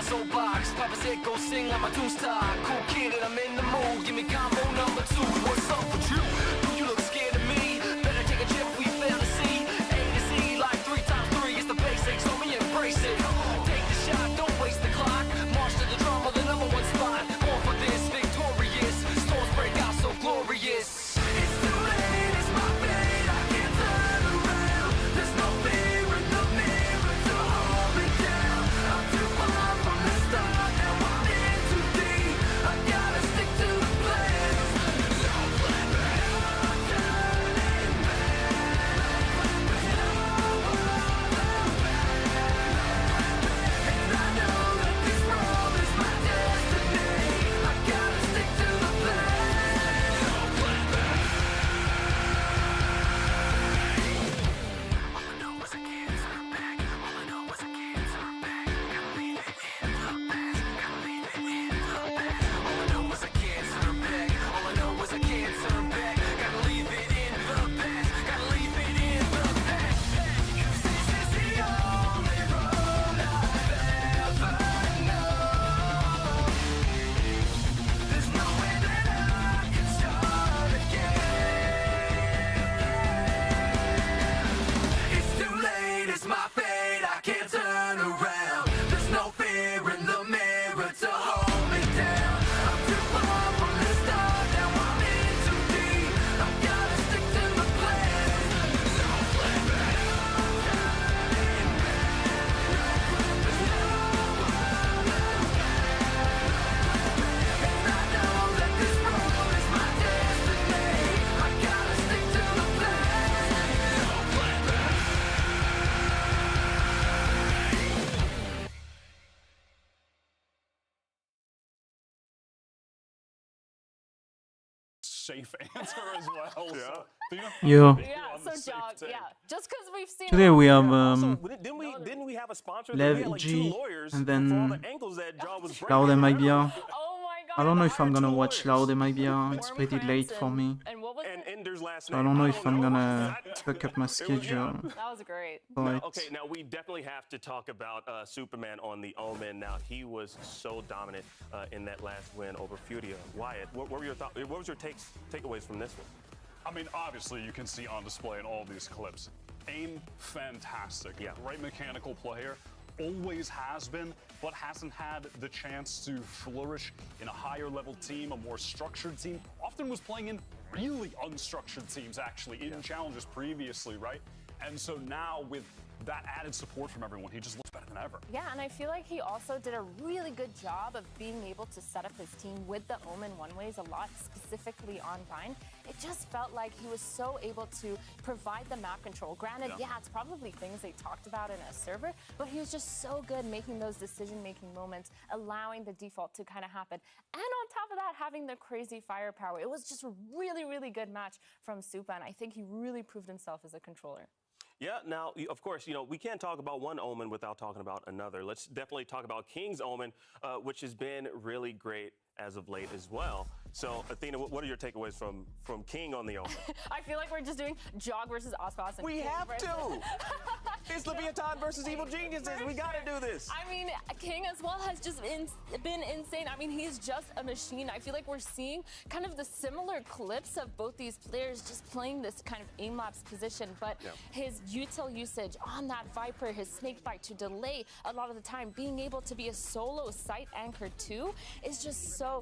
soapbox. Papa said go sing on my tombstone. Cool kid and I'm in the mood. Give me combo number 2. What's up with you? Do you look scared of me? Better take a trip, we fantasy. A to Z like 3 times 3 is the basics. So me embrace it. Take the shot, don't waste the clock. March to the drama, the number 1 spot. Born for this, victorious. Storms break out so glorious. It's too late, it's my fate. I can't turn around. There's no fear in the mirror to hold me down. I'm too far from the start, now I'm in too deep. I gotta stick to the plan. No plan back. No turning back. No other back. And I know that this road is my destiny. I gotta stick to the plan. No plan back. All I know is I can't turn back. All I know is I can't turn back. Gotta leave it in the past. Gotta leave it in the past. All I know is I can't turn back. All I know is I can't turn back. Gotta leave it in the past. Gotta leave it in the past. 'Cause this is the only road I've ever known. There's no way that I can start again. It's too late, it's my fate, I can't turn around. There's no fear in the mirror to hold me down. I'm too far from the start, now I'm in too deep. I gotta stick to the plan. No plan back. No turning back. There's no other back. And I know that this road is my destiny. I gotta stick to the plan. No plan back. Safe answer as well. So, Yo. Yeah, so Jog, yeah. Just because we've seen Today it we have Also, didn't we have a sponsor? LEV We had like 2 G, lawyers and for all then the angles that John was Loud breaking. MIBR. Oh my god. I don't know if I'm hired gonna 2 watch lawyers. Loud MIBR. It's Worm pretty late Cranston. for me. And what was And it? Ender's last So name. I don't know if I'm know. gonna That- fuck up my schedule. That was great. for Now, it. okay, now we definitely have to talk about Superman on the Omen. Now he was so dominant in that last win over Furia. Wyatt, what were your thoughts? What was your takeaways from this one? I mean, obviously, you can see on display in all these clips. Aim, fantastic. Yeah. Great mechanical player. Always has been, but hasn't had the chance to flourish in a higher level team, a more structured team. Often was playing in really unstructured teams, actually, in challenges previously, right? And so now with that added support from everyone, he just looks better than ever. Yeah, and I feel like he also did a really good job of being able to set up his team with the Omen one-ways a lot, specifically on Vine. It just felt like he was so able to provide the map control. Granted, yeah, it's probably things they talked about in a server, but he was just so good making those decision-making moments, allowing the default to kind of happen. And on top of that, having the crazy firepower. It was just a really, really good match from Supa, and I think he really proved himself as a controller. Yeah, now, of course, we can't talk about one Omen without talking about another. Let's definitely talk about King's Omen, which has been really great as of late as well. So, Athena, what are your takeaways from King on the Omen? I feel like we're just doing Jog versus Ospas. And We King have versus- to! It's Leviathan versus Evil Geniuses. We gotta do this. I mean, King as well has just been insane. I mean, he's just a machine. I feel like we're seeing kind of the similar clips of both these players just playing this kind of aim-lapse position, but his util usage on that Viper, his snake bite to delay a lot of the time, being able to be a solo site anchor too is just so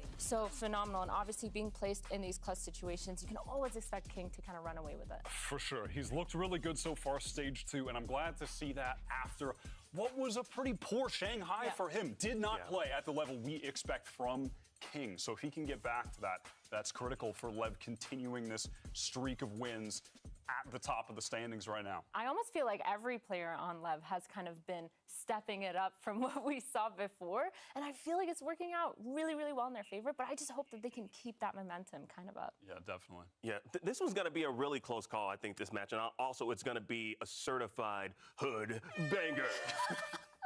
phenomenal. And obviously being placed in these clutch situations, you can always expect King to kind of run away with it. For sure. He's looked really good so far, stage 2, and I'm glad to see that after what was a pretty poor Shanghai for him. Did not play at the level we expect from King. So if he can get back to that, that's critical for LEV continuing this streak of wins at the top of the standings right now. I almost feel like every player on LEV has kind of been stepping it up from what we saw before, and I feel like it's working out really, really well in their favor, but I just hope that they can keep that momentum kind of up. Yeah, definitely. Yeah, this one's going to be a really close call, I think, this match, and also it's going to be a certified hood banger.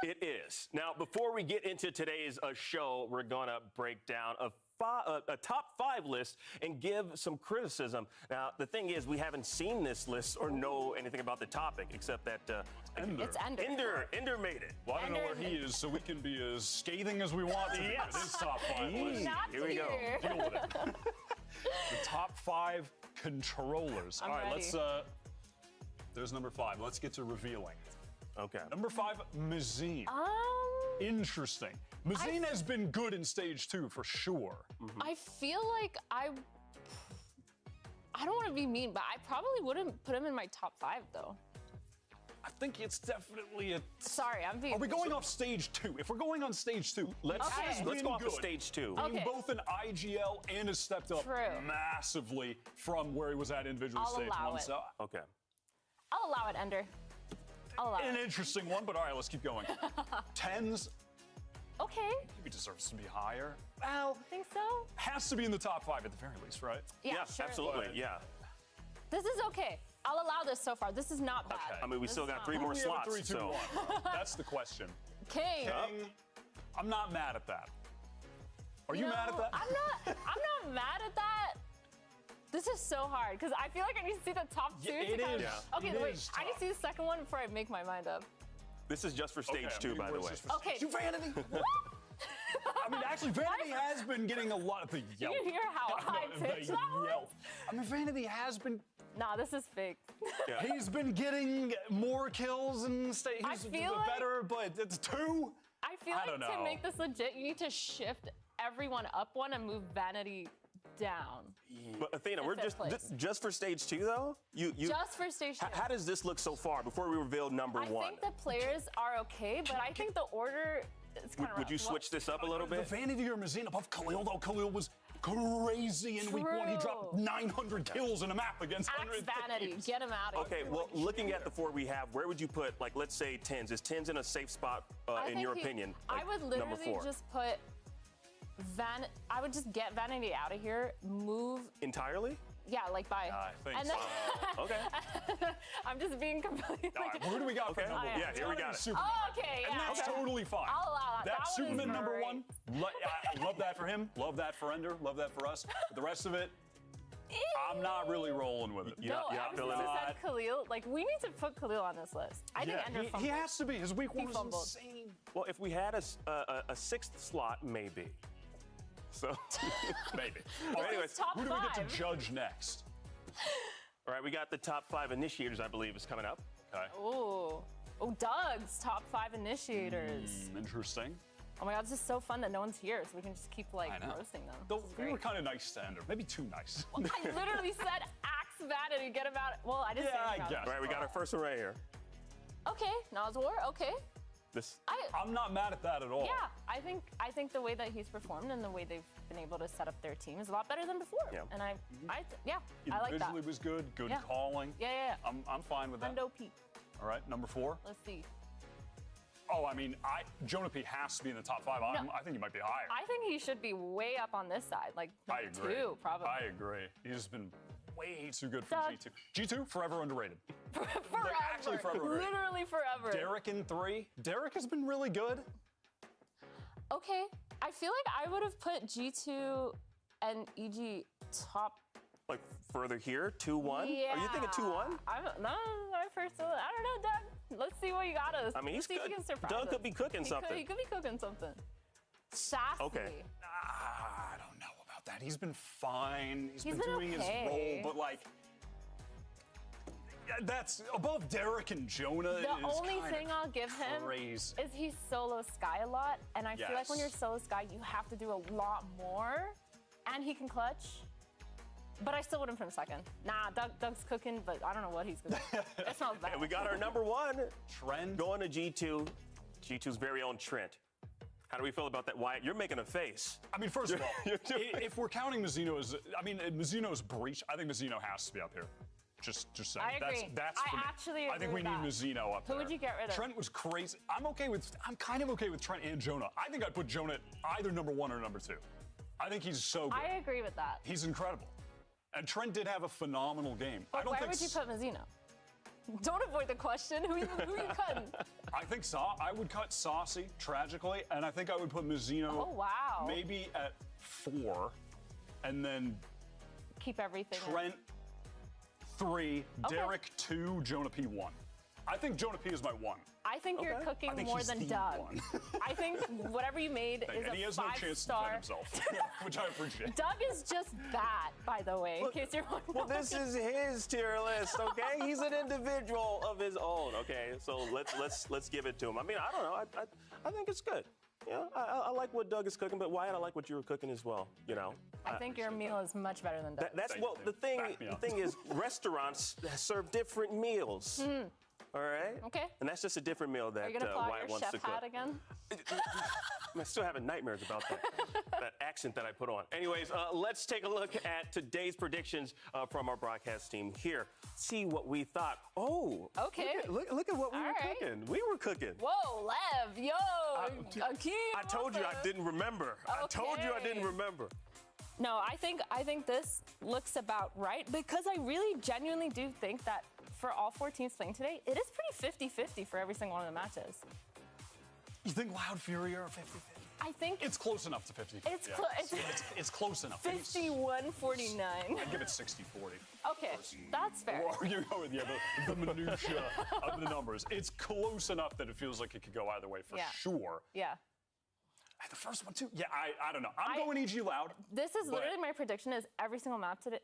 It is. Now, before we get into today's show, we're going to break down a a top 5 list and give some criticism. Now, the thing is, we haven't seen this list or know anything about the topic, except that It's Ender. Ender made it. Well, I don't know where he is, so we can be as scathing as we want to be with his top 5 list. Here we go. Deal with it. The top 5 controllers. I'm All right, ready. let's. There's number 5. Let's get to revealing. Okay. Number 5, Mazine. Interesting. Mazine has been good in stage 2 for sure. I feel like I don't want to be mean, but I probably wouldn't put him in my top 5 though. I think it's definitely a. Sorry, I'm being. Are we going off stage 2? If we're going on stage 2, Let's been go off to good. stage 2. Being Okay. both an IGL and has stepped up True. massively from where he was at individual I'll stage allow 1. it. So Okay. I'll allow it, Ender. I'll allow an it. interesting one, but all right, let's keep going. 10s, Okay, maybe deserves to be higher. Well, I think so. has to be in the top 5 at the very least, right? Yeah, sure. absolutely. Yeah. This is okay. I'll allow this so far. This is not bad. Okay. I mean, we This still is got not 3 bad. more We have a slots. 3, 2, So 1. That's the question. King. King, I'm not mad at that. Are you No, mad at that? I'm not mad at that. This is so hard because I feel like I need to see the top 2. Yeah, to it kind of- is. Yeah. Okay, It wait. is I need to tough. see the second one before I make my mind up. this is just for stage Okay, 2, by the it's way. just for Okay. stage 2. Vanity. I mean, actually, Vanity has been getting a lot of the yelp. You hear how high pitched that was? yelp. I mean, Vanity has been. Nah, this is fake. He's been getting more kills and he's feel like- better, but it's 2. I feel I like don't to know. make this legit, you need to shift everyone up one and move Vanity down. But Athena, we're fifth place. just for stage 2 though. You Just for stage 2. How does this look so far before we reveal number I 1? think the players are okay, but I think the order is kind of Would you switch this up a little The bit? Vanity or Mazine above Khalil, though. Khalil was crazy in week 1. He dropped True. 900 kills in a map against Axe 100 Vanity, teams. get him out of Okay, here. well, looking at the 4 we have, where would you put, like, let's say 10s? Is 10s in a safe spot, I in think your opinion? I like, would number literally 4? just put I would just get Vanity out of here, move, Entirely? yeah, like bye. I think and so. Okay. I'm just being completely. All right, who do we got Okay. for number Yeah, 1? here we got it. Superman. Oh, okay, And yeah. that's okay. totally fine. I'll allow that. That That one is Superman number great. 1. I love that for him. Love that for Ender. Love that for us. But the rest of it, I'm not really rolling with it. Yeah, No, yeah, ever feeling since it. you said Khalil, like we need to put Khalil on this list. I think Ender he fumbled. has to be. His week 1 was fumbled. insane. Well, if we had a 6th slot, maybe. So, Maybe. Well, anyways, top Who do we get 5. to judge next? all right, we got the top 5 initiators, I believe, is coming up. Okay. Ooh. Oh, Doug's top 5 initiators. Interesting. Oh my God, this is so fun that no one's here, so we can just keep like I know. roasting them. Though This is we were great. kind of nice to Ender. Maybe too nice. I literally said Axe Vanity, get him out. Well, I didn't say Yeah, I anything about guess. All right, we got our first one right here. it. Okay, Nazwar, okay. This. I'm not mad at that at all. Yeah, I think the way that he's performed and the way they've been able to set up their team is a lot better than before. Yeah. And I like that. Individually was good. Good Yeah. calling. Yeah. I'm fine with that. Hundo P. All right, number 4. Let's see. Oh, I mean, Jonah P has to be in the top 5. I think he might be higher. I think he should be way up on this side, like I number agree. 2, probably. I agree. He's been way too good for Doug. G2. G2, forever underrated. Forever. actually forever underrated. Literally forever. Derek in 3. Derek has been really good. Okay, I feel like I would have put G2 and EG top. Like further here, 2-1. Yeah. Are you thinking 2-1? I personally, I don't know, Doug. Let's see what you got us. I mean, Let's he's see if he good. can surprise Doug us. could be cooking something. He could be cooking something. Sassy. Okay. I don't know about that. He's been fine. He's been been doing okay. his role, but like, that's above Derek and Jonah. The is only kinda thing I'll give him crazy. is he's solo Sky a lot, and I feel like when Yes. you're solo Sky, you have to do a lot more, and he can clutch. But I still wouldn't put him second. Nah, Doug's cooking, but I don't know what he's cooking. It smells bad. And we got our number 1 Trend. going to G2. G2's very own Trent. How do we feel about that, Wyatt? You're making a face. I mean, first of all, You're doing- if we're counting Mizuno as, Mizuno's breach, I think Mizuno has to be up here. Just saying. I agree. That's I for me. actually I think agree we need with that. Mizuno up Who there. would you get rid of? Trent was crazy. I'm kind of okay with Trent and Jonah. I think I'd put Jonah at either number 1 or number 2. I think he's so good. I agree with that. He's incredible. And Trent did have a phenomenal game. I But don't where think would you put Mizuno? Don't avoid the question. Who you cutting? I think I would cut Saucy tragically, and I think I would put Mizuno Oh, wow. maybe at 4, and then Keep everything. Trent 3, Okay. Derek 2, Jonah P 1. I think Jonah P is my 1. I think you're Okay. cooking I think more he's than the Doug. 1. I think whatever you made is And he a has no chance to 5-star. defend himself, which I appreciate. Doug is just that, by the way, in case you're wondering. Well, this is his tier list, okay? He's an individual of his own, okay? So let's give it to him. I mean, I don't know. I think it's good. Yeah, I like what Doug is cooking, but Wyatt, I like what you were cooking as well. You know. I think your meal is much better than Doug's. That's Thank well. you. The Back me up. thing is, restaurants serve different meals. All right. Okay. And that's just a different meal that Are you gonna pull out Wyatt your wants to chef cook. hat again? I'm still having nightmares about that accent that I put on. Anyways, let's take a look at today's predictions from our broadcast team here. See what we thought. Oh, Okay. Look at what we All were right. cooking. We were cooking. Whoa, Lev, yo, Akeem. I told you I didn't remember. I told you I didn't Okay. remember. No, I think this looks about right because I really genuinely do think that for all 4 teams playing today, it is pretty 50-50 for every single one of the matches. You think Loud Fury are 50-50? I think It's close enough to 50-50. It's yeah. clo- It's close enough. 51-49. I'd give it 60-40. Okay, that's fair. We're arguing with the minutia of the numbers. It's close enough that it feels like it could go either way for Yeah. sure. Yeah. The first one too. Yeah, I don't know. I'm going EG Loud. This is But- literally my prediction is every single match today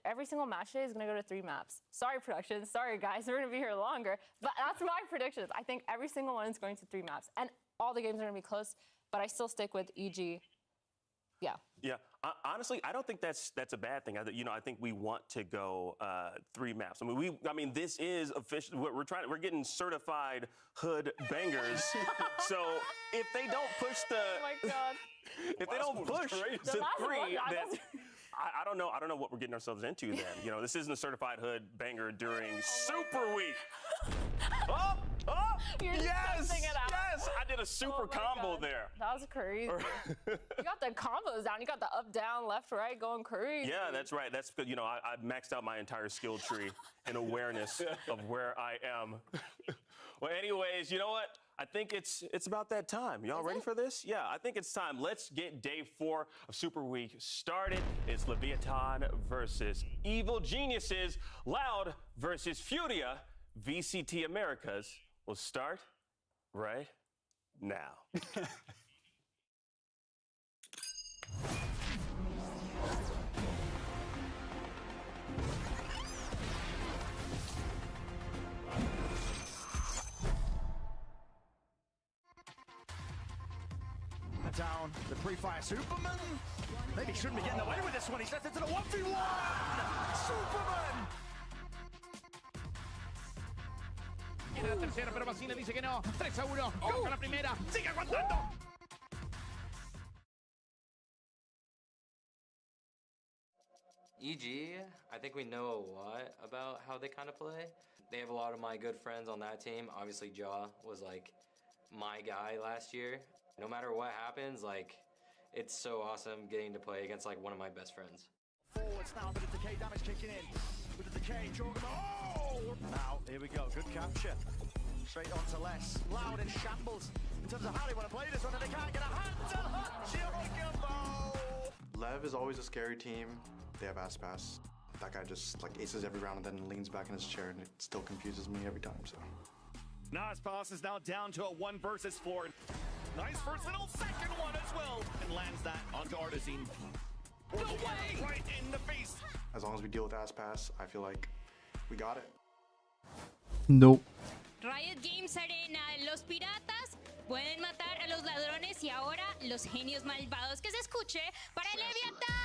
is going to go to 3 maps. Sorry, production. Sorry, guys. We're going to be here longer. But that's my predictions. I think every single one is going to 3 maps. And all the games are going to be close, but I still stick with EG. Yeah. Yeah, honestly, I don't think that's a bad thing. I think we want to go 3 maps. I mean, this is official. We're getting certified hood bangers. So if they don't push the, Oh my God. if they Last don't one was push crazy. to The last 3, one, I then was- I don't know. I don't know what we're getting ourselves into then. You know, this isn't a certified hood banger during Super Week. Oh, You're just yes, testing it out. yes! I did a super Oh my combo God. there. That was crazy. You got the combos down. You got the up, down, left, right going crazy. Yeah, that's right. That's good. You know, I maxed out my entire skill tree and awareness of where I am. Well, anyways, you know what? I think it's about that time. Y'all ready for this? Yeah, I think it's time. Let's get day 4 of Super Week started. It's Leviathan versus Evil Geniuses, Loud versus Furia. VCT Americas will start right now. Down the pre-fire Superman. Maybe shouldn't be getting away with this one. He's left into the 1v1. Superman. Tiene la tercera, pero Basile dice que no. 3-1. Coge la primera. Sigue aguantando. EG, I think we know a lot about how they kind of play. They have a lot of my good friends on that team. Obviously, Jaw was like my guy last year. No matter what happens, like, it's so awesome getting to play against like one of my best friends. Forwards now, but the decay damage kicking in. With the decay, Jorgen. Oh! Now, here we go. Good capture. Straight on to Les. Loud in shambles. In terms of how they want to play this one, and they can't get a hand to Jorgen. LEV is always a scary team. They have ass pass. That guy just like aces every round and then leans back in his chair, and it still confuses me every time. So. Nabskir is now down to a 1 versus 4. Nice versatile second one as well. And lands that onto Artisine. No way! Right in the face. As long as we deal with ass pass, I feel like we got it. Nope. Riot Games Arena, los piratas pueden matar a los ladrones y ahora los genios malvados. Que se escuche para Leviathan.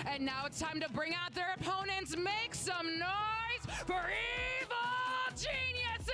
And now it's time to bring out their opponents. Make some noise for Evil Geniuses!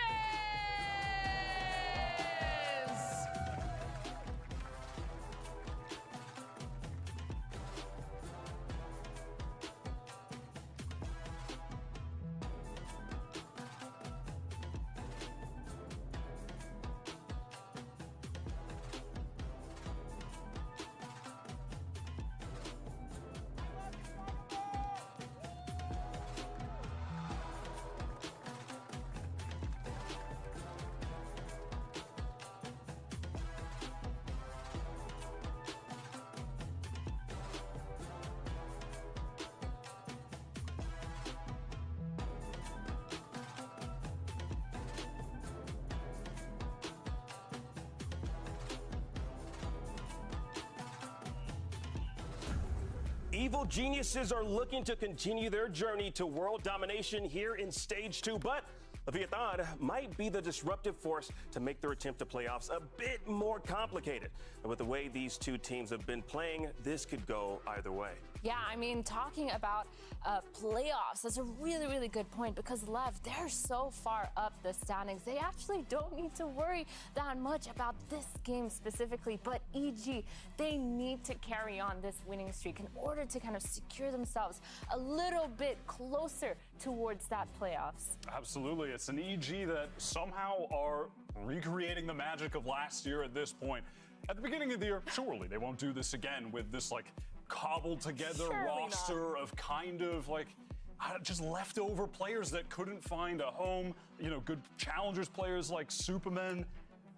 Evil Geniuses are looking to continue their journey to world domination here in Stage 2, but Leviathan might be the disruptive force to make their attempt to playoffs a bit more complicated. And with the way these two teams have been playing, this could go either way. Yeah, I mean, talking about playoffs, that's a really, really good point because LEV, they're so far up the standings. They actually don't need to worry that much about this game specifically, but EG, they need to carry on this winning streak in order to kind of secure themselves a little bit closer towards that playoffs. Absolutely. It's an EG that somehow are recreating the magic of last year at this point. At the beginning of the year, surely they won't do this again with this, like, cobbled together roster of kind of like just leftover players that couldn't find a home, you know, good challengers players like Superman.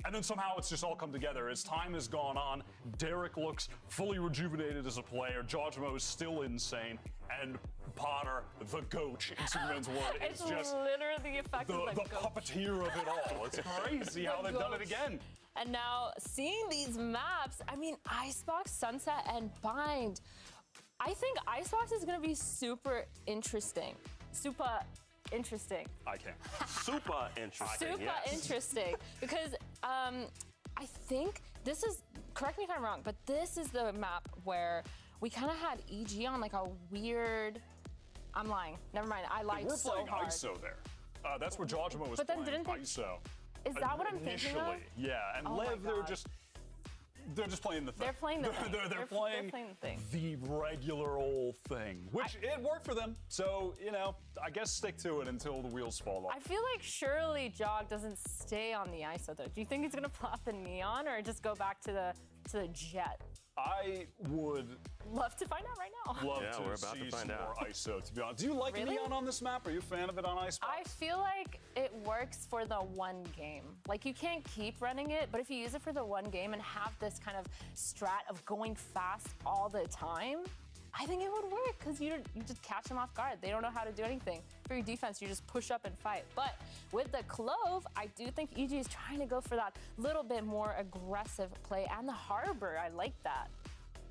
And then somehow it's just all come together. As time has gone on, Derek looks fully rejuvenated as a player. Jojimo is still insane. And Potter, the goat, in Superman's word, is just literally effective the puppeteer of it all. It's crazy how they've done it again. And now, seeing these maps, I mean, Icebox, Sunset, and Bind, I think Icebox is going to be super interesting. Super interesting. I can't. Super interesting. Super interesting. Because I think this is, correct me if I'm wrong, but this is the map where we kind of had EG on like a weird, I'm lying. Never mind. I lied so hard. We're playing ISO there. That's where Jojimo was But then playing, didn't they, ISO. Is that what I'm thinking of? Initially, yeah. And Oh LEV, my they're God. just playing the thing. They're playing the thing. They're playing the thing. the regular old thing, which it worked for them. So, you know, I guess stick to it until the wheels fall off. I feel like surely Jog doesn't stay on the ISO though. Do you think he's gonna plop the neon or just go back to the jet? I would love to find out right now. love Yeah, to we're about see to find some out. more ISO, to be honest. Do you like Really? neon on this map? Are you a fan of it on Icebox? I feel like it works for the one game. Like you can't keep running it, but if you use it for the one game and have this kind of strat of going fast all the time, I think it would work because you just catch them off guard. They don't know how to do anything. For your defense, you just push up and fight. But with the Clove, I do think EG is trying to go for that little bit more aggressive play. And the Harbor, I like that.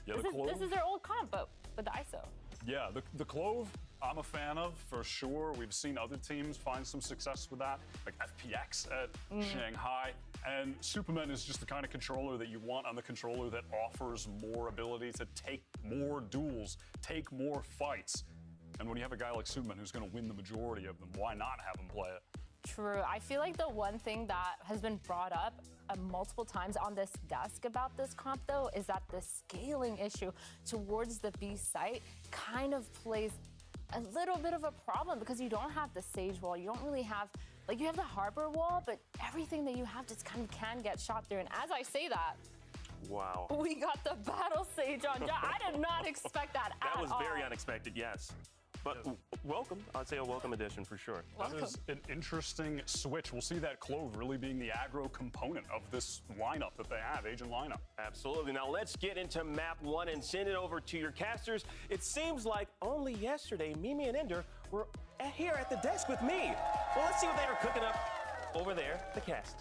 Yeah, This is their old comp, but with the ISO. Yeah, the Clove, I'm a fan of, for sure. We've seen other teams find some success with that, like FPX at Shanghai. And Superman is just the kind of controller that you want on the controller that offers more ability to take more duels, take more fights. And when you have a guy like Superman who's going to win the majority of them, why not have him play it? True. I feel like the one thing that has been brought up multiple times on this desk about this comp, though, is that the scaling issue towards the B site kind of plays a little bit of a problem because you don't have the Sage Wall. You don't really have, like, you have the Harbor Wall, but everything that you have just kind of can get shot through. And as I say that, wow, we got the Battle Sage on Jack. I did not expect that at all. That was very unexpected, yes. But welcome. I'd say a welcome addition for sure. That is an interesting switch. We'll see that Clove really being the aggro component of this lineup that they have, Agent lineup. Absolutely. Now let's get into map 1 and send it over to your casters. It seems like only yesterday, Mimi and Ender were here at the desk with me. Well, let's see what they are cooking up over there, the cast.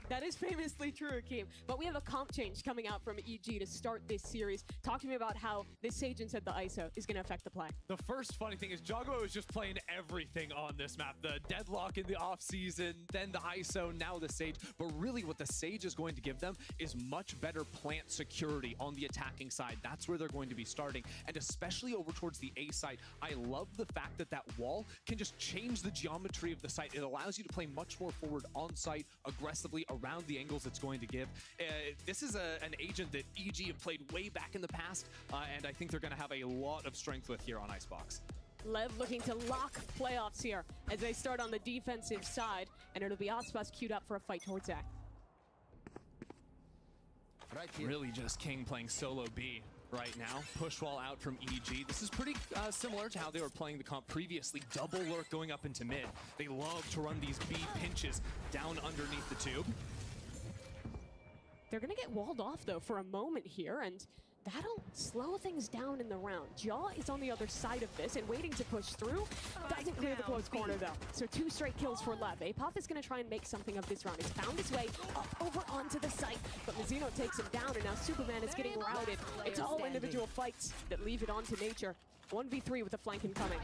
That is famously true, Akeem. But we have a comp change coming out from EG to start this series. Talk to me about how this Sage inside the ISO is going to affect the play. The first funny thing is Joggo is just playing everything on this map. The Deadlock in the offseason, then the ISO, now the Sage. But really what the Sage is going to give them is much better plant security on the attacking side. That's where they're going to be starting. And especially over towards the A side, I love the fact that that wall can just change the geometry of the site. It allows you to play much more forward on site, aggressively around the angles it's going to give. This is an agent that EG have played way back in the past, and I think they're going to have a lot of strength with here on Icebox. LEV looking to lock playoffs here as they start on the defensive side, and it'll be Ospas queued up for a fight towards that. Really just King playing solo B right now. Push wall out from EG. This is pretty similar to how they were playing the comp previously. Double lurk going up into mid. They love to run these B pinches down underneath the tube. They're going to get walled off, though, for a moment here, and that'll slow things down in the round. Jaw is on the other side of this and waiting to push through. Doesn't clear the close corner, though. So 2 straight kills for LEV. Apoth is going to try and make something of this round. He's found his way up over onto the site, but Mizzino takes him down, and now Superman is getting routed. It's all individual fights that leave it on to nature. 1v3 with the flank incoming.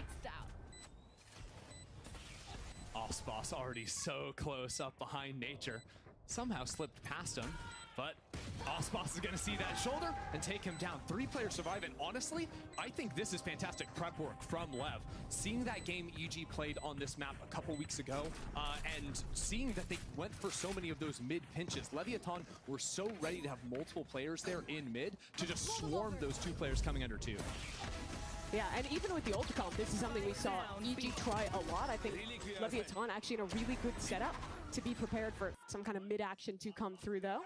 Ospas already so close up behind nature. Somehow slipped past him. But Ospas is going to see that shoulder and take him down. 3 players survive, and honestly, I think this is fantastic prep work from LEV. Seeing that game EG played on this map a couple weeks ago, and seeing that they went for so many of those mid pinches. Leviathan were so ready to have multiple players there in mid to just swarm those 2 players coming under 2. Yeah, and even with the ult comp, this is something we saw EG try a lot. I think Leviathan actually in a really good setup to be prepared for some kind of mid-action to come through, though.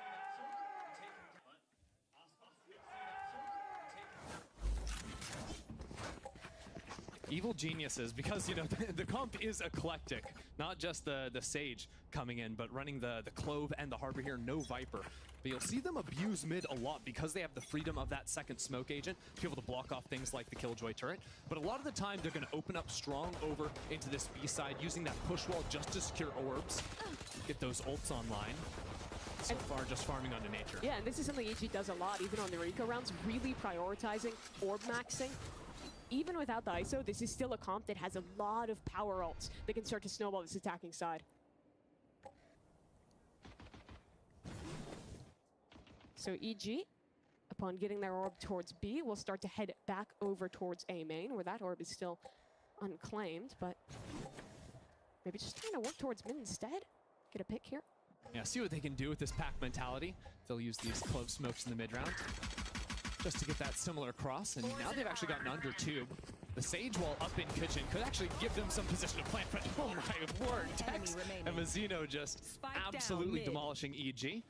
Evil geniuses, because, you know, the comp is eclectic. Not just the Sage coming in, but running the Clove and the Harbor here, no Viper. But you'll see them abuse mid a lot because they have the freedom of that second smoke agent to be able to block off things like the Killjoy turret. But a lot of the time, they're going to open up strong over into this B side, using that push wall just to secure orbs, get those ults online. So far, just farming onto nature. Yeah, and this is something EG does a lot, even on the Rico rounds, really prioritizing orb maxing. Even without the ISO, this is still a comp that has a lot of power ults that can start to snowball this attacking side. So EG, upon getting their orb towards B, will start to head back over towards A main, where that orb is still unclaimed, but maybe just trying to work towards mid instead. Get a pick here. Yeah, see what they can do with this pack mentality. They'll use these Clove smokes in the mid round just to get that similar cross, and now they've actually gotten under tube. The Sage wall up in kitchen could actually give them some position to plant, but oh my word, Tex and Mizzino just absolutely demolishing EG.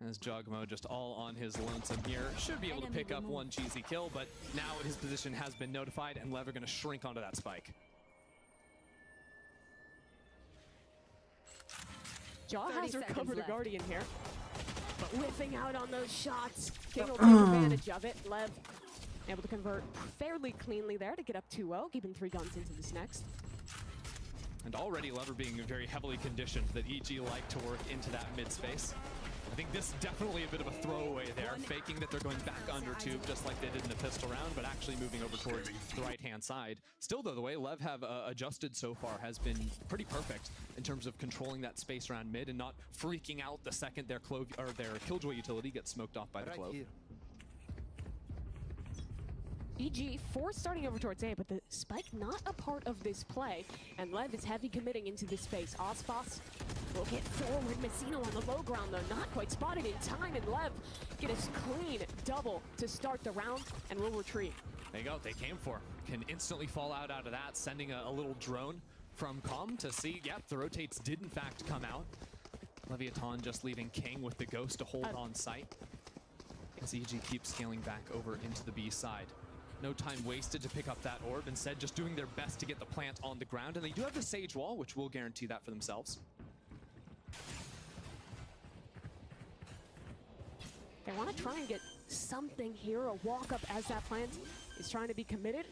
As Jogmo just all on his lonesome here. Should be able to pick up one cheesy kill, but now his position has been notified, and LEV are going to shrink onto that spike. Jaw has recovered a Guardian here, but whiffing out on those shots. King will take advantage of it. LEV able to convert fairly cleanly there to get up 2-0, keeping 3 guns into this next. And already LEV are being very heavily conditioned that EG like to work into that mid space. I think this is definitely a bit of a throwaway there, faking that they're going back under tube just like they did in the pistol round, but actually moving over towards the right-hand side. Still, though, the way LEV have adjusted so far has been pretty perfect in terms of controlling that space around mid and not freaking out the second their Killjoy utility gets smoked off by the Clove. EG forced starting over towards A, but the spike not a part of this play, and LEV is heavy committing into this space. Ospas will get forward. Mizzino on the low ground, though, not quite spotted in time, and LEV get a clean double to start the round, and will retreat. There you go, they came for. Can instantly fall out of that, sending a little drone from Com to see, yep, the rotates did in fact come out. Leviathan just leaving King with the Ghost to hold on site as EG keeps scaling back over into the B side. No time wasted to pick up that orb, instead just doing their best to get the plant on the ground, and they do have the Sage wall, which will guarantee that for themselves. They want to try and get something here, a walk up as that plant is trying to be committed.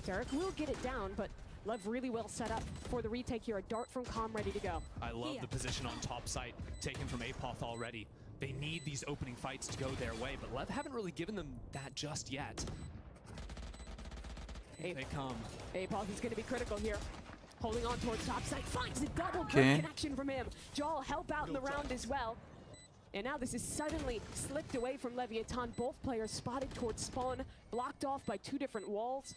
Derek will get it down, but Lev really well set up for the retake here. A dart from Calm ready to go. I love the position on top site, taken from Apoth already. They need these opening fights to go their way, but Lev haven't really given them that just yet. Here they come. Apoth is going to be critical here. Holding on towards top side, finds a double good connection from him. Jaw will help out in the round as well. And now this is suddenly slipped away from Leviathan. Both players spotted towards spawn, blocked off by 2 different walls.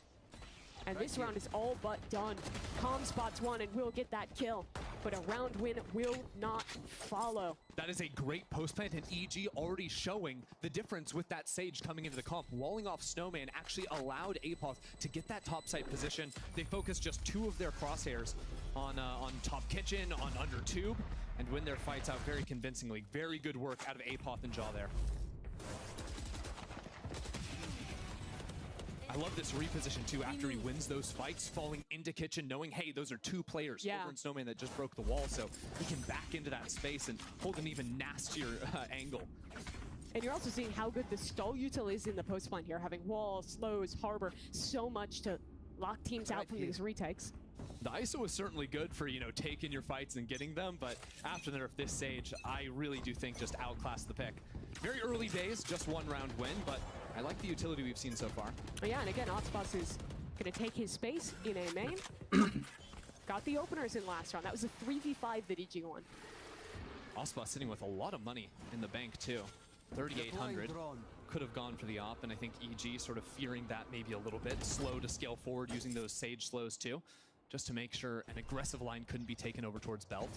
And this round is all but done. Calm spots one and will get that kill, but a round win will not follow. That is a great post plant, and EG already showing the difference with that Sage coming into the comp. Walling off Snowman actually allowed Apoth to get that top site position. They focused just 2 of their crosshairs on top kitchen, on under tube, and win their fights out very convincingly. Very good work out of Apoth and Jaw there. I love this reposition too after he wins those fights, falling into kitchen, knowing, hey, those are 2 players over in Snowman that just broke the wall, so he can back into that space and hold an even nastier angle. And you're also seeing how good the stall util is in the post plant here, having walls, slows, harbor, so much to lock teams out from these retakes. The ISO is certainly good for, you know, taking your fights and getting them, but after the nerf this Sage, I really do think just outclassed the pick. Very early days, just 1 round win, but I like the utility we've seen so far. Yeah, and again, Otzboss is going to take his space in a main. Got the openers in last round. That was a 3v5 that EG won. Otzboss sitting with a lot of money in the bank too. 3,800. Could have gone for the op, and I think EG sort of fearing that maybe a little bit. Slow to scale forward, using those Sage slows too, just to make sure an aggressive line couldn't be taken over towards Belt.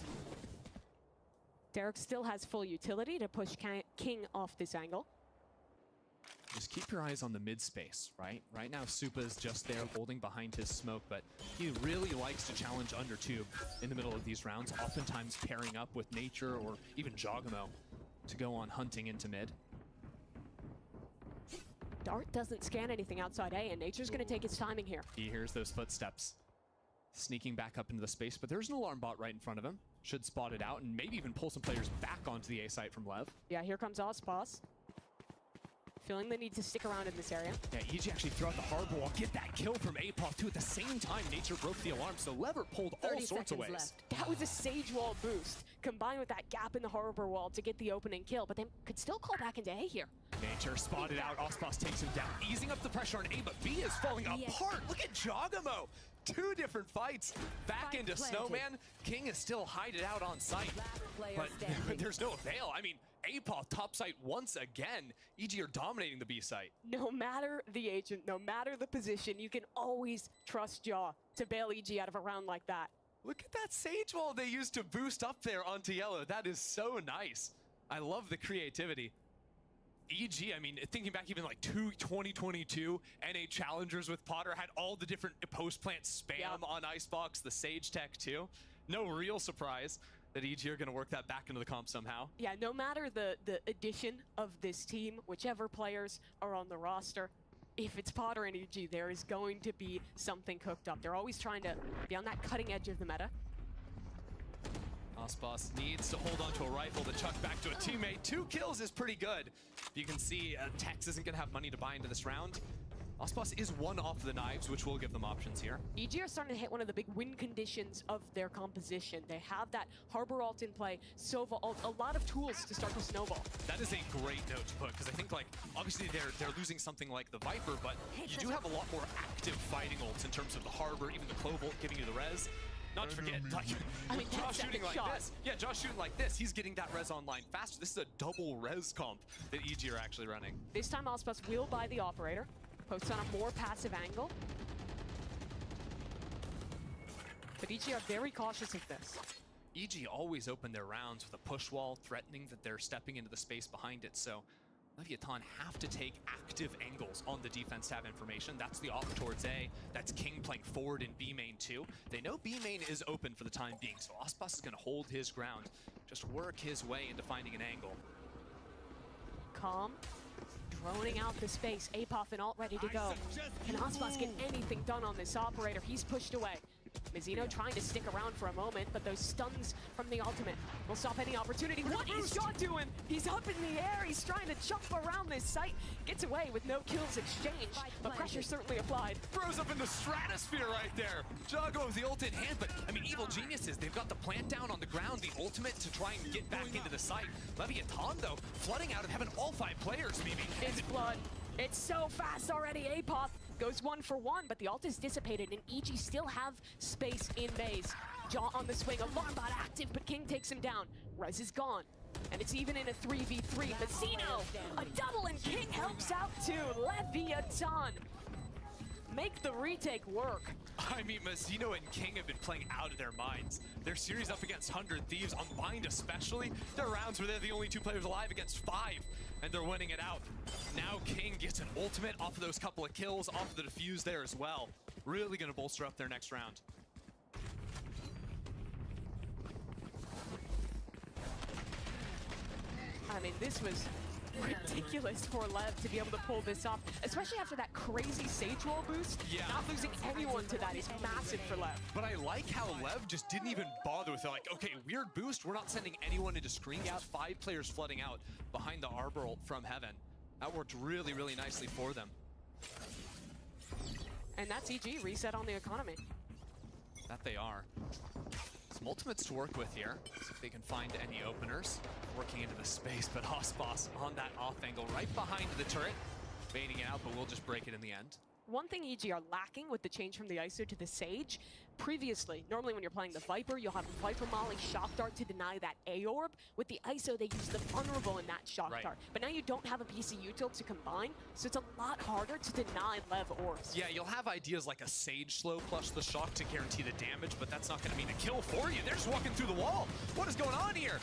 Derek still has full utility to push King off this angle. Just keep your eyes on the mid space, right? Right now, Supa's just there holding behind his smoke, but he really likes to challenge under tube in the middle of these rounds, oftentimes pairing up with Nature or even Jogamo to go on hunting into mid. Dart doesn't scan anything outside A, and Nature's going to take its timing here. He hears those footsteps sneaking back up into the space, but there's an alarm bot right in front of him. Should spot it out and maybe even pull some players back onto the A site from Lev. Yeah, here comes Otzboss. Feeling the need to stick around in this area. Yeah, EG actually throughout the harbor wall, get that kill from Apoth too. At the same time, Nature broke the alarm, so Lever pulled all sorts of ways. Left. That was a Sage wall boost, combined with that gap in the harbor wall to get the opening kill, but they could still call back into A here. Nature spotted out, Otzboss takes him down, easing up the pressure on A, but B is falling apart. Look at Jogamo! 2 different fights back into Snowman. King is still hiding out on site, but there's no avail. I mean, Apoth top site once again. EG are dominating the B site. No matter the agent, no matter the position, you can always trust Jaw to bail EG out of a round like that. Look at that Sage wall they used to boost up there onto yellow. That is so nice. I love the creativity. EG, I mean, thinking back even like 2022 NA Challengers with Potter had all the different post-plant spam on Icebox, the Sage tech too. No real surprise that EG are going to work that back into the comp somehow. Yeah, no matter the addition of this team, whichever players are on the roster, if it's Potter and EG, there is going to be something cooked up. They're always trying to be on that cutting edge of the meta. Otzboss needs to hold on to a rifle to chuck back to a teammate. 2 kills is pretty good. You can see Tex isn't going to have money to buy into this round. Otzboss is 1 off the knives, which will give them options here. EG are starting to hit one of the big win conditions of their composition. They have that Harbor ult in play, Sova ult, a lot of tools to start to snowball. That is a great note to put, because I think, like, obviously they're losing something like the Viper, but you do have a lot more active fighting ults in terms of the Harbor, even the Clove ult giving you the res. Not to forget, like, Josh shooting like this. Yeah, Josh shooting like this. He's getting that res online faster. This is a double res comp that EG are actually running. This time, Otzboss will buy the operator. Posts on a more passive angle. But EG are very cautious of this. EG always open their rounds with a push wall, threatening that they're stepping into the space behind it. So Leviathan have to take active angles on the defense to have information. That's the op towards A. That's King playing forward in B main too. They know B main is open for the time being, so Otzboss is going to hold his ground, just work his way into finding an angle. Calm, droning out the space. Apoth and ult ready to go. Can Otzboss get anything done on this operator? He's pushed away. Mizzino trying to stick around for a moment, but those stuns from the ultimate will stop any opportunity. What is Jaw doing? He's up in the air. He's trying to jump around this site. Gets away with no kills exchanged, but pressure certainly applied. Throws up in the stratosphere right there. Jago with the ult in hand, but I mean, Evil Geniuses, they've got the plant down on the ground, the ultimate to try and get back into the site. Leviathan, though, flooding out and having all 5 players, Mimi. It's blood. It's so fast already. Apop goes 1 for 1, but the ult is dissipated, and EG still have space in base. Jaw on the swing, Alarm Bot active, but King takes him down. Rez is gone, and it's even in a 3v3. Mizzino, a double, and King helps out too. Leviathan make the retake work. I mean, Mizzino and King have been playing out of their minds. Their series up against 100 Thieves, on Bind especially, there are rounds where they're the only 2 players alive against 5, and they're winning it out. Now King gets an ultimate off of those couple of kills, off of the defuse there as well. Really gonna bolster up their next round. I mean, this was ridiculous for LEV to be able to pull this off, especially after that crazy Sage Wall boost. Yeah. Not losing anyone to that is massive for LEV. But I like how LEV just didn't even bother with it. Like, okay, weird boost, we're not sending anyone into screen. Got 5 players flooding out behind the Arbor ult from Heaven. That worked really, really nicely for them. And that's EG reset on the economy. That they are. Some ultimates to work with here. See if they can find any openers. Working into the space, but Hospos on that off angle right behind the turret. Baiting it out, but we'll just break it in the end. One thing EG are lacking with the change from the ISO to the Sage, previously, normally when you're playing the Viper, you'll have Viper Molly Shock Dart to deny that A-Orb. With the ISO, they use the Vulnerable in that Shock Dart. But now you don't have a PC util to combine, so it's a lot harder to deny Lev orbs. Yeah, you'll have ideas like a Sage Slow plus the Shock to guarantee the damage, but that's not going to mean a kill for you. They're just walking through the wall. What is going on here?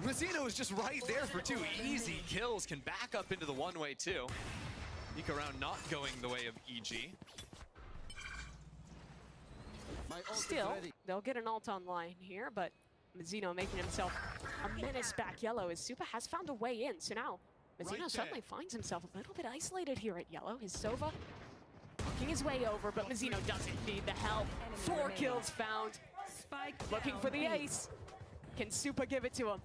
Mizzino is just right there for 2 easy kills, can back up into the one-way too. Eco round not going the way of EG. Still, they'll get an ult online here, but Mizzino making himself a menace back yellow as Supa has found a way in. So now, Mizzino suddenly finds himself a little bit isolated here at yellow. His Sova working his way over, but Mizzino doesn't need the help. 4 kills found. Looking for the ace. Can Supa give it to him?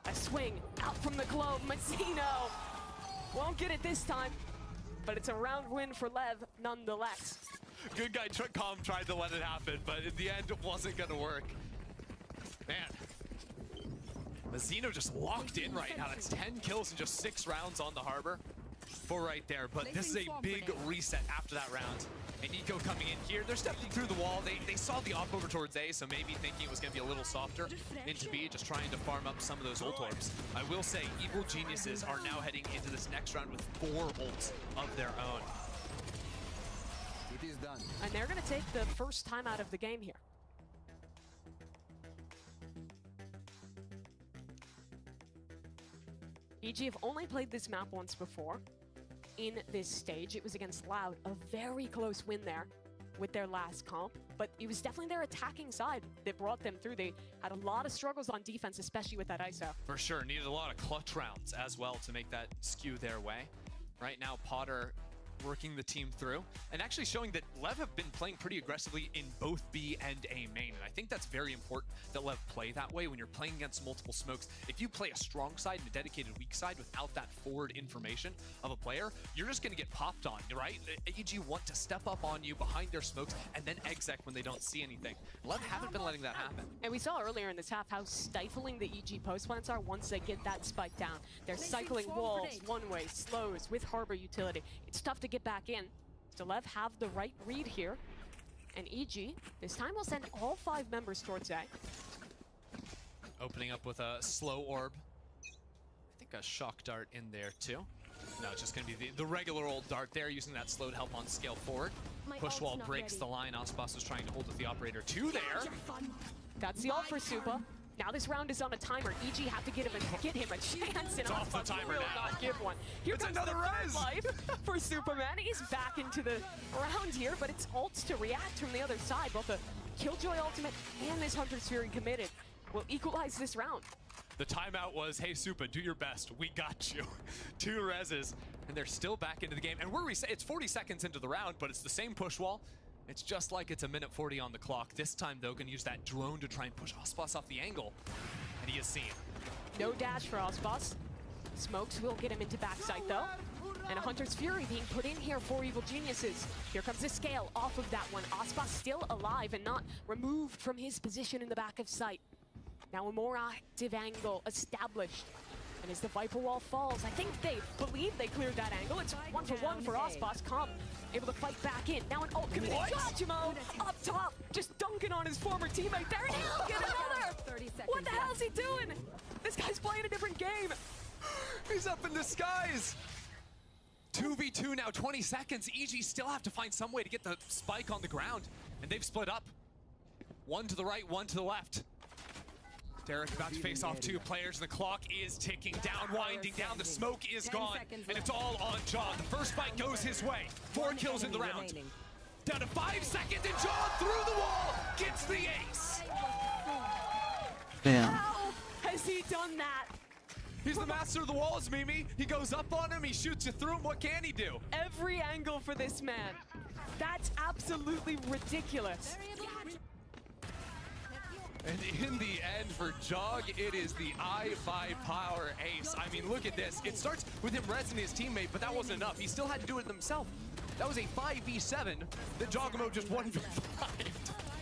A swing out from the globe. Mizzino won't get it this time, but it's a round win for Lev nonetheless. Good guy Com tried to let it happen, but in the end, it wasn't gonna work. Man, Mizzino just locked in right now. That's 10 kills in just 6 rounds on the Harbor. 4 right there, but this is a big reset after that round. And Eco coming in here, they're stepping through the wall. They saw the op over towards A, so maybe thinking it was gonna be a little softer into B, just trying to farm up some of those ult orbs. I will say, Evil Geniuses are now heading into this next round with 4 ults of their own. It is done. And they're gonna take the first time out of the game here. EG have only played this map once before. In this stage, it was against Loud, a very close win there with their last comp, but it was definitely their attacking side that brought them through. They had a lot of struggles on defense, especially with that ISO. For sure, needed a lot of clutch rounds as well to make that skew their way. Right now, Potter working the team through and actually showing that Lev have been playing pretty aggressively in both B and A main. And I think that's very important that Lev play that way when you're playing against multiple smokes. If you play a strong side and a dedicated weak side without that forward information of a player, you're just going to get popped on, right? EG want to step up on you behind their smokes and then exec when they don't see anything. Lev haven't been letting that happen. And we saw earlier in this half how stifling the EG post plants are once they get that spike down. They're cycling walls, one-way, slows with Harbor utility. It's tough to get back in. So Lev have the right read here. And EG, this time will send all 5 members towards A. Opening up with a slow orb. I think a shock dart in there too. No, it's just going to be the regular old dart there, using that slowed help on scale forward. Push wall breaks the line. Ospos was trying to hold with the operator 2 there. That's the ult for Supa. Now this round is on a timer. EG have to get him a chance, and off the timer will now. not give one. Here It's comes another the res! life for Superman. He's back into the round here, but it's ults to react from the other side. Both the Killjoy ultimate and this Hunter's Fury committed will equalize this round. The timeout was, hey Supa, do your best. We got you. 2 reses, and they're still back into the game. And where we say it's 40 seconds into the round, but it's the same push wall. It's just like it's a minute 40 on the clock. This time, though, gonna use that drone to try and push Ospas off the angle. And he is seen. No dash for Ospas. Smokes will get him into backside, though. And a Hunter's Fury being put in here for Evil Geniuses. Here comes the scale off of that one. Ospas still alive and not removed from his position in the back of sight. Now a more active angle established. And as the Viper Wall falls, I think they believe they cleared that angle. It's 1-for-1 for Ospas. Come, able to fight back in. Now an ult coming in. Jachimo up top, just dunking on his former teammate there. And he'll get another! What the hell's he doing? This guy's playing a different game. He's up in the skies. 2v2 now, 20 seconds. EG still have to find some way to get the spike on the ground. And they've split up. One to the right, one to the left. Derek about to face off two players. The clock is ticking down, winding down. The smoke is gone, and it's all on Jaw. The first fight goes his way. 4 kills in the round. Down to 5 seconds, and Jaw through the wall gets the ace. Damn. How has he done that? He's the master of the walls, Mimi. He goes up on him, he shoots you through him. What can he do? Every angle for this man. That's absolutely ridiculous. And in the end for Jog, it is the I-by-power ace. I mean, look at this. It starts with him rezzing his teammate, but that wasn't enough. He still had to do it himself. That was a 5v7 that Jogamo just 1v5.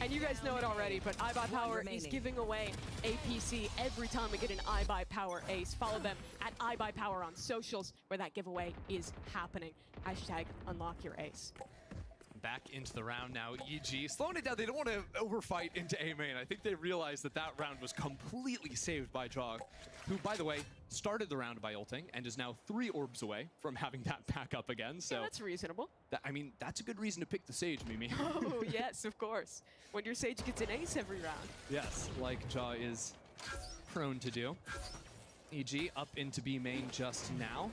And you guys know it already, but I-by-power is giving away APC every time we get an I-by-power ace. Follow them at I-by-power on socials, where that giveaway is happening. Hashtag unlock your ace. Back into the round now, EG. Slowing it down, they don't want to overfight into A main. I think they realized that that round was completely saved by Jog, who, by the way, started the round by ulting and is now 3 orbs away from having that back up again. So yeah, that's reasonable. I mean, that's a good reason to pick the Sage, Mimi. Oh, yes, of course. When your Sage gets an ace every round. Yes, like Jaw is prone to do. EG up into B main just now.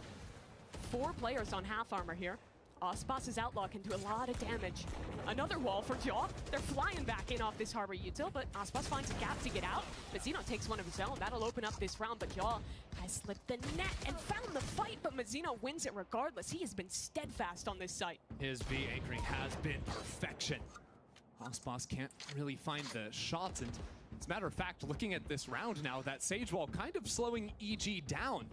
4 players on half armor here. Ospas' Outlaw can do a lot of damage. Another wall for Jaw. They're flying back in off this Harbor util, but Ospas finds a gap to get out. Mazzino takes one of his own. That'll open up this round, but Jaw has slipped the net and found the fight, but Mazzino wins it regardless. He has been steadfast on this site. His B anchoring has been perfection. Ospas can't really find the shots, and as a matter of fact, looking at this round now, that Sage Wall kind of slowing EG down.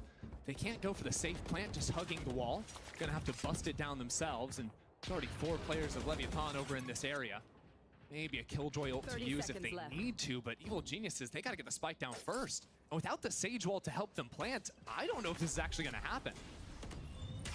They can't go for the safe plant, just hugging the wall. Gonna have to bust it down themselves, and there's already 4 players of Leviathan over in this area. Maybe a Killjoy ult to use if they need to, but Evil Geniuses, they gotta get the spike down first. And without the Sage Wall to help them plant, I don't know if this is actually gonna happen.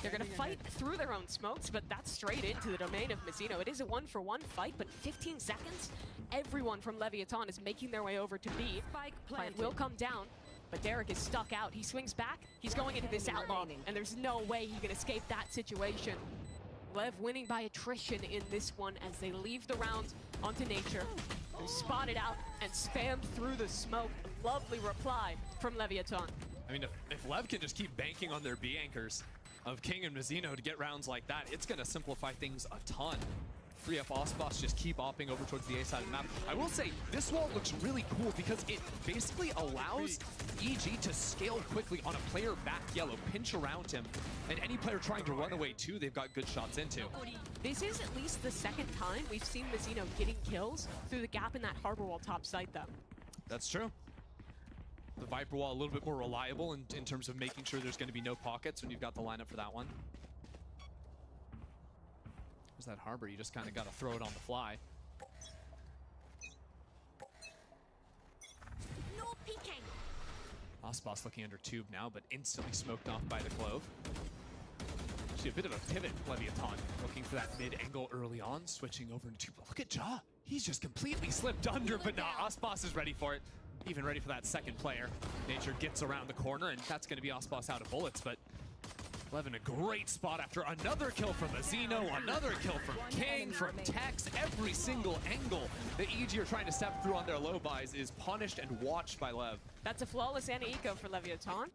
They're gonna fight through their own smokes, but that's straight into the domain of Mazzino. It is a 1-for-1 fight, but 15 seconds, everyone from Leviathan is making their way over to B. Plant will come down. But Derek is stuck out. He swings back. He's going into this Outlaw, and there's no way he can escape that situation. Lev winning by attrition in this one as they leave the round onto Nature. They're spotted out and spammed through the smoke. A lovely reply from Leviathan. I mean, if Lev can just keep banking on their B anchors of King and Mazzino to get rounds like that, it's going to simplify things a ton. Free up Ospas, just keep opping over towards the A side of the map. I will say, this wall looks really cool because it basically allows EG to scale quickly on a player back yellow, pinch around him, and any player trying to run away too, they've got good shots into. This is at least the second time we've seen Mazzino getting kills through the gap in that Harbor Wall top side, though. That's true. The Viper Wall a little bit more reliable in terms of making sure there's going to be no pockets when you've got the lineup for that one. There's that Harbor, you just kind of got to throw it on the fly. No peeking. Ospas looking under tube now, but instantly smoked off by the Clove. Actually, a bit of a pivot, Leviathan, looking for that mid angle early on, switching over into tube. Look at Jaw. He's just completely slipped under, but nah, Ospas is ready for it. Even ready for that second player. Nature gets around the corner, and that's going to be Ospas out of bullets, but Lev in a great spot after another kill from Mazzino, another kill from King, from Tex. Every single angle that EG are trying to step through on their low buys is punished and watched by Lev. That's a flawless anti-eco for Leviathan.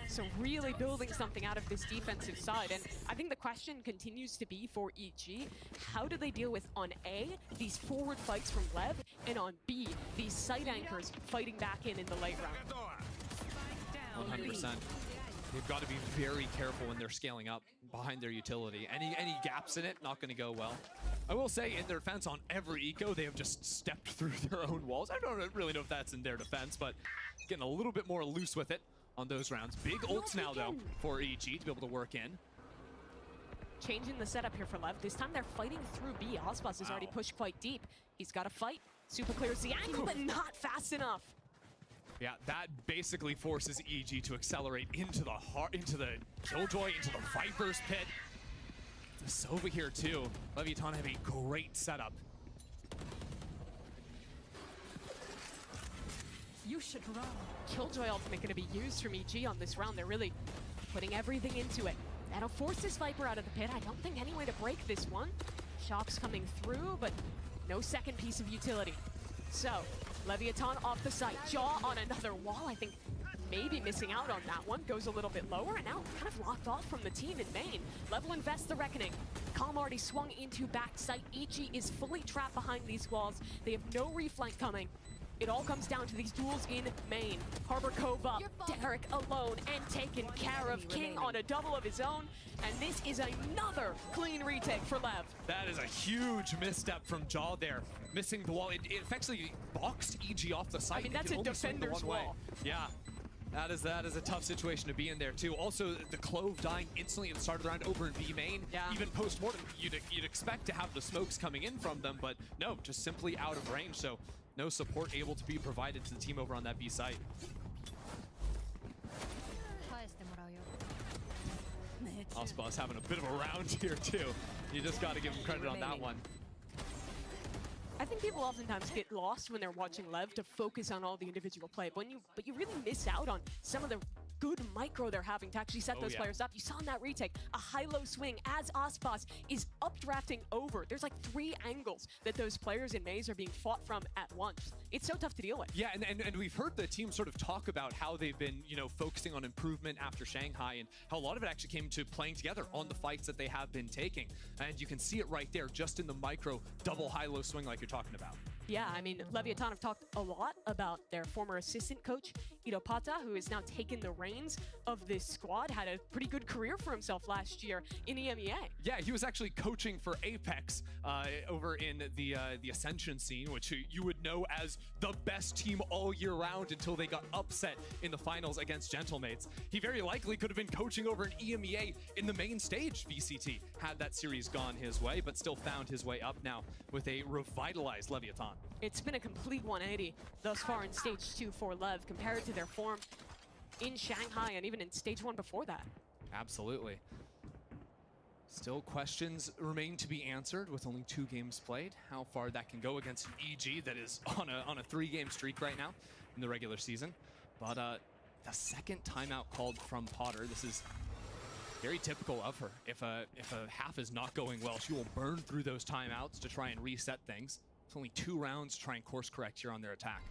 So really building something out of this defensive side. And I think the question continues to be for EG, how do they deal with, on A, these forward fights from Lev, and on B, these side anchors fighting back in the late round? 100%. They've got to be very careful when they're scaling up behind their utility. Any gaps in it, not going to go well. I will say, in their defense on every eco, they have just stepped through their own walls. I don't really know if that's in their defense, but getting a little bit more loose with it on those rounds. Big ults now, though, for EG to be able to work in. Changing the setup here for LEV. This time they're fighting through B. Ospas has already pushed quite deep. He's got to fight. Super clears the angle, but not fast enough. Yeah, that basically forces EG to accelerate into the Killjoy, into the Viper's pit. The Sova here too. Leviathan have a great setup. You should run. Killjoy ultimate going to be used from EG on this round. They're really putting everything into it. That'll force this Viper out of the pit. I don't think any way to break this one. Shock's coming through, but no second piece of utility. So, Leviathan off the site. Jaw on another wall. I think maybe missing out on that one. Goes a little bit lower, and now kind of locked off from the team in main. Level invests the Reckoning. Calm already swung into backside. EG is fully trapped behind these walls. They have no reflank coming. It all comes down to these duels in main. Harbor Cove up, Derek alone and taken care of. King on a double of his own, and this is another clean retake for LEV. That is a huge misstep from Jaw there. Missing the wall. It effectively boxed EG off the site. I mean, that's a defender's wall. Yeah. That is a tough situation to be in there too. Also, the Clove dying instantly at the start of the round over in B main. Yeah. Even post-mortem, you'd expect to have the smokes coming in from them, but no, just simply out of range. So no support able to be provided to the team over on that B site. Ospas having a bit of a round here too. You just got to give him credit on that one. I think people oftentimes get lost when they're watching LEV to focus on all the individual play, but you really miss out on some of the good micro they're having to actually set those players up. You saw in that retake a high-low swing as Ospas is updrafting over. There's like 3 angles that those players in Maze are being fought from at once. It's so tough to deal with. Yeah, and we've heard the team sort of talk about how they've been, focusing on improvement after Shanghai, and how a lot of it actually came to playing together on the fights that they have been taking. And you can see it right there, just in the micro double high-low swing like you're talking about. Yeah, I mean, Leviathan have talked a lot about their former assistant coach, Pata, who has now taken the reins of this squad, had a pretty good career for himself last year in EMEA. Yeah, he was actually coaching for Apex over in the Ascension scene, which you would know as the best team all year round until they got upset in the finals against Gentlemates. He very likely could have been coaching over in EMEA in the main stage VCT had that series gone his way, but still found his way up now with a revitalized Leviathan. It's been a complete 180 thus far in Stage 2 for LEV compared to their form in Shanghai and even in Stage 1 before that. Absolutely. Still questions remain to be answered with only 2 games played. How far that can go against an EG that is on a 3-game streak right now in the regular season. But the second timeout called from Potter. This is very typical of her. If a half is not going well, she will burn through those timeouts to try and reset things. It's only 2 rounds to try and course correct here on their attack.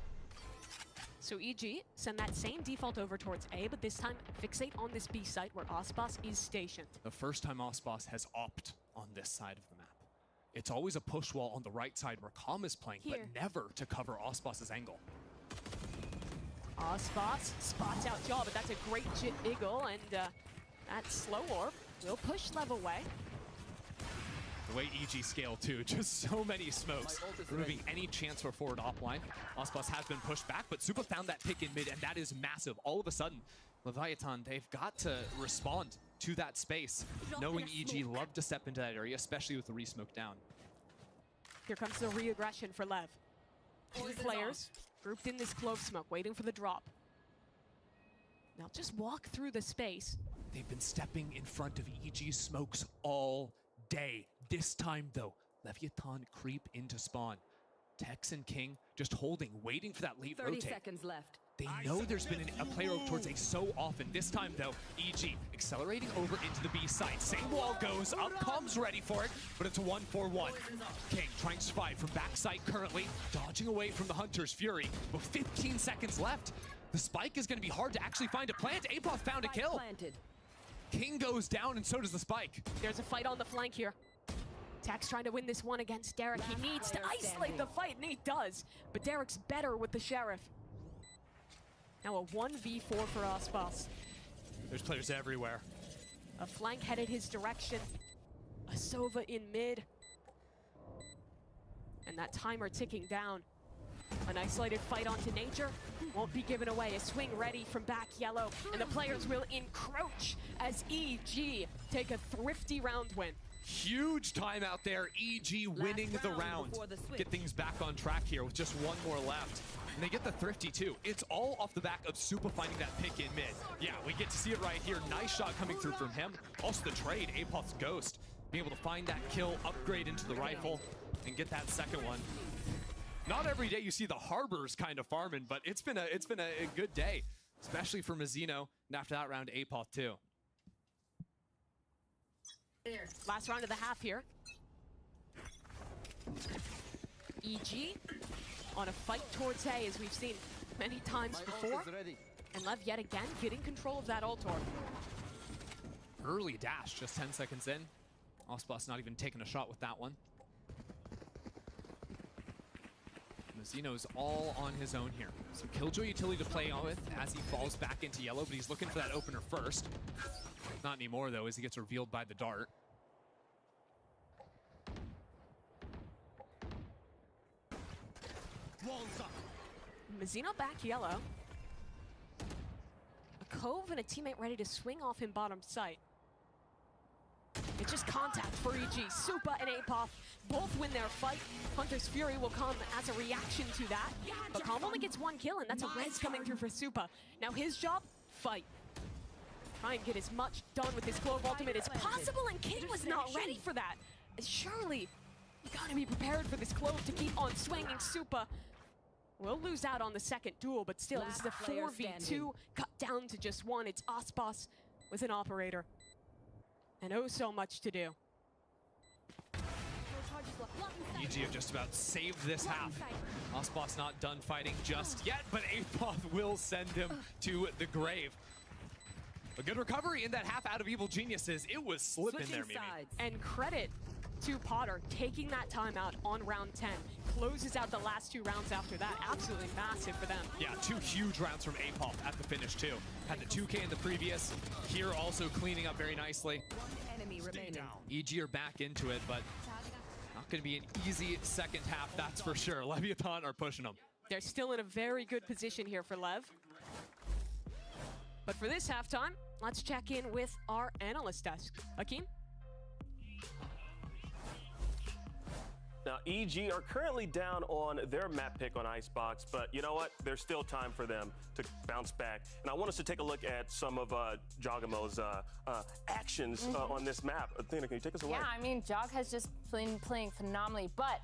So EG send that same default over towards A, but this time fixate on this B site where Ospas is stationed. The first time Ospas has opt on this side of the map. It's always a push wall on the right side where Calm is playing, but never to cover Ospas's angle. Ospas spots out Jaw, but that's a great jit eagle, and that slow orb will push LEV away. The way EG scale too, just so many smokes, removing any chance for forward offline. Ospas has been pushed back, but Supa found that pick in mid, and that is massive. All of a sudden, Leviathan, they've got to respond to that space, knowing EG love to step into that area, especially with the re-smoke down. Here comes the re-aggression for LEV. 2 players grouped in this clove smoke, waiting for the drop. Now just walk through the space. They've been stepping in front of EG's smokes all day. This time though, Leviathan creep into spawn. Tex and King just holding, waiting for that late 30 rotate. seconds left. They know there's been a player over towards A so often. This time though, EG accelerating over into the B side. Same wall goes up, Calm's ready for it, but it's a 1-4-1. King trying to survive from backside currently, dodging away from the Hunter's Fury. With 15 seconds left, the spike is going to be hard to actually find a plant. Apoth found a kill. King goes down and so does the spike. There's a fight on the flank here. Tex trying to win this one against Derek. He needs to isolate the fight, and he does. But Derek's better with the Sheriff. Now a 1v4 for Ospas. There's players everywhere. A flank headed his direction. A Sova in mid. again, that timer ticking down. An isolated fight onto nature won't be given away. A swing ready from back yellow, and the players will encroach as EG take a thrifty round win. Huge timeout there. EG winning the round. Get things back on track here with just one more left. And they get the thrifty too. It's all off the back of Supa finding that pick in mid. Yeah, we get to see it right here. Nice shot coming through from him. Also the trade, Apoth's Ghost, being able to find that kill, upgrade into the rifle, and get that second one. Not every day you see the Harbors kind of farming, but it's been a good day, especially for Mizzino, and after that round, Apoth too. Last round of the half here. EG on a fight towards A, as we've seen many times before. And LEV yet again getting control of that Altor. Early dash, just 10 seconds in. Osbus not even taking a shot with that one. Mizzino's all on his own here. So Killjoy utility to play on with as he falls back into yellow, but he's looking for that opener first. Not anymore, though, as he gets revealed by the dart. Mizzino back yellow. A Cove and a teammate ready to swing off him bottom site. It's just contact for EG. Supa and Apoth both win their fight. Hunter's Fury will come as a reaction to that. But Calm only gets one kill, and that's a res coming through for Supa. Now his job, fight. Try and get as much done with his Clove ultimate as possible, and King was not ready for that. Surely, you gotta be prepared for this Clove to keep on swinging. Supa will lose out on the second duel, but still, this is a 4v2 cut down to just one. It's Osbus with an operator. And oh, so much to do. EG have just about saved this half. Osbus not done fighting just yet, but Apoth will send him to the grave. A good recovery in that half out of Evil Geniuses. It was slipping there, Mimi. And credit to Potter taking that timeout on round 10. Closes out the last two rounds after that. Absolutely massive for them. Yeah, two huge rounds from Apoth at the finish too. Had the 2K in the previous. Here also cleaning up very nicely. EG are back into it, but not going to be an easy second half, that's for sure. Leviathan are pushing them. They're still in a very good position here for LEV. But for this halftime, let's check in with our analyst desk. Akeem? Now, EG are currently down on their map pick on Icebox, but you know what? There's still time for them to bounce back. And I want us to take a look at some of Jogamo's actions on this map. Athena, can you take us away? Yeah, I mean, Jog has just been playing phenomenally, but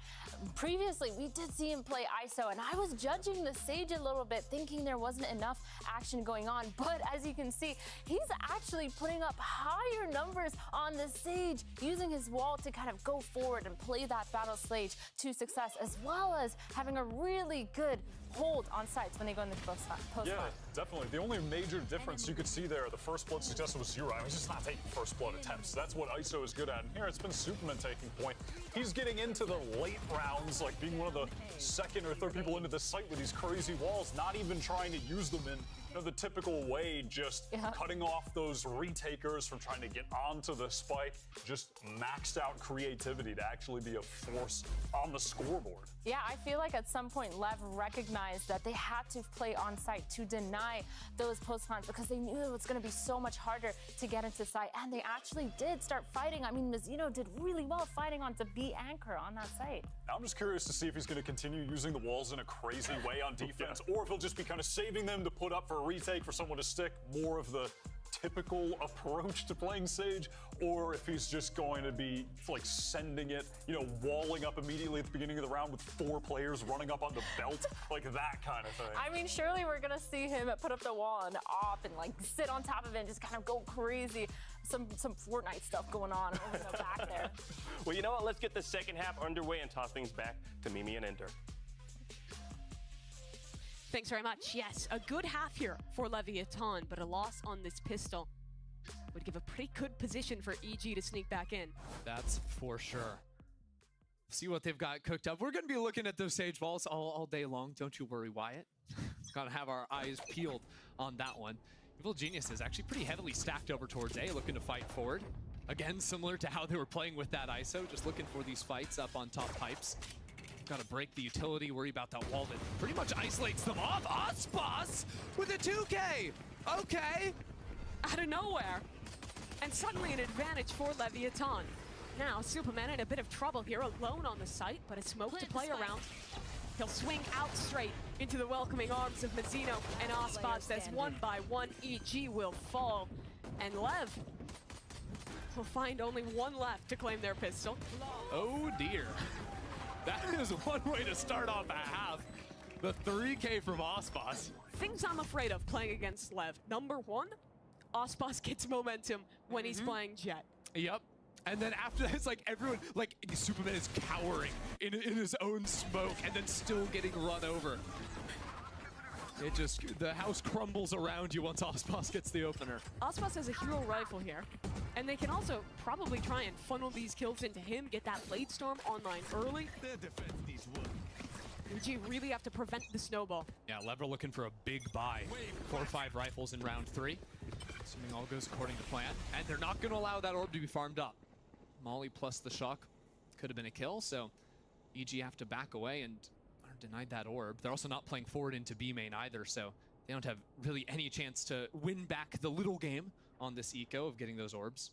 previously we did see him play ISO, and I was judging the Sage a little bit, thinking there wasn't enough action going on, but as you can see, he's actually putting up higher numbers on the Sage, using his wall to kind of go forward and play that battle stage to success, as well as having a really good hold on sites when they go in the post Yeah, definitely. The only major difference you could see there, the first blood suggested was Zero. He's just not taking first blood attempts. That's what ISO is good at. And here it's been Superman taking point. He's getting into the late rounds, like being one of the second or third people into the site with these crazy walls, not even trying to use them in the typical way, just cutting off those retakers from trying to get onto the spike, just maxed out creativity to actually be a force on the scoreboard. Yeah, I feel like at some point LEV recognized that they had to play on site to deny those post plants because they knew it was going to be so much harder to get into site, and they actually did start fighting. I mean, Mizzino did really well fighting onto B anchor on that site. Now I'm just curious to see if he's going to continue using the walls in a crazy way on defense, or if he'll just be kind of saving them to put up for a retake for someone to stick, more of the typical approach to playing Sage, or if he's just going to be like sending it, walling up immediately at the beginning of the round with 4 players running up on the belt, like that kind of thing. I mean, surely we're gonna see him put up the wall and op and like sit on top of it and just kind of go crazy. Some Fortnite stuff going on over the back there. Well, you know what? Let's get the second half underway and toss things back to Mimi and Enter. Thanks very much. Yes, a good half here for Leviathan, but a loss on this pistol would give a pretty good position for EG to sneak back in. That's for sure. See what they've got cooked up. We're going to be looking at those Sage Vaults all day long. Don't you worry, Wyatt. Got to have our eyes peeled on that one. Evil Genius is actually pretty heavily stacked over towards A, looking to fight forward. Again, similar to how they were playing with that ISO, just looking for these fights up on top pipes. Gotta break the utility, worry about that wall that pretty much isolates them off. Ospas with a 2K! Okay! Out of nowhere. And suddenly an advantage for Leviathan. Now, Superman in a bit of trouble here, alone on the site, but a smoke to play around. He'll swing out straight into the welcoming arms of Mazzino and Ospas as one by one EG will fall. And Lev will find only one left to claim their pistol. Oh dear. That is one way to start off a half. The 3K from Ospas. Things I'm afraid of playing against Lev. Number one, Ospas gets momentum when he's playing Jet. Yep. And then after that, it's like everyone, like Superman is cowering in his own smoke and then still getting run over. It just, the house crumbles around you once Ospas gets the opener. Ospas has a hero rifle here, and they can also probably try and funnel these kills into him, get that Blade Storm online early. Their defense needs work. EG really have to prevent the snowball. Yeah, Lev are looking for a big buy. 4 or 5 rifles in round 3, assuming all goes according to plan. And they're not going to allow that orb to be farmed up. Molly plus the shock could have been a kill, so EG have to back away and are denied that orb. They're also not playing forward into B main either, so they don't have really any chance to win back the little game on this eco of getting those orbs.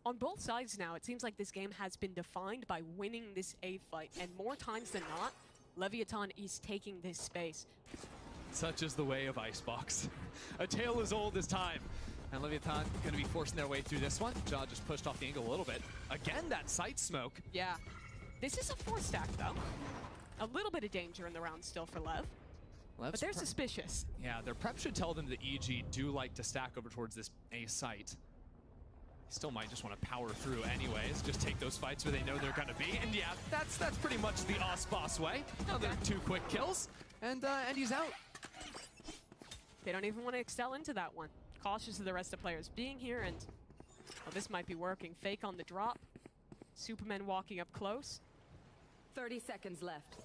On both sides now, it seems like this game has been defined by winning this A fight, and more times than not, Leviathan is taking this space. Such is the way of Icebox. A tale as old as time. And Leviathan going to be forcing their way through this one. Jaw just pushed off the angle a little bit. Again, that sight smoke. Yeah. This is a 4-stack, though. A little bit of danger in the round still for Lev. But they're suspicious. Yeah, their prep should tell them that EG do like to stack over towards this A site. Still might just want to power through anyways. Just take those fights where they know they're going to be. And yeah, that's pretty much the Ospas way. Another 2 quick kills. And he's out. They don't even want to excel into that one. Cautious of the rest of players being here, and well, this might be working. Fake on the drop. Superman walking up close. 30 seconds left.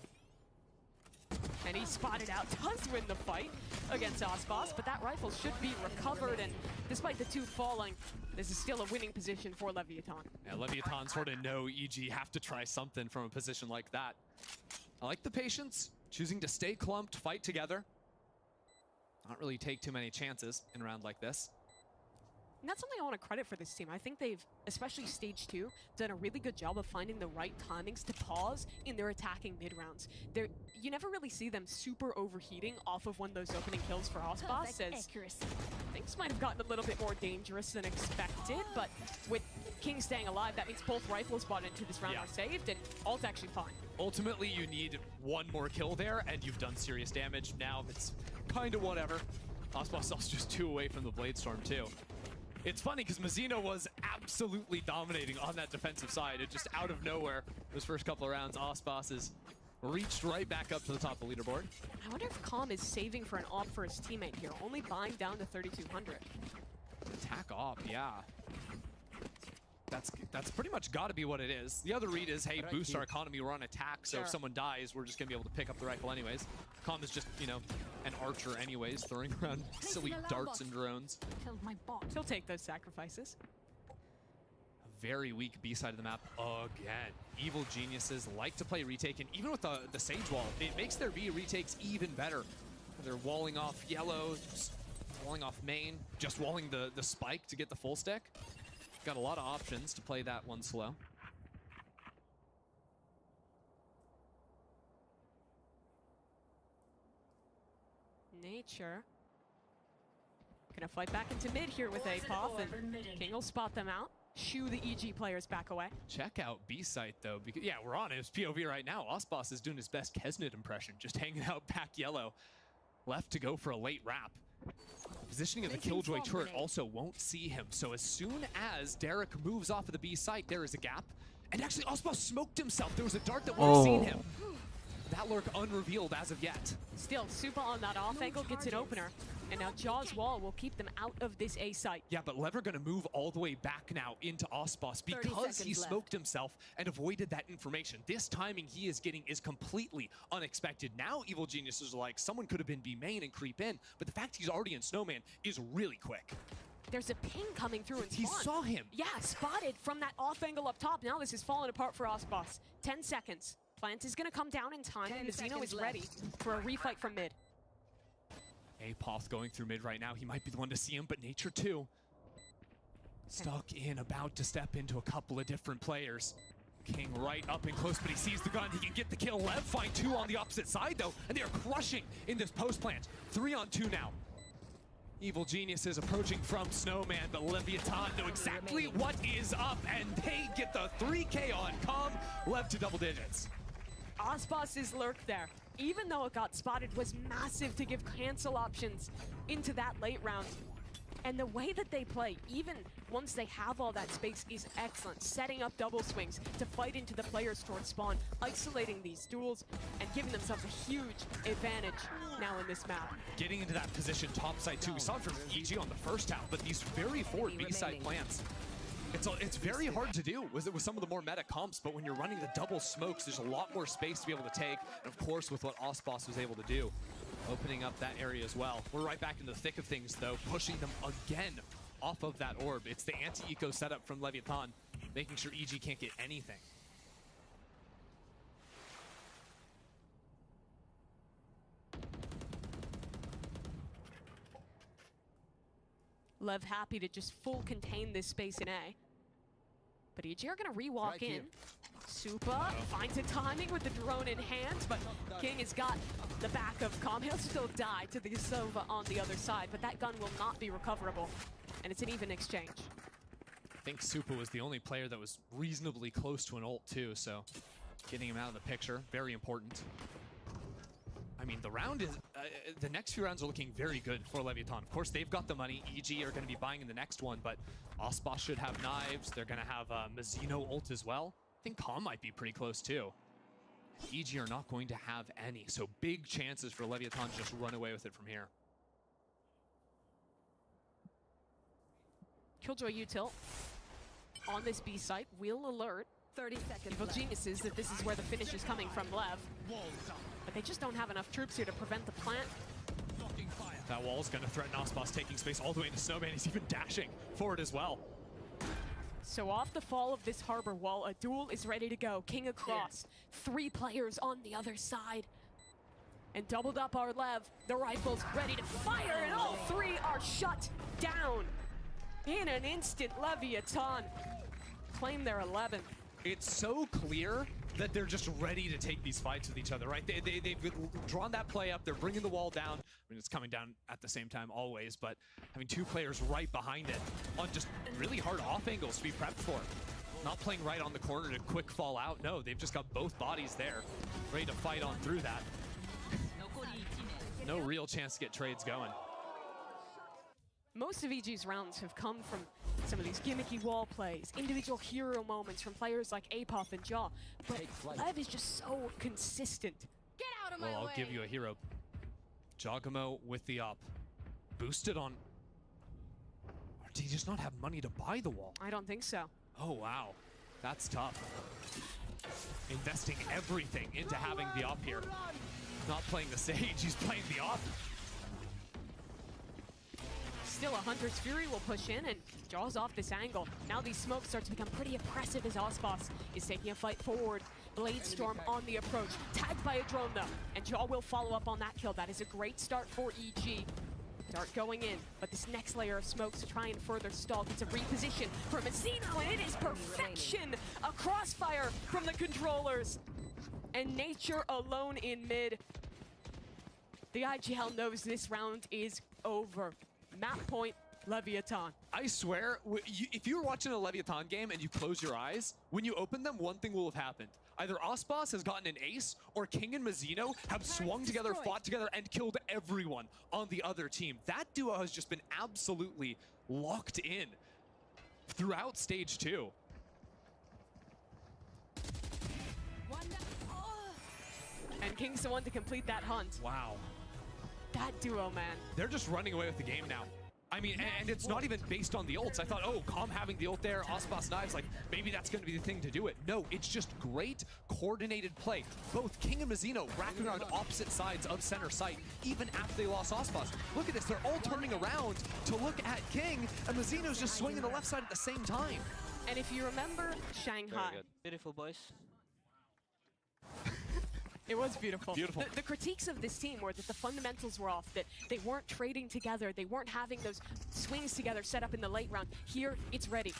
And he spotted out, does win the fight against Ospas, but that rifle should be recovered, and despite the 2 falling, this is still a winning position for Leviathan. Yeah, Leviathan sort of know EG have to try something from a position like that. I like the patience, choosing to stay clumped, fight together. Not really take too many chances in a round like this. And that's something I want to credit for this team. I think they've, especially stage 2, done a really good job of finding the right timings to pause in their attacking mid-rounds. You never really see them super overheating off of one of those opening kills for Ospas, as things might have gotten a little bit more dangerous than expected, but with King staying alive, that means both rifles bought into this round are saved, and ult's actually fine. Ultimately, you need 1 more kill there, and you've done serious damage. Now it's kind of whatever. Ospas is also just 2 away from the Blade Storm, too. It's funny because Mazzino was absolutely dominating on that defensive side. It just out of nowhere, those first couple of rounds, Ospas has reached right back up to the top of the leaderboard. I wonder if Calm is saving for an op for his teammate here, only buying down to 3,200. Attack op, yeah. That's pretty much got to be what it is. The other read is, hey, boost our economy, we're on attack, so if someone dies, we're just going to be able to pick up the rifle anyways. Calm is just, you know, an archer anyways, throwing around silly darts and drones. Killed my bot. He'll take those sacrifices. A very weak B side of the map again. Evil geniuses like to play retake, and even with the Sage wall, it makes their B retakes even better. They're walling off yellow, just walling off main, just walling the spike to get the full stick. Got a lot of options to play that one slow. Nature. Gonna fight back into mid here with Apoth, and King will spot them out. Shoo the EG players back away. Check out B site though, because yeah, we're on his POV right now. Ospas is doing his best Kesnit impression, just hanging out back yellow. Left to go for a late wrap. Positioning of the Killjoy turret also won't see him, so as soon as Derek moves off of the B site, there is a gap. And actually, Ospas smoked himself. There was a dart that would have seen him. That lurk unrevealed as of yet. Still, Supa on that off angle gets an opener. And now Jaw's wall will keep them out of this A site. Yeah, but Lev are going to move all the way back now into Ospas because he smoked himself and avoided that information. This timing he is getting is completely unexpected. Now Evil Geniuses are like, someone could have been B main and creep in, but the fact he's already in Snowman is really quick. There's a ping coming through in spawn. He saw him. Yeah, spotted from that off angle up top. Now this is falling apart for Ospas. 10 seconds. Plant is going to come down in time, and Mazino is ready for a refight from mid. Apoth going through mid right now. He might be the one to see him, but Nature too. Stuck in, about to step into a couple of different players. King right up and close, but he sees the gun. He can get the kill. Lev find 2 on the opposite side, though, and they are crushing in this post plant. 3 on 2 now. Evil Geniuses approaching from Snowman, but Leviathan know exactly what is up, and they get the 3K on Calm. Lev to double digits. Osbos's lurk there, even though it got spotted, was massive to give cancel options into that late round. And the way that they play, even once they have all that space, is excellent. Setting up double swings to fight into the players towards spawn, isolating these duels, and giving themselves a huge advantage now in this map. Getting into that position topside too. We saw it from EG on the first half, but these very forward B-side plants, it's very hard to do with some of the more meta comps, but when you're running the double smokes, there's a lot more space to be able to take. And of course, with what Osbos was able to do, opening up that area as well. We're right back in the thick of things, though, pushing them again off of that orb. It's the anti-eco setup from Leviathan, making sure EG can't get anything. Lev happy to just full contain this space in A. But EG are going to re-walk in. Supa finds a timing with the drone in hand, but King has got the back of Calm. He'll still die to the Sova on the other side, but that gun will not be recoverable. And it's an even exchange. I think Supa was the only player that was reasonably close to an ult too, so getting him out of the picture, very important. I mean, the round is, the next few rounds are looking very good for Leviathan. Of course, they've got the money. EG are going to be buying in the next one, but Osbos should have knives. They're going to have Mazino ult as well. I think Calm might be pretty close too. EG are not going to have any, so big chances for Leviathan to just run away with it from here. Killjoy util on this B site will alert 30 seconds Evil left. Geniuses that this is where the finish is coming from Lev. But they just don't have enough troops here to prevent the plant. That wall's going to threaten Osbos, taking space all the way into Snowman. He's even dashing forward as well. So off the fall of this harbor wall, a duel is ready to go. King across, 3 players on the other side. And doubled up our Lev, the rifles ready to fire, and all 3 are shut down. In an instant, Leviathan claim their 11th. It's so clear that they're just ready to take these fights with each other, right? They've drawn that play up. They're bringing the wall down. I mean, it's coming down at the same time always, but having 2 players right behind it on just really hard off angles to be prepped for. Not playing right on the corner to quick fall out. No, they've just got both bodies there, ready to fight on through that. No real chance to get trades going. Most of EG's rounds have come from some of these gimmicky wall plays, individual hero moments from players like Apoth and Jaw, but Lev is just so consistent. Get out of my way! Well, I'll give you a hero. Jogamo with the up. Boosted on... Or did he just not have money to buy the wall? I don't think so. Oh, wow. That's tough. Investing everything into having the op here. Not playing the Sage, he's playing the op. Still, a Hunter's Fury will push in and draws off this angle. Now these smokes start to become pretty oppressive as Osbos is taking a fight forward. Blade Storm on the approach, tagged by a drone though, and Jaw will follow up on that kill. That is a great start for EG. Dart going in, but this next layer of smokes to try and further stall. It's a reposition from Mazino, and it is perfection! A crossfire from the controllers, and Nature alone in mid. The IGL knows this round is over. Map point, Leviathan. I swear, if you were watching a Leviathan game and you close your eyes, when you open them, one thing will have happened. Either Osbos has gotten an ace, or King and Mazino have swung together, fought together, and killed everyone on the other team. That duo has just been absolutely locked in throughout stage 2. And King's the one to complete that hunt. Wow. That duo, man. They're just running away with the game now. I mean, and it's not even based on the ults. I thought, oh, Calm having the ult there, Osbos knives, like, maybe that's going to be the thing to do it. No, it's just great coordinated play. Both King and Mazino racking around opposite sides of center site, even after they lost Osbos. Look at this, they're all turning around to look at King, and Mazino's just swinging the left side at the same time. And if you remember Shanghai. Beautiful, boys. It was beautiful. Beautiful. The critiques of this team were that the fundamentals were off, that they weren't trading together, they weren't having those swings together set up in the late round. Here, it's ready.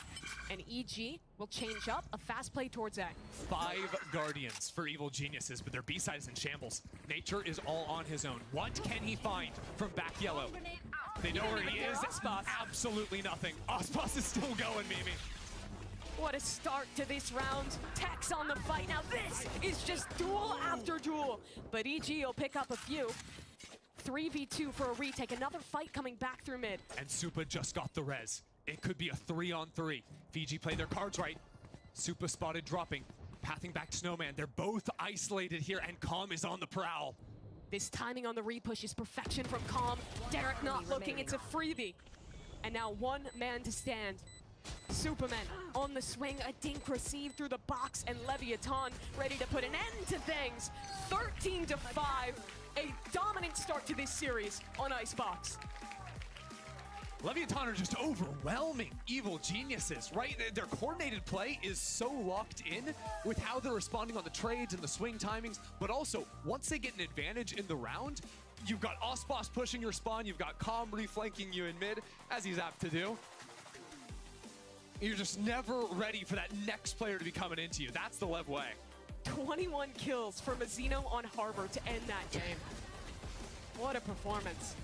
And EG will change up a fast play towards A. 5 Guardians for Evil Geniuses, but their B-side is in shambles. Nature is all on his own. What can he find from back yellow? They know where he is. Absolutely nothing. Ospas is still going, Mimi. What a start to this round. Tex on the fight. Now this is just duel after duel. But EG will pick up a few. 3v2 for a retake. Another fight coming back through mid. And Supa just got the res. It could be a 3-on-3. Fiji play their cards right. Supa spotted dropping. Pathing back to Snowman. They're both isolated here, and Calm is on the prowl. This timing on the repush is perfection from Calm. Derek not looking. It's a freebie. And now one man to stand. Superman on the swing, a dink received through the box, and Leviathan ready to put an end to things. 13-5, a dominant start to this series on Icebox. Leviathan are just overwhelming Evil Geniuses, right? Their coordinated play is so locked in with how they're responding on the trades and the swing timings, but also once they get an advantage in the round, you've got Ospas pushing your spawn, you've got Calm reflanking you in mid, as he's apt to do. You're just never ready for that next player to be coming into you. That's the LEV way. 21 kills for Mazzino on Harbor to end that game. What a performance.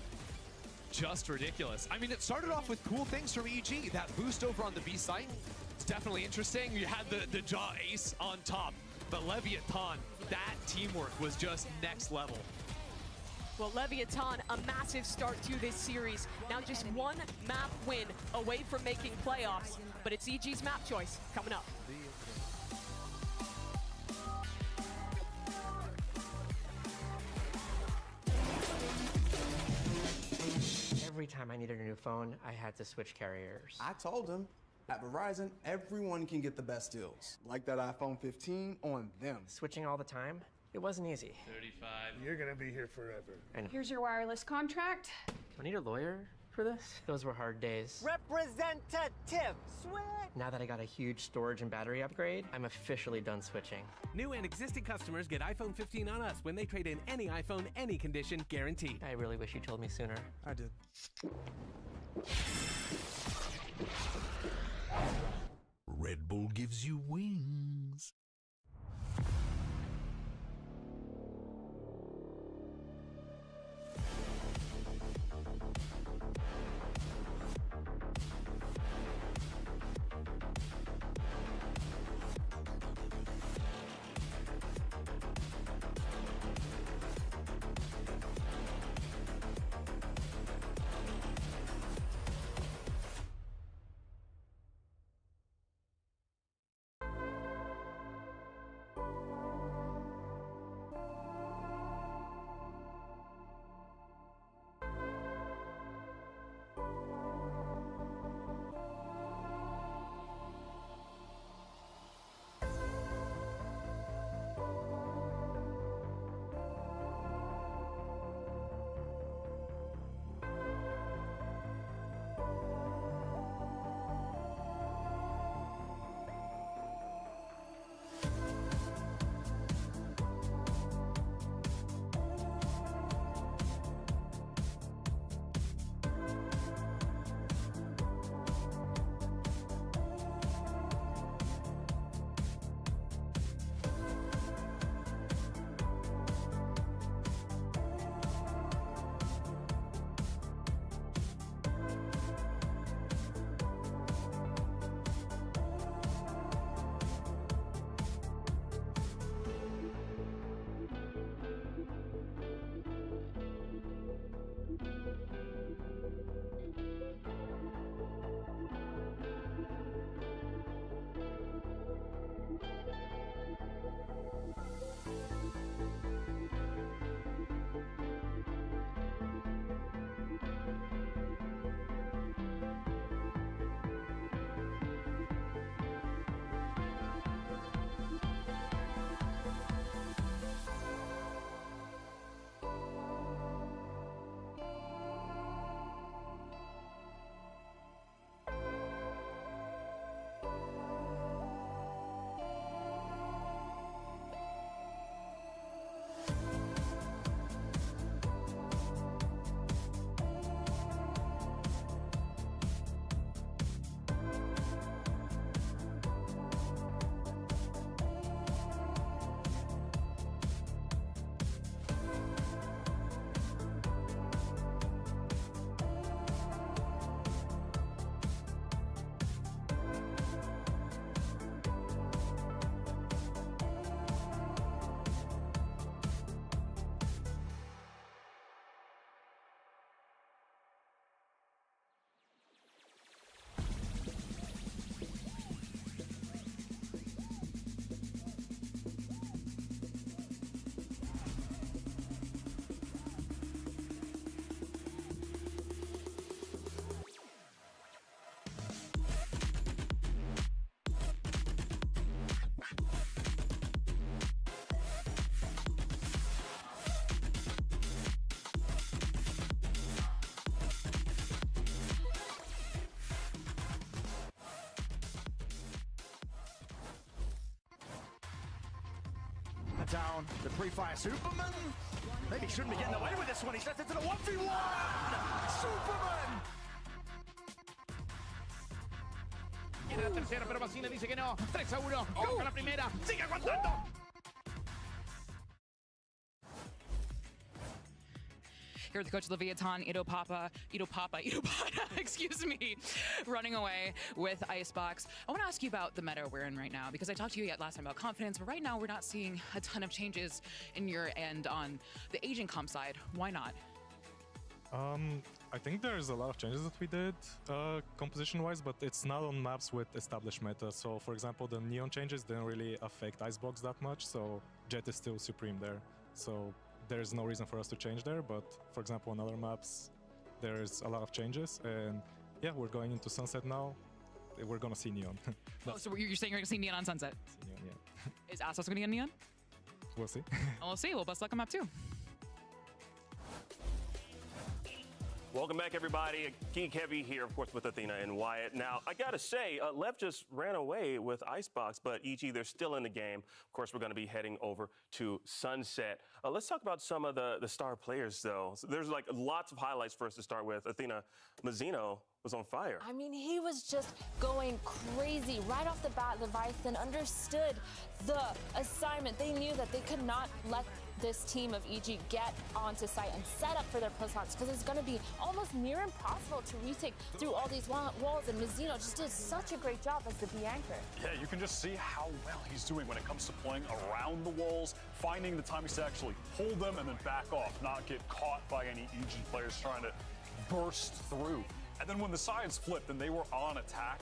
Just ridiculous. I mean, it started off with cool things from EG. That boost over on the B site, it's definitely interesting. You had the jaw ace on top, but Leviathan, that teamwork was just next level. Well, Leviathan, a massive start to this series. Now just one map win away from making playoffs, but it's EG's map choice coming up. Every time I needed a new phone, I had to switch carriers. I told him, at Verizon, everyone can get the best deals. Like that iPhone 15 on them. Switching all the time, it wasn't easy. 35. You're gonna be here forever. And Here's your wireless contract. do I need a lawyer for this? Those were hard days. Representative, switch! Now that I got a huge storage and battery upgrade, I'm officially done switching. New and existing customers get iPhone 15 on us when they trade in any iPhone, any condition, guaranteed. I really wish you told me sooner. I did. Red Bull gives you wings. down. The pre-fire Superman. Maybe shouldn't be getting away with this one. He's left into the 1v1. Superman. Viene la tercera, pero Basile dice que no. 3-1. Coge la primera. Sigue aguantando. Here with Coach Leviathan, Itopapa, excuse me, running away with Icebox. I want to ask you about the meta we're in right now, because I talked to you last time about confidence, but right now we're not seeing a ton of changes in your end on the agent comp side. Why not? I think there's a lot of changes that we did composition-wise, but it's not on maps with established meta. So, for example, the Neon changes didn't really affect Icebox that much, so Jet is still supreme there. So there's no reason for us to change there, but for example, on other maps, there's a lot of changes, and yeah, we're going into Sunset now. We're gonna see Neon. Oh, so you're saying you're gonna see Neon on Sunset? Neon, yeah. Is Astos gonna get Neon? We'll see. We'll see. Well, best luck on map 2. Welcome back, everybody. Geek Heavy here, of course, with Athena and Wyatt. Now, I gotta say, Lev just ran away with Icebox, but EG, they're still in the game. Of course, we're gonna be heading over to Sunset. Let's talk about some of the star players, though. So there's like lots of highlights for us to start with. Athena, Mazzino was on fire. I mean, he was just going crazy. Right off the bat, Leviathan understood the assignment. They knew that they could not let this team of EG get onto site and set up for their push launch, because it's going to be almost near impossible to retake through all these walls, and Mazzino just did such a great job as the B anchor. Yeah, you can just see how well he's doing when it comes to playing around the walls, finding the timings to actually hold them and then back off, not get caught by any EG players trying to burst through. And then when the sides flipped and they were on attack,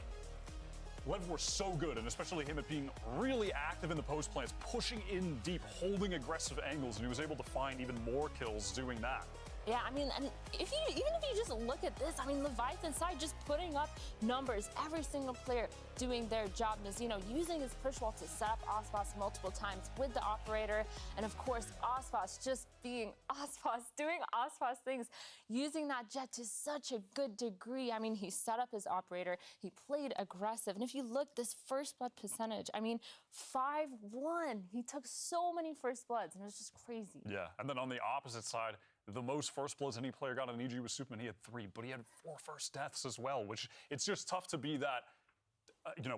LEV were so good, and especially him at being really active in the post plants, pushing in deep, holding aggressive angles, and he was able to find even more kills doing that. Yeah, I mean, and even if you just look at this, I mean, Leviathan side just putting up numbers, every single player doing their job. Mazzino using his push wall to set up Osfos multiple times with the operator, and of course, Osfos just being Osfos, doing Osfos things, using that jet to such a good degree. I mean, he set up his operator, he played aggressive, and if you look, this first blood percentage, I mean, 5-1. He took so many first bloods, and it was just crazy. Yeah, and then on the opposite side, the most first bloods any player got in EG was Superman. He had 3, but he had 4 first deaths as well, which it's just tough to be that,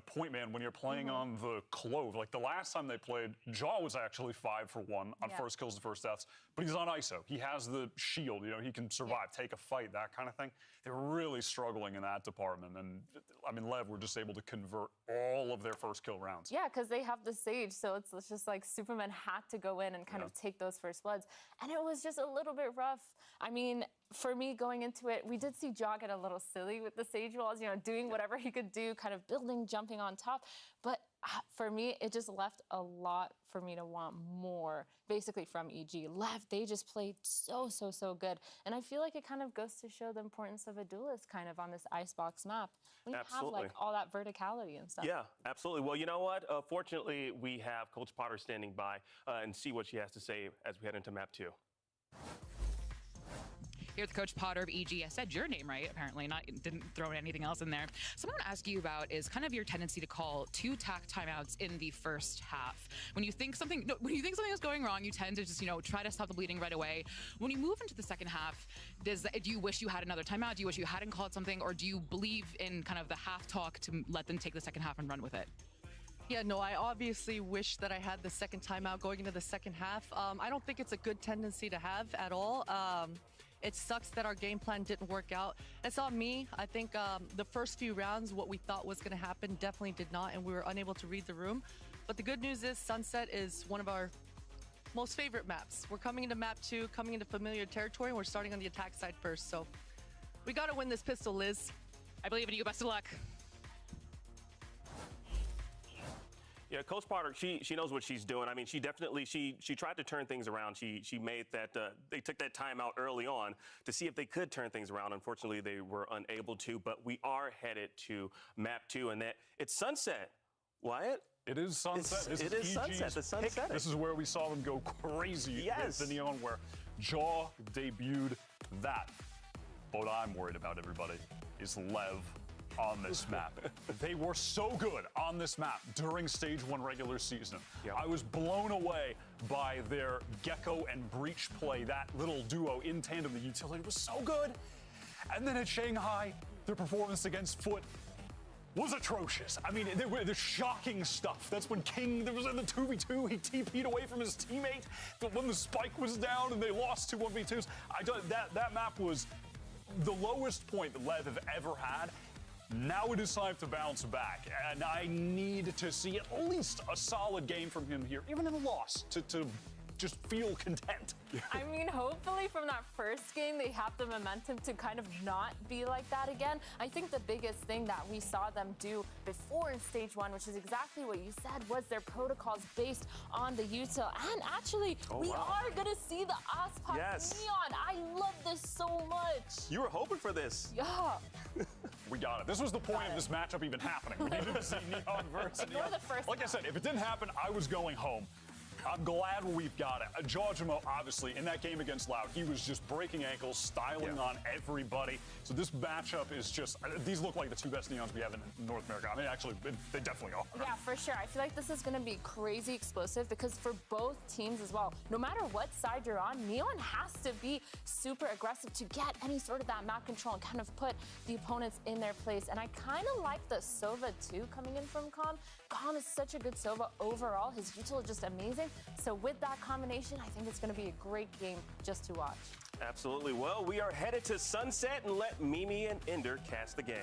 point man when you're playing on the Clove. Like the last time they played, Jaw was actually 5 for 1 on first kills and first deaths, but he's on ISO. He has the shield, he can survive, take a fight, that kind of thing. They're really struggling in that department, and I mean, LEV were just able to convert all of their first kill rounds. Yeah, because they have the Sage, so it's just like Superman had to go in and kind of take those first bloods, and it was just a little bit rough. I mean, for me going into it, we did see Jaw get a little silly with the Sage walls, doing whatever he could do, kind of building, jumping on top, but for me, it just left a lot for me to want more, basically from EG. LEV, they just played so good. And I feel like it kind of goes to show the importance of a duelist kind of on this Icebox map. When you have like all that verticality and stuff. Yeah, absolutely. Well, you know what? Fortunately, we have Coach Potter standing by and see what she has to say as we head into map 2. Here with Coach Potter of EG. I said your name right, apparently, didn't throw anything else in there. So what I want to ask you about is kind of your tendency to call 2 tack timeouts in the first half. When you think something is going wrong, you tend to just, try to stop the bleeding right away. When you move into the second half, do you wish you had another timeout? Do you wish you hadn't called something? Or do you believe in kind of the half talk to let them take the second half and run with it? Yeah, no, I obviously wish that I had the second timeout going into the second half. I don't think it's a good tendency to have at all. It sucks that our game plan didn't work out. It's on me. I think the first few rounds, what we thought was going to happen definitely did not, and we were unable to read the room. But the good news is Sunset is one of our most favorite maps. We're coming into map 2, coming into familiar territory, and we're starting on the attack side first. So we got to win this pistol, Liz. I believe in you. Best of luck. Yeah, Coach Potter, she knows what she's doing. I mean, she definitely, she tried to turn things around. She made that, they took that timeout early on to see if they could turn things around. Unfortunately, they were unable to, but we are headed to map 2, and it's Sunset. Wyatt? It is Sunset. It is Sunset. The sun setting. This is where we saw them go crazy with the Neon, where Jaw debuted that. What I'm worried about, everybody, is LEV on this map. They were so good on this map during Stage 1 regular season. I was blown away by their Gecko and Breach play. That little duo in tandem, the utility was so good. And then at Shanghai, their performance against Foot was atrocious. I mean, the shocking stuff. That's when King, there was in the 2v2, he TP'd away from his teammate. But when the spike was down and they lost 2 1v2s, that map was the lowest point that LEV have ever had. Now it is time to bounce back, and I need to see at least a solid game from him here, even in a loss, to just feel content. I mean, hopefully from that first game, they have the momentum to kind of not be like that again. I think the biggest thing that we saw them do before in Stage 1, which is exactly what you said, was their protocols based on the util. And actually, we are going to see the Ospas Neon. I love this so much. You were hoping for this. Yeah. We got it. This was the point of this matchup even happening. We needed to see Neon versus Neon. Like I said, if it didn't happen, I was going home. I'm glad we've got it. Jojimo, obviously, in that game against Loud, he was just breaking ankles, styling on everybody. So this matchup is just, these look like the 2 best Neons we have in North America. I mean, actually, they definitely are. Yeah, for sure. I feel like this is going to be crazy explosive because for both teams as well, no matter what side you're on, Neon has to be super aggressive to get any sort of that map control and kind of put the opponents in their place. And I kind of like the Sova too coming in from Khan. Khan is such a good Sova overall. His util is just amazing. So with that combination, I think it's going to be a great game just to watch. Absolutely. Well, we are headed to Sunset, and let Mimi and Ender cast the game.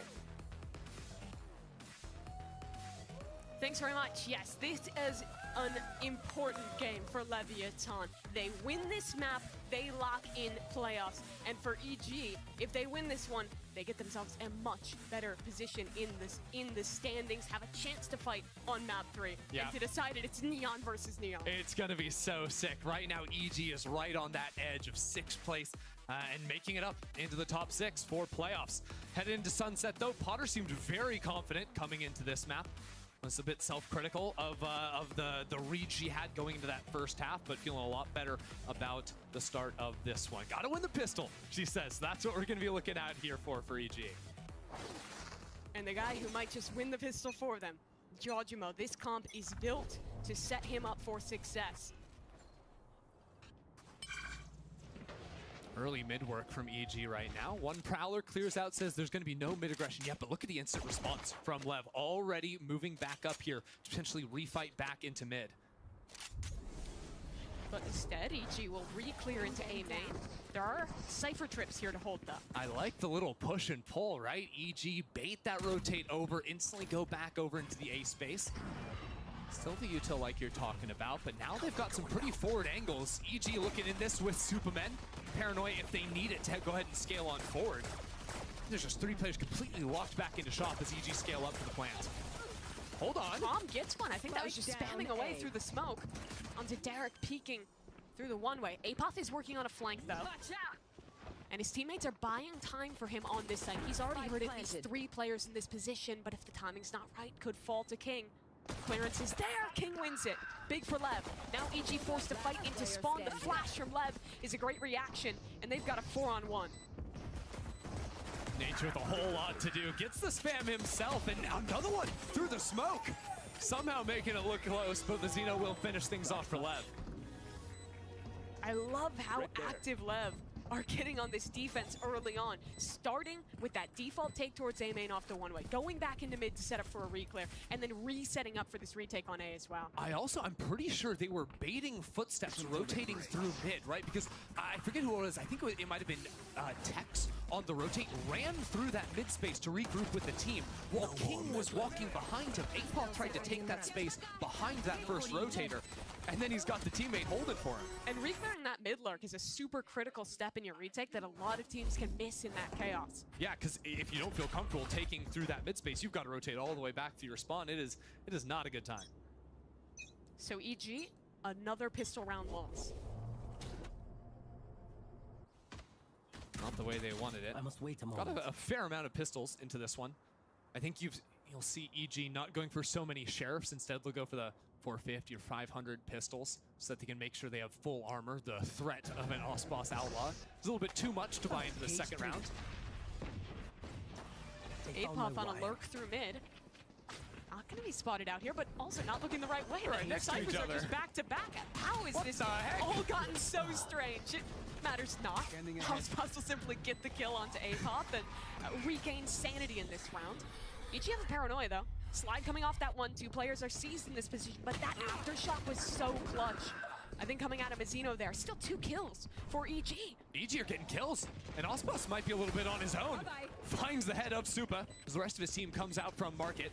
Thanks very much. Yes, this is an important game for Leviathan. They win this map, they lock in playoffs. And for EG, if they win this one, they get themselves a much better position in the standings, have a chance to fight on map 3. And to decide it, it's Neon versus Neon. It's going to be so sick. Right now, EG is right on that edge of 6th place and making it up into the top 6 for playoffs. Headed into Sunset, though, Potter seemed very confident coming into this map. Was a bit self-critical of the read she had going into that first half, but feeling a lot better about the start of this one. Gotta win the pistol, she says. That's what we're gonna be looking at here for EG. And the guy who might just win the pistol for them, Jojimo. This comp is built to set him up for success. Early mid work from EG right now. One Prowler clears out, says there's going to be no mid aggression yet, but look at the instant response from LEV. Already moving back up here to potentially refight back into mid. But instead, EG will re-clear into A main. There are Cypher trips here to hold though. I like the little push and pull, right? EG bait that rotate over, instantly go back over into the A space. Still the util like you're talking about, but now they've got some pretty forward angles. EG looking in this with Supermen. Paranoia if they need it to go ahead and scale on forward. There's just 3 players completely locked back into shop as EG scale up for the plant. Hold on. Tom gets one. I think that was just spamming away through the smoke. Onto Derek peeking through the one-way. Apoth is working on a flank though. And his teammates are buying time for him on this side. He's already heard at least 3 players in this position, but if the timing's not right, could fall to King. Clearance is there, King wins it. Big for LEV. Now EG forced to fight into spawn. The flash from LEV is a great reaction, and they've got a 4-on-1. Nature with a whole lot to do. Gets the spam himself, and another one through the smoke. Somehow making it look close, but the Xeno will finish things off for LEV. I love how active LEV are getting on this defense early on, starting with that default take towards A main off the one-way, going back into mid to set up for a reclear, and then resetting up for this retake on A as well. I'm pretty sure they were baiting footsteps, rotating through mid, right? Because I forget who it was. I think it might have been Tex on the rotate, ran through that mid space to regroup with the team, while King was walking behind him. Apol tried to take that space behind that first rotator, and then he's got the teammate holding for him. And reclearing that mid lurk is a super critical step in your retake that a lot of teams can miss in that chaos. Yeah, because if you don't feel comfortable taking through that mid space, you've got to rotate all the way back to your spawn. It is not a good time. So EG, another pistol round loss. Not the way they wanted it. I must wait a moment. Got a fair amount of pistols into this one. I think you'll see EG not going for so many sheriffs. Instead, they'll go for the 450 or 500 pistols so that they can make sure they have full armor. The threat of an Ospas Outlaw is a little bit too much to buy into the second round. Apoth on a lurk through mid. Not going to be spotted out here, but also not looking the right way. Right next to each other. Just back to back. How is this all gotten so strange? It matters not. Houseboss will simply get the kill onto Apoth and regain sanity in this round. EG have a paranoia though. Slide coming off that 1-2. Players are seized in this position, but that aftershock was so clutch. I think coming out of Mazzino there, still 2 kills for EG. EG are getting kills, and Ospas might be a little bit on his own. Finds the head of Supa as the rest of his team comes out from market.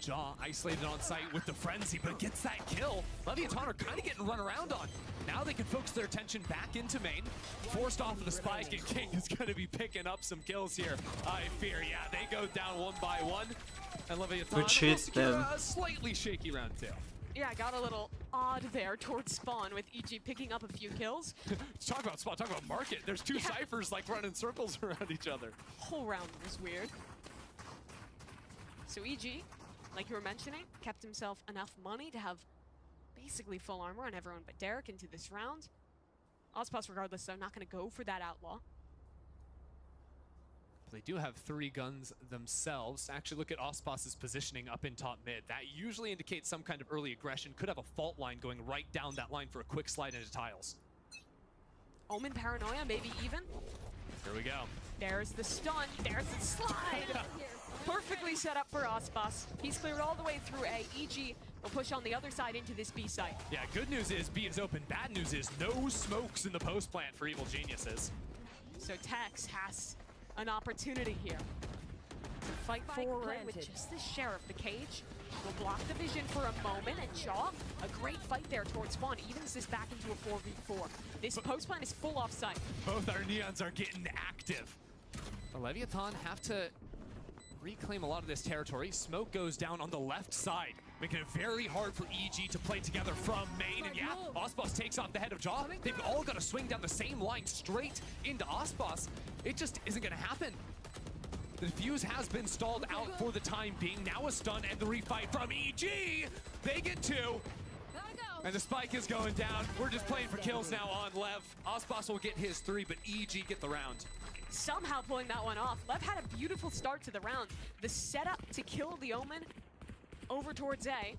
Jaw isolated on site with the frenzy, but gets that kill. Leviathan are kind of getting run around on. Now they can focus their attention back into main. Forced off of the spike, and King is going to be picking up some kills here. I fear, yeah, they go down 1 by 1. And Leviathan will secure a slightly shaky round 2. Yeah, got a little odd there towards spawn with EG picking up a few kills. Talk about spawn, talk about market. There's 2 ciphers like running circles around each other. Whole round was weird. So EG, like you were mentioning, kept himself enough money to have basically full armor on everyone but Derek into this round. Ospas, regardless, though, not going to go for that outlaw. They do have 3 guns themselves. Actually, look at Ospas's positioning up in top mid. That usually indicates some kind of early aggression. Could have a fault line going right down that line for a quick slide into tiles. Omen paranoia, maybe even. Here we go. There's the stun. There's the slide. Perfectly set up for Ospas. He's cleared all the way through A. EG will push on the other side into this B site. Yeah, good news is B is open. Bad news is no smokes in the post plant for Evil Geniuses. So Tex has an opportunity here to fight forward with just the sheriff. The cage will block the vision for a moment, and Jaw, a great fight there towards spawn, evens this back into a 4v4. This post plant is full offsite. Both our Neons are getting active. The Leviathan have to reclaim a lot of this territory. Smoke goes down on the left side, making it very hard for EG to play together from main. And yeah, Ospas takes off the head of Jaw. They've all got to swing down the same line straight into Ospas. It just isn't going to happen. The defuse has been stalled out for the time being. Now a stun and the refight from EG. They get 2. And the spike is going down. We're just playing for kills now on Lev. Ospas will get his 3, but EG get the round. Somehow pulling that one off. Lev had a beautiful start to the round. The setup to kill the Omen over towards A.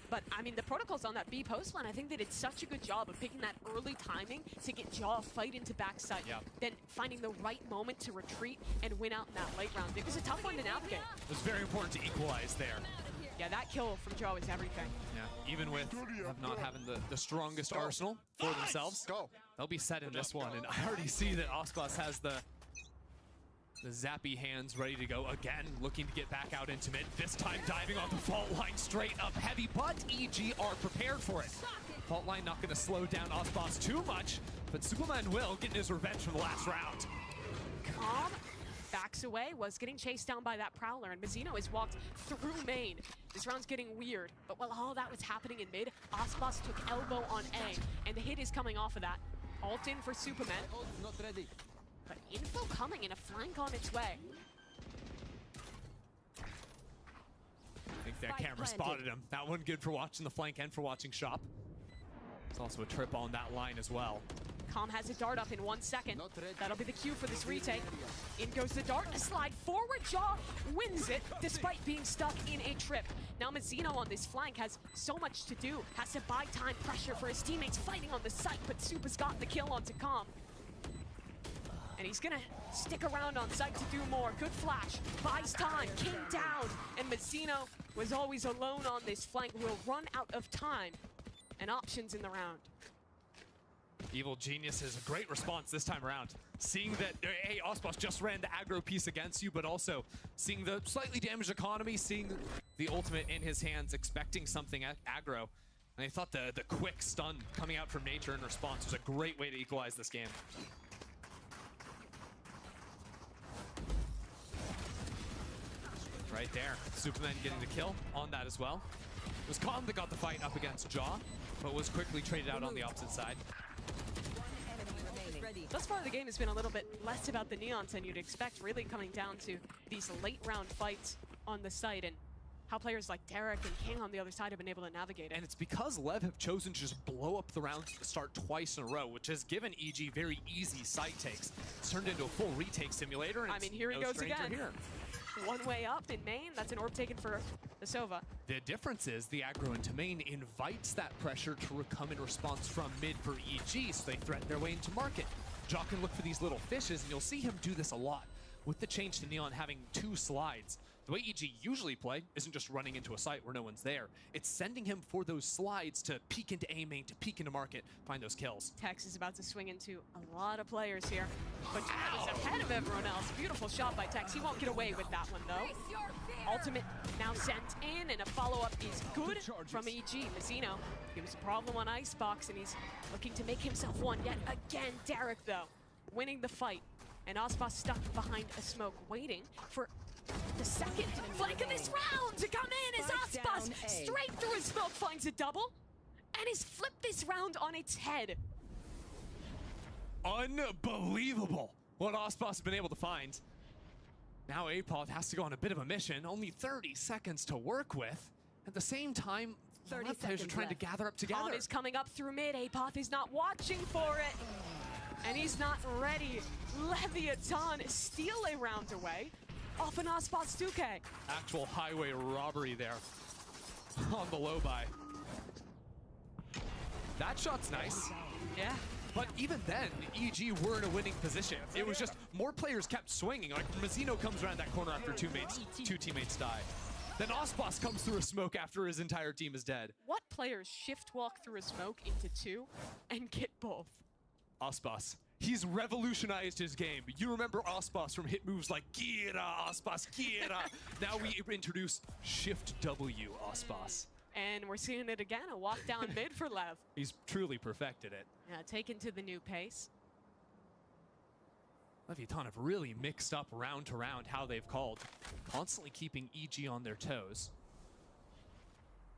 But, I mean, the protocols on that B post line, I think they did such a good job of picking that early timing to get Jaw fight into backside. Yeah. Then finding the right moment to retreat and win out in that late round. It was a tough one to navigate. It was very important to equalize there. Yeah, that kill from Jaw was everything. Yeah, even with not having the strongest arsenal for themselves, they'll be set in this one. And I already see that Ospas has the zappy hands ready to go again, looking to get back out into mid. This time diving on the fault line straight up heavy, but EG are prepared for it. Fault line not going to slow down Ospas too much, but Superman will get his revenge from the last round. Calm backs away, was getting chased down by that Prowler, and Mazzino has walked through main. This round's getting weird, but while all that was happening in mid, Ospas took elbow on A, and the hit is coming off of that. Ult in for Superman. Not ready. But info coming and a flank on its way. I think that camera spotted him. That one good for watching the flank and for watching shop. There's also a trip on that line as well. Calm has a dart up in 1 second. That'll be the cue for this retake. In goes the dart, a slide forward. Jaw wins it despite being stuck in a trip. Now Mazzino on this flank has so much to do. Has to buy time, pressure for his teammates fighting on the site, but Supa's got the kill onto Calm. And he's gonna stick around on site to do more. Good flash, buys time, King down. And Mazzino was always alone on this flank. Will run out of time and options in the round. Evil Genius is a great response this time around. Seeing that, hey, Ospas just ran the aggro piece against you, but also seeing the slightly damaged economy, seeing the ultimate in his hands, expecting something aggro. And I thought the quick stun coming out from Nature in response was a great way to equalize this game. Right there, Superman getting the kill on that as well. It was Calm that got the fight up against Jaw, but was quickly traded out on the opposite side. Thus far, the game has been a little bit less about the Neons than you'd expect, really coming down to these late round fights on the site. And how players like Derek and King on the other side have been able to navigate it. And it's because LEV have chosen to just blow up the rounds to start twice in a row, which has given EG very easy site takes. It's turned into a full retake simulator, and I mean, here he goes again. Here. One way up in main. That's an orb taken for the Sova. The difference is the aggro into main invites that pressure to come in response from mid for EG, so they threaten their way into market. Jock can look for these little fishes, and you'll see him do this a lot. With the change to Neon having 2 slides, the way EG usually play isn't just running into a site where no one's there. It's sending him for those slides to peek into A main, to peek into market, find those kills. Tex is about to swing into a lot of players here, but Jad is ahead of everyone else. Beautiful shot by Tex. He won't get away with that one, though. Ultimate now sent in, and a follow-up is good from EG. Mazzino, he was a problem on Icebox, and he's looking to make himself one yet again. Derek, though, winning the fight, and Ospas stuck behind a smoke, waiting for the second flank of this round to come in as Ospas straight through his smoke finds a double, and has flipped this round on its head. Unbelievable what Ospas has been able to find. Now APOD has to go on a bit of a mission, only 30 seconds to work with. At the same time, 30 players are trying to gather up together. Tom is coming up through mid. APOD is not watching for it, and he's not ready. Leviathan steal a round away off an Ospas 2K. Actual highway robbery there on the low buy. That shot's nice. Yeah. But even then, EG were in a winning position. It was just more players kept swinging. Like Mazzino comes around that corner after two teammates die. Then Ospas comes through a smoke after his entire team is dead. What players shift walk through a smoke into 2 and get both? Ospas. He's revolutionized his game. You remember Ospas from hit moves like Gira, Ospas, Gira. Now we introduce Shift W Ospas. And we're seeing it again, a walk down mid for Lev. He's truly perfected it. Yeah, taken to the new pace. Leviathan have really mixed up round to round how they've called, constantly keeping EG on their toes.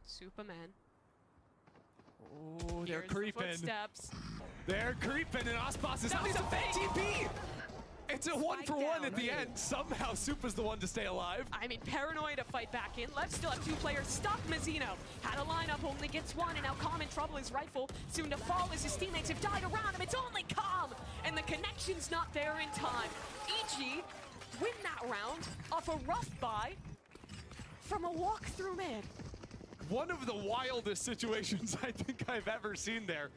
Superman. Oh, they're creeping. Footsteps. They're creeping, and Ospas is having a fake TP! It's a 1-for-1 at the end. Somehow Supa's the one to stay alive. I mean, paranoid to fight back in. Lev still have 2 players stuck. Mazzino had a lineup, only gets 1, and now Calm in trouble. His rifle soon to fall as his teammates have died around him. It's only Calm, and the connection's not there in time. EG win that round off a rough buy from a walk through mid. One of the wildest situations I think I've ever seen there.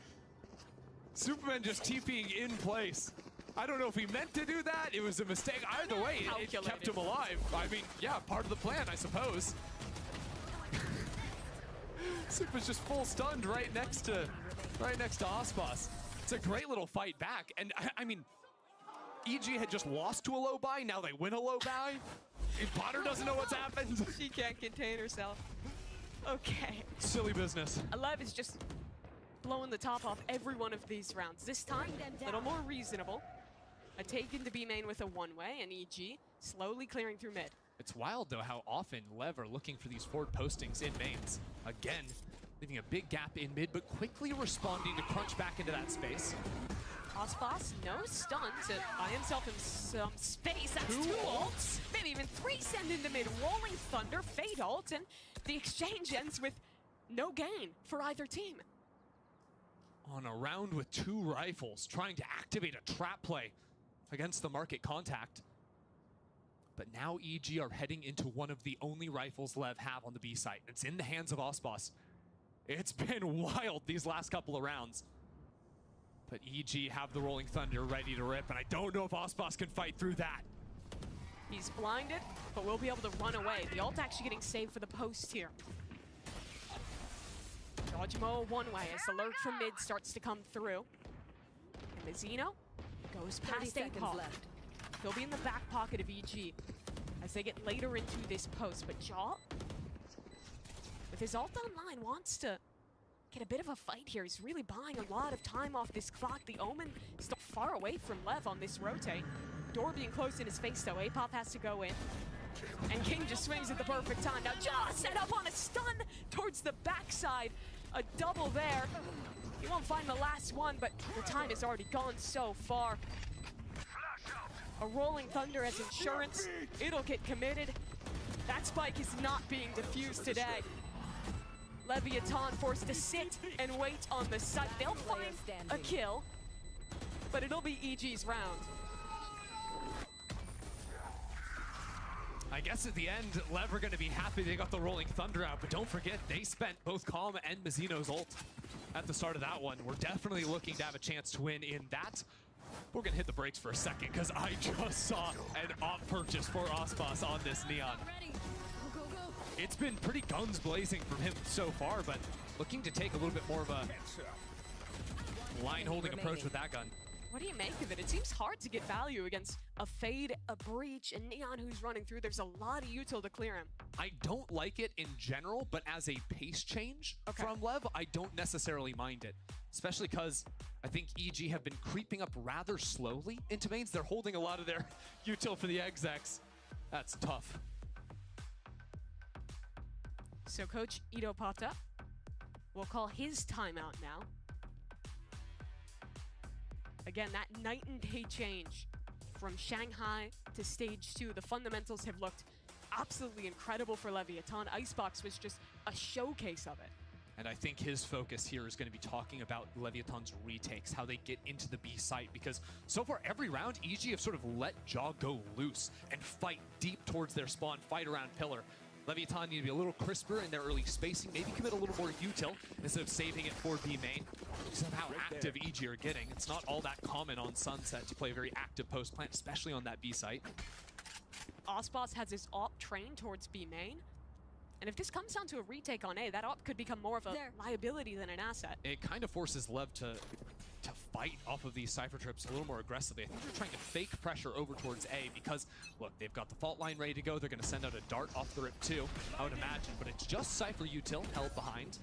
Superman just TPing in place. I don't know if he meant to do that. It was a mistake. Either way, it kept him alive. I mean, yeah, part of the plan, I suppose. Super's just full stunned right next to Ospas. It's a great little fight back. And I mean, EG had just lost to a low buy. Now they win a low buy. Potter doesn't know what's happened. She can't contain herself. Okay. Silly business. Lev is just blowing the top off every one of these rounds. This time, a little more reasonable. A taken to B main with a one-way, and EG slowly clearing through mid. It's wild, though, how often LEV are looking for these forward postings in mains. Again, leaving a big gap in mid, but quickly responding to crunch back into that space. Ospas, no stun to buy himself in some space. That's 2 ults. Maybe even 3 send into mid. Rolling Thunder, Fade ult, and the exchange ends with no gain for either team. On a round with 2 rifles, trying to activate a trap play against the market contact. But now EG are heading into one of the only rifles LEV have on the B site. It's in the hands of Ospas. It's been wild these last couple of rounds. But EG have the Rolling Thunder ready to rip, and I don't know if Ospas can fight through that. He's blinded, but will be able to run away. The ult actually getting saved for the post here. Dodgemo one way as the lurk from mid starts to come through. And Mazzino goes past APOD. He'll be in the back pocket of EG as they get later into this post. But Jaw, with his ult online, wants to get a bit of a fight here. He's really buying a lot of time off this clock. The Omen still far away from Lev on this rotate. Door being closed in his face though. APOD has to go in. And King just swings at the perfect time. Now Jaw set up on a stun towards the backside. A double there. He won't find the last one, but the time has already gone so far. A Rolling Thunder as insurance. It'll get committed. That spike is not being defused today. Leviathan forced to sit and wait on the site. They'll find a kill, but it'll be EG's round. I guess at the end, LEV are going to be happy they got the Rolling Thunder out, but don't forget, they spent both Calm and Mizzino's ult at the start of that one. We're definitely looking to have a chance to win in that. We're going to hit the brakes for a second, because I just saw an op purchase for Aspas on this Neon. It's been pretty guns blazing from him so far, but looking to take a little bit more of a line-holding approach with that gun. What do you make of it? It seems hard to get value against a Fade, a Breach, and Neon who's running through. There's a lot of util to clear him. I don't like it in general, but as a pace change from LEV, I don't necessarily mind it. Especially because I think EG have been creeping up rather slowly into mains. They're holding a lot of their util for the execs. That's tough. So Coach Ito popped up. We'll call his timeout now. Again, that night and day change from Shanghai to stage 2. The fundamentals have looked absolutely incredible for Leviathan. Icebox was just a showcase of it. And I think his focus here is going to be talking about Leviathan's retakes, how they get into the B site, because so far every round, EG have sort of let Jaw go loose and fight deep towards their spawn, fight around Pillar. Leviathan need to be a little crisper in their early spacing, maybe commit a little more util instead of saving it for B main. Because of how active EG are getting. It's not all that common on Sunset to play a very active post plant, especially on that B site. Aspas has his op trained towards B main. And if this comes down to a retake on A, that op could become more of a liability than an asset. It kind of forces LEV to fight off of these Cypher trips a little more aggressively. I think they're trying to fake pressure over towards A because, look, they've got the fault line ready to go. They're going to send out a dart off the rip too, I would imagine. But it's just Cypher util held behind.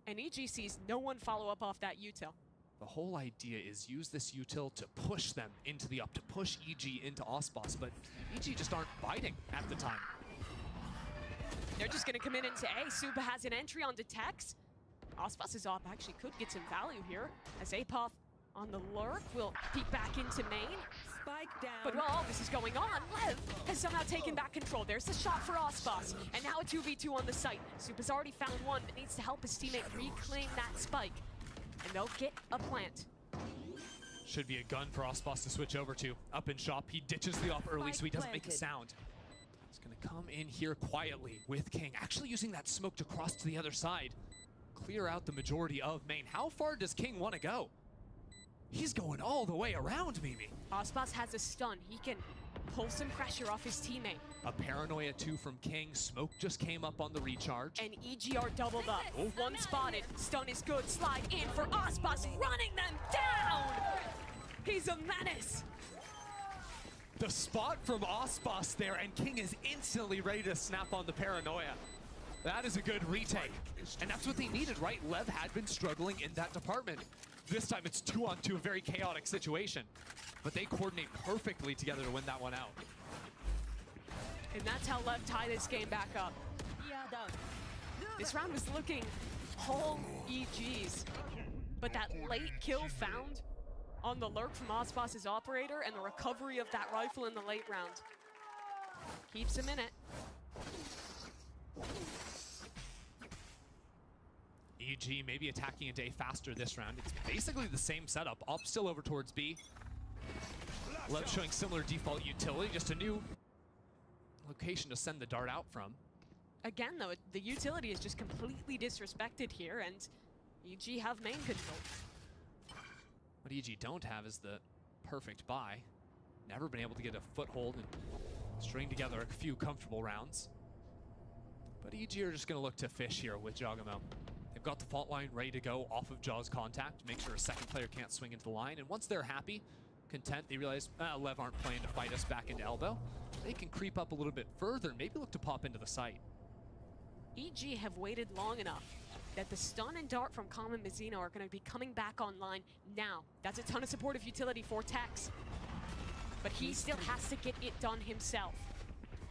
And EG sees no one follow up off that util. The whole idea is use this util to push them into the up, to push EG into Aspas, but EG just aren't biting at the time. They're just going to commit into A. Suba has an entry onto Tex. Aspas' op actually could get some value here, as Apoth on the lurk will peek back into main. Spike down. But while all this is going on, LEV has somehow taken back control. There's the shot for Aspas, and now a 2v2 on the site. Supa's already found one, but needs to help his teammate reclaim that spike. And they'll get a plant. Should be a gun for Aspas to switch over to. Up in shop, he ditches the op early so he doesn't make a sound. He's gonna come in here quietly with King, actually using that smoke to cross to the other side. Clear out the majority of main. How far does King want to go? He's going all the way around, Mimi. Aspas has a stun. He can pull some pressure off his teammate. A Paranoia 2 from King. Smoke just came up on the recharge. And EG are doubled up. Oh. One spotted. Stun is good. Slide in for Aspas, running them down! He's a menace. The spot from Aspas there, and King is instantly ready to snap on the Paranoia. That is a good retake. And that's what they needed, right? LEV had been struggling in that department. This time it's 2-on-2, a very chaotic situation. But they coordinate perfectly together to win that one out. And that's how LEV tie this game back up. This round was looking all EG's. But that late kill found on the lurk from Aspas' operator and the recovery of that rifle in the late round keeps him in it. EG maybe attacking a day faster this round. It's basically the same setup. Op still over towards B. LEV showing similar default utility, just a new location to send the dart out from. Again, though, the utility is just completely disrespected here, and EG have main control. What EG don't have is the perfect buy. Never been able to get a foothold and string together a few comfortable rounds. But EG are just going to look to fish here with Jagamo. They've got the fault line ready to go off of Jaw's contact, make sure a second player can't swing into the line. And once they're happy, content, they realize, LEV aren't playing to fight us back into elbow. They can creep up a little bit further and maybe look to pop into the site. EG have waited long enough that the stun and dart from Calm and Mizzino are going to be coming back online now. That's a ton of supportive utility for Tex. But he still has to get it done himself.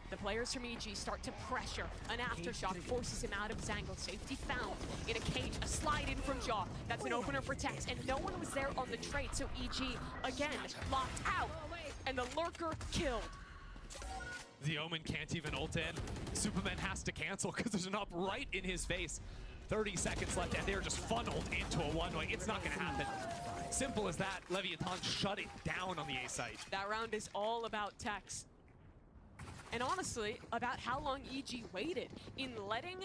The players from EG start to pressure. An aftershock forces him out of his angle. Safety found in a cage. A slide in from Jaw. That's an opener for Tex, and no one was there on the trade, so EG, again, locked out. And the lurker killed. The Omen can't even ult in. Superman has to cancel because there's an up right in his face. 30 seconds left, and they're just funneled into a one-way. It's not going to happen. Simple as that. Leviathan shut it down on the A site. That round is all about techs. And honestly, about how long EG waited in letting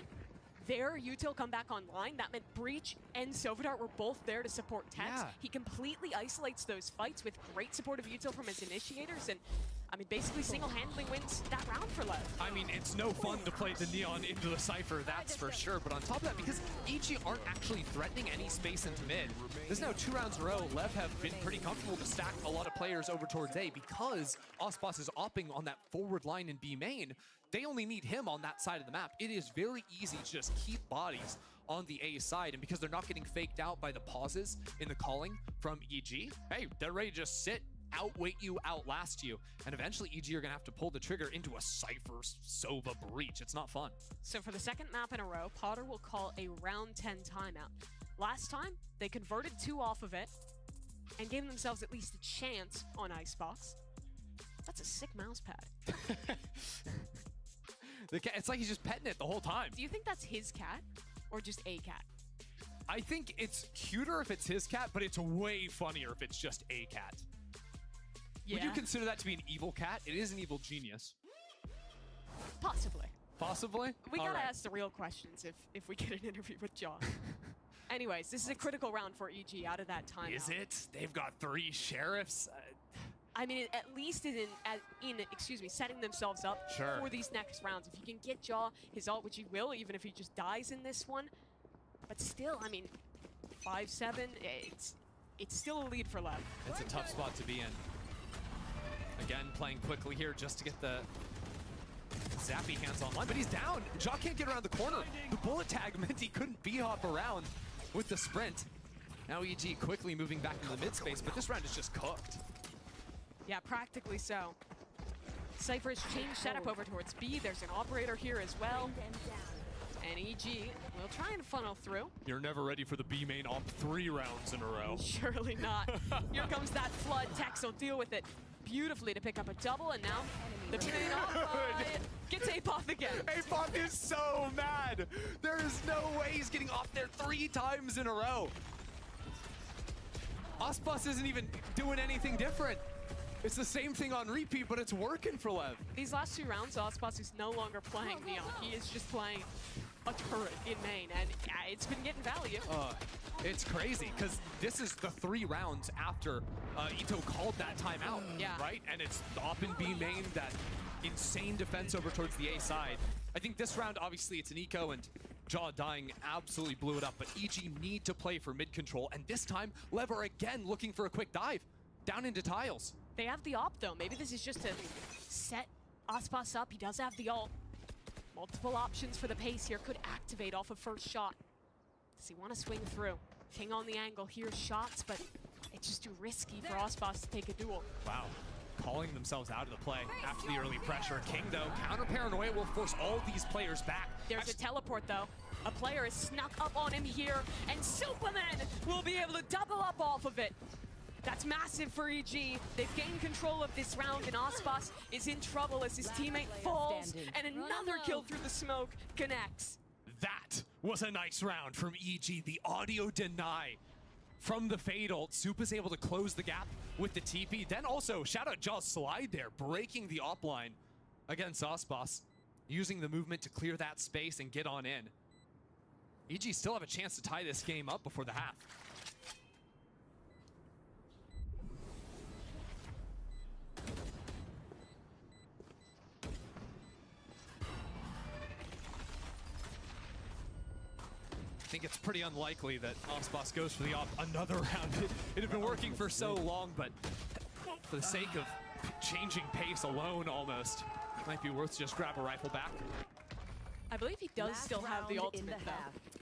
their util come back online. That meant Breach and Sovadar were both there to support techs. Yeah. He completely isolates those fights with great supportive util from his initiators, and I mean, basically single-handedly wins that round for Lev. I mean, it's no fun to play the Neon into the Cypher, that's for sure. But on top of that, because EG aren't actually threatening any space into mid, there's now 2 rounds in a row. Lev have been pretty comfortable to stack a lot of players over towards A because Ospas is opping on that forward line in B main. They only need him on that side of the map. It is very easy to just keep bodies on the A side, and because they're not getting faked out by the pauses in the calling from EG, hey, they're ready to just sit, outwait you, outlast you, and eventually EG are gonna have to pull the trigger into a Cypher Sova breach. It's not fun. So for the second map in a row, Potter will call a round 10 timeout. Last time, they converted 2 off of it and gave themselves at least a chance on Icebox. That's a sick mouse pad. The cat, it's like he's just petting it the whole time. Do you think that's his cat or just a cat? I think it's cuter if it's his cat, but it's way funnier if it's just a cat. Yeah. Would you consider that to be an evil cat? It is an evil genius. Possibly. Possibly? We All gotta right. ask the real questions if we get an interview with Jaw. Anyways, this is a critical round for EG out of that timeout. Is it? They've got 3 sheriffs. I mean, at least in setting themselves up Sure. for these next rounds. If you can get Jaw his ult, which he will, even if he just dies in this one. But still, I mean, 5-7, it's still a lead for Lev. It's a tough spot to be in. Again, playing quickly here just to get the zappy hands online, but he's down. Jaw can't get around the corner. The bullet tag meant he couldn't B-hop around with the sprint. Now EG quickly moving back into the mid space, but this round is just cooked. Yeah, practically so. Cypher's changed setup over towards B. There's an operator here as well. And EG will try and funnel through. You're never ready for the B main op 3 rounds in a row. Surely not. Here comes that flood. Tex will deal with it beautifully to pick up a double, and now the B main op gets Apoth again. Apoth is so mad. There is no way he's getting off there 3 times in a row. Ospas isn't even doing anything different. It's the same thing on repeat, but it's working for Lev. These last 2 rounds, Ospas is no longer playing Neon. He is just playing a turret in main, and it's been getting value. It's crazy, because this is the 3 rounds after Ito called that timeout, right? And it's the op in B main, that insane defense over towards the A side. I think this round, obviously, it's an eco, and Jaw dying absolutely blew it up, but EG need to play for mid control, and this time, Lev are again looking for a quick dive down into tiles. They have the op, though. Maybe this is just to set Ospas up. He does have the ult. Multiple options for the pace here. Could activate off of first shot. Does he want to swing through? King on the angle. Here's shots, but it's just too risky for Ospas to take a duel. Wow. Calling themselves out of the play after the early pressure. King, though, counter paranoia will force all these players back. There's a teleport, though. A player is snuck up on him here, and Superman will be able to double up off of it. That's massive for EG. They've gained control of this round, and Ospas is in trouble as his teammate falls, and another kill through the smoke connects. That was a nice round from EG. The audio deny from the Fade ult. Soup is able to close the gap with the TP. Then also, shout out Jaw's slide there, breaking the op line against Ospas, using the movement to clear that space and get on in. EG still have a chance to tie this game up before the half. I think it's pretty unlikely that Ospas goes for the op another round. It had been working for so long, but for the sake of changing pace alone almost, it might be worth to just grab a rifle back. I believe he does still have the ultimate, though.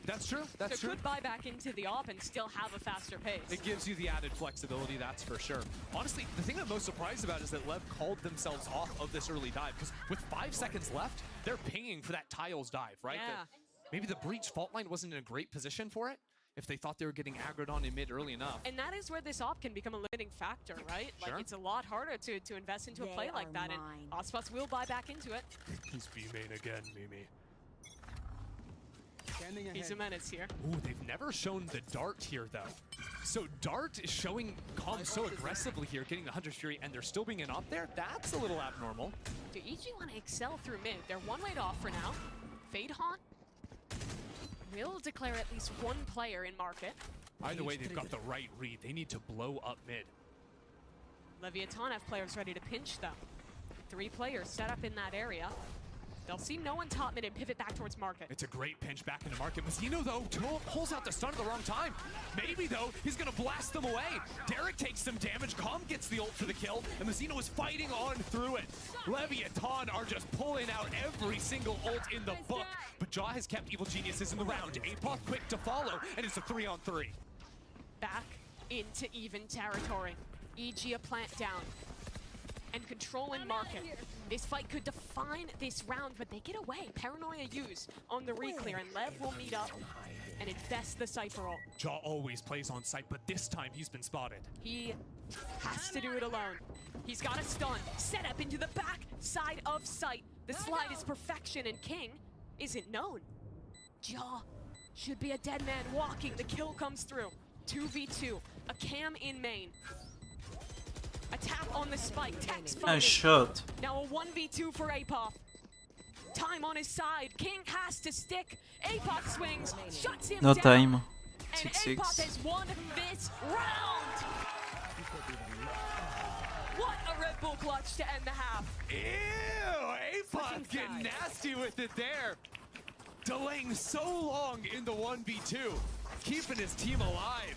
That's true, that's true. So could buy back into the op and still have a faster pace. It gives you the added flexibility, that's for sure. Honestly, the thing I'm most surprised about is that Lev called themselves off of this early dive, because with 5 seconds left, they're pinging for that tiles dive, right? Yeah. Maybe the breach fault line wasn't in a great position for it. if they thought they were getting aggroed on in mid early enough. And that is where this op can become a limiting factor, right? Sure. Like, it's a lot harder to invest into a play like that, and Ospas will buy back into it. He's B-main again, Mimi. He's a menace here. Ooh, they've never shown the Dart here, though. So Dart is showing Calm so aggressively here, getting the Hunter's Fury, and they're still being an op there? That's a little abnormal. Do EG want to excel through mid? They're one way off for now. Fade Haunt will declare at least one player in market. Either way, they've got the right read. They need to blow up mid. Leviathan have players ready to pinch them. 3 players set up in that area. They'll see no one top mid and pivot back towards market. It's a great pinch back into market. Mazzino, though, pulls out the stun at the wrong time. Maybe, though, he's going to blast them away. Derek takes some damage. Calm gets the ult for the kill, and Mazzino is fighting on through it. Leviathan are just pulling out every single ult in the book. But Jaw has kept Evil Geniuses in the round. Apoth quick to follow, and it's a 3-on-3. Back into even territory. EG a plant down. And control in market. This fight could define this round, but they get away. Paranoia used on the re-clear, and Lev will meet up and infest the Cypher ult. Jaw always plays on site, but this time he's been spotted. He has to do it alone. He's got a stun, set up into the back side of site. The slide is perfection, and King isn't known. Jaw should be a dead man walking. The kill comes through. 2v2, a cam in main. A tap on the spike, Tex fighting. Nice shot. Now a 1v2 for Apoth. Time on his side, King has to stick. Apoth swings, shuts him No down. time. And 6-6. Apoth has won this round. What a Red Bull clutch to end the half. Ew, Apoth getting nasty with it there. Delaying so long in the 1v2, keeping his team alive.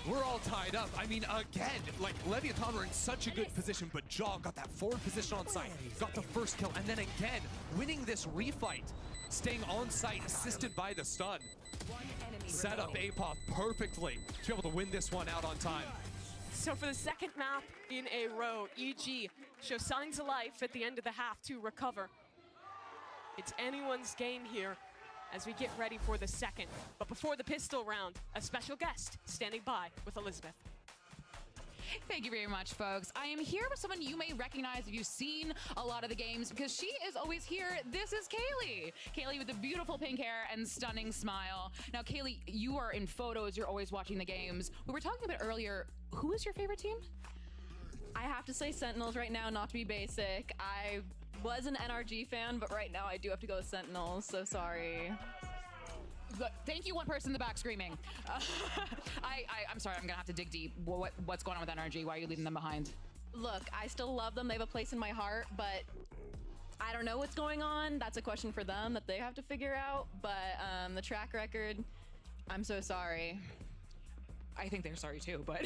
We're all tied up. I mean, again, like, Leviathan were in such a good position, but Jaw got that forward position on site, got the first kill, and then again, winning this refight, staying on site, assisted by the stun. Set up Apoth perfectly to be able to win this one out on time. So for the second map in a row, EG show signs of life at the end of the half to recover. It's anyone's game here as we get ready for the second. But before the pistol round, a special guest standing by with Elizabeth. Thank you very much, folks. I am here with someone you may recognize if you've seen a lot of the games, because she is always here. This is Kaylee. Kaylee with the beautiful pink hair and stunning smile. Now, Kaylee, you are in photos. You're always watching the games. We were talking a bit earlier. Who is your favorite team? I have to say Sentinels right now, not to be basic. I was an NRG fan, but right now I do have to go with Sentinels, so sorry. Look, thank you, one person in the back screaming. I'm sorry, I'm gonna have to dig deep. What's going on with NRG? Why are you leaving them behind? Look, I still love them. They have a place in my heart, but I don't know what's going on. That's a question for them that they have to figure out. But the track record, I'm so sorry. I think they're sorry too, but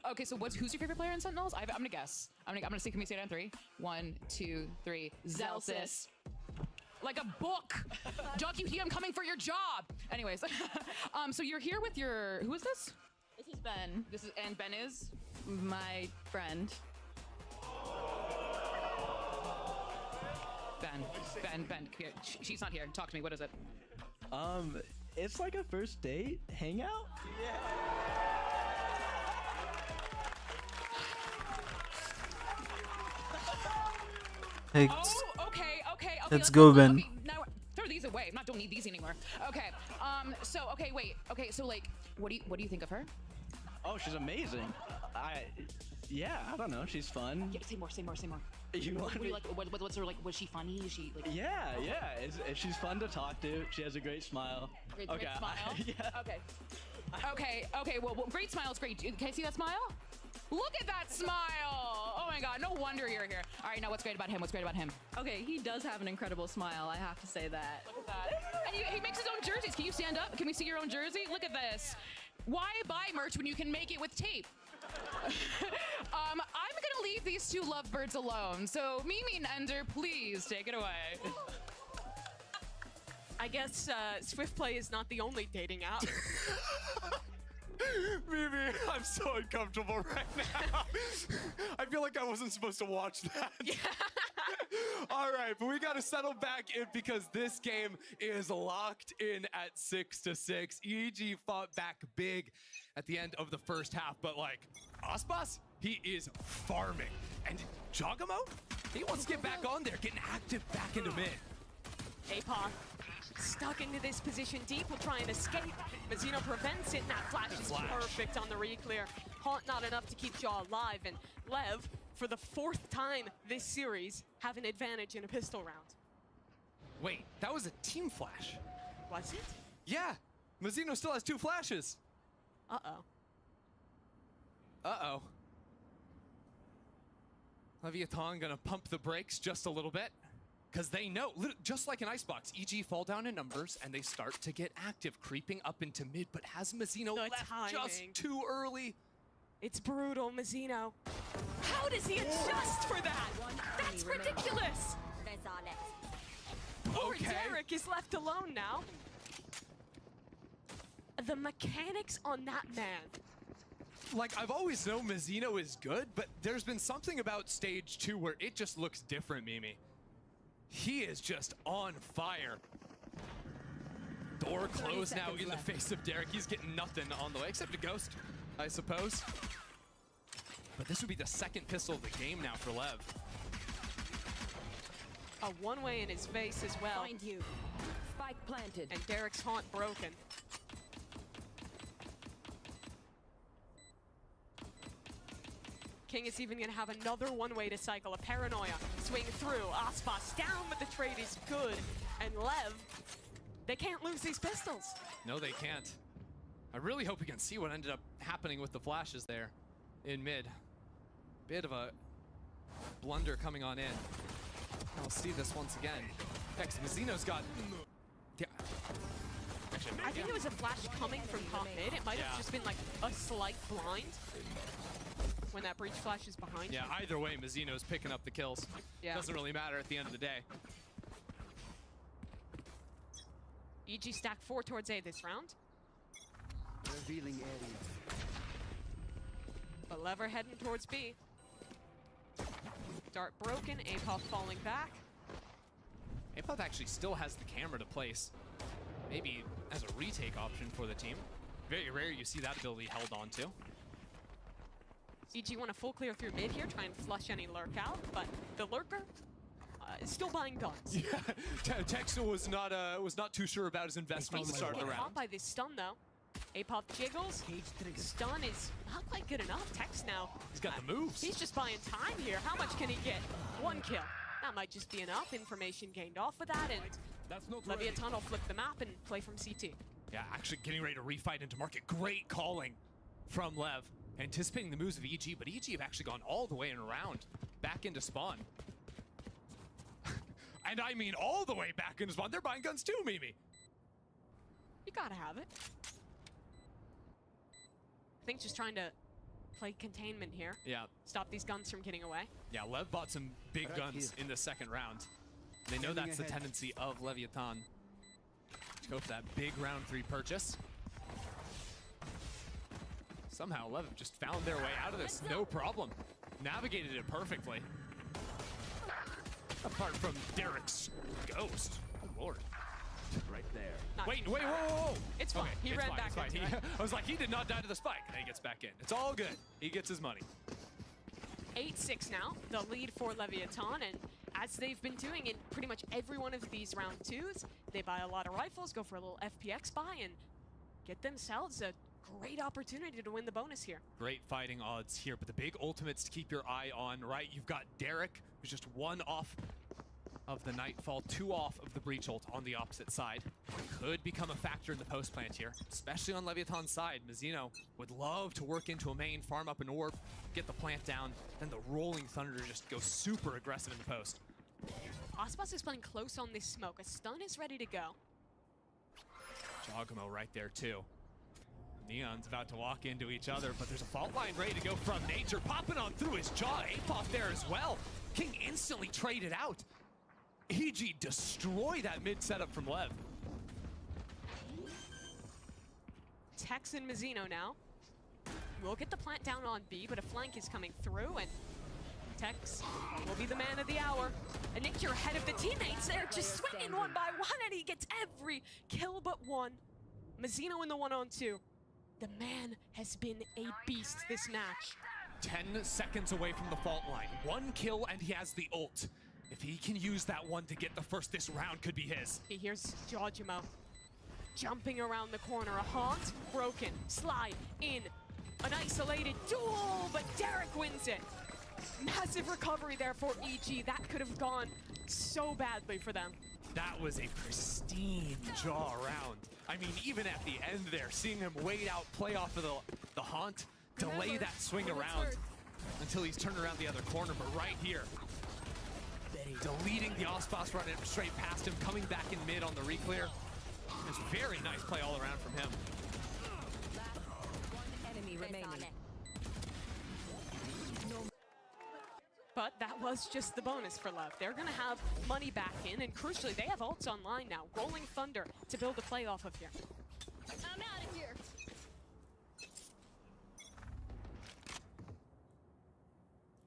okay. So who's your favorite player in Sentinels? I'm gonna guess. I'm gonna see. Can we say it on 3? 1, 2, 3. Zelsis. Like a book. Jock, you hear I'm coming for your job. Anyways, so you're here with your. Who is this? This is Ben. And Ben is my friend. Ben. Here. She's not here. Talk to me. What is it? It's like a first date hangout. Yeah. Hey, Okay. let's go, Ben. Okay, now throw these away. Don't need these anymore. Okay. Wait. Okay. So like, what do you think of her? Oh, she's amazing. I don't know. She's fun. Yeah, say more. You want me? What's her like? Was she funny? Is she like? Yeah. She's fun to talk to. She has a great smile. Great smile. Yeah. Okay. Well, great smile is great. Can I see that smile? Look at that smile! Oh my God, no wonder you're here. All right, now what's great about him? Okay, he does have an incredible smile, I have to say that. Look at that. And he makes his own jerseys. Can you stand up? Can we see your own jersey? Look at this. Why buy merch when you can make it with tape? I'm gonna leave these two lovebirds alone. So Mimi and Ender, please take it away. I guess Swift Play is not the only dating app. Mimi, I'm so uncomfortable right now. I feel like I wasn't supposed to watch that. Yeah. All right, but we got to settle back in because this game is locked in at 6-6. EG fought back big at the end of the first half, but like Aspas, he is farming. And Jogamo, he wants to get back on there, getting active back into mid. Apoth stuck into this position deep, will try and escape. Mazzino prevents it, and that flash is perfect on the re-clear. Haunt not enough to keep Jaw alive, and Lev, for the 4th time this series, have an advantage in a pistol round. Wait, that was a team flash. Was it? Yeah, Mazzino still has 2 flashes. Uh-oh. Uh-oh. Leviathan gonna pump the brakes just a little bit, because they know, just like an icebox, EG fall down in numbers and they start to get active, creeping up into mid, but has Mazzino left just too early? It's brutal, Mazzino. How does he adjust for that? That's ridiculous. Poor Derek is left alone now. The mechanics on that man. Like, I've always known Mazzino is good, but there's been something about stage 2 where it just looks different, Mimi. He is just on fire. Door closed now in the face of Derek. He's getting nothing on the way, except a ghost, I suppose. But this would be the 2nd pistol of the game now for Lev. A one-way in his face as well. Find you. Spike planted. And Derek's haunt broken. King is even going to have another one-way to cycle. A paranoia. Swing through. Aspas down, but the trade is good. And Lev, they can't lose these pistols. No, they can't. I really hope we can see what ended up happening with the flashes there in mid. Bit of a blunder coming on in. I'll see this once again. Next, Mazzino's got... Yeah. Actually, I think it was a flash coming from top mid. It might have just been like a slight blind when that breach flash is behind you. Yeah, either way, Mazzino's picking up the kills. Yeah. Doesn't really matter at the end of the day. EG stack 4 towards A this round. Revealing area. But Lever heading towards B. Dart broken, Apoth falling back. Apoth actually still has the camera to place. Maybe as a retake option for the team. Very rare you see that ability held on to. EG want a full clear through mid here, try and flush any lurk out, but the lurker is still buying guns. Yeah, Texel was not too sure about his investment to start the round. Caught by this stun though. Apoth jiggles. Stun is not quite good enough. Tex now. He's got the moves. He's just buying time here. How much can he get? 1 kill. That might just be enough. Information gained off of that, and Leviathan will flip the map and play from CT. Yeah, actually getting ready to refight into market. Great calling from Lev. Anticipating the moves of EG, but EG have actually gone all the way and around. Back into spawn. And I mean all the way back into spawn. They're buying guns too, Mimi. You gotta have it. I think just trying to play containment here. Yeah. Stop these guns from getting away. Yeah, Lev bought some big guns in the 2nd round. They know that's the tendency of Leviathan. To go for that big round 3 purchase. Somehow Lev just found their way out of this, no problem. Navigated it perfectly. Apart from Derek's ghost. Good lord. Right there. Wait, whoa. It's fine. He ran back into it. I was like, he did not die to the spike. And he gets back in. It's all good. He gets his money. 8-6 now, the lead for Leviathan, and as they've been doing in pretty much every one of these round 2s, they buy a lot of rifles, go for a little FPX buy, and get themselves a great opportunity to win the bonus here. Great fighting odds here, but the big ultimates to keep your eye on, right? You've got Derek, who's just 1 off of the Nightfall, 2 off of the Breach ult on the opposite side. Could become a factor in the post plant here, especially on Leviathan's side. Mazzino would love to work into a main, farm up an orb, get the plant down, then the Rolling Thunder just goes super aggressive in the post. Aspas is playing close on this smoke. A stun is ready to go. Jogamo right there too. Neon's about to walk into each other, but there's a fault line ready to go from Nature, popping on through his jaw. Apoth there as well. King instantly traded out. EG destroy that mid setup from Lev. Tex and Mazzino now. We'll get the plant down on B, but a flank is coming through, and Tex will be the man of the hour. And Nick, you're ahead of the teammates. They're just swinging one by one, and he gets every kill but one. Mazzino in the 1-on-2. The man has been a beast this match. 10 seconds away from the fault line. 1 kill and he has the ult. If he can use that one to get the first, this round could be his. Here's Jojimo jumping around the corner. A haunt, broken, slide in. An isolated duel, but Derek wins it. Massive recovery there for EG. That could have gone so badly for them. That was a pristine jaw round. I mean, even at the end there, seeing him wait out, play off of the haunt, delay that swing around until he's turned around the other corner, but right here, deleting the Ospas, running straight past him, coming back in mid on the reclear. It's very nice play all around from him. One enemy remaining. But that was just the bonus for LEV. They're gonna have money back in, and crucially, they have ults online now. Rolling Thunder to build a play off of here. I'm out of here.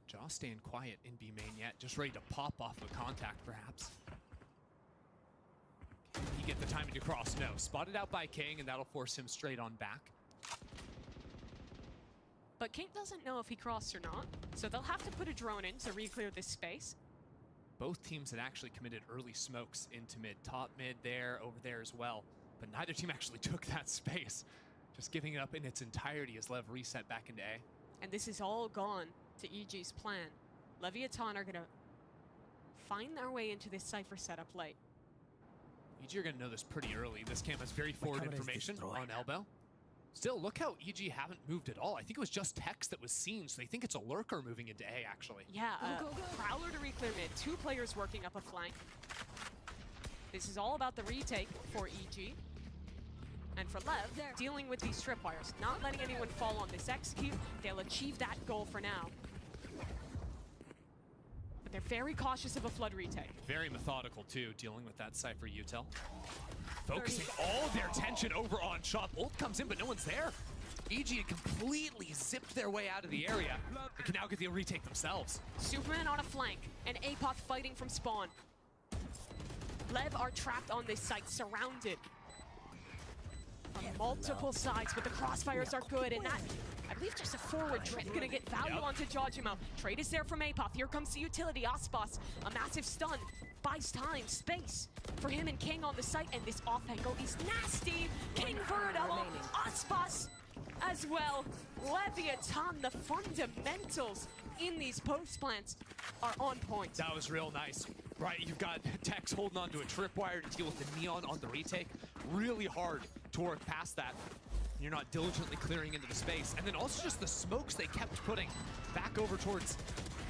Jaw staying quiet in B main yet, just ready to pop off of a contact perhaps. Can he get the timing to cross? No. Spotted out by King, and that'll force him straight on back. But King doesn't know if he crossed or not, so they'll have to put a drone in to re-clear this space. Both teams had actually committed early smokes into mid. Top mid there, over there as well. But neither team actually took that space. Just giving it up in its entirety as LEV reset back into A. And this is all gone to EG's plan. Leviathan are gonna find their way into this Cypher setup late. EG are gonna know this pretty early. This camp has very forward information on Elbow. Still, look how EG haven't moved at all. I think it was just Tex that was seen, so they think it's a lurker moving into A, actually. Yeah, Prowler to re-clear mid. 2 players working up a flank. This is all about the retake for EG. And for LEV, dealing with these tripwires, not letting anyone fall on this execute. They'll achieve that goal for now. But they're very cautious of a flood retake. Very methodical, too, dealing with that Cypher util. Focusing all their tension over on Chop. Ult comes in, but no one's there. EG had completely zipped their way out of the area. They can now get the retake themselves. Superman on a flank, and Apoth fighting from spawn. LEV are trapped on this site, surrounded from multiple sides, but the crossfires are good, and that, I believe, just a forward trade gonna get value onto Jojimo. Trade is there from Apoth. Here comes the utility. Ospas, a massive stun, buys time, space for him and King on the site, and this off angle is nasty. King for a double, Ospas as well. Leviathan, the fundamentals in these post plants are on point. That was real nice. Right, you've got Tex holding on to a tripwire to deal with the Neon on the retake. Really hard to work past that. You're not diligently clearing into the space. And then also just the smokes they kept putting back over towards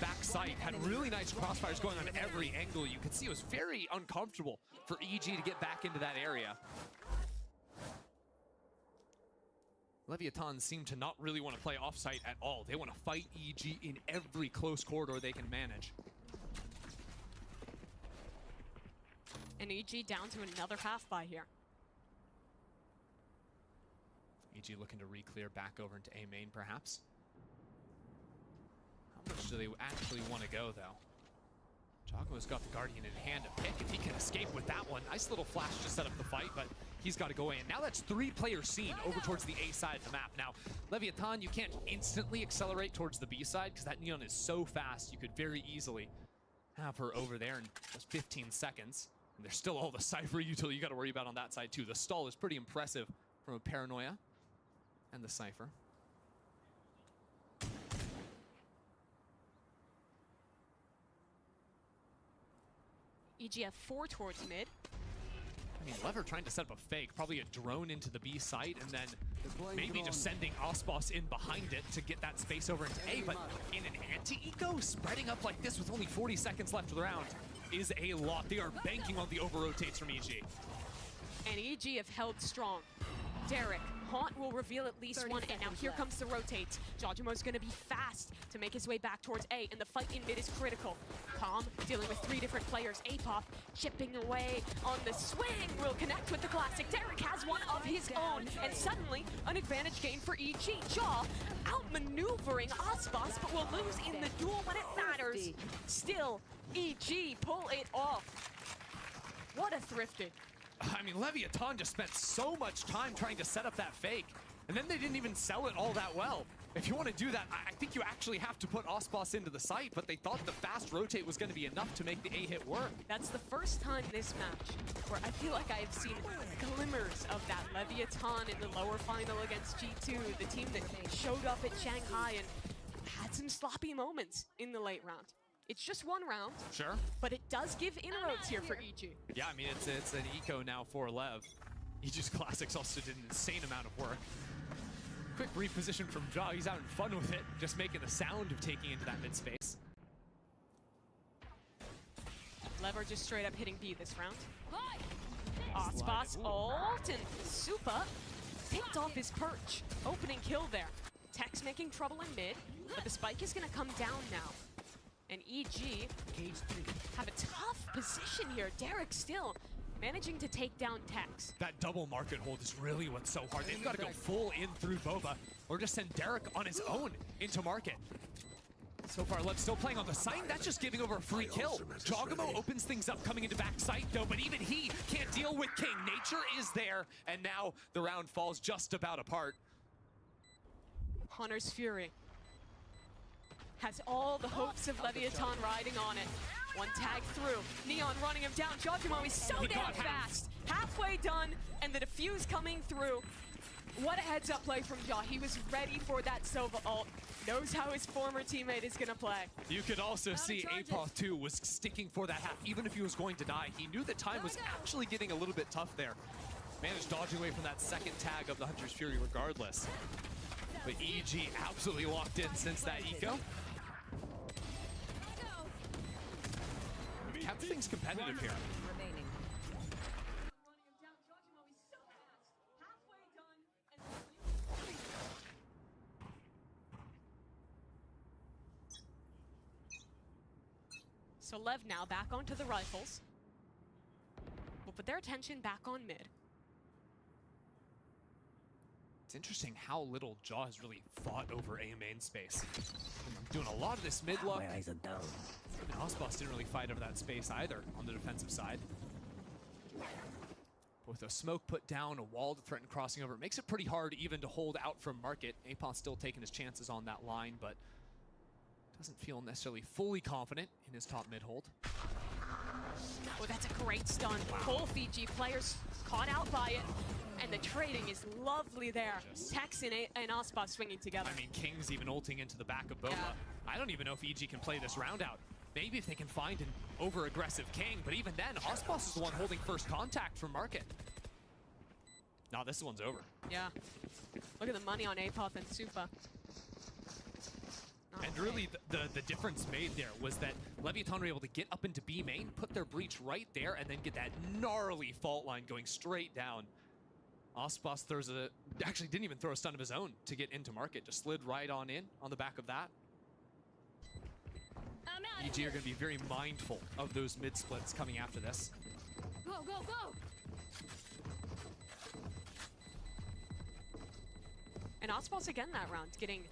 backside. Had really nice crossfires going on every angle. You could see it was very uncomfortable for EG to get back into that area. Leviathan seem to not really want to play offsite at all. They want to fight EG in every close corridor they can manage. And EG down to another half by here. EG looking to re-clear back over into A main, perhaps. How much do they actually want to go, though? Jogmo's got the Guardian in hand to pick if he can escape with that one. Nice little flash to set up the fight, but he's got to go in. Now that's 3 players seen over towards the A side of the map. Now, Leviathan, you can't instantly accelerate towards the B side because that Neon is so fast, you could very easily have her over there in just 15 seconds. And there's still all the Cypher utility you got to worry about on that side, too. The stall is pretty impressive from a Paranoia and the Cypher. EGF 4 towards mid. I mean, Lever trying to set up a fake, probably a drone into the B site, and then maybe just sending Ospas in behind it to get that space over into A, but in an anti-eco, spreading up like this with only 40 seconds left of the round is a lot. They are banking on the over-rotates from EG. And EG have held strong. Derek, Haunt will reveal at least one, and now here comes the rotates. Jojimo's gonna be fast to make his way back towards A, and the fight in mid is critical. Calm, dealing with 3 different players. Apoth chipping away on the swing, will connect with the classic. Derek has one of his own, and suddenly an advantage gain for EG. Jaw outmaneuvering Ospas, but will lose in the duel when it matters. Still, EG pull it off. What a thrifted. I mean, Leviathan just spent so much time trying to set up that fake, and then they didn't even sell it all that well. If you want to do that, I think you actually have to put Ospas into the site, but they thought the fast rotate was going to be enough to make the A-hit work. That's the first time this match where I feel like I have seen glimmers of that Leviathan in the lower final against G2, the team that showed up at Shanghai and had some sloppy moments in the late round. It's just one round, sure, but it does give inroads here for EG. Yeah, I mean, it's an eco now for LEV. EG's Classics also did an insane amount of work. Quick reposition from Jaw, he's having fun with it, just making the sound of taking into that mid space. LEV are just straight up hitting B this round. Ospas ult and Supa picked off his perch. Opening kill there. Tex making trouble in mid, but the spike is gonna come down now. And EG have a tough position here. Derek still managing to take down Tex. That double market hold is really what's so hard. They've got to go full in through Boba, or just send Derek on his own into market. So far, LEV still playing on the site. That's just giving over a free kill. Jogamo opens things up coming into backside, though, but even he can't deal with King. Nature is there, and now the round falls just about apart. Hunter's Fury has all the hopes of Leviathan riding on it. One tag through. Neon running him down. Jogamo is so damn fast. Halfway done, and the defuse coming through. What a heads-up play from Jaw. He was ready for that Sova ult. Knows how his former teammate is gonna play. You could also see Apoth too was sticking for that half. Even if he was going to die, he knew that time was actually getting a little bit tough there. Managed dodging away from that second tag of the Hunter's Fury regardless. But EG absolutely locked in since that eco. Kept things competitive here. So LEV now back onto the rifles. We'll put their attention back on mid. It's interesting how little Jaw has really fought over A main space. Doing a lot of this mid luck. My eyes are down. And Ospas didn't really fight over that space either on the defensive side. With a smoke put down, a wall to threaten crossing over, it makes it pretty hard even to hold out from market. Apoth still taking his chances on that line, but doesn't feel necessarily fully confident in his top mid hold. Oh, that's a great stun. Both EG players caught out by it, and the trading is lovely there. Tex and Ospas swinging together. I mean, King's even ulting into the back of Boba. Yeah. I don't even know if EG can play this round out. Maybe if they can find an over-aggressive King, but even then, Ospas is the one holding first contact from market. No, this one's over. Yeah. Look at the money on Apoth and Supa. And really, the difference made there was that Leviathan were able to get up into B main, put their breach right there, and then get that gnarly fault line going straight down. Ospas throws actually didn't even throw a stun of his own to get into market, just slid right on in on the back of that. EG are going to be very mindful of those mid splits coming after this. Go, go, go! And Ospas again that round, getting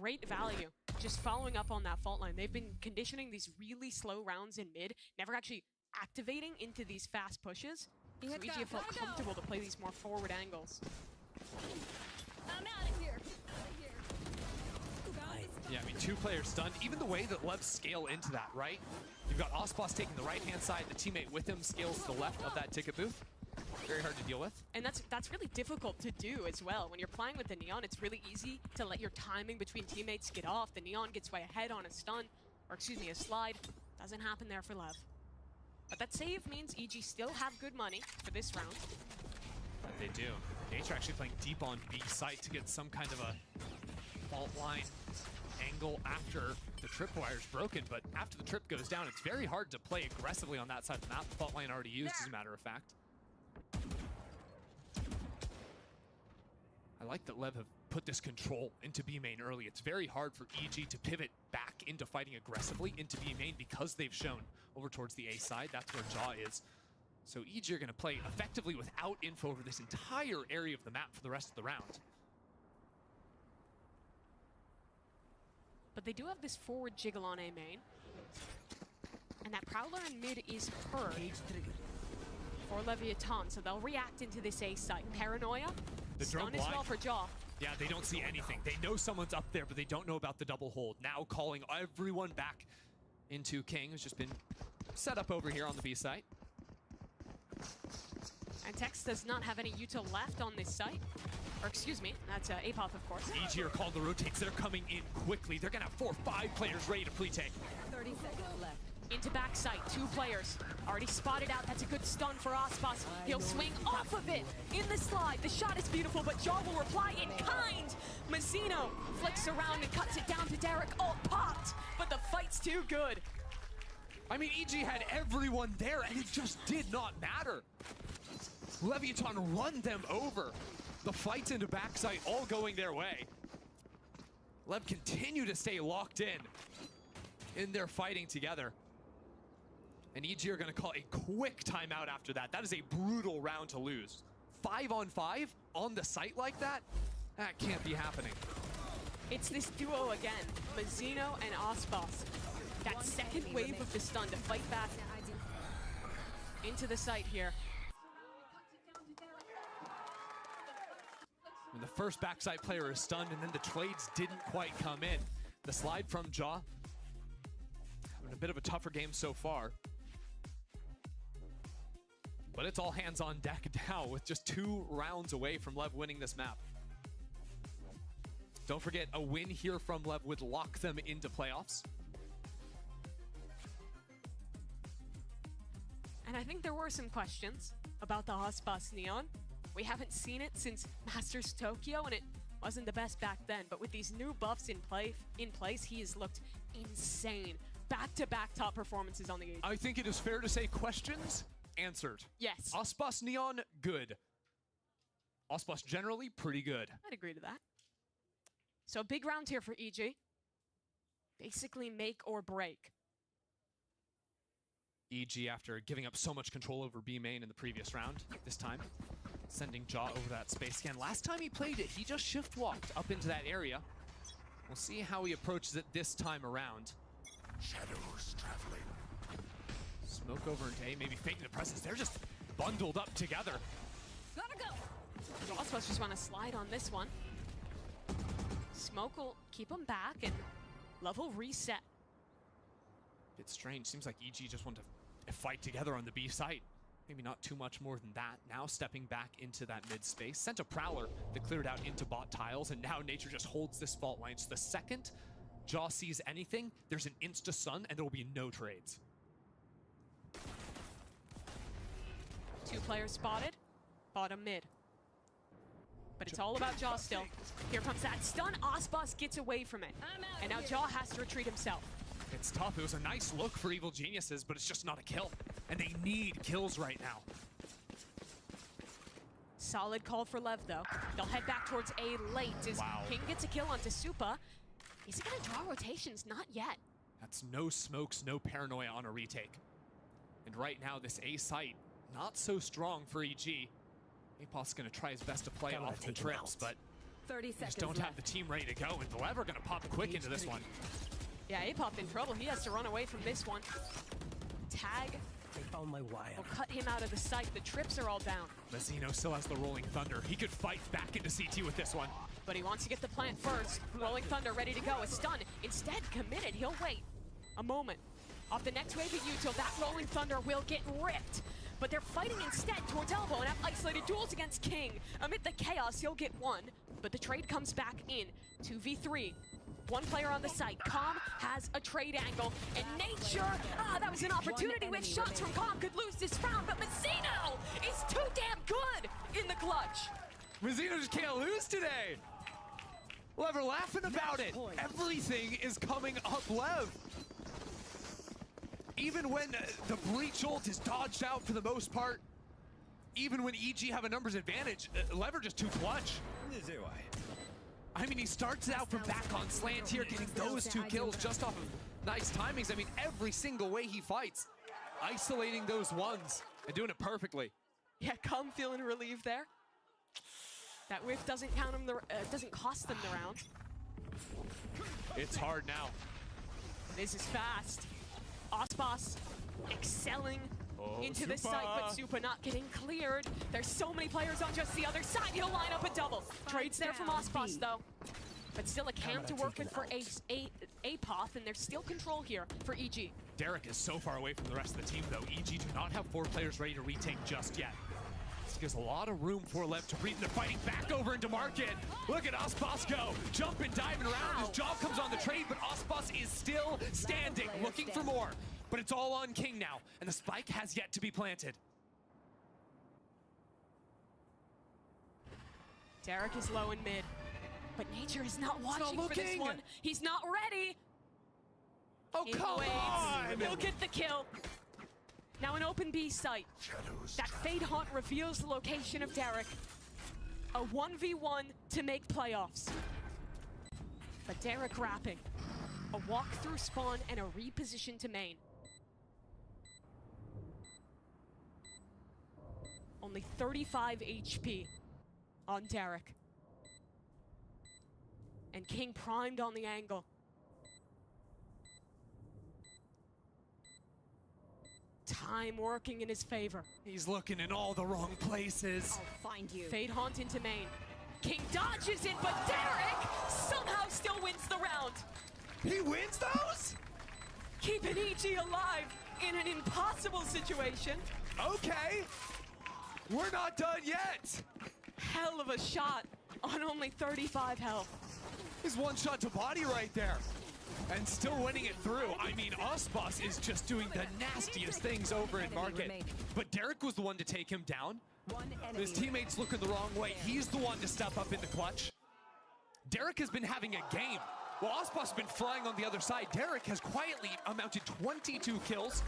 great value. Just following up on that fault line. They've been conditioning these really slow rounds in mid, never actually activating into these fast pushes. So EG have felt comfortable to play these more forward angles. I'm out of here. Yeah, I mean, 2 players stunned. Even the way that LEV scale into that, right? You've got Ospas taking the right-hand side, the teammate with him scales to the left of that ticket booth. Very hard to deal with. And that's really difficult to do as well. When you're playing with the Neon, it's really easy to let your timing between teammates get off. The Neon gets way ahead on a stun, or excuse me, a slide. Doesn't happen there for LEV. But that save means EG still have good money for this round. But they do. Nature actually playing deep on B site to get some kind of a fault line angle after the tripwire's broken, but after the trip goes down, it's very hard to play aggressively on that side of the map. Fault line already used, as a matter of fact. I like that LEV have put this control into B main early. It's very hard for EG to pivot back into fighting aggressively into B main because they've shown over towards the A side. That's where Jaw is. So EG are going to play effectively without info over this entire area of the map for the rest of the round. but they do have this forward jiggle on A main. And that Prowler in mid is heard for Leviathan, so they'll react into this A site. Paranoia, The drone stun as well blind. for Jaw. Yeah, they don't see anything. They know someone's up there, but they don't know about the double hold. Now calling everyone back into King, who's just been set up over here on the B site. And Tex does not have any util left on this site. Or excuse me, that's Apoth, of course. EG are called the rotates. They're coming in quickly. They're gonna have 4 or 5 players ready to pre-take. 30 seconds left. Into backside, 2 players. Already spotted out, that's a good stun for Aspas. He'll swing off of it in the slide. The shot is beautiful, but Jaw will reply in kind. Mazzino flicks around and cuts it down to Derek. All popped, but the fight's too good. I mean, EG had everyone there, and it just did not matter. Leviathan run them over. The fights into backside all going their way. Lev continue to stay locked in their fighting together. And EG are gonna call a quick timeout after that. That is a brutal round to lose. 5 on 5 on the site like that? That can't be happening. It's this duo again, Mazzino and Aspas. That second wave of the stun to fight back into the site here. When the first backside player is stunned and then the trades didn't quite come in. The slide from Jaw. Having a bit of a tougher game so far. But it's all hands on deck now with just 2 rounds away from Lev winning this map. Don't forget, a win here from Lev would lock them into playoffs. And I think there were some questions about the Aspas Neon. We haven't seen it since Masters Tokyo, and it wasn't the best back then. But with these new buffs in place, he has looked insane. Back-to-back top performances on the game. I think it is fair to say questions answered. Yes. Aspas Neon, good. Aspas generally, pretty good. I'd agree to that. So big round here for EG. Basically make or break. EG, after giving up so much control over B main in the previous round, this time sending Jaw over that space again. Last time he played it, he just shift walked up into that area. We'll see how he approaches it this time around. Shadows traveling. Smoke over into A, maybe faking the presence. They're just bundled up together. Gotta go. Aspas just want to slide on this one. Smoke will keep him back and level reset. Bit strange. Seems like EG just want to fight together on the B site. Maybe not too much more than that. Now stepping back into that mid space. Sent a Prowler that cleared out into bot tiles, and now Nature just holds this fault line. So the second Jaw sees anything, there's an insta-stun, and there will be no trades. 2 players spotted. Bottom mid. But it's all about Jaw still. Here comes that stun. Aspas gets away from it. And now Jaw has to retreat himself. It's tough. It was a nice look for Evil Geniuses, but it's just not a kill. And they need kills right now. Solid call for Lev, though. They'll head back towards A late as King gets a kill onto Supa. Is he going to draw rotations? Not yet. That's no smokes, no paranoia on a retake. And right now, this A site, not so strong for EG. Apoth's going to try his best to play off the trips, but 30 they seconds just don't have the team ready to go. And the Lev are going to pop quick into this one. Yeah, Apoth in trouble. He has to run away from this one. Tag. They found my wire. Will cut him out of the sight. The trips are all down. Mazzino still has the Rolling Thunder. He could fight back into CT with this one. But he wants to get the plant first. Rolling Thunder ready to go. A stun. Instead, committed. He'll wait a moment. Off the next wave of util, that Rolling Thunder will get ripped. But they're fighting instead towards elbow and have isolated duels against King. Amid the chaos, he'll get one. But the trade comes back in. 2v3. 1 player on the site. Calm has a trade angle. And Nature, that was an opportunity with shots from Calm could lose this round, but Mazzino is too damn good in the clutch. Mazzino just can't lose today. Lev are laughing about it. Everything is coming up Lev. Even when the Breach ult is dodged out for the most part, even when EG have a numbers advantage, Lev are just too clutch. I mean, he starts out from back on slant here, getting those 2 kills just off of nice timings. I mean, every single way he fights, isolating those ones and doing it perfectly. Yeah, Calm feeling relieved there. That whiff doesn't count him. Doesn't cost them the round. It's hard now. This is fast. Ospas excelling into the site, but Supa not getting cleared. There's so many players on just the other side. He'll line up a double. Trades there from Ospas, though. But still a camp to work with for Apoth, and there's still control here for EG. Derek is so far away from the rest of the team, though. EG do not have 4 players ready to retake just yet. This gives a lot of room for LEV to breathe. They're fighting back over into Market. Look at Ospas go. Jumping, diving around. His jaw comes on the trade, but Ospas is still standing, looking for more. But it's all on King now, and the spike has yet to be planted. Derek is low in mid, but Nature is not watching for this one. He's not ready. Oh, come on! He'll get the kill. Now an open B site. That Fade Haunt reveals the location of Derek. A 1v1 to make playoffs. But Derek wrapping. A walk through spawn and a reposition to main. Only 35 HP on Derek. And King primed on the angle. Time working in his favor. He's looking in all the wrong places. I'll find you. Fade Haunt into main. King dodges it, but Derek somehow still wins the round. He wins those? Keeping EG alive in an impossible situation. Okay. We're not done yet. Hell of a shot on only 35 health. His one shot to body right there. And still winning it through. I mean, Ospas is just doing the nastiest things over in Market. But Derek was the one to take him down. His teammates looking the wrong way. He's the one to step up in the clutch. Derek has been having a game. Well, Ospas has been flying on the other side. Derek has quietly amounted 22 kills.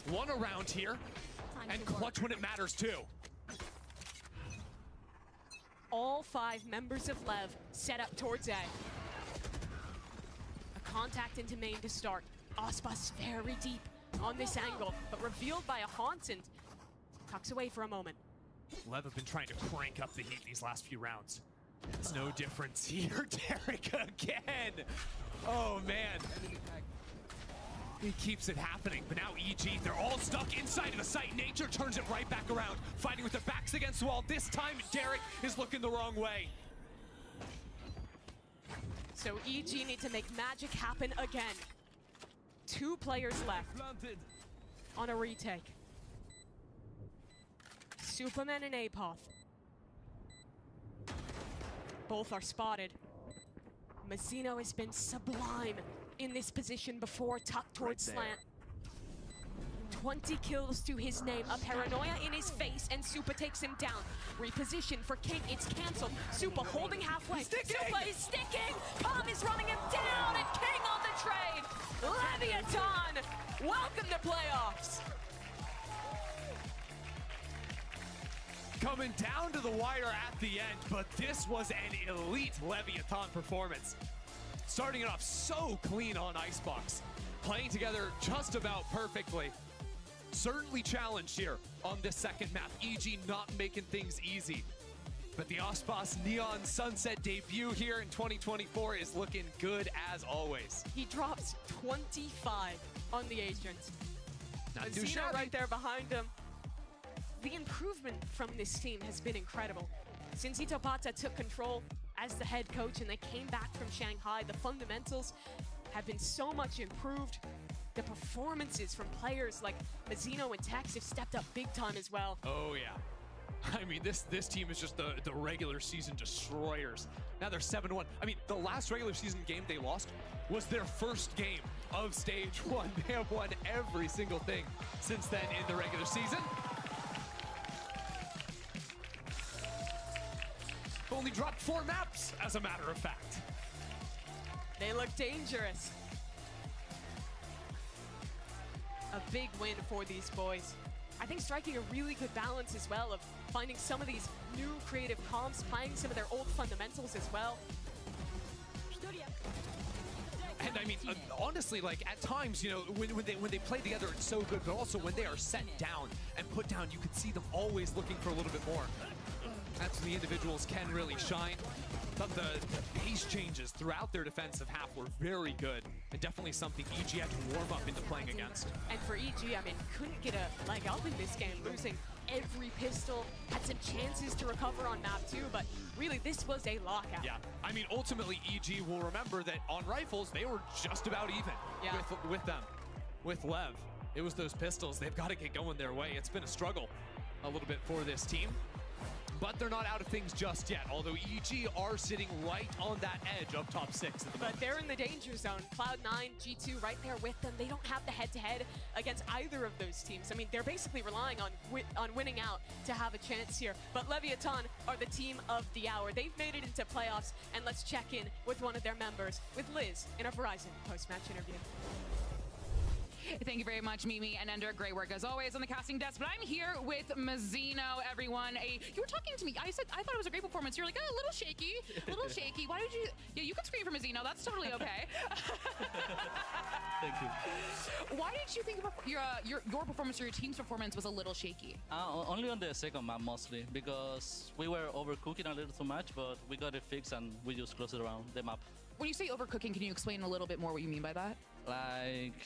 1 around here. And clutch when it matters too. All 5 members of LEV set up towards A. Contact into main to start. Ospas very deep on this angle, but revealed by a Haunt and tucks away for a moment. LEV have been trying to crank up the heat these last few rounds. It's no difference here. Derek again. Oh, man. He keeps it happening, but now EG, they're all stuck inside of the site. Nature turns it right back around, fighting with their backs against the wall. This time, Derek is looking the wrong way. So EG need to make magic happen again. 2 players left on a retake. Superman and Apoth. Both are spotted. Mazzino has been sublime in this position before, tucked towards slant. 20 kills to his name, a paranoia in his face, and Supa takes him down. Reposition for King, it's canceled. Supa holding halfway. Supa is sticking! Palm is running him down, and King on the trade! Leviathan, welcome to playoffs! Coming down to the wire at the end, but this was an elite Leviathan performance. Starting it off so clean on Icebox. Playing together just about perfectly. Certainly challenged here on this second map. EG not making things easy. But the Ospas Neon Sunset debut here in 2024 is looking good as always. He drops 25 on the agent. Not too Zeno shabby. right there behind him. The improvement from this team has been incredible. Since Itopata took control as the head coach and they came back from Shanghai, the fundamentals have been so much improved. The performances from players like Mazzino and Tex have stepped up big time as well. Oh yeah. I mean, this team is just the regular season destroyers. Now they're 7-1. I mean, the last regular season game they lost was their first game of stage 1. They have won every single thing since then in the regular season. Only dropped 4 maps, as a matter of fact. They look dangerous. A big win for these boys. I think striking a really good balance as well of finding some of these new creative comps, playing some of their old fundamentals as well. And I mean, honestly, like at times, you know, when they play together, it's so good. But also when they are set down and put down, you can see them always looking for a little bit more. That's when the individuals can really shine. Thought the pace changes throughout their defensive half were very good, and definitely something EG had to warm up into playing against. And for EG, I mean, couldn't get a leg up in this game, losing every pistol, had some chances to recover on map 2, but really this was a lockout. Yeah, I mean, ultimately EG will remember that on rifles, they were just about even with them. With LEV, it was those pistols. They've got to get going their way. It's been a struggle a little bit for this team, but they're not out of things just yet, although EG are sitting right on that edge of top 6 at the moment. But they're in the danger zone. Cloud9, G2 right there with them. They don't have the head-to-head against either of those teams. I mean, they're basically relying on winning out to have a chance here. But Leviathan are the team of the hour. They've made it into playoffs, and let's check in with one of their members, with Liz in a Verizon post-match interview. Thank you very much, Mimi and Ender. Great work as always on the casting desk. But I'm here with Mazzino, everyone. You were talking to me. I said I thought it was a great performance. You're like, oh, a little shaky, a little shaky. Why did you? Yeah, you can scream for Mazzino. That's totally okay. Thank you. Why did you think your performance or your team's performance was a little shaky? Only on the second map mostly, because we were overcooking a little too much, but we got it fixed and we just closed it around the map. When you say overcooking, can you explain a little bit more what you mean by that? Like,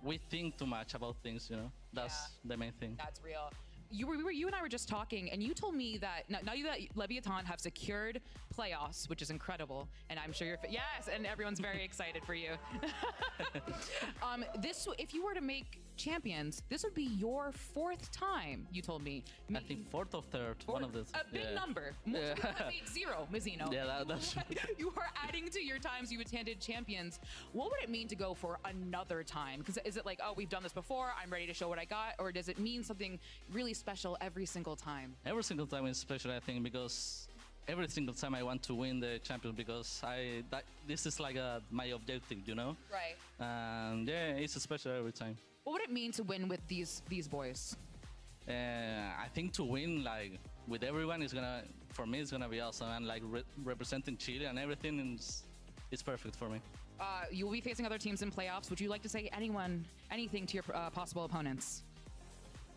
we think too much about things, you know? That's the main thing. That's real. You and I were just talking, and you told me that now that Leviathan have secured playoffs, which is incredible, and I'm sure yes, and everyone's very excited for you. If you were to make champions, this would be your 4th time. You told me. I think 4th or 3rd, one of those. A big number. Yeah. Big 0, Mazzino. Yeah, that's. You are adding to your times you attended champions. What would it mean to go for another time? Because is it like, oh, we've done this before, I'm ready to show what I got, or does it mean something really special every single time? Every single time is special, I think, because every single time I want to win the champion, because this is like my objective, you know? Right. And yeah, it's special every time. What would it mean to win with these boys? I think to win like with everyone is gonna, for me, it's gonna be awesome, and like representing Chile and everything is perfect for me. You will be facing other teams in playoffs. Would you like to say anything to your possible opponents?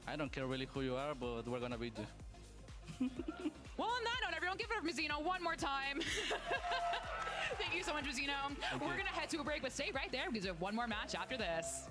I don't care really who you are, but we're gonna beat you. Well, on that note, everyone give it up for Mazzino one more time. Thank you so much, Mazzino. We're gonna head to a break, but stay right there because we have one more match after this.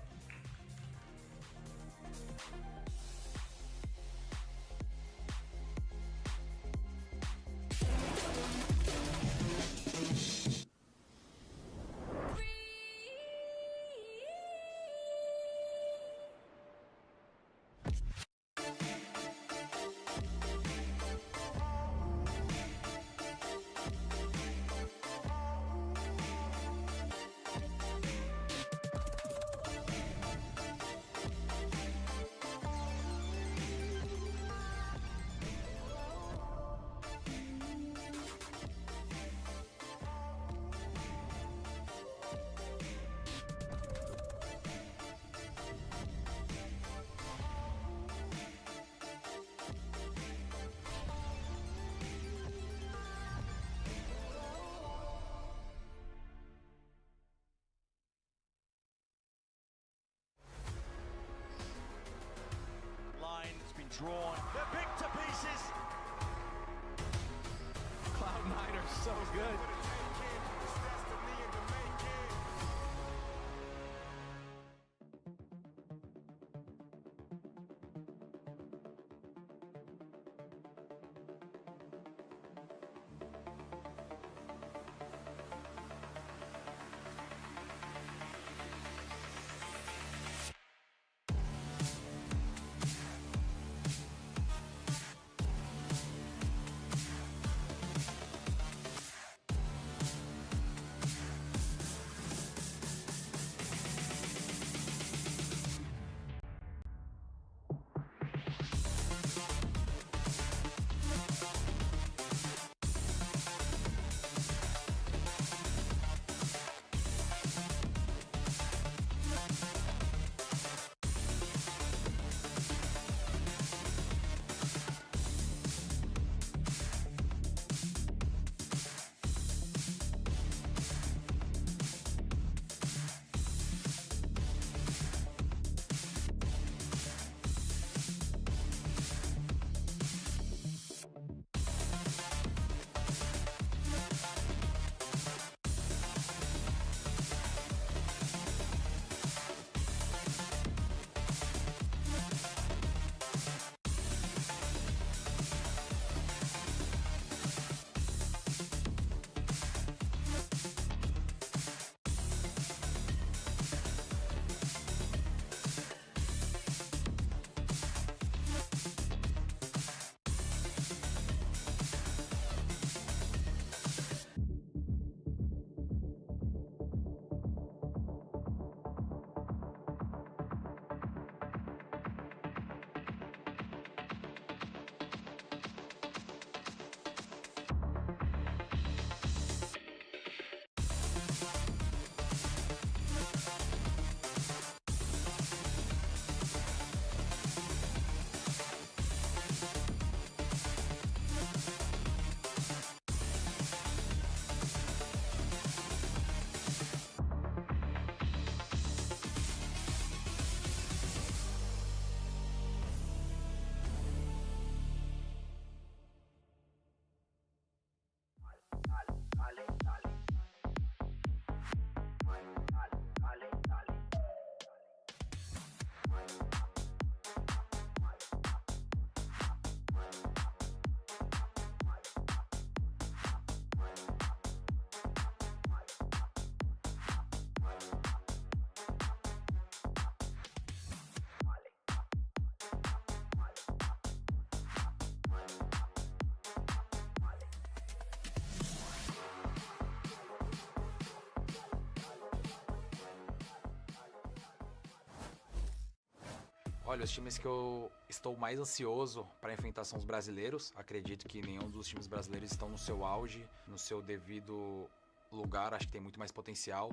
Olha, os times que eu estou mais ansioso para enfrentar são os brasileiros. Acredito que nenhum dos times brasileiros estão no seu auge, no seu devido lugar. Acho que tem muito mais potencial.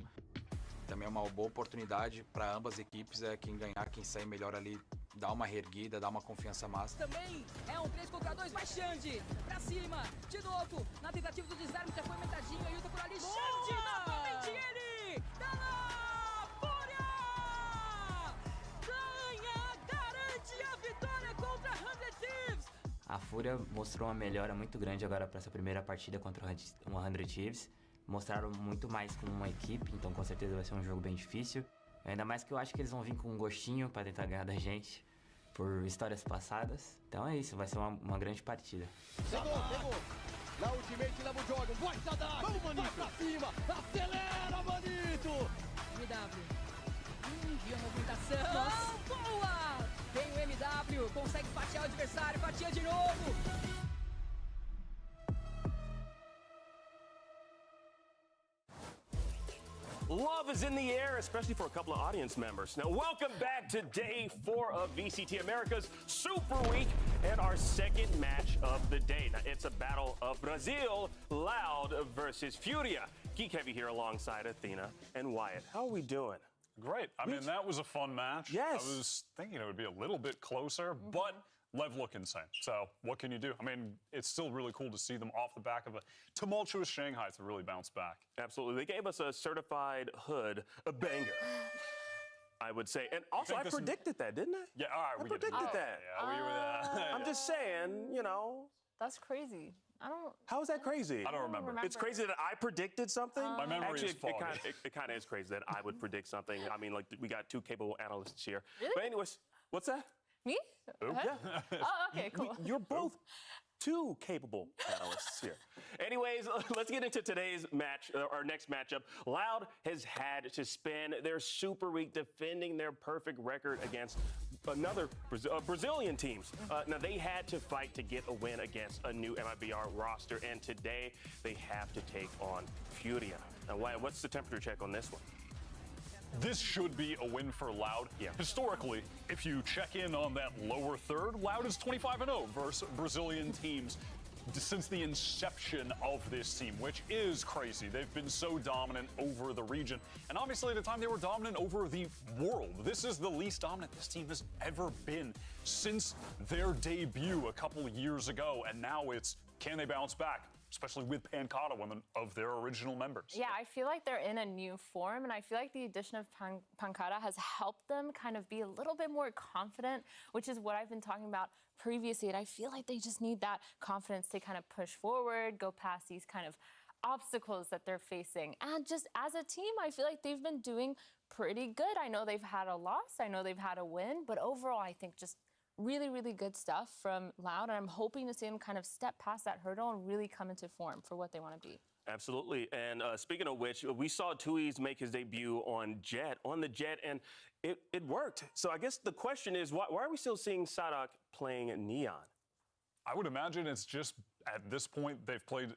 Também é uma boa oportunidade para ambas as equipes. Quem ganhar, quem sair melhor ali, dá uma reerguida, dá uma confiança massa. Também é um 3 contra 2, vai Xande, pra cima, de novo, na tentativa do desarme, já foi aumentadinho, a Yuta por ali, Xande, novamente ele, tá lá, Fúria, ganha, garante a vitória contra 100 Thieves. A Fúria mostrou uma melhora muito grande agora para essa primeira partida contra o 100 Thieves. Mostraram muito mais como uma equipe, então com certeza vai ser um jogo bem difícil. Ainda mais que eu acho que eles vão vir com um gostinho para tentar ganhar da gente por histórias passadas. Então é isso, vai ser uma grande partida. Pegou. Na ultimate leva o jogo, vai Sadak, vamos Manito, vai pra cima, acelera Manito. MW, viu a movimentação, boa! Vem o MW, consegue fatiar o adversário, fatia de novo. Love is in the air, especially for a couple of audience members. Now, welcome back to day 4 of VCT America's Super Week and our second match of the day. Now, it's a battle of Brazil, Loud versus Furia. Geek Heavy here alongside Athena and Wyatt. How are we doing? Great. I mean, that was a fun match. Yes. I was thinking it would be a little bit closer, but LEV look insane. So what can you do? I mean, it's still really cool to see them off the back of a tumultuous Shanghai to really bounce back. Absolutely. They gave us a certified hood, a banger, I would say. And also, I predicted that, didn't I? Yeah, all right. I predicted that. Yeah, we were I'm just saying, you know. That's crazy. I don't. How is that crazy? I don't remember. It's crazy that I predicted something. My memory Actually, is foggy. it kind of is crazy that I would predict something. I mean, like, we got 2 capable analysts here. Really? But anyways, what's that? Me? Yeah. Oh, okay, cool. You're both 2 capable analysts here. Anyways, let's get into today's match, our next matchup. Loud has had to spend their Super Week defending their perfect record against another Brazilian teams. Now, they had to fight to get a win against a new MIBR roster, and today they have to take on Furia. Now, Wyatt, what's the temperature check on this one? This should be a win for Loud. Yeah. Historically, if you check in on that lower third, Loud is 25-0 versus Brazilian teams since the inception of this team, which is crazy. They've been so dominant over the region. And obviously, at the time, they were dominant over the world. This is the least dominant this team has ever been since their debut a couple years ago. And now it's, can they bounce back? Especially with Pancata, one of their original members. Yeah, I feel like they're in a new form, and I feel like the addition of Pancata has helped them kind of be a little bit more confident, which is what I've been talking about previously. And I feel like they just need that confidence to kind of push forward, go past these kind of obstacles that they're facing. And just as a team, I feel like they've been doing pretty good. I know they've had a loss, I know they've had a win, but overall, I think just really, really good stuff from Loud, and I'm hoping to see them kind of step past that hurdle and really come into form for what they want to be. Absolutely. And speaking of which, we saw Tui's make his debut on the Jet, and it worked. So I guess the question is, why are we still seeing Sadak playing Neon? I would imagine it's just, at this point, they've played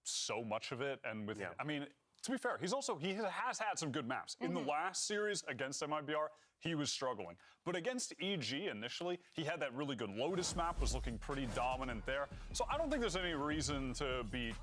so much of it, and with, I mean, to be fair, he has had some good maps. In the last series against MIBR, he was struggling. But against EG initially, he had that really good Lotus map, was looking pretty dominant there. So I don't think there's any reason to be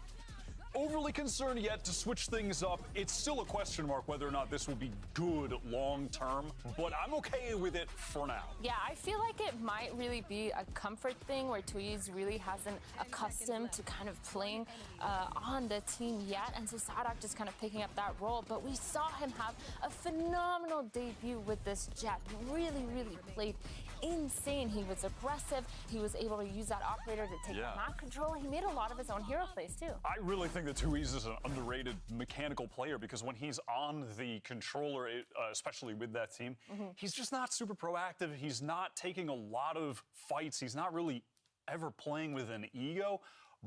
overly concerned yet to switch things up. It's still a question mark whether or not this will be good long term, but I'm okay with it for now. Yeah, I feel like it might really be a comfort thing where Tui's really hasn't accustomed to kind of playing on the team yet, and so Sadak just kind of picking up that role. But we saw him have a phenomenal debut with this Jet. Really, really played insane. He was aggressive. He was able to use that operator to take the map control. He made a lot of his own hero plays too. I really think that Tui's is an underrated mechanical player because when he's on the controller, especially with that team, he's just not super proactive. He's not taking a lot of fights. He's not really ever playing with an ego.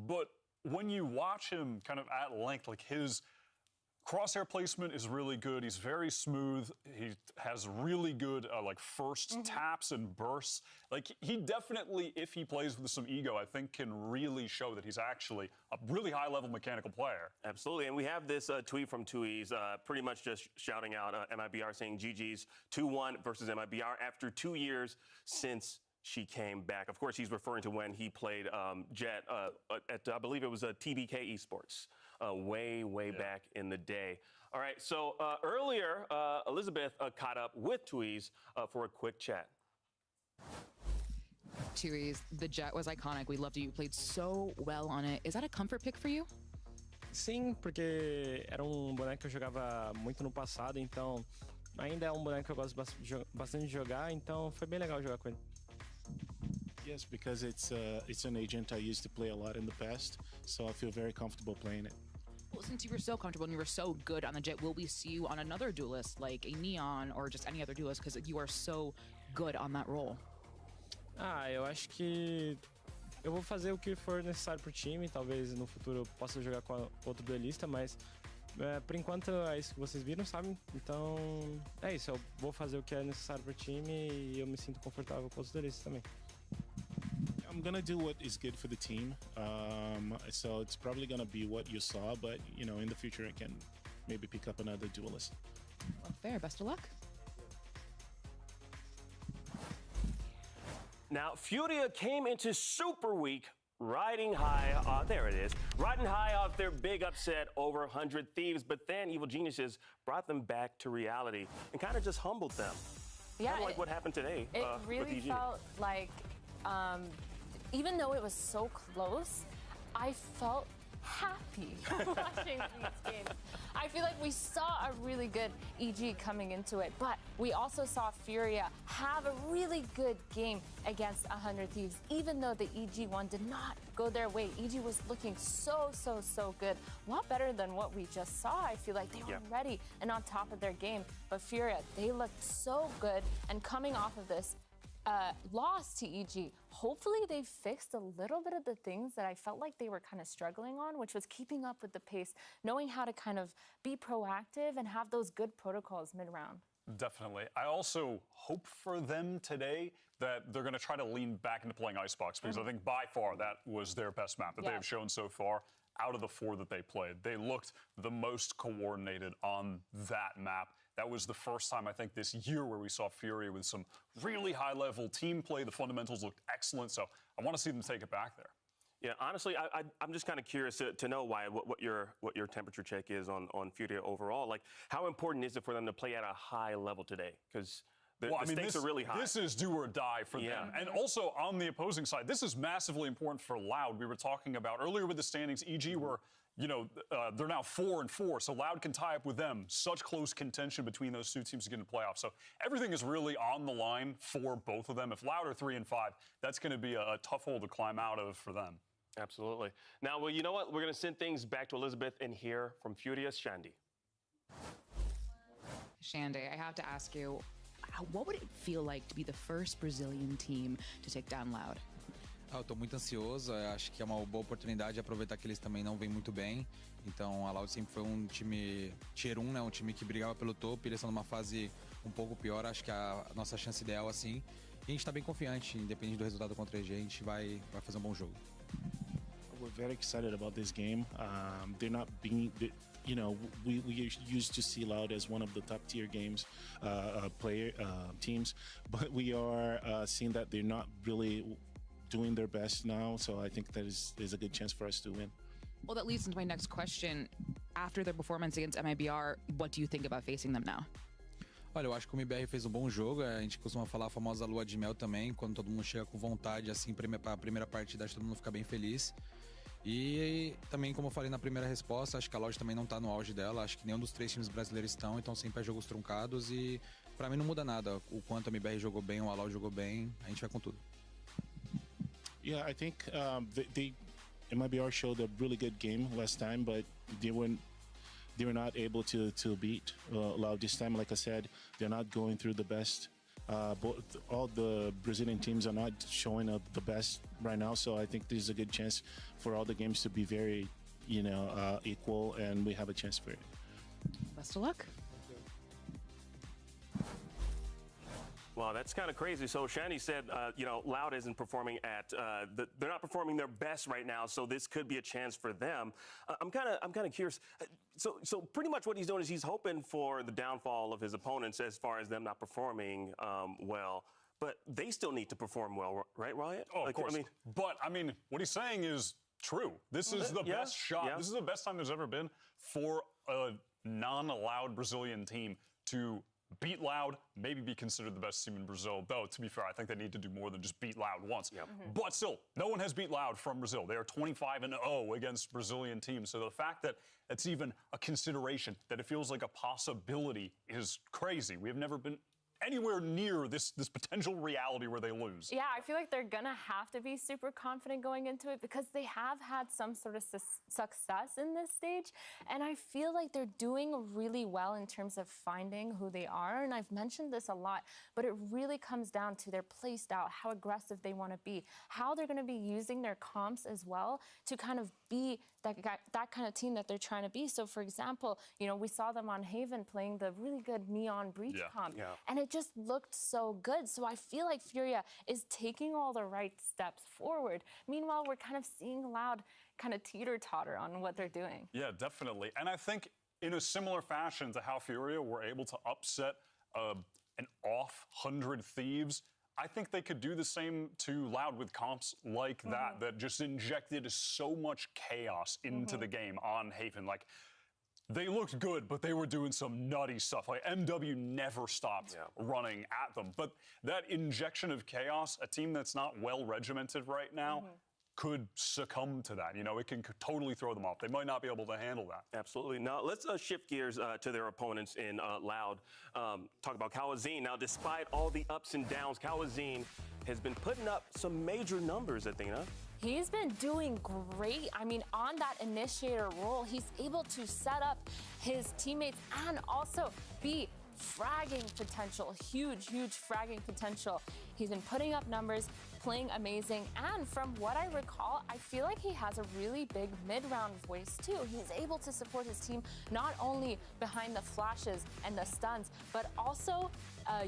But when you watch him kind of at length, like his Crosshair placement is really good. He's very smooth. He has really good like first taps and bursts. Like he definitely, if he plays with some ego, I think can really show that he's actually a really high-level mechanical player. Absolutely, and we have this tweet from Tui's pretty much just shouting out MIBR saying GG's 2-1 versus MIBR after 2 years since she came back. Of course, he's referring to when he played Jet at, I believe it was TBK Esports. Way back in the day. All right, so earlier, Elizabeth caught up with Tui's for a quick chat. Tui's, the Jet was iconic. We loved it. You played so well on it. Is that a comfort pick for you? Sim, porque era boneco que eu jogava muito no passado, então ainda é boneco que eu gosto bastante de jogar, então foi bem legal jogar com ele. Yes, because it's an agent I used to play a lot in the past, so I feel very comfortable playing it. Well, since you were so comfortable and you were so good on the Jet, will we see you on another duelist, like a Neon or just any other duelist, because you are so good on that role? Eu acho que eu vou fazer o que for necessário pro time, talvez no futuro eu possa jogar com outro duelista, mas por enquanto é isso que vocês viram, sabe? Então é isso, eu vou fazer o que é necessário pro time e eu me sinto confortável com outros duelistas também. I'm gonna do what is good for the team, so it's probably gonna be what you saw, but you know, in the future I can maybe pick up another duelist. Well, fair. Best of luck. Now, Furia came into Super Week riding high, there it is, riding high off their big upset over 100 Thieves, but then Evil Geniuses brought them back to reality and kind of just humbled them. Yeah, kind of like what happened today. It with really EG. felt like, even though it was so close, I felt happy watching these games. I feel like we saw a really good EG coming into it, but we also saw Furia have a really good game against 100 Thieves, even though the EG one did not go their way. EG was looking so good. A lot better than what we just saw. I feel like they were ready and on top of their game, but Furia, they looked so good, and coming off of this loss to EG, hopefully they fixed a little bit of the things that I felt like they were kind of struggling on, which was keeping up with the pace, knowing how to kind of be proactive and have those good protocols mid-round. Definitely. I also hope for them today that they're going to try to lean back into playing Icebox, because I think by far that was their best map that they have shown so far. Out of the 4 that they played, they looked the most coordinated on that map. That was the first time, I think, this year where we saw Furia with some really high-level team play. The fundamentals looked excellent, so I want to see them take it back there. Yeah, honestly, I'm just kind of curious to know why what your temperature check is on Furia overall. Like, how important is it for them to play at a high level today? Because the stakes are really high. This is do or die for them. And also on the opposing side, this is massively important for Loud. We were talking about earlier with the standings, EG were, you know, they're now 4-4, so Loud can tie up with them. Such close contention between those two teams to get into playoffs. So everything is really on the line for both of them. If Loud are 3-5, that's going to be a tough hole to climb out of for them. Absolutely. Now, well, you know what? We're going to send things back to Elizabeth and hear from Furia's Shandy. Shandy, I have to ask you, what would it feel like to be the first Brazilian team to take down Loud? Eu tô muito ansioso, acho que é uma boa oportunidade de aproveitar que eles também não vêm muito bem. Então a Loud sempre foi um time tier 1, né? Um time que brigava pelo topo, e eles estão numa fase um pouco pior, acho que a nossa chance ideal assim. E a gente tá bem confiante, independente do resultado contra a gente, vai fazer bom jogo. We're very excited about this game. They're not being, you know, we used to see Loud as one of the top tier games, teams, but we are seeing that they're not really doing their best now. So I think that is a good chance for us to win. Well, that leads into my next question. After their performance against MIBR, what do you think about facing them now? Olha, eu acho que o MIBR fez um bom jogo. A gente costuma falar a famosa lua de mel também, quando todo mundo chega com vontade, assim, para a primeira partida, acho que todo mundo fica bem feliz. E também, como eu falei na primeira resposta, acho que a Loud também não tá no auge dela. Acho que nenhum dos 3 times brasileiros estão, então sempre é jogos truncados. E pra mim não muda nada. O quanto a MIBR jogou bem, o Loud jogou bem, a gente vai com tudo. Yeah, I think MIBR showed a really good game last time, but they were not able to beat Loud this time. Like I said, they're not going through the best. All the Brazilian teams are not showing up the best right now, so I think this is a good chance for all the games to be very, you know, equal, and we have a chance for it. Best of luck. Wow, that's kind of crazy. So Shani said, Loud isn't performing at, they're not performing their best right now, so this could be a chance for them. I'm kind of curious. So pretty much what he's doing is he's hoping for the downfall of his opponents as far as them not performing well. But they still need to perform well, right, Riot? Oh, of course. But what he's saying is true. This is the best shot. Yeah. This is the best time there's ever been for a non-Loud Brazilian team to beat Loud, maybe be considered the best team in Brazil. Though, to be fair, I think they need to do more than just beat Loud once. Yep. But still, no one has beat Loud from Brazil. They are 25-0 against Brazilian teams. So the fact that it's even a consideration, that it feels like a possibility, is crazy. We have never been anywhere near this potential reality where they lose. Yeah, I feel like they're gonna have to be super confident going into it because they have had some sort of success in this stage, and I feel like they're doing really well in terms of finding who they are. And I've mentioned this a lot, but it really comes down to their play style, how aggressive they want to be, how they're going to be using their comps as well to kind of be that kind of team that they're trying to be. So, for example, we saw them on Haven playing the really good Neon Breach comp, and it just looked so good. So I feel like Furia is taking all the right steps forward. Meanwhile, we're kind of seeing Loud kind of teeter-totter on what they're doing. Yeah, definitely. And I think in a similar fashion to how Furia were able to upset an off 100 Thieves, I think they could do the same to Loud with comps like that just injected so much chaos into the game on Haven. Like, they looked good, but they were doing some nutty stuff. Like, MW never stopped running at them. But that injection of chaos, a team that's not well regimented right now, could succumb to that. It can totally throw them off. They might not be able to handle that. Absolutely. Now, let's shift gears to their opponents in Loud. Talk about Kawazine. Now, despite all the ups and downs, Kawazine has been putting up some major numbers, Athena. He's been doing great. I mean, on that initiator role, he's able to set up his teammates and also be fragging potential, huge fragging potential. He's been putting up numbers, playing amazing, and from what I recall, I feel like he has a really big mid-round voice too. He's able to support his team not only behind the flashes and the stuns, but also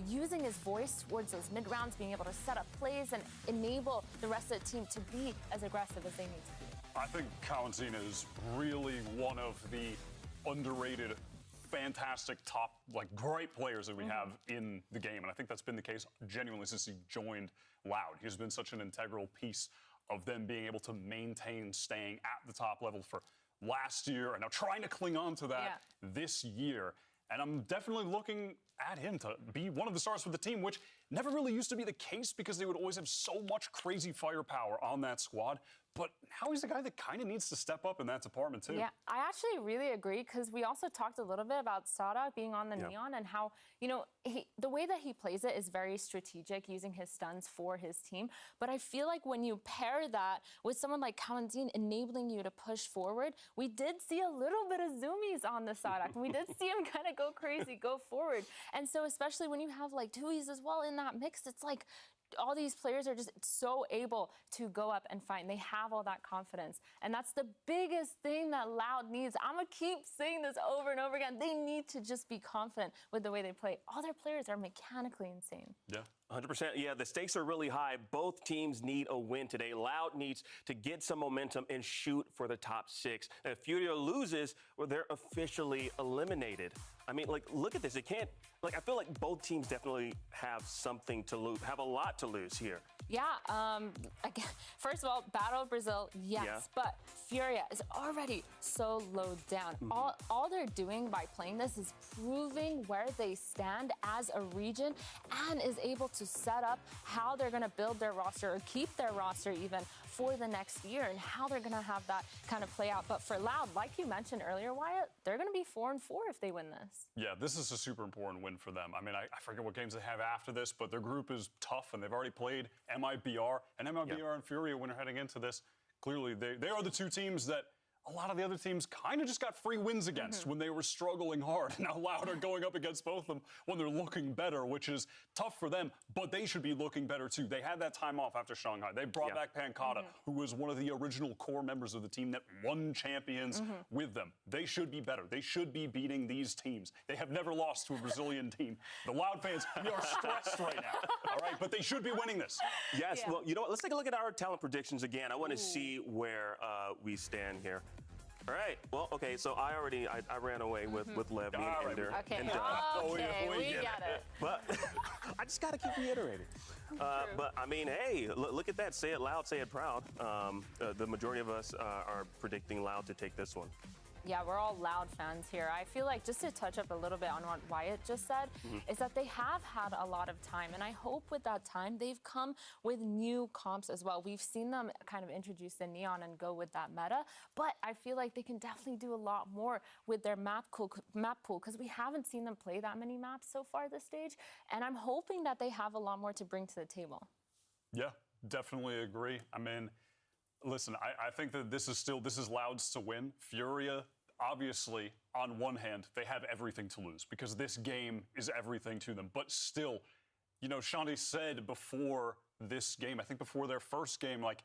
using his voice towards those mid-rounds, being able to set up plays and enable the rest of the team to be as aggressive as they need to be. I think Kawazine is really one of the underrated, fantastic, top, great players that we have in the game. And I think that's been the case genuinely since he joined Loud. He's been such an integral piece of them being able to maintain staying at the top level for last year and now trying to cling on to that this year. And I'm definitely looking at him to be one of the stars for the team, which never really used to be the case because they would always have so much crazy firepower on that squad. But now he's the guy that kind of needs to step up in that department, too. Yeah, I actually really agree because we also talked a little bit about Sada being on the Neon and how, the way that he plays it is very strategic, using his stuns for his team. But I feel like when you pair that with someone like Kawazine enabling you to push forward, we did see a little bit of zoomies on the Sada. And we did see him kind of go crazy, go forward. And so especially when you have Tuis as well in that mix, it's like all these players are just so able to go up and fight. And they have all that confidence. And that's the biggest thing that Loud needs. I'm going to keep saying this over and over again. They need to just be confident with the way they play. All their players are mechanically insane. Yeah. 100%. Yeah, the stakes are really high. Both teams need a win today. Loud needs to get some momentum and shoot for the top 6. And if Furia loses, well, they're officially eliminated. I mean, look at this. It can't, I feel like both teams definitely have something to lose, have a lot to lose here. Yeah, again, first of all, Battle of Brazil, yes, but Furia is already so low down. All they're doing by playing this is proving where they stand as a region and is able to set up how they're going to build their roster or keep their roster even for the next year and how they're going to have that kind of play out. But for Loud, like you mentioned earlier, Wyatt, they're going to be 4-4 if they win this. Yeah, this is a super important win for them. I mean, I forget what games they have after this, but their group is tough and they've already played MIBR. And MIBR and Furia, when they're heading into this, clearly they are the two teams that a lot of the other teams kind of just got free wins against when they were struggling hard. Now Loud are going up against both of them when they're looking better, which is tough for them, but they should be looking better too. They had that time off after Shanghai. They brought back Pancata, who was one of the original core members of the team that won champions with them. They should be better. They should be beating these teams. They have never lost to a Brazilian team. The Loud fans, we are stressed right now, all right? But they should be winning this. Yes, well, you know what? Let's take a look at our talent predictions again. I want to see where we stand here. All right. Well, okay. So I ran away with LEV and Ender. Okay. And, We get it. But I just gotta keep reiterating. But I mean, hey, look at that. Say it loud, say it proud. The majority of us are predicting Loud to take this one. Yeah, we're all Loud fans here. I feel like, just to touch up a little bit on what Wyatt just said, is that they have had a lot of time. And I hope with that time, they've come with new comps as well. We've seen them kind of introduce the Neon and go with that meta. But I feel like they can definitely do a lot more with their map pool, because we haven't seen them play that many maps so far this stage. And I'm hoping that they have a lot more to bring to the table. Yeah, definitely agree. I mean, listen, I think that this is Loud's to win. Furia, obviously, on one hand, they have everything to lose because this game is everything to them. But still, you know, Shanti said before this game, I think before their first game, like,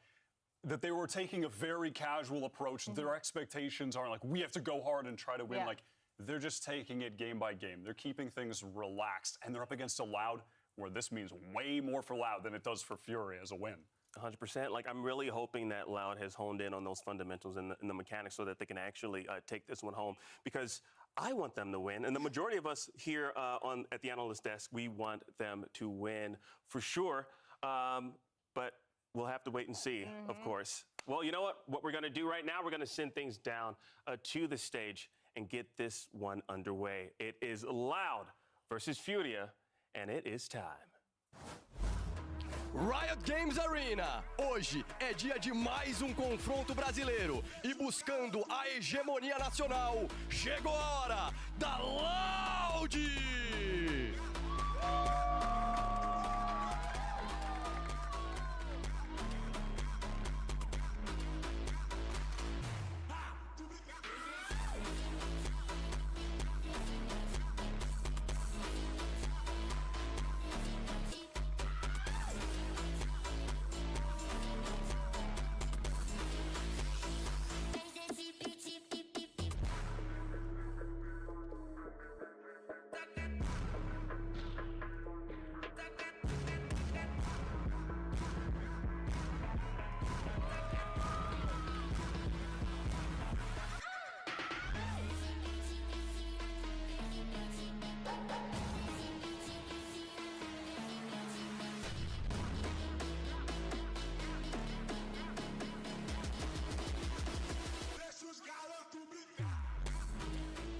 that they were taking a very casual approach. Their expectations aren't like, we have to go hard and try to win. Like, they're just taking it game by game. They're keeping things relaxed. And they're up against a Loud where this means way more for Loud than it does for Fury as a win. 100%. Like, I'm really hoping that Loud has honed in on those fundamentals and the mechanics so that they can actually take this one home, because I want them to win. And the majority of us here at the analyst desk, we want them to win for sure. But we'll have to wait and see, of course. Well, you know what? What we're going to do right now, we're going to send things down to the stage and get this one underway. It is Loud versus Furia, and it is time. Riot Games Arena. Hoje é dia de mais confronto brasileiro. E buscando a hegemonia nacional, chegou a hora da Loud!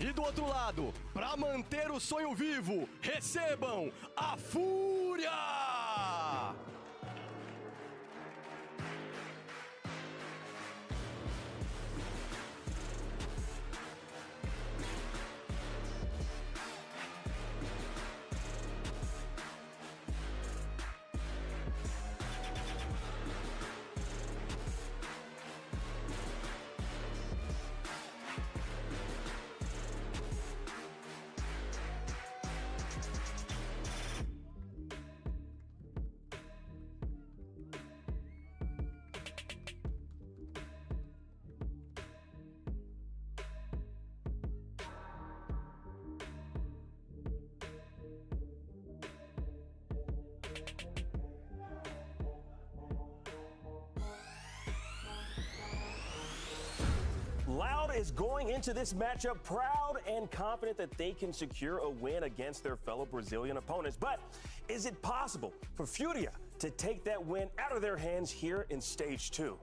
E do outro lado, para manter o sonho vivo, recebam a Fúria! Loud is going into this matchup proud and confident that they can secure a win against their fellow Brazilian opponents. But is it possible for Furia to take that win out of their hands here in Stage 2?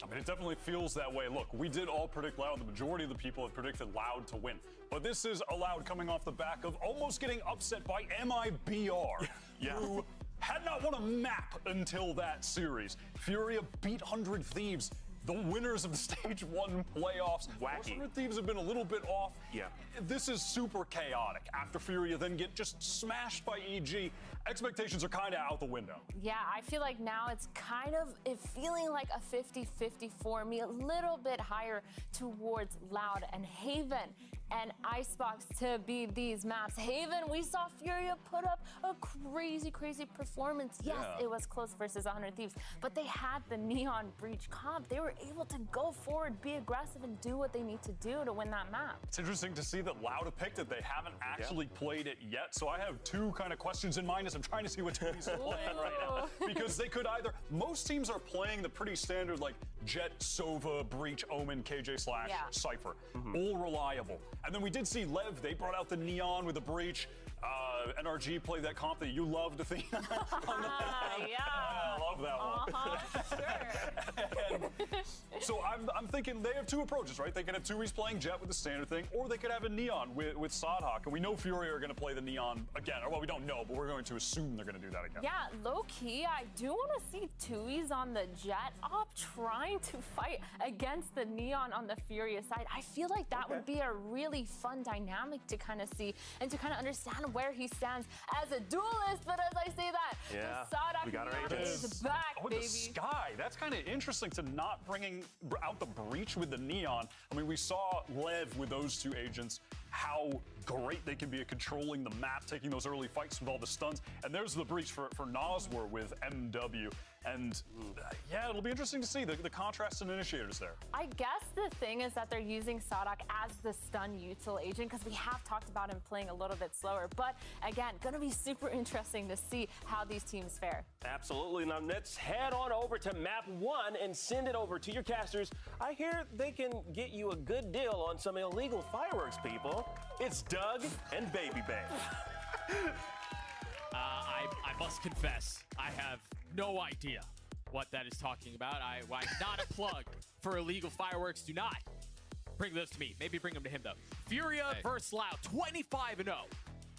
I mean, it definitely feels that way. Look, we did all predict Loud. The majority of the people have predicted Loud to win. But this is a Loud coming off the back of almost getting upset by MIBR, who had not won a map until that series. Furia beat 100 Thieves the winners of the Stage 1 playoffs. Wacky. 400 Thieves have been a little bit off. Yeah. This is super chaotic. After Furia then get just smashed by EG, expectations are kind of out the window. Yeah, I feel like now it's kind of feeling like a 50-50 for me, a little bit higher towards Loud and Haven and Icebox to be these maps. Haven, we saw Furia put up a crazy performance. Yes, it was close versus 100 Thieves, but they had the Neon Breach comp. They were able to go forward, be aggressive, and do what they need to do to win that map. It's interesting to see that Loud have picked it. They haven't actually played it yet, so I have two kind of questions in mind as I'm trying to see what teams are playing right now. Because they could either, most teams are playing the pretty standard like Jet, Sova, Breach, Omen, KJ Slash, Cypher. All reliable. And then we did see LEV, they brought out the Neon with the Breach. NRG played that comp that you loved, Athena. I love that one. So I'm thinking they have two approaches, right? They can have 2Es playing Jet with the standard thing, or they could have a Neon with Sadhawk. And we know Furia are going to play the Neon again. Or, well, we don't know, but we're going to assume they're going to do that again. Yeah, low-key, I do want to see 2Es on the Jet op trying to fight against the Neon on the Furia side. I feel like that would be a really fun dynamic to kind of see and to kind of understand where he stands as a duelist. But as I say that, the Sadhawk we got our Neon agents. is back, Oh, baby. the Sky. That's kind of interesting to not bringing out the Breach with the Neon. I mean, we saw LEV with those two agents, how great they can be at controlling the map, taking those early fights with all the stuns. And there's the Breach for Noswar with MW. And yeah, it'll be interesting to see the contrast and initiators there. I guess the thing is that they're using Sadhawk as the stun util agent because we have talked about him playing a little bit slower. But again, gonna be super interesting to see how these teams fare. Absolutely. Now let's head on over to map 1 and send it over to your casters. I hear they can get you a good deal on some illegal fireworks, people. It's Doug and Baby Babe. I must confess, I have no idea what that is talking about. I'm not a plug for illegal fireworks. Do not bring those to me. Maybe bring them to him, though. Furia versus Loud, 25-0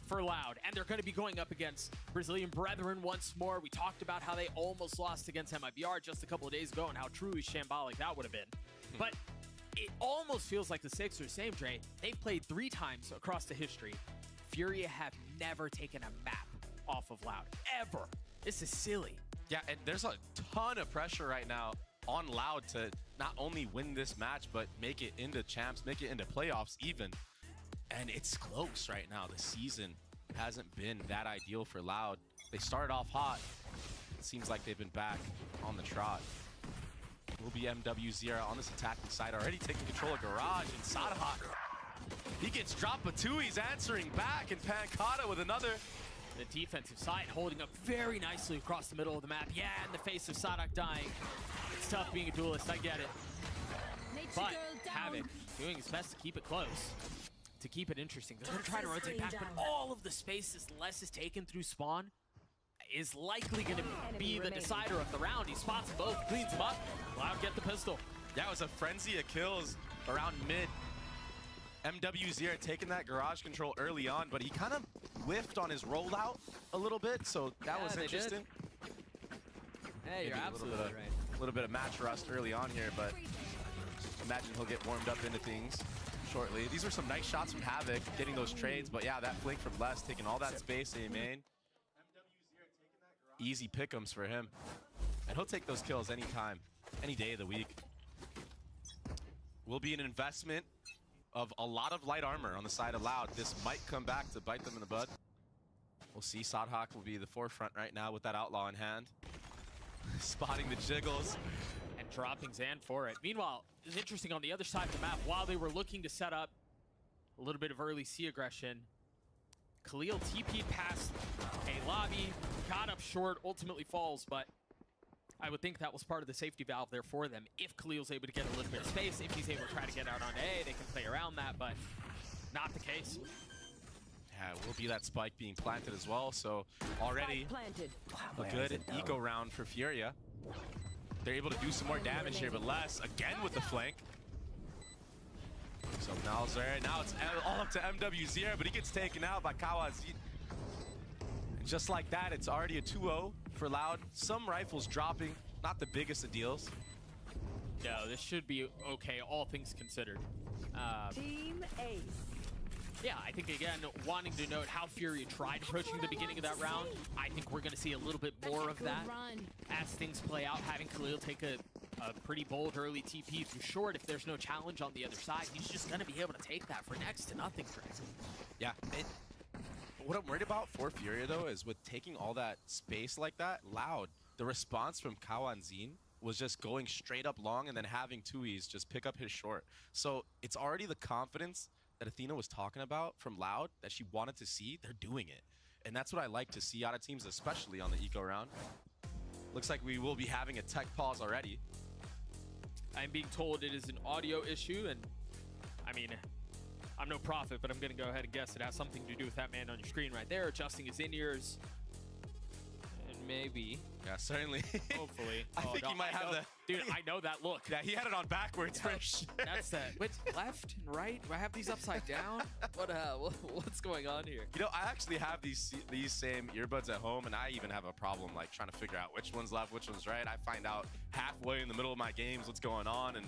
for Loud. And they're going to be going up against Brazilian Brethren once more. We talked about how they almost lost against MIBR just a couple of days ago and how truly shambolic that would have been. But it almost feels like the stakes are the same, Dre. They've played 3 times across the history. Furia have never taken a map off of Loud, ever. This is silly. Yeah, and there's a ton of pressure right now on Loud to not only win this match, but make it into champs, make it into playoffs even. And it's close right now. The season hasn't been that ideal for Loud. They started off hot. It seems like they've been back on the trot. Will be MW0 on this attacking side, already taking control of Garage, and Sadhawk. He gets dropped, but 2E's answering back, and Pancata with another. The defensive side holding up very nicely across the middle of the map. Yeah, in the face of Sadhawk dying. It's tough being a duelist, I get it. But Havoc doing his best to keep it close, to keep it interesting. They're going to try to rotate back, but all of the spaces Les is taken through spawn is likely going to be the decider of the round. He spots them both, cleans them up. Loud get the pistol. That was a frenzy of kills around mid. MW0 taking that garage control early on, but he kind of whiffed on his rollout a little bit, so that was interesting. Hey, you're absolutely right. A little bit of match rust early on here, but imagine he'll get warmed up into things shortly. These were some nice shots from Havoc, getting those trades, but yeah, that flank from Les, taking all that space that he made. Easy pick'ems for him. And he'll take those kills anytime, any day of the week. Will be an investment of a lot of light armor on the side of Loud. This might come back to bite them in the bud. We'll see. Sadhawk will be the forefront right now with that outlaw in hand. Spotting the jiggles. And dropping Zan for it. Meanwhile, it's interesting on the other side of the map, while they were looking to set up a little bit of early C aggression, Khalil TP'd past a lobby, got up short, ultimately falls, but I would think that was part of the safety valve there for them. If Khalil's able to get a little bit of space, if he's able to try to get out on A, they can play around that, but not the case. Yeah, it will be that spike being planted as well, so already a good eco round for Furia. They're able to do some more damage here, but Les, again with the flank. So now it's all up to MW0, but he gets taken out by Kawazi. And just like that, it's already a 2-0 for Loud. Some rifles dropping, not the biggest of deals. No, this should be okay, all things considered. Team Ace. Yeah, I think, again, wanting to note how Furia tried approaching the beginning of that round, I think we're going to see a little bit more of that as things play out, having Khalil take a pretty bold early TP through short. If there's no challenge on the other side, he's just going to be able to take that for next to nothing for him. Yeah. What I'm worried about for Furia, though, is with taking all that space like that, Loud, the response from Kawanzin was just going straight up long and then having Tui's just pick up his short. So it's already the confidence that Athena was talking about from Loud that she wanted to see. They're doing it. And that's what I like to see out of teams, especially on the eco round. Looks like we will be having a tech pause already. I'm being told it is an audio issue, and I mean, I'm no prophet, but I'm going to go ahead and guess it has something to do with that man on your screen right there, adjusting his in-ears. And maybe. Yeah, certainly. Hopefully. I think he might have the... Dude, I know that look. Yeah, he had it on backwards for sure. That's that. Wait, left and right? Do I have these upside down? What's going on here? You know, I actually have these same earbuds at home, and I even have a problem like trying to figure out which one's left, which one's right. I find out halfway in the middle of my games what's going on, and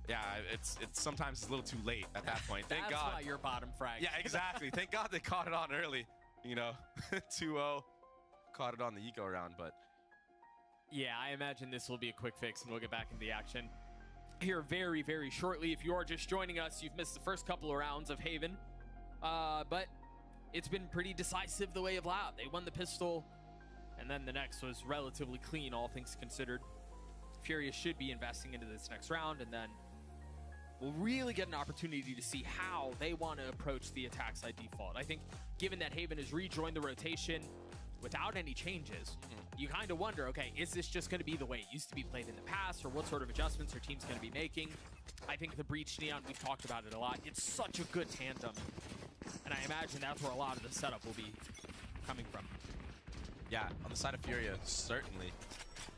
yeah, it's sometimes it's a little too late at that point. Thank God. That's why you're bottom frag. Yeah, exactly. Thank God they caught it on early. You know, 2-0, caught it on the eco round, but. Yeah, I imagine this will be a quick fix, and we'll get back into the action here very, very shortly. If you are just joining us, you've missed the first couple of rounds of Haven, but it's been pretty decisive the way of Loud. They won the pistol, and then the next was relatively clean, all things considered. Furia should be investing into this next round, and then we'll really get an opportunity to see how they want to approach the attack side default. I think given that Haven has rejoined the rotation without any changes, you kind of wonder, okay, is this just going to be the way it used to be played in the past, or what sort of adjustments are teams going to be making? I think the Breach Neon, we've talked about it a lot. It's such a good tandem, and I imagine that's where a lot of the setup will be coming from. Yeah, on the side of Furia, certainly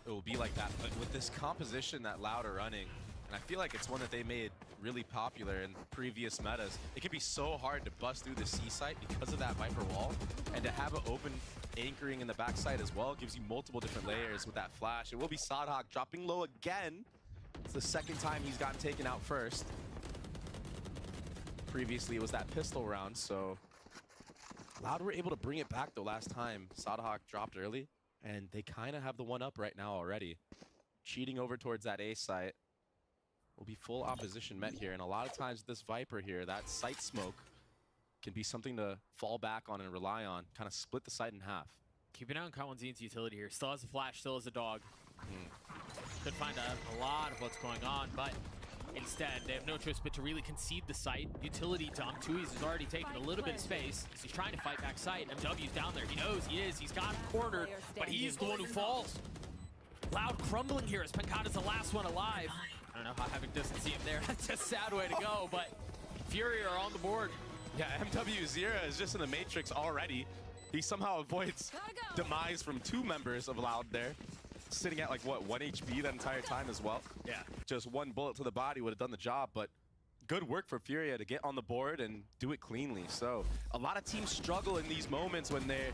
it will be like that. But with this composition that Loud are running, and I feel like it's one that they made really popular in previous metas, it can be so hard to bust through the C site because of that Viper wall, and to have an open anchoring in the backside as well gives you multiple different layers with that flash. It will be Sadhawk dropping low again. It's the second time he's gotten taken out first. Previously, it was that pistol round, so Loud were able to bring it back the last time Sadhawk dropped early, and they kind of have the one up right now already. Cheating over towards that A site. Will be full opposition met here, and a lot of times this Viper here, that site smoke can be something to fall back on and rely on, kind of split the site in half. Keep an eye on Kawanzin's utility here. Still has a flash, still has a dog. Could find a lot of what's going on, but instead they have no choice but to really concede the site. Utility dump. Tui's has already taken a little bit of space. He's trying to fight back site. MW's down there. He knows he is. He's got him cornered, but he's the one who falls. Loud crumbling here as Pankata's the last one alive. I don't know how Havoc doesn't see him there. That's a sad way to go, but Fury are on the board. Yeah, MW Zira is just in the Matrix already. He somehow avoids demise from two members of Loud there. Sitting at like, what, 1 HP that entire time as well? Yeah. Just one bullet to the body would have done the job, but good work for Furia to get on the board and do it cleanly. So a lot of teams struggle in these moments when they're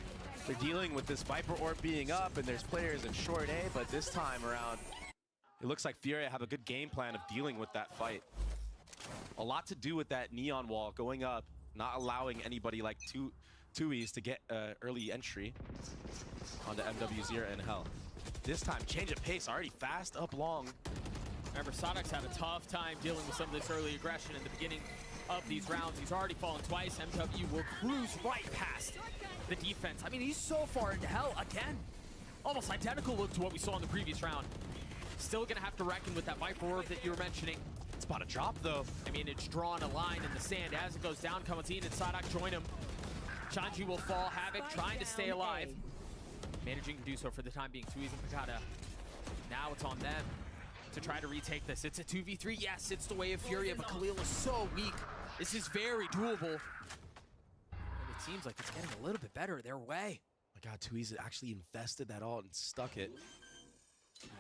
dealing with this Viper Orb being up and there's players in short A, but this time around, it looks like Furia have a good game plan of dealing with that fight. A lot to do with that Neon wall going up, not allowing anybody like Tui's to get early entry onto MW Zira and Hell. This time, change of pace, already fast up long. Remember, Sonic's had a tough time dealing with some of this early aggression in the beginning of these rounds. He's already fallen twice. MW will cruise right past the defense. I mean, he's so far into Hell again. Almost identical look to what we saw in the previous round. Still gonna have to reckon with that Viper Orb that you were mentioning. It's about to drop though. I mean, it's drawn a line in the sand as it goes down. Kawanzin and Sadak join him. Shanji will fall. Havoc trying to stay alive. Managing to do so for the time being. Tui's and Pakata. Now it's on them to try to retake this. It's a 2v3. Yes, it's the way of Furia, but Khalil is so weak. This is very doable. And it seems like it's getting a little bit better their way. My God, Tui's actually invested that all and stuck it.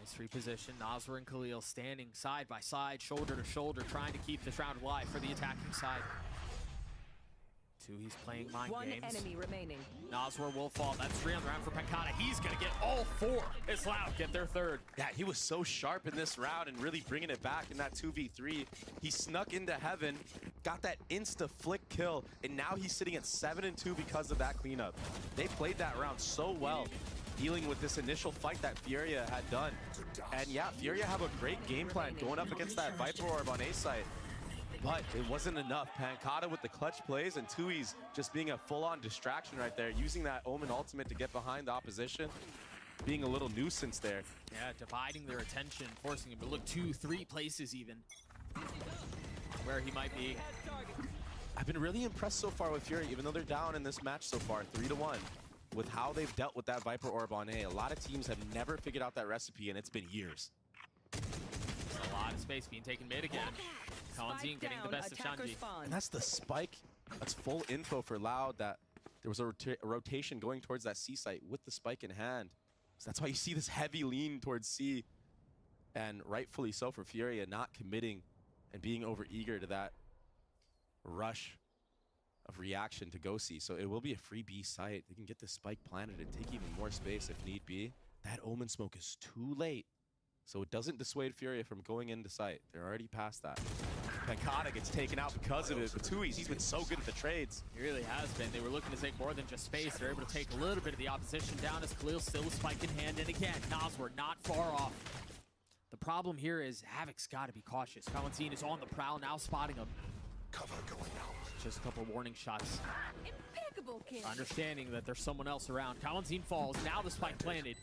Nice reposition. Nazar and Khalil standing side by side, shoulder to shoulder, trying to keep this round alive for the attacking side. Tui's playing mind One games. enemy remaining. Noswar will fall. That's 3 on the round for Pancata. He's going to get all 4. It's Loud get their 3rd. Yeah, he was so sharp in this round and really bringing it back in that 2v3. He snuck into heaven, got that insta-flick kill, and now he's sitting at 7-2 because of that cleanup. They played that round so well, dealing with this initial fight that Furia had done. And yeah, Furia have a great game plan going up against that Viper Orb on A site. But it wasn't enough. Pancata with the clutch plays and Tui's just being a full-on distraction right there, using that Omen ultimate to get behind the opposition, being a little nuisance there. Yeah, dividing their attention, forcing him to look 2-3 places even where he might be. I've been really impressed so far with Fury, even though they're down in this match so far, 3-1, with how they've dealt with that Viper Orb on A. A lot of teams have never figured out that recipe, and it's been years. A lot of space being taken mid again. Kawanzin getting the best of Shanji. And that's the spike. That's full info for Loud that there was a rotation going towards that C site with the spike in hand. So that's why you see this heavy lean towards C. And rightfully so for Furia, not committing and being overeager to that rush of reaction to go C. So it will be a free B site. They can get the spike planted and take even more space if need be. That Omen smoke is too late. So it doesn't dissuade Furia from going into sight. They're already past that. Pancata gets taken out because of it, but Tui's, he's been so good at the trades. He really has been. They were looking to take more than just space. They're able to take a little bit of the opposition down as Khalil still a spike in hand. And again, Noswar not far off. The problem here is Havoc's got to be cautious. Kawanzin is on the prowl now, spotting him. Cover going out. Just a couple warning shots. Impeccable kill. Understanding that there's someone else around. Kawanzin falls. Now the spike planted.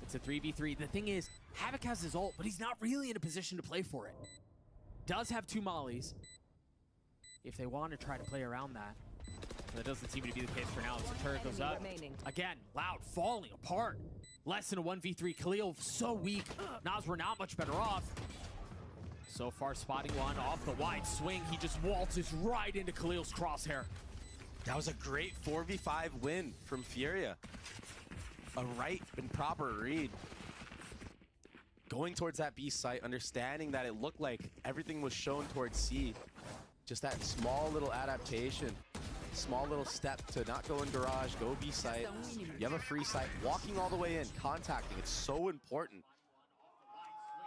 It's a 3v3. The thing is, Havoc has his ult, but he's not really in a position to play for it. Does have 2 mollies. If they want to try to play around that. That doesn't seem to be the case for now. As the turret goes up. Again, Loud falling apart. Less than a 1v3. Khalil so weak. Noswar not much better off. So far spotting one off the wide swing. He just waltzes right into Khalil's crosshair. That was a great 4v5 win from Furia. A right and proper read. Going towards that B site, understanding that it looked like everything was shown towards C. Just that small little adaptation, small little step to not go in garage, go B site. You have a free site, walking all the way in, contacting. It's so important.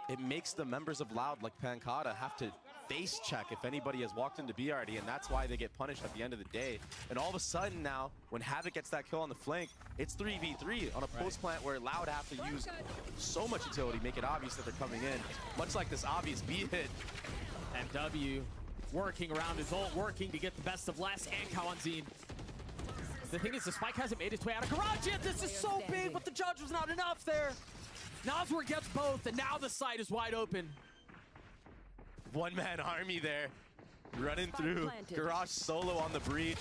It makes the members of Loud, like Pancata, have to face check if anybody has walked into B already, and that's why they get punished at the end of the day. And all of a sudden now, when Havoc gets that kill on the flank, it's 3v3 on a post plant where Loud have to use so much utility, make it obvious that they're coming in. Much like this obvious B hit. And W working around his ult, working to get the best of Les and Kawanzin. The thing is, the spike hasn't made its way out of garage yet. This is so big, but the judge was not enough there. Noswar gets both, and now the site is wide open. One-man army there, running through. Garage solo on the breach.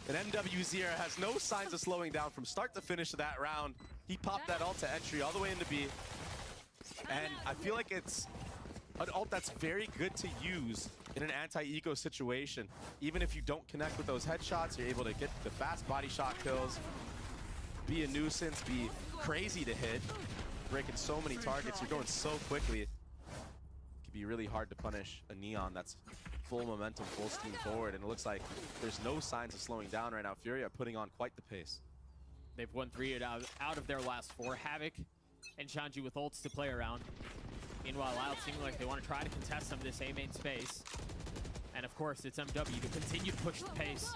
And MWZR has no signs of slowing down from start to finish of that round. He popped that ult to entry all the way into B. And I feel like it's an ult that's very good to use in an anti-eco situation. Even if you don't connect with those headshots, you're able to get the fast body shot kills, be a nuisance, be crazy to hit, breaking so many targets. You're going so quickly. It could be really hard to punish a Neon that's full momentum, full steam forward, and it looks like there's no signs of slowing down right now. Fury are putting on quite the pace. They've won 3 out of their last 4. Havoc and Shanji with ults to play around. Meanwhile, Loud seeming like they want to try to contest some of this A main space. And of course, it's MW to continue to push the pace.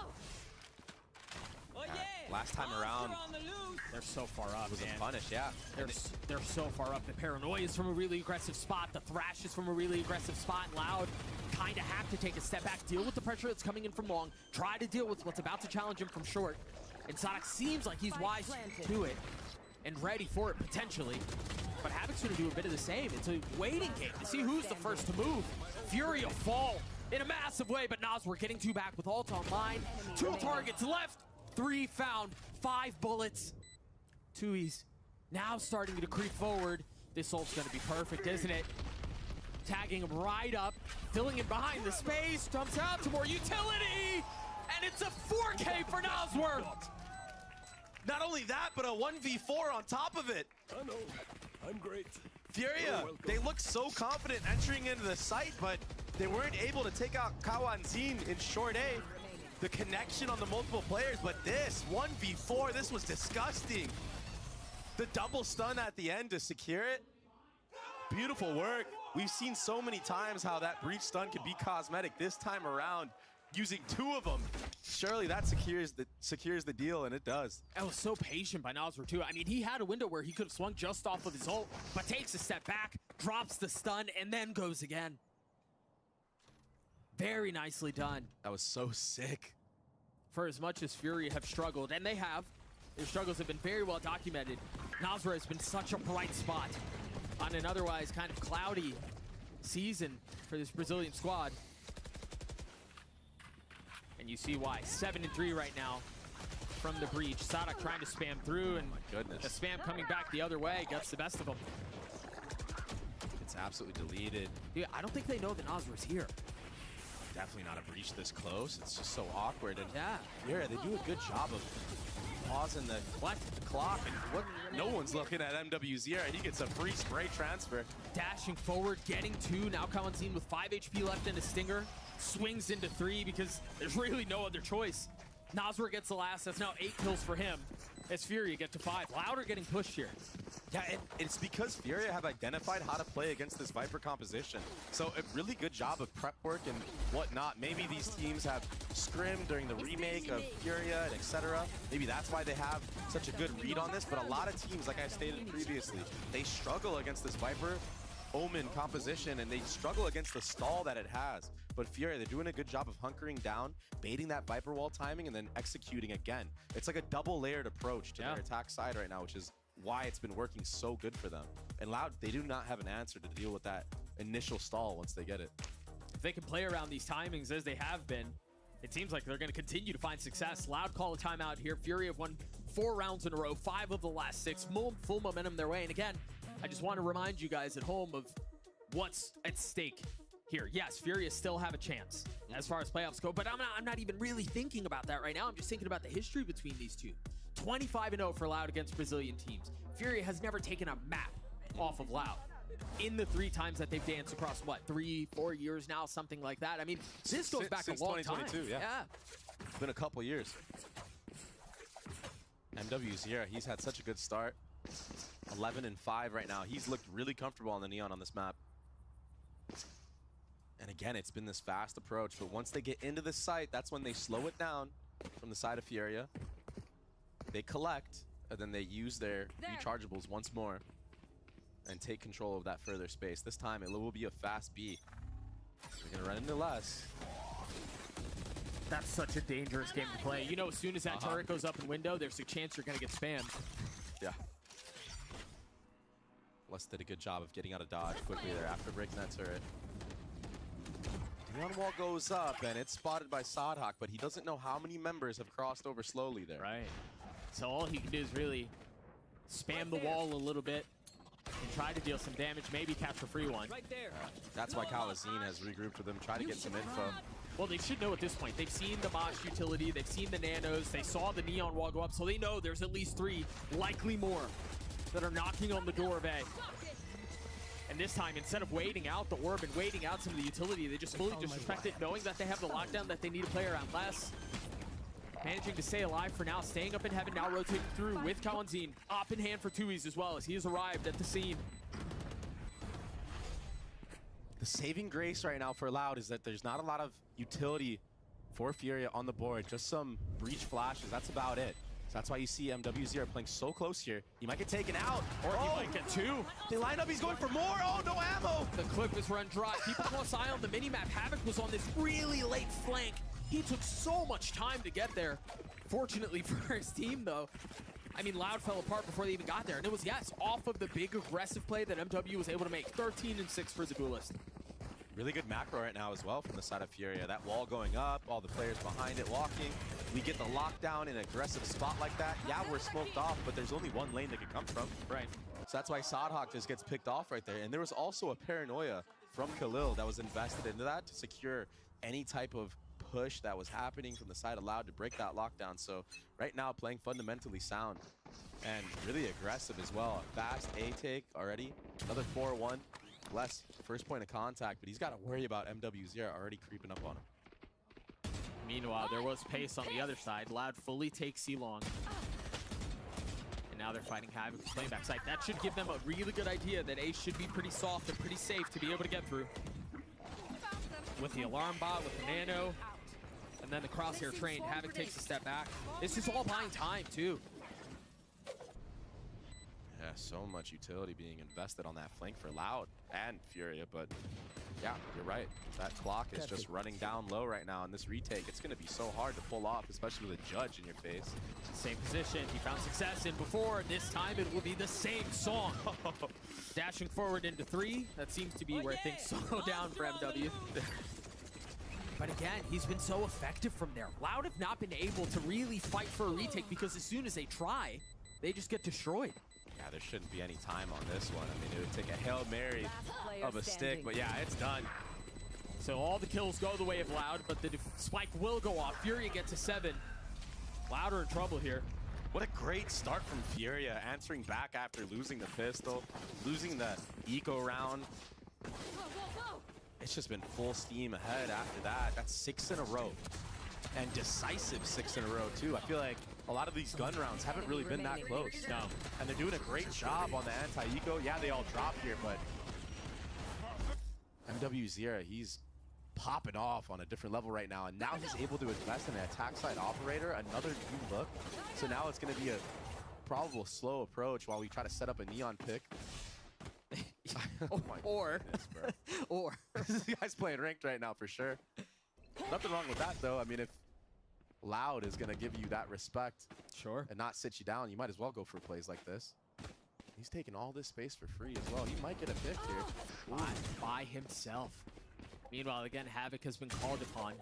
Last time around, they're so far up, was man. a punish, yeah. They're so far up. The Paranoia is from a really aggressive spot. The Thrash is from a really aggressive spot. And Loud kind of have to take a step back, deal with the pressure that's coming in from long, try to deal with what's about to challenge him from short. And Sonic seems like he's wise to it and ready for it, potentially. But Havoc's going to do a bit of the same. It's a waiting game to see who's the first to move. Fury will fall in a massive way, but Noswar getting 2 back with ult online. 2 targets left. 3 found, 5 bullets. Tui's now starting to creep forward. This ult's gonna be perfect, isn't it? Tagging him right up, filling in behind the space, jumps out to more utility, and it's a 4K for Noswar. Not only that, but a 1v4 on top of it. I know, I'm great. Furia, they look so confident entering into the site, but they weren't able to take out Kawanzin in short A. the connection on the multiple players, but this 1v4, this was disgusting. The double stun at the end to secure it. Beautiful work. We've seen so many times how that breach stun can be cosmetic. This time around, using 2 of them, surely that secures the deal, and it does. That was so patient by Nabskir too. I mean, he had a window where he could have swung just off of his ult, but takes a step back, drops the stun, and then goes again. Very nicely done. That was so sick. For as much as Fury have struggled, and they have, their struggles have been very well documented, Nabskir has been such a bright spot on an otherwise kind of cloudy season for this Brazilian squad. And you see why. 7-3 right now from the breach. Sadak trying to spam through, and the spam coming back the other way gets the best of them. It's absolutely deleted. Dude, I don't think they know that Nabskir's here. Definitely not a breach this close. It's just so awkward. And yeah, they do a good job of pausing the clock, and no one's looking at MWZR. He gets a free spray transfer. Dashing forward, getting 2. Now Kawanzin with 5 HP left and a stinger. Swings into 3 because there's really no other choice. Nabskir gets the last. That's now 8 kills for him. As Fury get to 5. Louder getting pushed here. Yeah, and it's because Fury have identified how to play against this Viper composition. So a really good job of prep work and whatnot. Maybe these teams have scrimmed during the remake of Furia and etc. Maybe that's why they have such a good read on this. But a lot of teams, like I stated previously, they struggle against this Viper Omen composition, and they struggle against the stall that it has. But Fury, they're doing a good job of hunkering down, baiting that Viper wall timing, and then executing again. It's like a double-layered approach to their attack side right now, which is why it's been working so good for them. And Loud, they do not have an answer to deal with that initial stall once they get it. If they can play around these timings as they have been, it seems like they're going to continue to find success. Loud call a timeout here. Fury have won 4 rounds in a row, 5 of the last 6. Full momentum their way. And again, I just want to remind you guys at home of what's at stake here. Yes, Fury still have a chance as far as playoffs go, but I'm not even really thinking about that right now. I'm just thinking about the history between these two. 25-0 for Loud against Brazilian teams. Fury has never taken a map off of Loud in the 3 times that they've danced across, what, 3-4 years now, something like that. I mean, this goes back a long time. Since 2022, yeah. It's been a couple years. MWZR, he's had such a good start. 11-5 right now. He's looked really comfortable on the Neon on this map. And again, it's been this fast approach, but once they get into the site, that's when they slow it down from the side of Furia. They collect, and then they use their rechargeables once more and take control of that further space. This time, it will be a fast B. They're gonna run into less. That's such a dangerous game to play. You know, as soon as that turret goes up in window, there's a chance you're gonna get spammed. Yeah. Les did a good job of getting out of dodge quickly there after breaking that turret. Neon wall goes up, and it's spotted by Sadhak, but he doesn't know how many members have crossed over slowly there. Right. So all he can do is really spam the wall a little bit and try to deal some damage, maybe catch a free one. Right there. That's why Kawanzin has regrouped with him, try to get some info. Well, they should know at this point. They've seen the Mosh utility, they've seen the nanos, they saw the Neon wall go up, so they know there's at least 3, likely more, that are knocking on the door of A. And this time, instead of waiting out the orb and waiting out some of the utility, they just fully disrespect it, knowing that they have the lockdown that they need to play around less. Managing to stay alive for now, staying up in heaven, now rotating through with Kawanzin. Op in hand for Tui's as well, as he has arrived at the scene. The saving grace right now for Loud is that there's not a lot of utility for Furia on the board, just some breach flashes, that's about it. So that's why you see MWZR playing so close here. He might get taken out, or he might get 2. They line up, he's going for more. Oh, no ammo. The clip is run dry. Keep a close eye on the minimap. Havoc was on this really late flank. He took so much time to get there. Fortunately for his team, though, I mean, Loud fell apart before they even got there. And it was, yes, off of the big aggressive play that MW was able to make. 13-6 for the Duelist. Really good macro right now as well from the side of Furia. That wall going up, all the players behind it walking. We get the lockdown in an aggressive spot like that. Yeah, we're smoked off, but there's only one lane that could come from. Right. So that's why Sadhak just gets picked off right there. And there was also a paranoia from Khalil that was invested into that to secure any type of push that was happening from the side of Loud to break that lockdown. So right now playing fundamentally sound and really aggressive as well. Fast A take already. Another 4-1. Less first point of contact, but he's got to worry about MWZR already creeping up on him. Meanwhile, there was pace on the other side. Loud fully takes C-Long. And now they're fighting Havoc playing backside. That should give them a really good idea that Ace should be pretty soft and pretty safe to be able to get through. With the alarm bot, with the nano, and then the crosshair train, Havoc takes a step back. This is all buying time, too. Yeah, so much utility being invested on that flank for Loud and Furia, but yeah, you're right. That clock is just running down low right now in this retake. It's going to be so hard to pull off, especially with a judge in your face. Same position. He found success in before. This time it will be the same song. Dashing forward into 3. That seems to be where things slow down for MW. But again, he's been so effective from there. Loud have not been able to really fight for a retake because as soon as they try, they just get destroyed. Yeah, there shouldn't be any time on this one. I mean, it would take a Hail Mary of a stick, but yeah, it's done. So all the kills go the way of Loud, but the spike will go off. Furia gets to 7. Loud are in trouble here. What a great start from Furia, answering back after losing the pistol, losing the eco round. It's just been full steam ahead after that. That's 6 in a row. And decisive 6 in a row, too. I feel like a lot of these gun rounds haven't really been that close. No. And they're doing a great job on the anti-eco. Yeah, they all dropped here, but MW Zira, he's popping off on a different level right now. And now he's able to invest in an attack side operator, another new look. So now it's going to be a probable slow approach while we try to set up a neon pick. Or This guy's playing ranked right now for sure. Nothing wrong with that though. I mean, if Loud is gonna give you that respect, sure, and not sit you down, you might as well go for plays like this. He's taking all this space for free as well. He might get a pick here. By himself. Meanwhile, again, Havoc has been called upon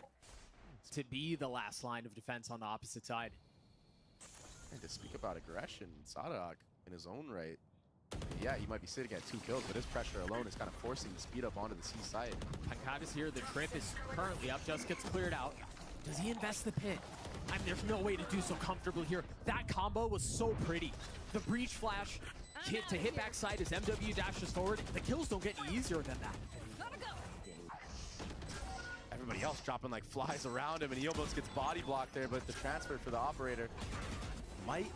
to be the last line of defense on the opposite side. And to speak about aggression, Sadak in his own right. Yeah, he might be sitting at 2 kills, but his pressure alone is kind of forcing the speed up onto the C side. Pankata's here. The trip is currently up. Just gets cleared out. Does he invest the pit? I mean, there's no way to do so comfortably here. That combo was so pretty. The breach flash hit to hit backside as MW dashes forward. The kills don't get any easier than that. Everybody else dropping like flies around him, and he almost gets body blocked there, but the transfer for the operator might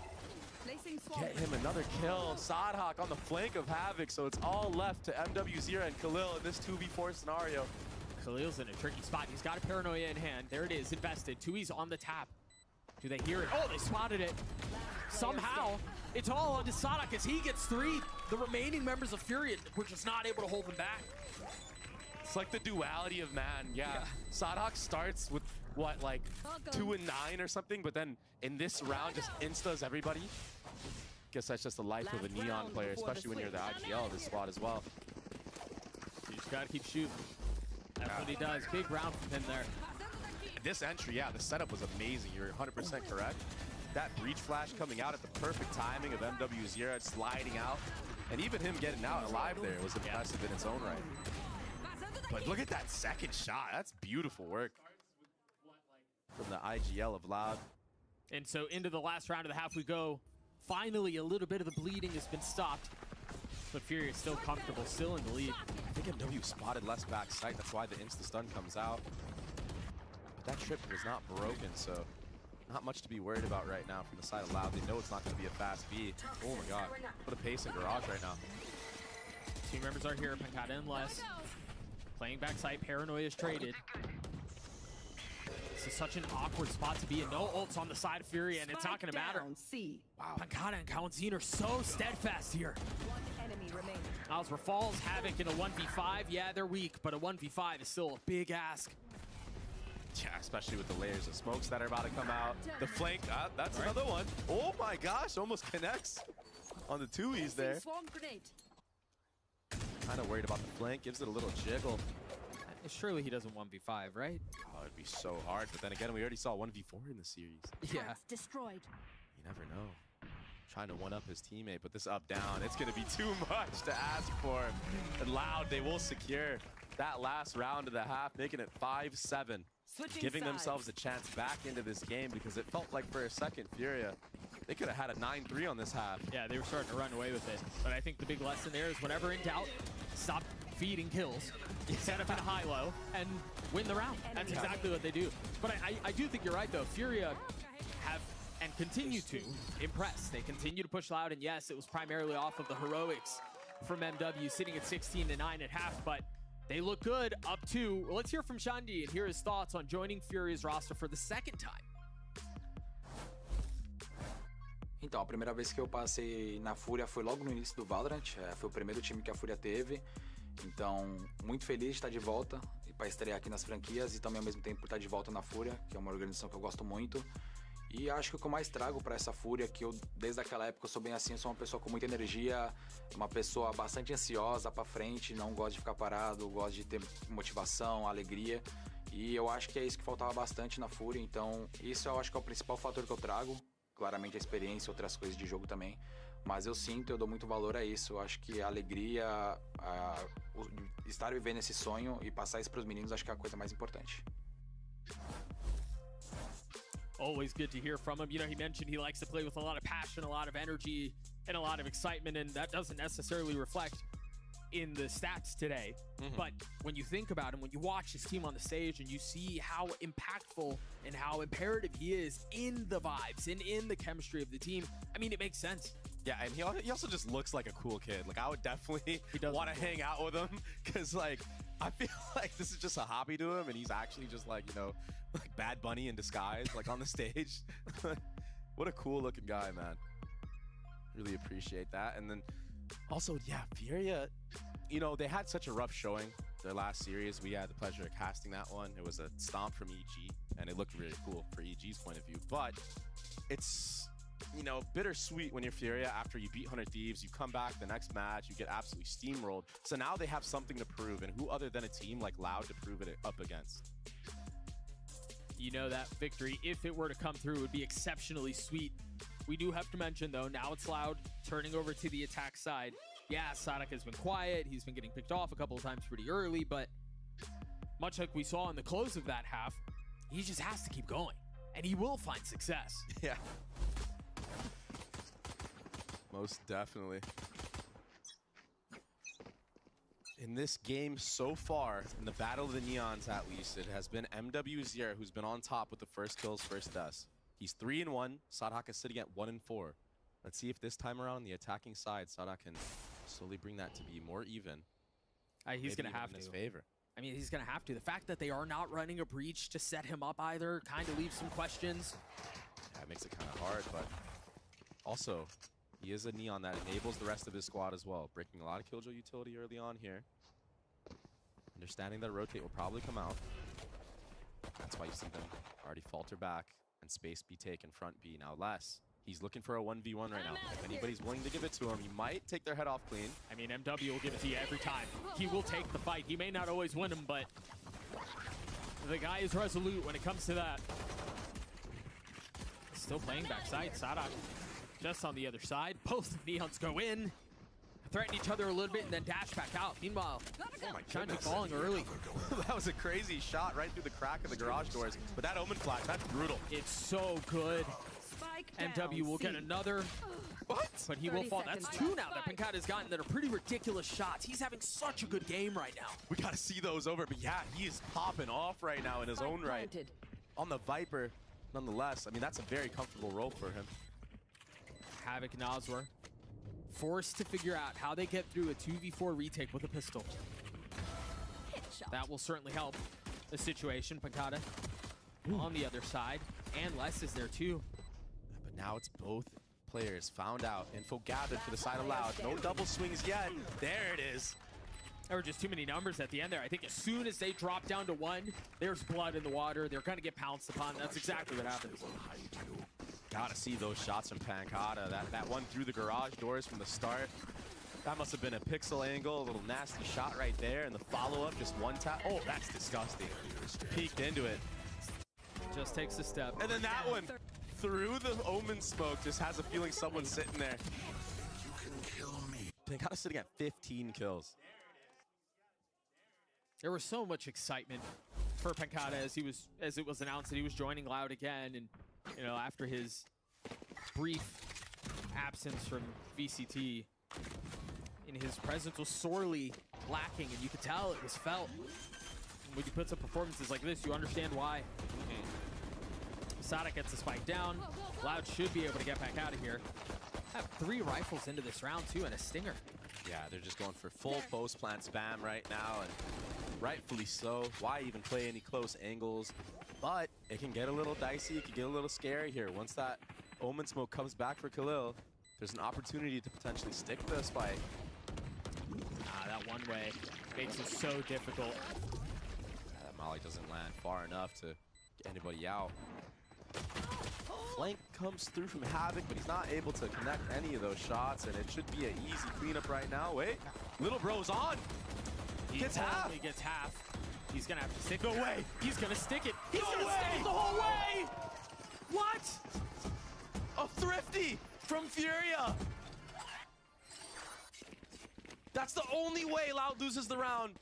get him another kill. Sadhak on the flank of Havoc, so it's all left to MW Zira and Khalil in this 2v4 scenario. Khalil's in a tricky spot. He's got a paranoia in hand. There it is, invested. 2E's on the tap. Do they hear it? Oh, they spotted it. Somehow, it's all onto Sadak as he gets 3. The remaining members of Fury were just not able to hold him back. It's like the duality of man. Yeah. Sadak starts with what, like 2 and 9 or something, but then in this round just instas everybody. Guess that's just the life of a Neon player, especially when you're the IGL of this squad as well. You just gotta keep shooting. That's what he does. Big round from him there. This entry, yeah, the setup was amazing. You're 100% correct. That breach flash coming out at the perfect timing of MW Zira sliding out, and even him getting out alive there was impressive in its own right. But look at that second shot. That's beautiful work from the IGL of Loud. And so into the last round of the half we go. Finally, a little bit of the bleeding has been stopped. But Fury is still comfortable, still in the lead. I think MW spotted less back sight. That's why the insta-stun comes out. But that trip was not broken, so not much to be worried about right now from the side of Loud. They know it's not going to be a fast B. Oh my god. What a pace in Garage right now. 2 members are here, Pankata and Les. Playing backside, Paranoia is traded. This is such an awkward spot to be in. No ults on the side of Fury, and it's not going to matter. Wow. Pankata and Kawanzin are so steadfast here. As Rafal's Havoc in a 1v5, yeah, they're weak, but a 1v5 is still a big ask. Yeah, especially with the layers of smokes that are about to come out. The flank, that's another one. Oh my gosh, almost connects on the 2Es there. Kind of worried about the flank, gives it a little jiggle. Surely he doesn't 1v5, right? Oh, it'd be so hard. But then again, we already saw 1v4 in the series. Yeah. Destroyed. You never know. Trying to one-up his teammate, but this up-down, it's going to be too much to ask for. And Loud, they will secure that last round of the half, making it 5-7. Giving themselves a chance back into this game because it felt like for a second, Furia, they could have had a 9-3 on this half. Yeah, they were starting to run away with it. But I think the big lesson there is whenever in doubt, stop feeding kills, set up in a high-low, and win the round. That's exactly what they do. But I do think you're right, though. Furia have and continue to impress. They continue to push Loud, and yes, it was primarily off of the heroics from MW, sitting at 16-9 at half, but they look good, up 2. Well, let's hear from Shandy and hear his thoughts on joining Furia's roster for the second time. Então, a primeira vez que eu passei na Fúria foi logo no início do Valorant, foi o primeiro time que a Fúria teve. Então, muito feliz de estar de volta para estrear aqui nas franquias e também ao mesmo tempo por estar de volta na Fúria, que é uma organização que eu gosto muito. E acho que o que eu mais trago para essa Fúria, que eu desde aquela época eu sou bem assim, eu sou uma pessoa com muita energia, uma pessoa bastante ansiosa para frente, não gosto de ficar parado, gosto de ter motivação, alegria. E eu acho que é isso que faltava bastante na Fúria, então isso eu acho que é o principal fator que eu trago. Claramente a experiência, outras coisas de jogo também. Mas eu dou muito valor a isso. Eu acho que a alegria, estar vivendo esse sonho e passar isso para os meninos, acho que é a coisa mais importante. Always good to hear from him. You know, he mentioned he likes to play with a lot of passion, a lot of energy, and a lot of excitement, and that doesn't necessarily reflect in the stats today. But when you think about him, when you watch his team on the stage and you see how impactful and how imperative he is in the vibes and in the chemistry of the team, I mean, it makes sense. Yeah, and he also just looks like a cool kid. Like, I would definitely want to hang out with him because, like, I feel like this is just a hobby to him, and he's actually just like, you know, like Bad Bunny in disguise, like on the stage. What a cool looking guy, man. Really appreciate that. And then also, yeah, Furia, you know, they had such a rough showing their last series. We had the pleasure of casting that one. It was a stomp from EG, and it looked really cool for EG's point of view. But it's, you know, bittersweet when you're Furia after you beat 100 Thieves, you come back the next match, you get absolutely steamrolled. So now they have something to prove, and who other than a team like Loud to prove it up against? You know, that victory, if it were to come through, would be exceptionally sweet. We do have to mention, though, now it's Loud turning over to the attack side. Yeah, Sadak has been quiet. He's been getting picked off a couple of times pretty early, but much like we saw in the close of that half, he just has to keep going, and he will find success. Yeah. Most definitely. In this game so far, in the Battle of the Neons at least, it has been MWZR who's been on top with the first kills, first deaths. He's 3-1. Sadak is sitting at 1-4. Let's see if this time around, the attacking side, Sadak can slowly bring that to be more even. He's going to have to. In his favor. I mean, he's going to have to. The fact that they are not running a breach to set him up either kind of leaves some questions. Yeah, it makes it kind of hard, but also, he is a Neon that enables the rest of his squad as well, breaking a lot of Killjoy utility early on here. Understanding that rotate will probably come out. That's why you see them already falter back and space be taken front B. Now less. He's looking for a 1v1 right now. If anybody's willing to give it to him, he might take their head off clean. I mean, MW will give it to you every time. He will take the fight. He may not always win him, but the guy is resolute when it comes to that. Still playing backside. Sadak just on the other side. Both Neons go in, threaten each other a little bit, and then dash back out. Meanwhile, Shandy falling early. That was a crazy shot right through the crack of the garage doors. But that Omen flash, that's brutal. It's so good. MW will get another. What? But he will fall. That's 2 now that Pinkata has gotten that are pretty ridiculous shots. He's having such a good game right now. We got to see those over. But yeah, he is popping off right now in his own right. On the Viper, nonetheless. I mean, that's a very comfortable role for him. Havoc and Ozwar forced to figure out how they get through a 2v4 retake with a pistol. That will certainly help the situation. Pinkata on the other side, and Les is there too. But now it's both players found out. Info gathered for the side of Loud. No double swings yet. There it is. There were just too many numbers at the end there. I think as soon as they drop down to 1, there's blood in the water. They're going to get pounced upon. That's exactly what happens. Gotta see those shots from Pancata. That one through the garage doors from the start. That must have been a pixel angle, a little nasty shot right there. And the follow-up, just one tap. Oh, that's disgusting. Peeked into it. Just takes a step. And then that one through the Omen smoke. Just has a feeling someone's sitting there. You can kill me. Pancata sitting at 15 kills. There was so much excitement for Pancata as it was announced that he was joining Loud again, and you know, after his brief absence from VCT, his presence was sorely lacking, and you could tell it was felt. And when you put some performances like this, you understand why. Sada gets the spike down. Loud should be able to get back out of here. Have 3 rifles into this round, too, and a stinger. Yeah, they're just going for full post plant spam right now, and rightfully so. Why even play any close angles? But it can get a little dicey. It can get a little scary here. Once that Omen smoke comes back for Khalil, there's an opportunity to potentially stick the spike. That one way makes it so difficult. That Molly doesn't land far enough to get anybody out. Flank comes through from Havoc, but he's not able to connect any of those shots, and it should be an easy cleanup right now. Wait, Little Bro's on. He gets half. only gets half. He's gonna have to stick. No way. He's gonna stick it. He's No gonna way. stick it the whole way. What? A thrifty from Furia. That's the only way Loud loses the round.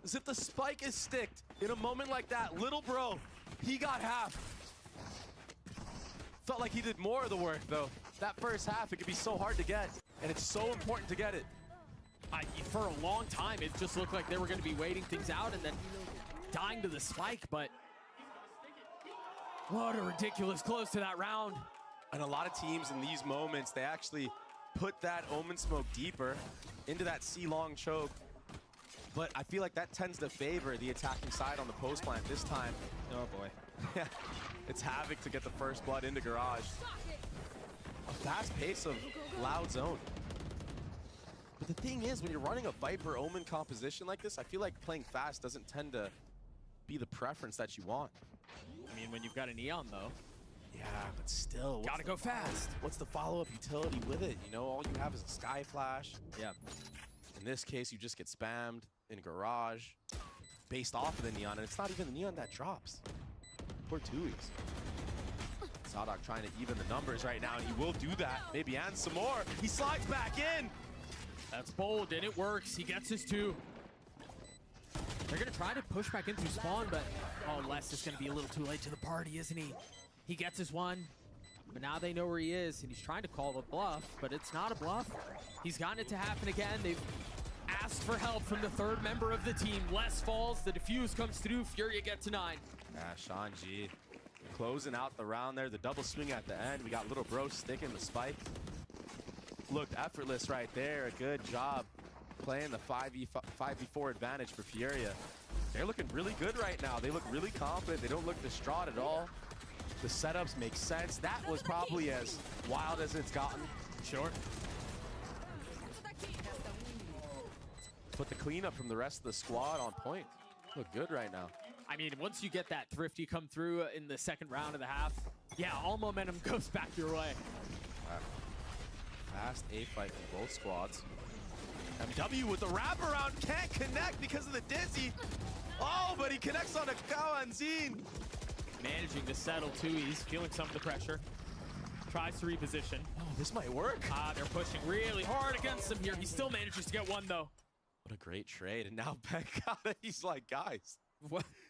Is if the spike is sticked in a moment like that. Little Bro, he got half. Felt like he did more of the work, though. That first half, it could be so hard to get, and it's so important to get it. For a long time, it just looked like they were going to be waiting things out and then dying to the spike, but what a ridiculous close to that round. And a lot of teams in these moments, they actually put that Omen smoke deeper into that C-long choke. But I feel like that tends to favor the attacking side on the post plant this time. Oh boy. Yeah, it's Havoc to get the first blood into Garage. A fast pace of Loud zone. But the thing is, when you're running a Viper Omen composition like this, I feel like playing fast doesn't tend to be the preference that you want. I mean, when you've got a Neon, though. Yeah, but still. Gotta go fast. What's the follow-up utility with it? You know, all you have is a Sky Flash. Yeah. In this case, you just get spammed in Garage based off of the Neon, and it's not even the Neon that drops. Poor Tui's. Zadok trying to even the numbers right now, and he will do that. Maybe and some more. He slides back in. That's bold, and it works. He gets his 2. They're going to try to push back in through spawn, but Les is going to be a little too late to the party, isn't he? He gets his 1, but now they know where he is, and he's trying to call a bluff, but it's not a bluff. He's gotten it to happen again. They've asked for help from the 3rd member of the team. Les falls, the defuse comes through, Furia gets to 9. Yeah, Sean G closing out the round there. The double swing at the end. We got Little Bro sticking the spike. Looked effortless right there. A good job playing the 5v4 advantage for Furia. They're looking really good right now. They look really confident. They don't look distraught at all. The setups make sense. That was probably as wild as it's gotten. Sure. Put the cleanup from the rest of the squad on point. Look good right now. I mean, once you get that thrifty come through in the 2nd round of the half, yeah, all momentum goes back your way. Fast A fight from both squads. MW with the wraparound, can't connect because of the dizzy. Oh, but he connects on a Kawanzin. Managing to settle too. He's feeling some of the pressure. Tries to reposition. Oh, this might work. They're pushing really hard against him here. He still manages to get 1 though. What a great trade. And now Ben got it. He's like, guys.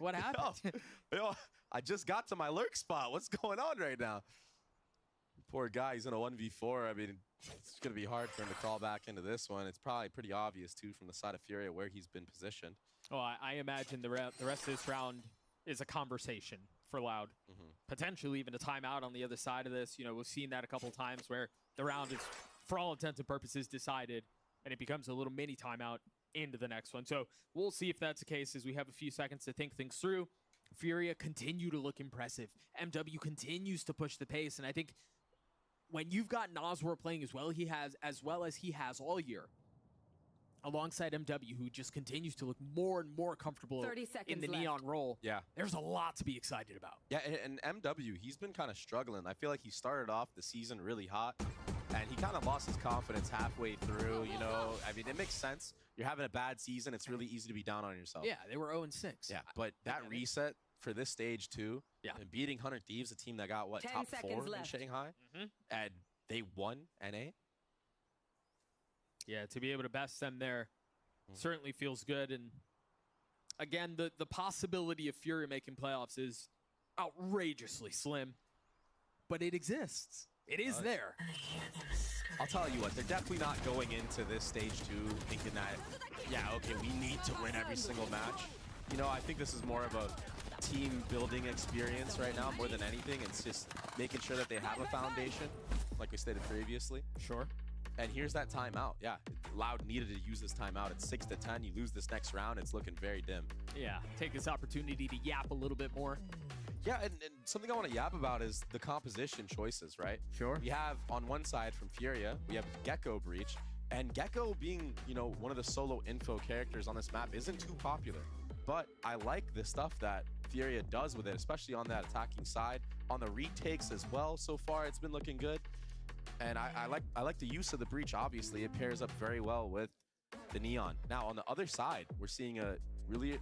What happened? Yo, I just got to my lurk spot. What's going on right now? Poor guy, he's in a 1v4. I mean, it's going to be hard for him to crawl back into this one. It's probably pretty obvious, too, from the side of Furia where he's been positioned. Oh, I imagine the rest of this round is a conversation for Loud. Potentially even a timeout on the other side of this. You know, we've seen that a couple times where the round is, for all intents and purposes, decided, and it becomes a little mini timeout into the next one. So we'll see if that's the case as we have a few seconds to think things through. Furia continue to look impressive. MW continues to push the pace, and I think when you've got Noswar playing as well as he has all year, alongside MW, who just continues to look more and more comfortable in the Neon role, yeah, there's a lot to be excited about. Yeah, and MW, he's been kind of struggling. I feel like he started off the season really hot, and he kind of lost his confidence halfway through, you know. I mean, it makes sense. You're having a bad season. It's really easy to be down on yourself. Yeah, they were 0-6. Yeah, but that reset for this stage, too, and beating 100 Thieves, a team that got, what, top 4 in Shanghai, and they won NA. Yeah, to be able to best them there certainly feels good. And again, the possibility of Furia making playoffs is outrageously slim, but it exists. It is there. I'll tell you what, they're definitely not going into this stage 2 thinking that, yeah, okay, we need to win every single match. You know, I think this is more of a team building experience right now more than anything. It's just making sure that they have a foundation, like we stated previously. Sure. And here's that timeout. Yeah, Loud needed to use this timeout. It's 6-10. You lose this next round, it's looking very dim. Yeah, take this opportunity to yap a little bit more. Yeah, and something I want to yap about is the composition choices, right? Sure. We have on one side from Furia, we have Gecko Breach, and Gecko being, you know, one of the solo info characters on this map isn't too popular. But I like the stuff that Furia does with it, especially on that attacking side. On the retakes as well, so far it's been looking good. And I like the use of the Breach, obviously. It pairs up very well with the Neon. Now, on the other side, we're seeing a really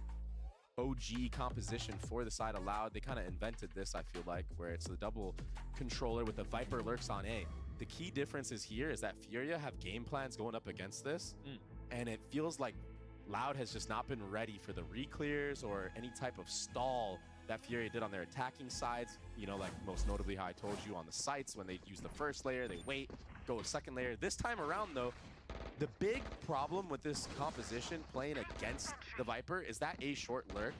OG composition for the side of Loud. They kind of invented this, I feel like, where it's the double controller with the Viper Lurks on A. The key difference is here is that Furia have game plans going up against this, and it feels like Loud has just not been ready for the re-clears or any type of stall that Furia did on their attacking sides. You know, like most notably how I told you on the sites, when they use the first layer, they wait, go to second layer. This time around, though, the big problem with this composition playing against the Viper is that A short lurk.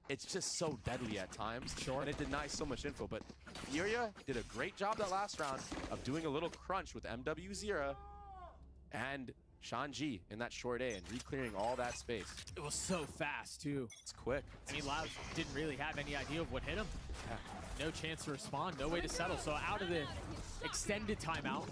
It's just so deadly at times, and it denies so much info. But Furia did a great job that last round of doing a little crunch with MW0 and Shanji in that short A and re-clearing all that space. It was so fast, too. It's quick. I mean, Loud didn't really have any idea of what hit him. Yeah. No chance to respond, no way to settle. So out of the extended timeout,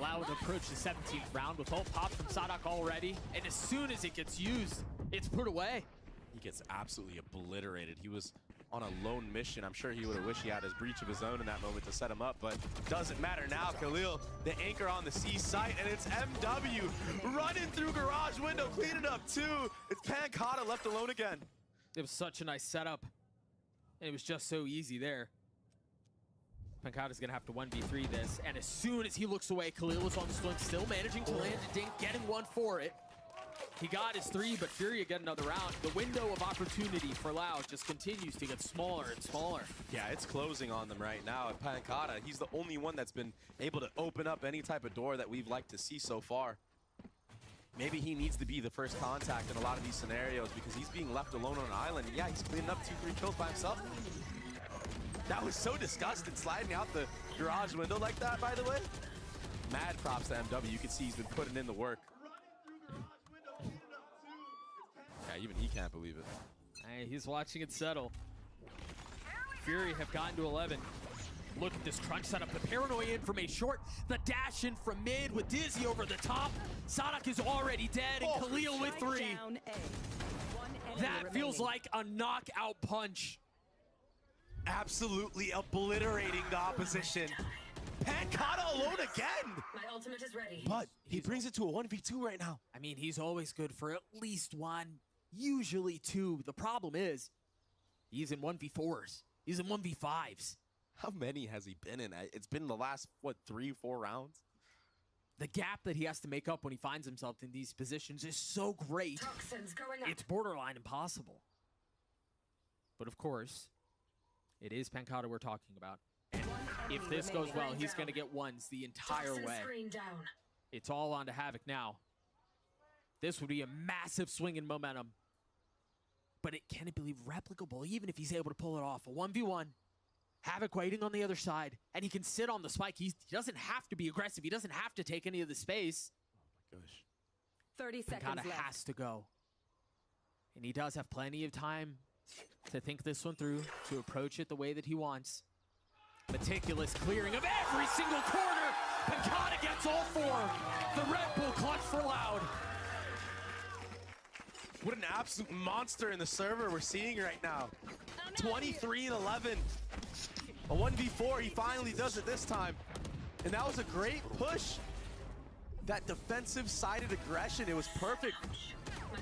Loud approach the 17th round with ult pop from Sadak already. And as soon as it gets used, it's put away. He gets absolutely obliterated. He was on a lone mission. I'm sure he would have wished he had his breach of his own in that moment to set him up, but doesn't matter now. Khalil, the anchor on the C site, and it's MW running through garage window, cleaning up too. It's Pancata left alone again. It was such a nice setup, and it was just so easy there. Pancata's gonna have to 1v3 this, and as soon as he looks away, Khalil is on the swing, still managing to land a dink, getting one for it. He got his 3, but Furia get another round. The window of opportunity for Loud just continues to get smaller and smaller. Yeah, it's closing on them right now. And Pancata, he's the only one that's been able to open up any type of door that we've liked to see so far. Maybe he needs to be the first contact in a lot of these scenarios because he's being left alone on an island. And yeah, he's cleaning up 2-3 kills by himself. That was so disgusting, sliding out the garage window like that, by the way. Mad props to MW. You can see he's been putting in the work. Yeah, even he can't believe it. Hey, he's watching it settle. Fury have gotten to 11. Look at this crunch setup. The paranoia in from a short. The dash in from mid with Dizzy over the top. Sadak is already dead, and Khalil with 3. That feels like a knockout punch. Absolutely obliterating the opposition. Pancata alone again. My ultimate is ready. But he brings it to a 1v2 right now. I mean, he's always good for at least 1, usually 2. The problem is he's in 1v4s. He's in 1v5s. How many has he been in? It's been the last, what, 3-4 rounds? The gap that he has to make up when he finds himself in these positions is so great. Toxins going up. It's borderline impossible. But of course, it is Pancata we're talking about. And if this goes well, he's going to get 1s the entire way. It's all on to Havoc now. This would be a massive swing in momentum. But can it be replicable, even if he's able to pull it off? A 1v1. Havoc waiting on the other side. And he can sit on the spike. He doesn't have to be aggressive. He doesn't have to take any of the space. Oh my gosh. 30 seconds left. Pancata has to go. And he does have plenty of time to think this one through, to approach it the way that he wants. Meticulous clearing of every single corner. Pancata gets all 4. The Red Bull clutch for Loud. What an absolute monster in the server we're seeing right now. 23 and 11. A 1v4, he finally does it this time. And that was a great push. That defensive-sided aggression, it was perfect.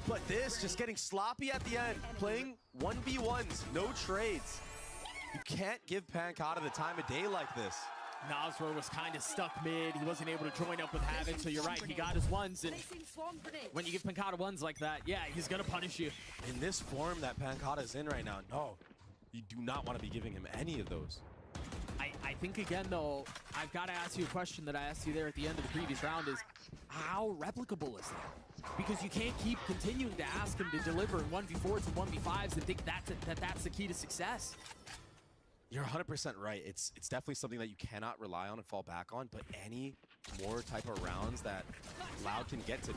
But this, just getting sloppy at the end. Playing 1v1s, no trades. You can't give Pancata the time of day like this. Nasra was kind of stuck mid. He wasn't able to join up with Havoc, so you're right. He got his 1s, and when you give Pancata 1s like that, yeah, he's going to punish you. In this form that Pancata's in right now, no. You do not want to be giving him any of those. I think, again, though, I've got to ask you a question that I asked you there at the end of the previous round is, how replicable is that? Because you can't keep continuing to ask him to deliver in 1v4s and 1v5s and think that's the key to success. You're 100% right. It's definitely something that you cannot rely on and fall back on, but any more type of rounds that Loud can get to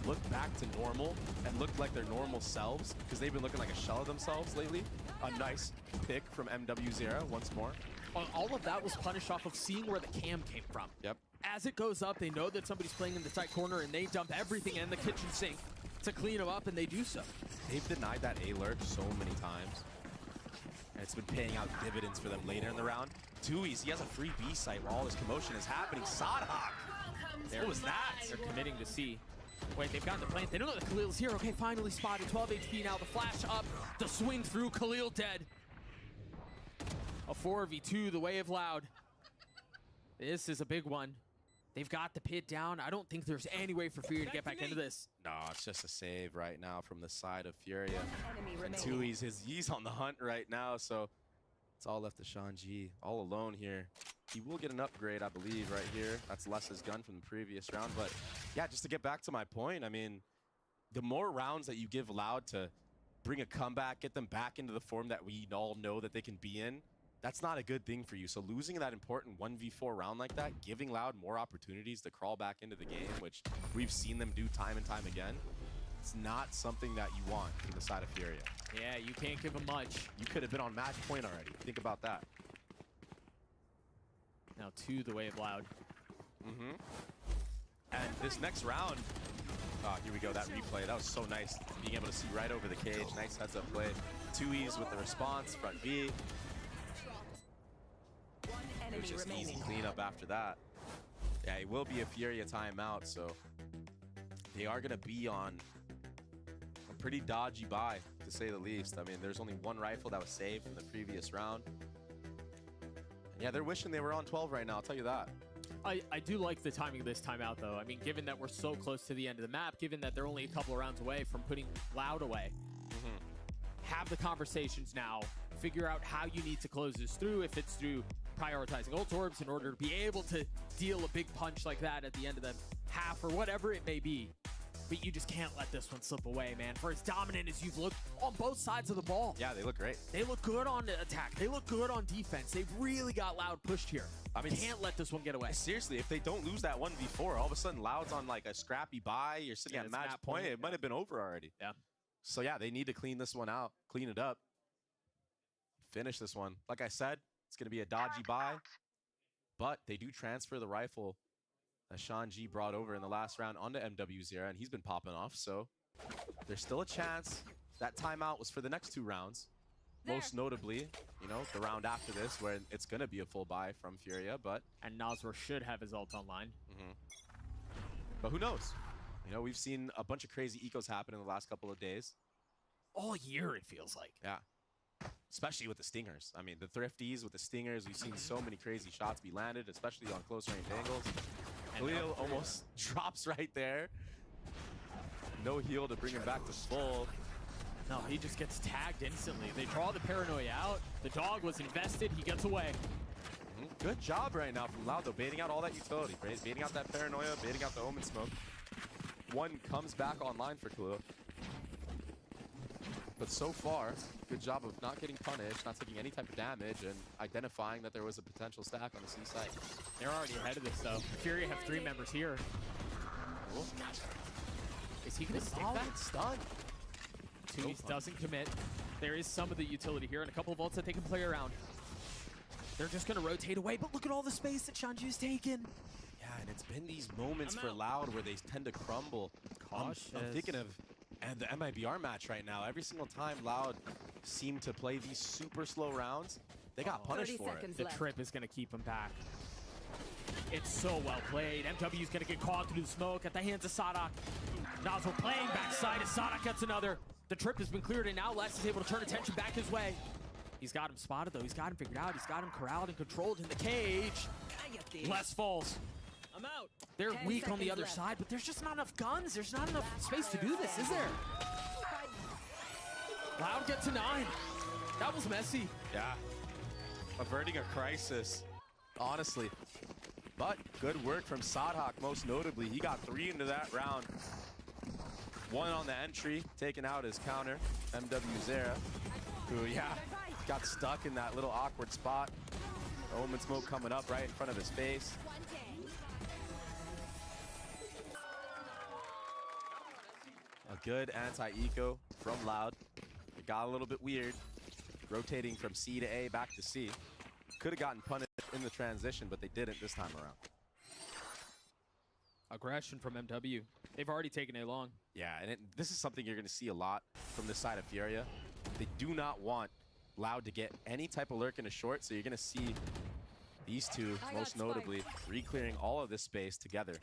look back to normal and look like their normal selves, because they've been looking like a shell of themselves lately. A nice pick from MW0 once more. All of that was punished off of seeing where the cam came from. Yep. As it goes up, they know that somebody's playing in the tight corner, and they dump everything in the kitchen sink to clean them up, and they do so. They've denied that A-lurk so many times. And it's been paying out dividends for them later in the round. 2E's, he has a free B site while all this commotion is happening. Sadhak! What was that? They're committing to C. Wait, they've gotten the plant. They don't know that Khalil's here. Okay, finally spotted. 12 HP now. The flash up. The swing through. Khalil dead. A 4v2, the way of Loud. This is a big one. They've got the pit down. I don't think there's any way for Furia to get back into this. No, it's just a save right now from the side of Furia. And 2E's, he's on the hunt right now, so it's all left to Shanji. All alone here. He will get an upgrade, I believe, right here. That's Les's gun from the previous round. But yeah, just to get back to my point, I mean, the more rounds that you give Loud to bring a comeback, get them back into the form that we all know that they can be in, that's not a good thing for you. So losing that important 1v4 round like that, giving Loud more opportunities to crawl back into the game, which we've seen them do time and time again, it's not something that you want from the side of Furia. Yeah, you can't give them much. You could have been on match point already. Think about that. Now 2, the way of Loud. And this next round, oh, here we go, that replay. That was so nice, being able to see right over the cage. Nice heads-up play. 2E's with the response, front B. It was just easy cleanup after that. Yeah, it will be a Furia timeout, so they are going to be on a pretty dodgy buy, to say the least. I mean, there's only one rifle that was saved from the previous round. And yeah, they're wishing they were on 12 right now, I'll tell you that. I do like the timing of this timeout, though. I mean, given that we're so close to the end of the map, given that they're only a couple of rounds away from putting Loud away, have the conversations now, figure out how you need to close this through, if it's through prioritizing ult orbs in order to be able to deal a big punch like that at the end of the half or whatever it may be. But you just can't let this one slip away, man. For as dominant as you've looked on both sides of the ball. Yeah, they look great. They look good on attack. They look good on defense. They've really got Loud pushed here. I mean, can't let this one get away. Seriously, if they don't lose that 1v4, all of a sudden Loud's on like a scrappy buy. You're sitting at match point. It might have been over already. Yeah. So yeah, they need to clean this one out, clean it up, finish this one. Like I said, it's going to be a dodgy buy, but they do transfer the rifle that Shanji brought over in the last round onto MW0, and he's been popping off. So there's still a chance. That timeout was for the next 2 rounds. Most notably, you know, the round after this, where it's going to be a full buy from Furia, but... And Nazr should have his ult online. But who knows? You know, we've seen a bunch of crazy ecos happen in the last couple of days. All year, it feels like. Yeah. Especially with the stingers. I mean, the thrifties with the stingers, we've seen so many crazy shots be landed, especially on close range angles. Khalil almost drops right there. No heal to bring him back to full. No, he just gets tagged instantly. They draw the paranoia out. The dog was invested. He gets away. Good job right now from Loud, though, baiting out all that utility. Baiting out that paranoia, baiting out the Omen smoke. One comes back online for Khalil. But so far, good job of not getting punished, not taking any type of damage, and identifying that there was a potential stack on the C site. They're already ahead of this, though. Furia have 3 members here. Cool. Is he going to stick that? Stun. 2E's doesn't commit. There is some of the utility here and a couple of ults that they can play around. They're just going to rotate away, but look at all the space that Shanji's taken. Yeah, and it's been these moments for Loud where they tend to crumble. I'm thinking of the MIBR match right now. Every single time Loud seemed to play these super slow rounds, they got punished for it. The trip is going to keep them back. It's so well played. MW's going to get caught through the smoke at the hands of Sadhak. Nazr playing backside as Sadhak gets another. The trip has been cleared, and now Les is able to turn attention back his way. He's got him spotted, though. He's got him figured out. He's got him corralled and controlled in the cage. Les falls. I'm out. They're weak on the other side, but there's just not enough guns. There's not enough space to do this, is there? Loud gets to 9. That was messy. Yeah. Averting a crisis honestly. But good work from Sadhak, most notably. He got 3 into that round. 1 on the entry, taking out his counter, MW Zera, who, yeah, got stuck in that little awkward spot. Omen smoke coming up right in front of his face. A good anti-eco from Loud. It got a little bit weird, rotating from C to A back to C. Could have gotten punished in the transition, but they didn't this time around. Aggression from MW. They've already taken A long. Yeah, and this is something you're going to see a lot from this side of Furia. They do not want Loud to get any type of lurk in a short, so you're going to see these two, most notably, re-clearing all of this space together.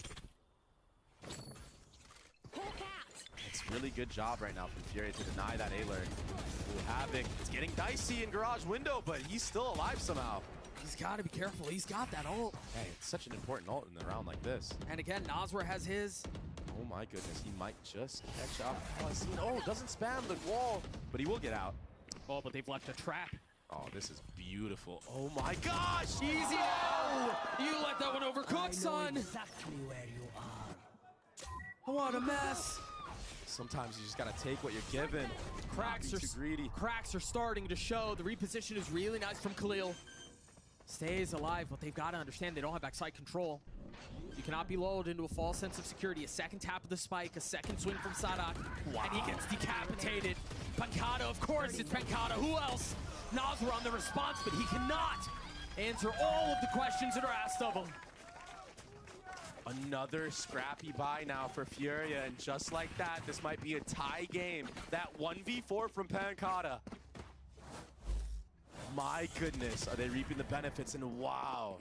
It's really good job right now from Furia to deny that A-lurk. Ooh, Havoc, it's getting dicey in Garage Window, but he's still alive somehow. He's got to be careful. He's got that ult. Hey, it's such an important ult in a round like this. And again, Nasra has his. Oh my goodness, he might just catch up. Oh, doesn't spam the wall, but he will get out. Oh, but they've left a trap. Oh, this is beautiful. Oh my gosh! Easy! Oh! You let that one overcook, son! Exactly where you are. What a mess! Sometimes you just gotta take what you're given. Cracks are too greedy. Cracks are starting to show. The reposition is really nice from Khalil. Stays alive, but they've got to understand they don't have backside control. You cannot be lulled into a false sense of security. A second tap of the spike, a second swing from Sadak, and he gets decapitated. Pankata, of course, it's Pankata. Who else? Nasra on the response, but he cannot answer all of the questions that are asked of him. Another scrappy buy now for Furia, and just like that, this might be a tie game. That 1v4 from Pankata. My goodness, are they reaping the benefits? And wow.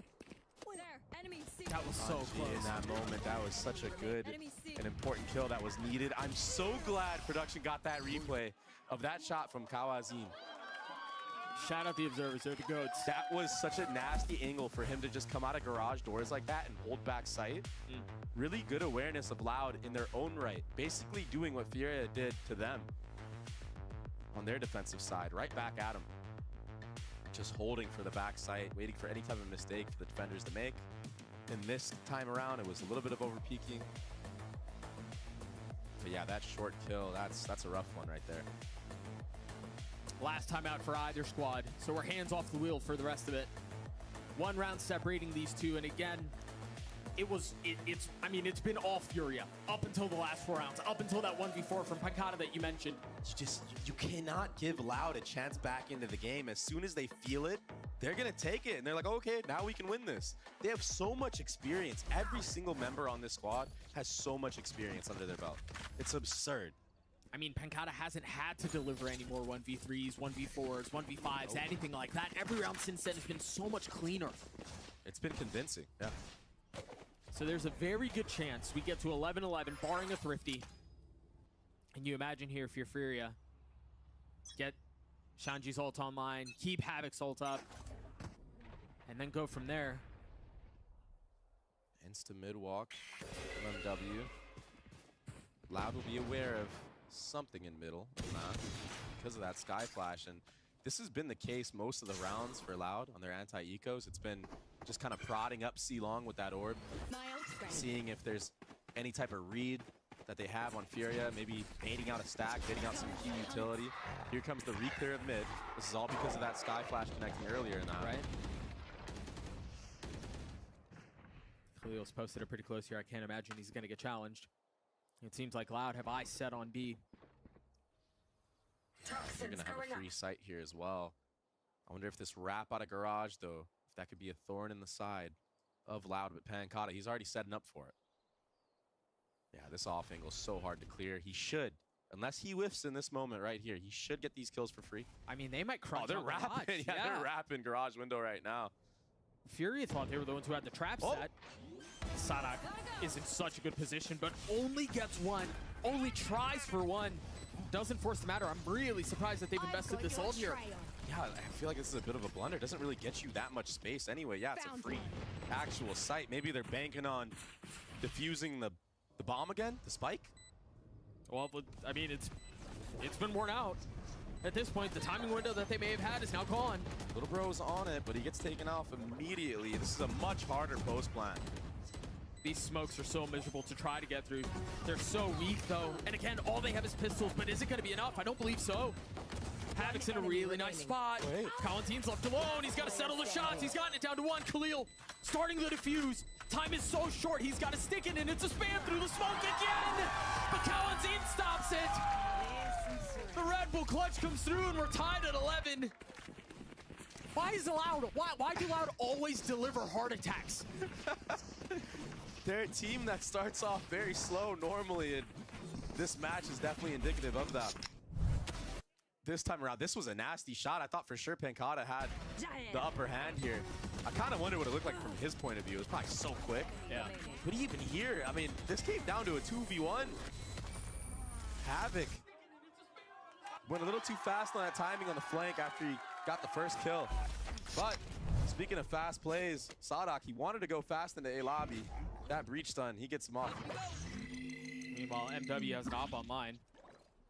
That was so close. In that moment, that was such a good and important kill that was needed. I'm so glad production got that replay of that shot from Kawazin. Shout out the observers, they're the goats. That was such a nasty angle for him to just come out of garage doors like that and hold back sight. Really good awareness of Loud in their own right, basically doing what Furia did to them on their defensive side, right back at him. Just holding for the back sight, waiting for any type of mistake for the defenders to make. And this time around, it was a little bit of over-peaking. But yeah, that short kill, that's a rough one right there. Last time out for either squad, so we're hands off the wheel for the rest of it. 1 round separating these two, and again, it's been all Furia up until the last 4 rounds, up until that 1v4 from Pankata that you mentioned. You cannot give Loud a chance back into the game. As soon as they feel it, they're gonna take it, and they're like, okay, now we can win this. They have so much experience. Every single member on this squad has so much experience under their belt. It's absurd. I mean, Pankata hasn't had to deliver any more 1v3s, 1v4s, 1v5s, anything like that. Every round since then has been so much cleaner. It's been convincing, yeah. So there's a very good chance we get to 11-11, barring a Thrifty. And you imagine here if you're Furia, get Shanji's ult online, keep Havoc's ult up, and then go from there. Insta mid walk from MW. Loud will be aware of something in middle, because of that Sky Flash. And this has been the case most of the rounds for Loud on their anti-ecos. It's been just kind of prodding up C-Long with that orb, seeing if there's any type of read that they have on Furia, maybe baiting out a stack, baiting out some key utility. Here comes the re-clear of mid. This is all because of that Sky Flash connecting earlier in that. Right. Khalil's posted it pretty close here. I can't imagine he's going to get challenged. It seems like Loud have eyes set on B. They're going to have a free sight here as well. I wonder if this wrap out of garage, though, if that could be a thorn in the side of Loud with Pankata. He's already setting up for it. Yeah, this off angle is so hard to clear. He should, unless he whiffs in this moment right here, he should get these kills for free. I mean, they might crunch. Oh, they're wrapping. Yeah, they're wrapping garage window right now. Fury thought they were the ones who had the trap set. Sadak is in such a good position, but only gets one, only tries for one. Doesn't force the matter. I'm really surprised that they've invested this ult here. Yeah, I feel like this is a bit of a blunder. It doesn't really get you that much space anyway. Yeah, it's a free actual site. Maybe they're banking on defusing the bomb again, the spike? Well, I mean, it's been worn out. At this point, the timing window that they may have had is now gone. Little bro's on it, but he gets taken off immediately. This is a much harder post plant. These smokes are so miserable to try to get through. They're so weak, though. And again, all they have is pistols, but is it going to be enough? I don't believe so. Havoc's in a really nice spot. Kalantin's left alone. He's got to settle the shots. He's gotten it down to one. Khalil starting the defuse. Time is so short. He's got to stick it, and it's a spam through the smoke again. But Kalantin stops it. The Red Bull clutch comes through, and we're tied at 11. Why is Loud? Why do Loud always deliver heart attacks? They're a team that starts off very slow normally, and this match is definitely indicative of that. This time around, this was a nasty shot. I thought for sure Pankata had the upper hand here. I kind of wonder what it looked like from his point of view. It was probably so quick. Yeah. But even here, I mean, this came down to a 2v1. Havoc went a little too fast on that timing on the flank after he got the first kill. But speaking of fast plays, Sadak, he wanted to go fast into A lobby. That breach stun, he gets him off. Meanwhile, MW has an op online.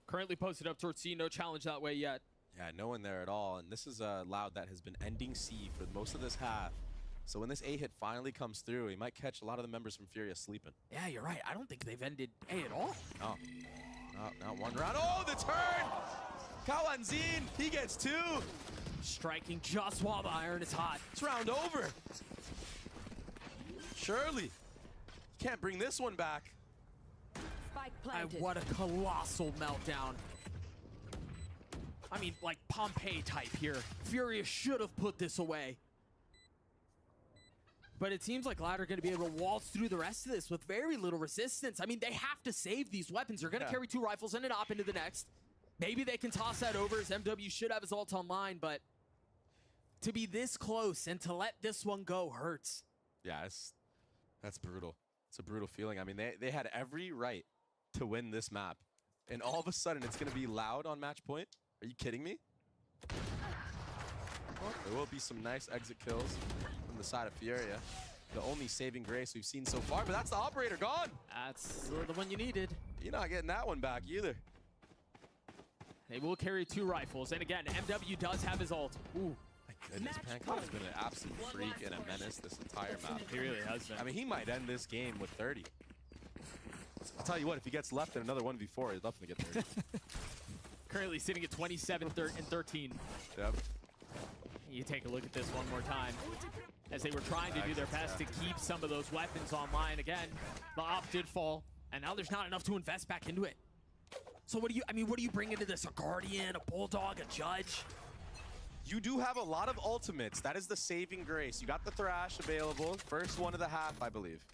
Currently posted up towards C, no challenge that way yet. Yeah, no one there at all. And this is Loud that has been ending C for most of this half. So when this A hit finally comes through, he might catch a lot of the members from Furious sleeping. Yeah, you're right. I don't think they've ended A at all. Oh, no, not one round. Oh, the turn! Kalanzin, he gets two. Striking just while the iron is hot. It's round over. Surely. Can't bring this one back. What a colossal meltdown. I mean, like Pompeii type here. Furious should have put this away. But it seems like Loud are going to be able to waltz through the rest of this with very little resistance. I mean, they have to save these weapons. They're going to carry two rifles and an op into the next. Maybe they can toss that over as MW should have his ult online, but to be this close and to let this one go hurts. Yeah, that's brutal. It's a brutal feeling. I mean, they had every right to win this map. And all of a sudden, it's going to be Loud on match point? Are you kidding me? Well, there will be some nice exit kills from the side of Furia. The only saving grace we've seen so far, but that's the operator gone. That's the one you needed. You're not getting that one back either. They will carry two rifles. And again, MW does have his ult. Ooh. My goodness, Pankata's been an absolute freak and a menace this entire map. He really has been. I mean, he might end this game with 30. I'll tell you what, if he gets left in another 1v4, he'd definitely get 30. Currently sitting at 27 and 13. Yep. You take a look at this one more time. As they were trying to do their best to keep some of those weapons online. Again, the op did fall, and now there's not enough to invest back into it. So what do you bring into this? A Guardian, a Bulldog, a Judge? You do have a lot of ultimates. That is the saving grace. You got the Thrash available. First one of the half, I believe.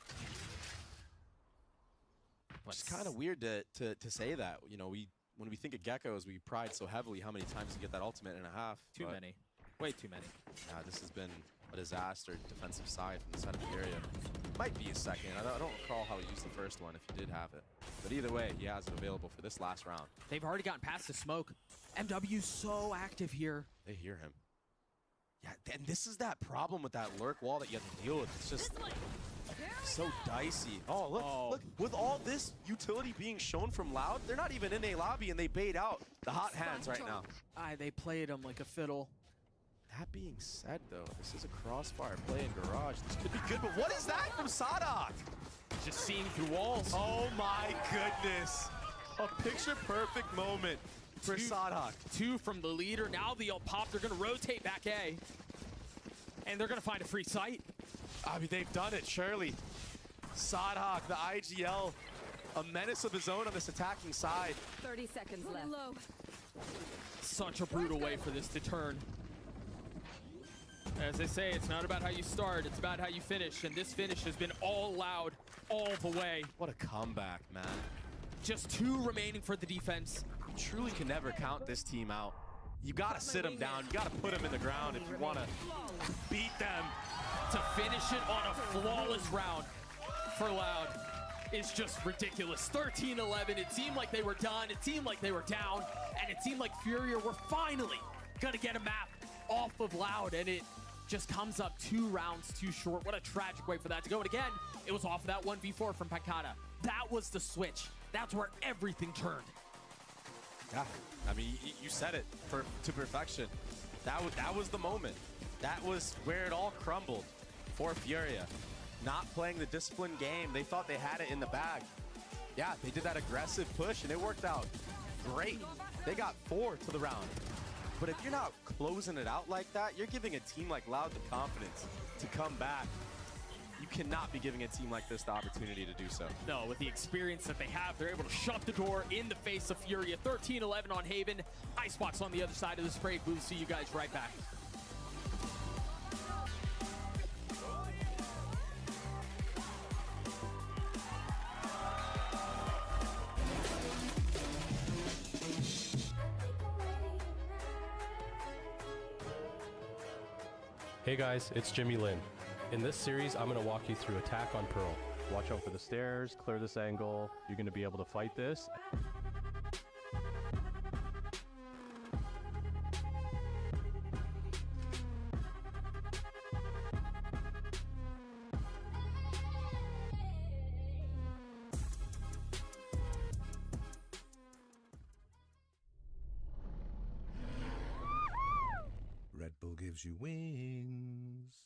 It's kind of weird to say that. You know, when we think of Geckos, we pride so heavily how many times you get that ultimate in a half. Too many. Way too many. Yeah, this has been a disaster defensive side from the side of the area. Might be a second. I don't recall how he used the first one if he did have it. But either way, he has it available for this last round. They've already gotten past the smoke. MW's so active here. They hear him. Yeah, and this is that problem with that lurk wall that you have to deal with. It's just so dicey. Oh, look, with all this utility being shown from Loud, they're not even in a lobby and they bait out the hot hands right now. They played him like a fiddle. That being said, though, this is a crossfire play in Garage. This could be good, but what is that from Sadak? Just seeing through walls. Oh my goodness. A picture-perfect moment for Sadak. Two from the leader. Now the pop. They're going to rotate back A. And they're going to find a free site. I mean, they've done it, surely. Sadak, the IGL, a menace of his own on this attacking side. 30 seconds left. Such a brutal way for this to turn. As they say, it's not about how you start, it's about how you finish. And this finish has been all Loud, all the way. What a comeback, man. Just two remaining for the defense. You truly can never count this team out. You gotta sit them down. You gotta put them in the ground if you wanna beat them. To finish it on a flawless round for Loud is just ridiculous. 13-11, it seemed like they were done, it seemed like they were down, and it seemed like Furia were finally gonna get a map off of Loud, and it just comes up 2 rounds too short. What a tragic way for that to go. And again, it was off of that 1v4 from Pankata. That was the switch. That's where everything turned. Yeah, I mean, you said it to perfection. That was the moment. That was where it all crumbled for Furia. Not playing the disciplined game. They thought they had it in the bag. Yeah, they did that aggressive push, and it worked out great. They got 4 to the round. But if you're not closing it out like that, you're giving a team like Loud the confidence to come back. You cannot be giving a team like this the opportunity to do so. No, with the experience that they have, they're able to shut the door in the face of Furia. 13-11 on Haven. Icebox on the other side of the spray. We'll see you guys right back. Hey guys, it's Jimmy Lin. In this series, I'm going to walk you through attack on Pearl. Watch out for the stairs, clear this angle. You're going to be able to fight this. Red Bull gives you wings.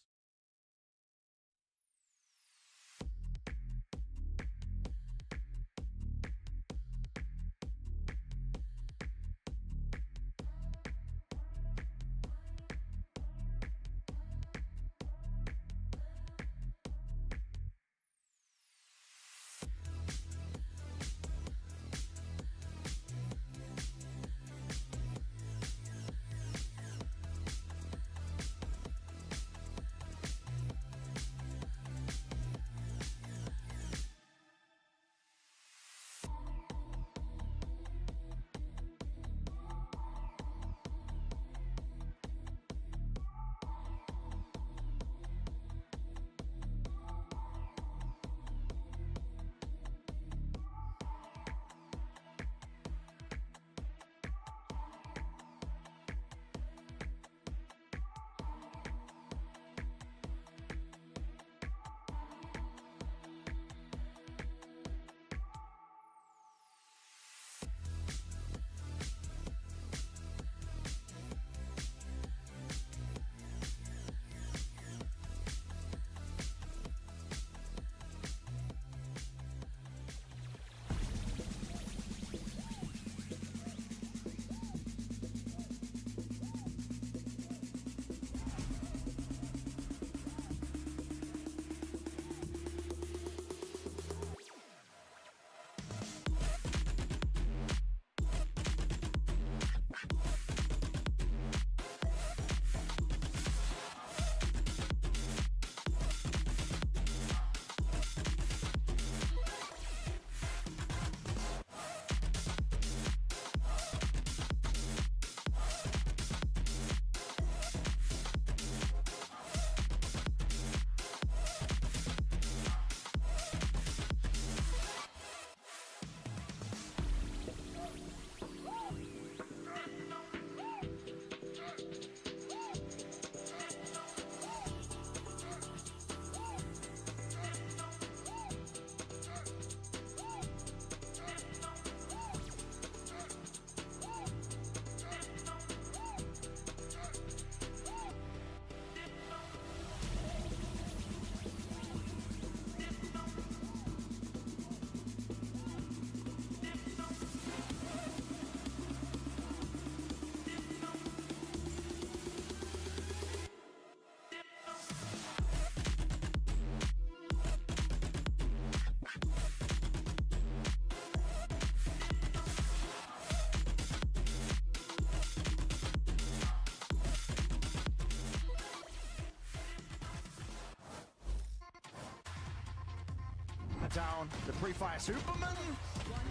Down the pre-fire Superman.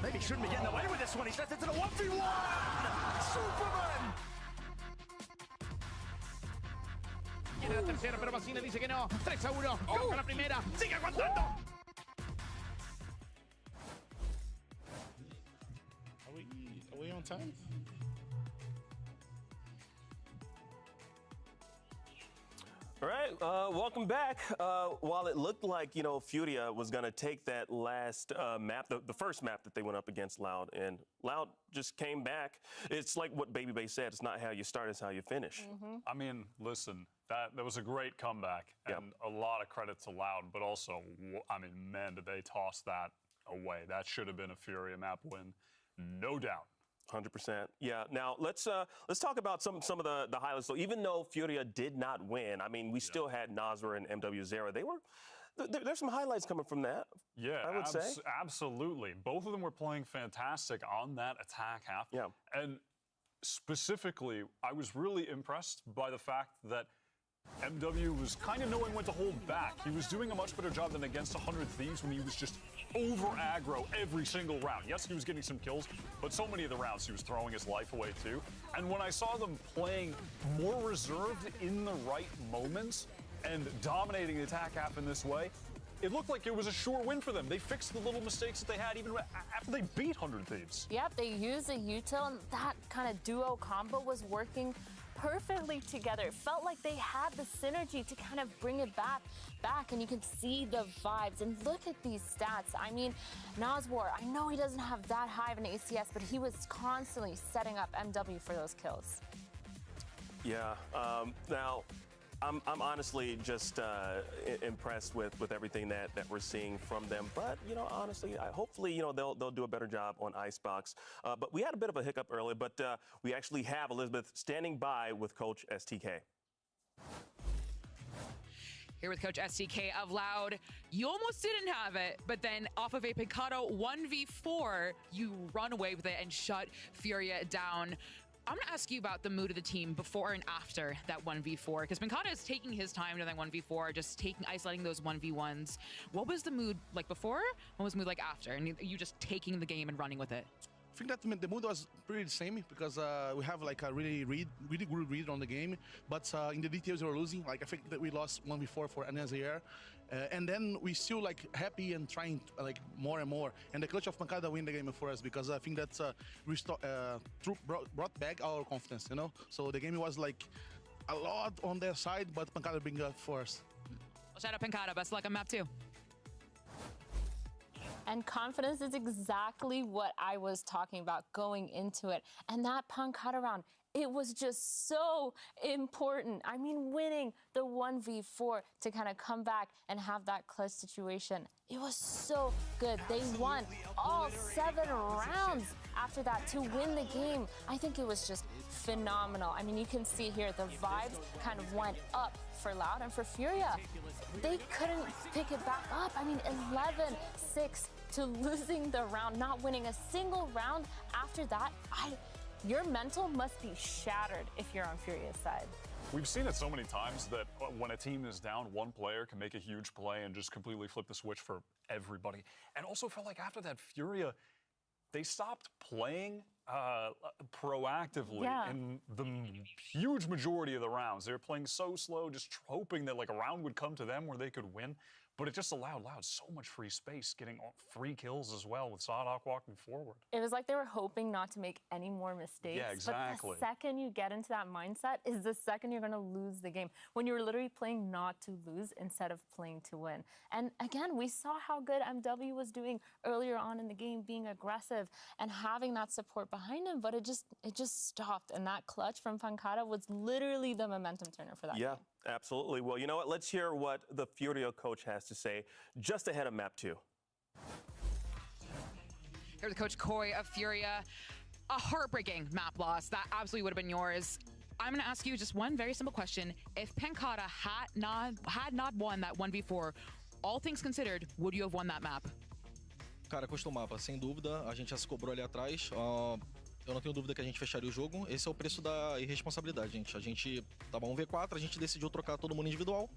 Maybe shouldn't be getting away with this one. He's left into the 1v1. Superman. Tiene la tercera, pero Basina dice que no. 3-1. Coge la primera. Sigue aguantando. Are we on time? All right, welcome back. While it looked like, Furia was going to take that last map, the first map that they went up against Loud, and Loud just came back. It's like what Baby Bay said, it's not how you start, it's how you finish. I mean, listen, that was a great comeback, and a lot of credit to Loud, but also, I mean, man, did they toss that away. That should have been a Furia map win, no doubt. 100%. Yeah. Now let's talk about some of the highlights. So even though Furia did not win, I mean, we still had Nazra and MW0. There's some highlights coming from that. Yeah, I would say absolutely. Both of them were playing fantastic on that attack half. Yeah. And specifically, I was really impressed by the fact that MW was kind of knowing when to hold back. He was doing a much better job than against 100 Thieves when he was just over aggro every single round. Yes, he was getting some kills, but so many of the rounds he was throwing his life away too. And when I saw them playing more reserved in the right moments and dominating the attack half in this way, it looked like it was a sure win for them. They fixed the little mistakes that they had even after they beat 100 Thieves. Yep, they used a util, and that kind of duo combo was working perfectly together. It felt like they had the synergy to kind of bring it back, and you can see the vibes. And look at these stats. I mean, Nazwar, I know he doesn't have that high of an ACS, but he was constantly setting up MW for those kills. Yeah. Now, I'm honestly just impressed with everything that we're seeing from them. But, honestly, hopefully, they'll do a better job on Icebox. But we had a bit of a hiccup earlier, but we actually have Elizabeth standing by with Coach STK. Here with Coach STK of Loud. You almost didn't have it, but then off of a Picado 1v4, you run away with it and shut Furia down. I'm going to ask you about the mood of the team before and after that 1v4, because Pincata is taking his time to that 1v4, just isolating those 1v1s. What was the mood like before? What was the mood like after? And you just taking the game and running with it? I think that the mood was pretty the same because we have like a really good read on the game, but in the details we were losing. Like I think that we lost 1v4 for Anazir. And then we still like happy and trying like more and more. And the clutch of Pancada win the game for us because I think that's brought back our confidence, So the game was like a lot on their side, but Pancada bring up for us. Well, shout out Pancada. Best of luck on map 2. And confidence is exactly what I was talking about going into it. And that Pancada round, it was just so important. I mean, winning the 1v4 to kind of come back and have that clutch situation. It was so good. They won all 7 rounds after that to win the game. I think it was just phenomenal. I mean, you can see here the vibes kind of went up for Loud and for Furia. They couldn't pick it back up. I mean, 11-6 to losing the round, not winning a single round after that. Your mental must be shattered if you're on Furia's side. We've seen it so many times that when a team is down, one player can make a huge play and just completely flip the switch for everybody. And also felt like after that, Furia, they stopped playing proactively in the huge majority of the rounds. They were playing so slow, just hoping that like a round would come to them where they could win. But it just allowed Loud so much free space, getting free kills as well with Sadok walking forward. It was like they were hoping not to make any more mistakes. Yeah, exactly. But the second you get into that mindset is the second you're going to lose the game, when you're literally playing not to lose instead of playing to win. And again, we saw how good MW was doing earlier on in the game, being aggressive and having that support behind him, but it just stopped. And that clutch from Pancada was literally the momentum turner for that game. Absolutely. Well, you know what? Let's hear what the Furia coach has to say just ahead of map 2. Here with Coach Coy of Furia. A heartbreaking map loss. That absolutely would have been yours. I'm going to ask you just one very simple question. If Pancada had not won that 1v4, all things considered, would you have won that map? Cara, custa o mapa, sem dúvida. A gente já se cobrou ali atrás. Eu não tenho dúvida que a gente fecharia o jogo. Esse é o preço da irresponsabilidade, gente. A gente tava 1v4, a gente decidiu trocar todo mundo individual.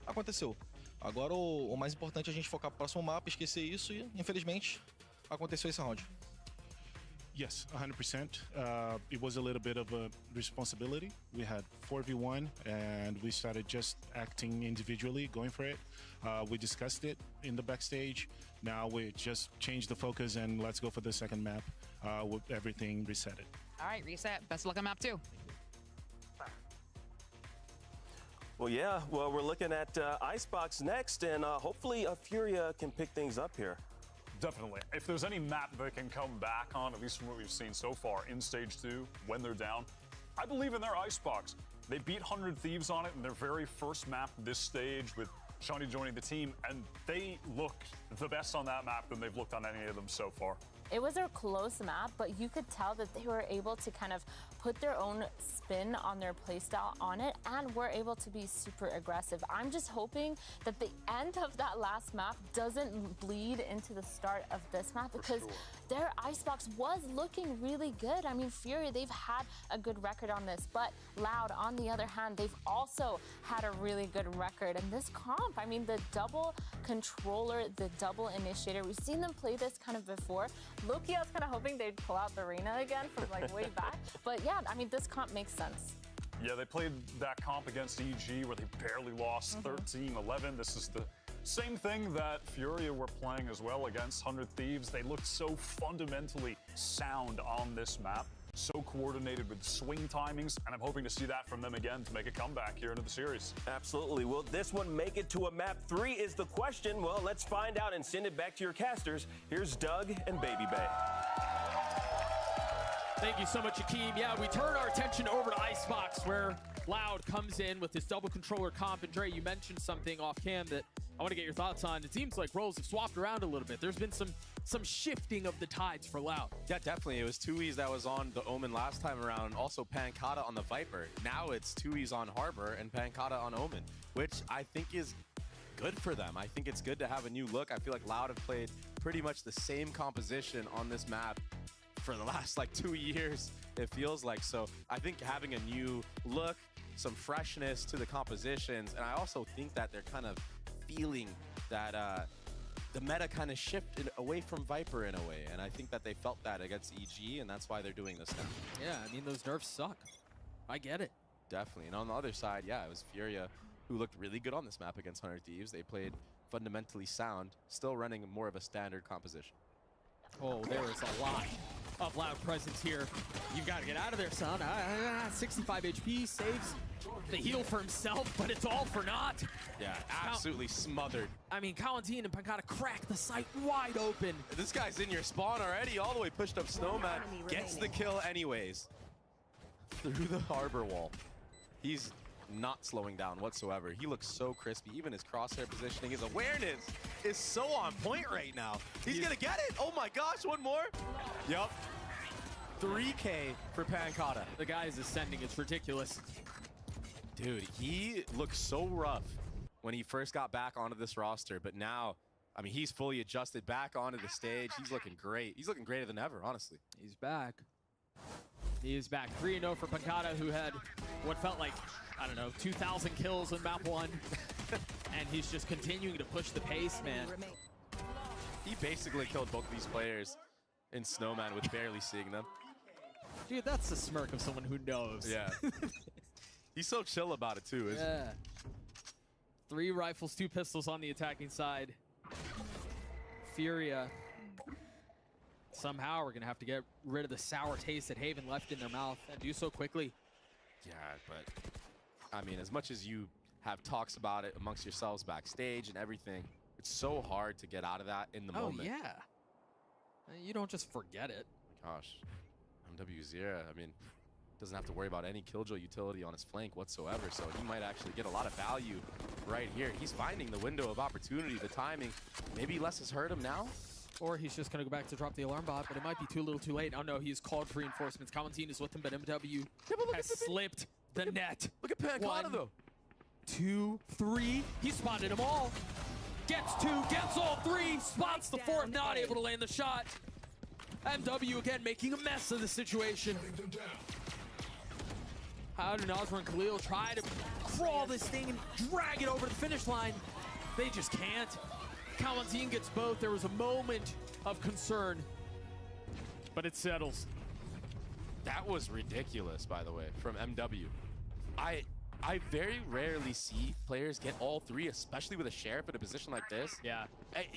Aconteceu. Agora o mais importante é a gente focar pro próximo mapa, esquecer isso e, infelizmente, aconteceu esse round. Yes, 100%. It was a little bit of a responsibility. We had 4v1 and we started just acting individually, going for it. We discussed it in the backstage. Now we just changed the focus and let's go for the second map with everything resetted. All right, reset. Best of luck on map 2. Well, yeah. Well, we're looking at Icebox next, and hopefully Furia can pick things up here. Definitely. If there's any map they can come back on, at least from what we've seen so far in Stage 2, when they're down, I believe in their Icebox. They beat 100 Thieves on it in their very first map this stage with Shawnee joining the team, and they looked the best on that map than they've looked on any of them so far. It was a close map, but you could tell that they were able to kind of put their own spin on their playstyle on it and were able to be super aggressive. I'm just hoping that the end of that last map doesn't bleed into the start of this map, because their Icebox was looking really good. I mean, Fury, they've had a good record on this, but Loud, on the other hand, they've also had a really good record. And this comp, I mean, the double controller, the double initiator, we've seen them play this kind of before. Loki, I was kind of hoping they'd pull out the arena again from like way back. But yeah, I mean, this comp makes sense. Yeah, they played that comp against EG where they barely lost 13-11. This is the same thing that Furia were playing as well against 100 Thieves. They looked so fundamentally sound on this map, so coordinated with swing timings, and I'm hoping to see that from them again to make a comeback here into the series. Absolutely. Will this one make it to a map 3 is the question. Well, let's find out and send it back to your casters. Here's Doug and Baby Bay. Thank you so much, Akeem. Yeah, we turn our attention over to Icebox, where Loud comes in with this double controller comp. And Dre, you mentioned something off cam that I want to get your thoughts on. It seems like roles have swapped around a little bit. There's been some shifting of the tides for Loud. Yeah, definitely. It was 2Es that was on the Omen last time around, also Pankata on the Viper. Now it's 2Es on Harbor and Pankata on Omen, which I think is good for them. I think it's good to have a new look. I feel like Loud have played pretty much the same composition on this map for the last like 2 years, it feels like. So I think having a new look, some freshness to the compositions, and I also think that they're kind of feeling that the meta kind of shifted away from Viper in a way, and I think that they felt that against EG, and that's why they're doing this now. Yeah, I mean, those nerfs suck. I get it. Definitely. And on the other side, yeah, it was Furia who looked really good on this map against 100 Thieves. They played fundamentally sound, still running more of a standard composition. Oh, there is a lot of Loud presence here. You've got to get out of there, son. 65 HP, saves the heal for himself, but it's all for naught. Yeah, absolutely smothered. I mean, Kalantine and Pankata cracked the site wide open. This guy's in your spawn already, all the way pushed up Snowman. Gets the kill anyways. Through the harbor wall. He's not slowing down whatsoever. He looks so crispy. Even his crosshair positioning, his awareness is so on point right now. He's gonna get it. Oh my gosh, one more. Yup. 3K for Pankata. The guy is ascending. It's ridiculous. Dude, he looked so rough when he first got back onto this roster, but now, I mean, he's fully adjusted back onto the stage. He's looking great. He's looking greater than ever, honestly. He's back. He is back. 3-0 for Pankata, who had what felt like, I don't know, 2,000 kills in map 1. And he's just continuing to push the pace, man. He basically killed both of these players in Snowman with barely seeing them. Dude, that's the smirk of someone who knows. Yeah. He's so chill about it, too, isn't he? 3 rifles, 2 pistols on the attacking side. Furia. Somehow we're going to have to get rid of the sour taste that Haven left in their mouth and do so quickly. Yeah, but, I mean, as much as you have talks about it amongst yourselves backstage and everything, it's so hard to get out of that in the moment. Oh, yeah. You don't just forget it. Oh my gosh. MW0, I mean, doesn't have to worry about any Killjoy utility on his flank whatsoever, so he might actually get a lot of value right here. He's finding the window of opportunity, the timing. Maybe Les has heard him now? Or he's just going to go back to drop the alarm bot, but it might be too little too late. Oh no, he's called for reinforcements. Kalantine is with him, but MW has slipped the net. Look at Pankata, though. 2, 3. He spotted them all. Gets 2, gets all 3. Spots the 4th, not able to land the shot. MW again making a mess of the situation. How do Nazar and Khalil try to crawl this thing and drag it over the finish line? They just can't. Kalantine gets both. There was a moment of concern, but it settles. That was ridiculous, by the way, from MW. I very rarely see players get all 3, especially with a sheriff in a position like this. Yeah.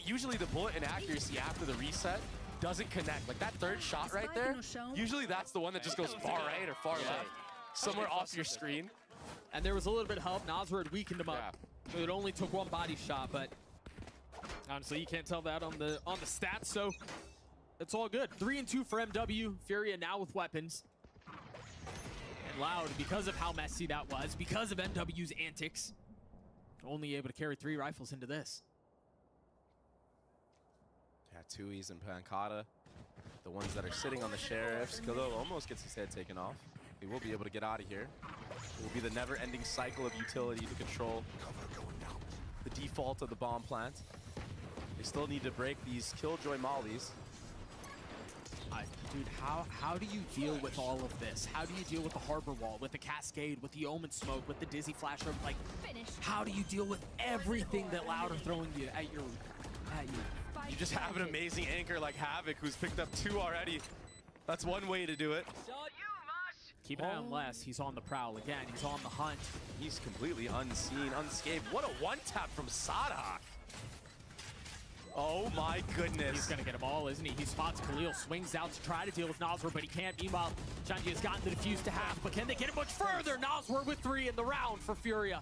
Usually the bullet inaccuracy after the reset doesn't connect. Like that 3rd shot right there, usually that's the one that just goes far right or far left, somewhere off your screen. And there was a little bit of help. Nazar had weakened him up. So it only took one body shot, but honestly, you can't tell that on the stats, so it's all good. 3 and 2 for MW. Furia now with weapons. And Loud, because of how messy that was, because of MW's antics, only able to carry 3 rifles into this. Yeah, Tui's and Pancata, the ones that are sitting on the sheriffs. Khalil almost gets his head taken off. He will be able to get out of here. It will be the never-ending cycle of utility to control the default of the bomb plant. They still need to break these Killjoy mollies. Dude, how do you deal with all of this? How do you deal with the Harbor Wall, with the Cascade, with the Omen Smoke, with the Dizzy Flash? Like, how do you deal with everything that Loud are throwing you at you? You just have an amazing anchor like Havoc, who's picked up 2 already. That's one way to do it. Keep an eye on Les. He's on the prowl again. He's on the hunt. He's completely unseen, unscathed. What a one-tap from Sadok. Oh my goodness. He's gonna get a ball, isn't he? He spots Khalil, swings out to try to deal with Nazar, but he can't. Meanwhile, Shanji has gotten the defuse to half, but can they get it much further? Nazar with 3 in the round for Furia.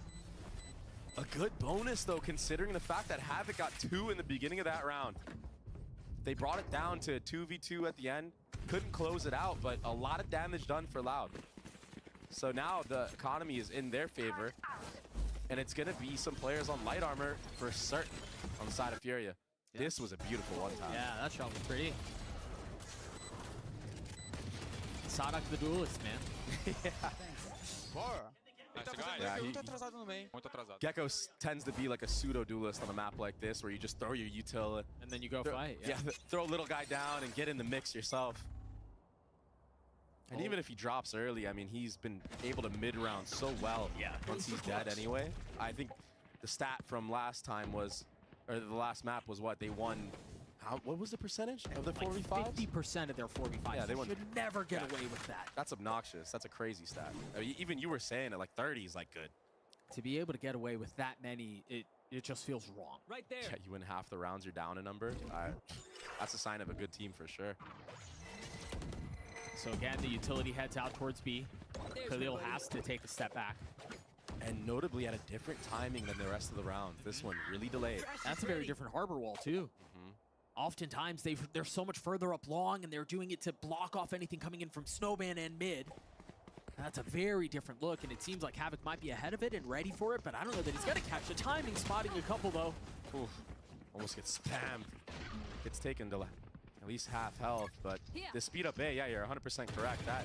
A good bonus, though, considering the fact that Havoc got 2 in the beginning of that round. They brought it down to 2v2 at the end. Couldn't close it out, but a lot of damage done for Loud. So now the economy is in their favor, and it's going to be some players on light armor for certain on the side of Furia. Yeah. This was a beautiful one-time. Yeah, that shot was pretty. Sadok the duelist, man. Yeah. Gecko tends to be like a pseudo-duelist on a map like this, where you just throw your util. And then you go fight. Yeah, throw a little guy down and get in the mix yourself. And even if he drops early, I mean, he's been able to mid-round so well. Yeah. Once he's dead anyway. I think the stat from last time was, or the last map was what? They won, what was the percentage of the 4v5s? 50% of their 4v5s. Yeah, they won. Should never get away with that. That's obnoxious. That's a crazy stat. I mean, even you were saying it, like 30 is like good. To be able to get away with that many, it just feels wrong. Right there. Yeah, you win half the rounds, you're down a number. That's a sign of a good team for sure. So again, the utility heads out towards B. Khalil has to take a step back. And notably at a different timing than the rest of the rounds. This one really delayed. That's a very different Harbor Wall too. Oftentimes they're so much further up long, and they're doing it to block off anything coming in from Snowman and mid. That's a very different look, and it seems like Havoc might be ahead of it and ready for it, but I don't know that he's going to catch the timing, spotting a couple, though. Oof. Almost gets spammed. Gets taken to at least half health, but the speed up A, yeah, you're 100% correct. That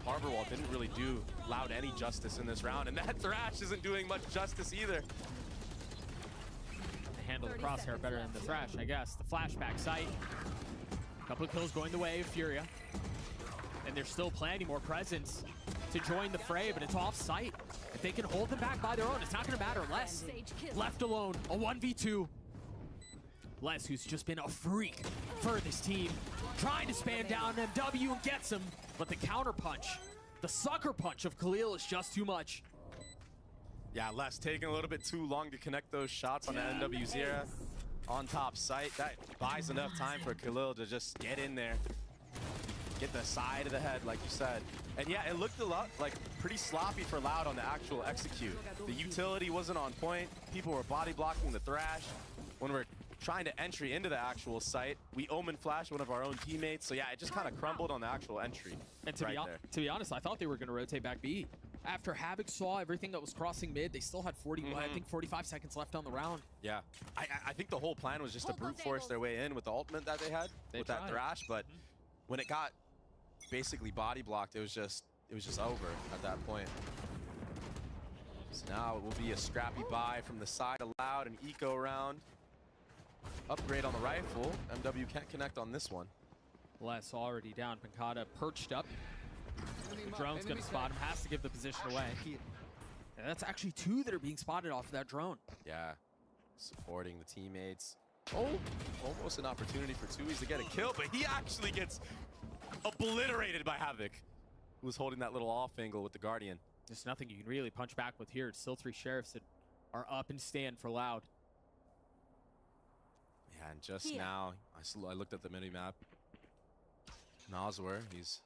Harbor Wall didn't really do Loud any justice in this round, and that Thrash isn't doing much justice either. They handle the crosshair better than the Thrash, I guess. The flashback sight. A couple of kills going the way of Furia. And they're still planning more presence to join the fray, but it's off site. If they can hold them back by their own, it's not going to matter. Les left alone, a 1v2. Les, who's just been a freak for this team, trying to span down MW and gets him, but the counter punch, the sucker punch of Khalil is just too much. Yeah, Les taking a little bit too long to connect those shots on the NW Zera on top site. That buys enough time for Khalil to just get in there. Get the side of the head, like you said. And yeah, it looked a lot like pretty sloppy for Loud on the actual execute. The utility wasn't on point. People were body blocking the Thrash. When we're trying to entry into the actual site, we Omen flashed one of our own teammates. So yeah, it just kind of crumbled on the actual entry. And to be honest, I thought they were going to rotate back B. After Havoc saw everything that was crossing mid, they still had 45 seconds left on the round. Yeah, I think the whole plan was just to brute force their way in with the ultimate that they had with that Thrash, but when it got basically body blocked, it was just over at that point. So now it will be a scrappy buy from the side of Loud, an eco round. Upgrade on the rifle. MW can't connect on this one. Les already down. Pancata perched up. The drone's going to spot him. Has to give the position away. Yeah, that's actually 2 that are being spotted off of that drone. Yeah, supporting the teammates. Oh, almost an opportunity for Tui's to get a kill, but he actually gets obliterated by Havoc, who's holding that little off angle with the Guardian. There's nothing you can really punch back with here. It's still 3 sheriffs that are up and stand for Loud. Yeah, and just now, I looked at the mini-map. Nazar, he's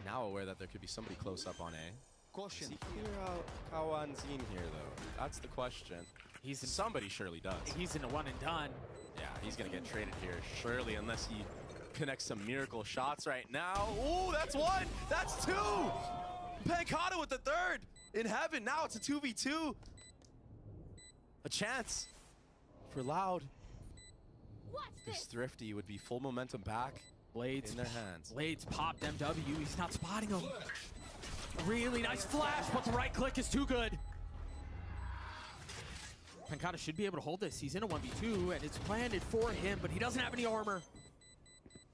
now aware that there could be somebody close up on A. Does he clear out Kawanzin here, though? That's the question. Somebody surely does. He's in a one and done. Yeah, he's going to get traded here, surely, unless he connects some miracle shots right now. Ooh, that's one! That's two! Pancata with the third! In heaven, now it's a 2v2. A chance for Loud. This Thrifty would be full momentum back. Blades in their hands. Blades popped MW. He's not spotting him. Really nice flash, but the right click is too good. Pancata should be able to hold this. He's in a 1v2, and it's planted for him, but he doesn't have any armor.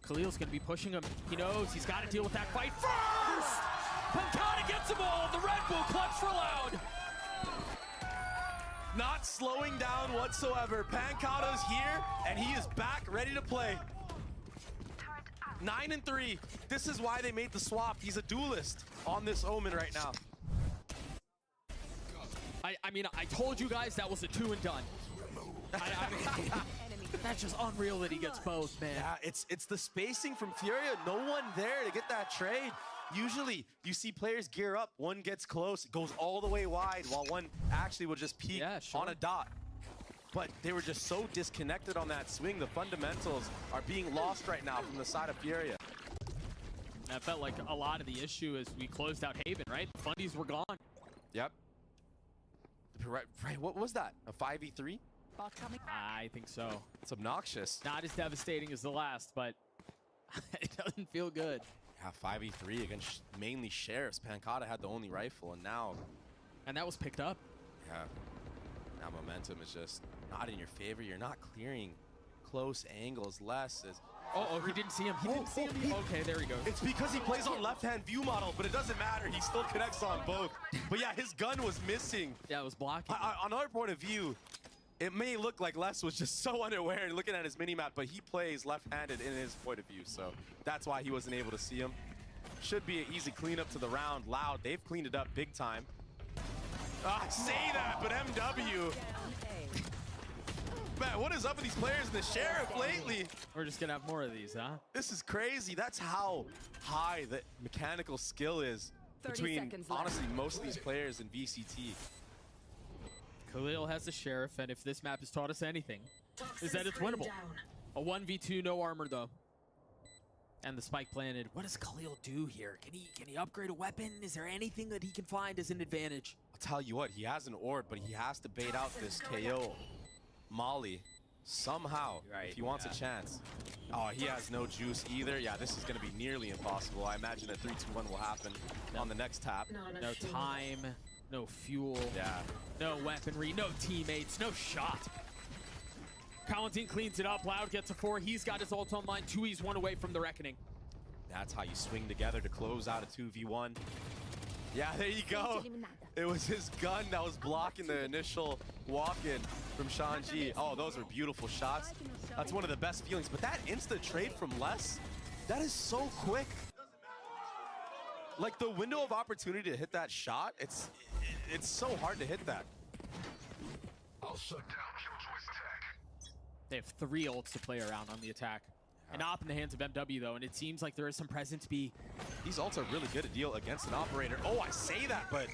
Khalil's going to be pushing him. He knows he's got to deal with that fight first! Pancata gets them all! The Red Bull clutch for Loud! Not slowing down whatsoever. Pancata's here, and he is back, ready to play. 9 and 3. This is why they made the swap. He's a duelist on this Omen right now. I mean, I told you guys that was a 2 and done. That's just unreal that he gets both, man. Yeah, it's the spacing from Furia. No one there to get that trade. Usually, you see players gear up. One gets close, it goes all the way wide, while one actually will just peek on a dot. But they were just so disconnected on that swing. The fundamentals are being lost right now from the side of Furia. That felt like a lot of the issue as we closed out Haven, right? The fundies were gone. Yep. Right, what was that? A 5v3? I think so. It's obnoxious. Not as devastating as the last, but it doesn't feel good. Yeah, 5v3 against mainly Sheriffs. Pancata had the only rifle, and now... And that was picked up. Yeah. Now momentum is just not in your favor. You're not clearing close angles. Less is... Oh, he didn't see him. He didn't see him. Okay, there he goes. It's because he plays on left-hand view model, but it doesn't matter. He still connects on both. But yeah, his gun was missing. Yeah, it was blocking. On our point of view, it may look like Les was just so unaware and looking at his mini-map, but he plays left-handed in his point of view, so that's why he wasn't able to see him. Should be an easy cleanup to the round. Loud, they've cleaned it up big time. I say that, but MW... Man, what is up with these players in the Sheriff lately? We're just gonna have more of these, huh? This is crazy. That's how high the mechanical skill is between, honestly, most of these players in VCT. Khalil has the Sheriff, and if this map has taught us anything, is that it's winnable. A 1v2, no armor, though. And the spike planted. What does Khalil do here? Can he upgrade a weapon? Is there anything that he can find as an advantage? I'll tell you what, he has an orb, but he has to bait out this KO. Molly, somehow, if he wants a chance. Oh, he has no juice either. Yeah, this is going to be nearly impossible. I imagine a 3-2-1 will happen on the next tap. No time, no fuel, no weaponry, no teammates, no shot. Kawanzin cleans it up. Loud gets a 4. He's got his ult online. 2E's 1 away from the reckoning. That's how you swing together to close out a 2v1. Yeah, there you go. It was his gun that was blocking the initial walk-in from Shanji. Oh, those were beautiful shots. That's one of the best feelings. But that instant trade from Les, that is so quick. Like, the window of opportunity to hit that shot, it's so hard to hit that. I'll shut down Killjoy's tech. They have 3 ults to play around on the attack. An op in the hands of MW, though, and it seems like there is some presence B. These ults are really good to deal against an operator. Oh, I say that, but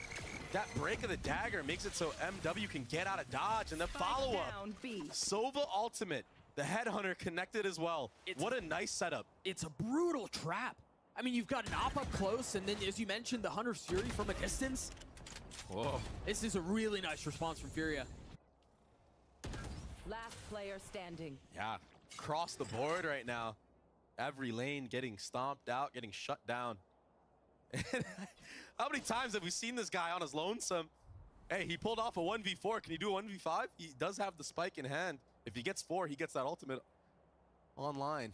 that break of the dagger makes it so MW can get out of dodge, and the follow-up. Sova ultimate, the headhunter connected as well. What a nice setup. It's a brutal trap. I mean, you've got an op up close, and then, as you mentioned, the Hunter's Fury from a distance. Whoa. This is a really nice response from Furia. Last player standing. Yeah, across the board right now. Every lane getting stomped out, getting shut down. How many times have we seen this guy on his lonesome? Hey, he pulled off a 1v4. Can he do a 1v5? He does have the spike in hand. If he gets 4, he gets that ultimate online.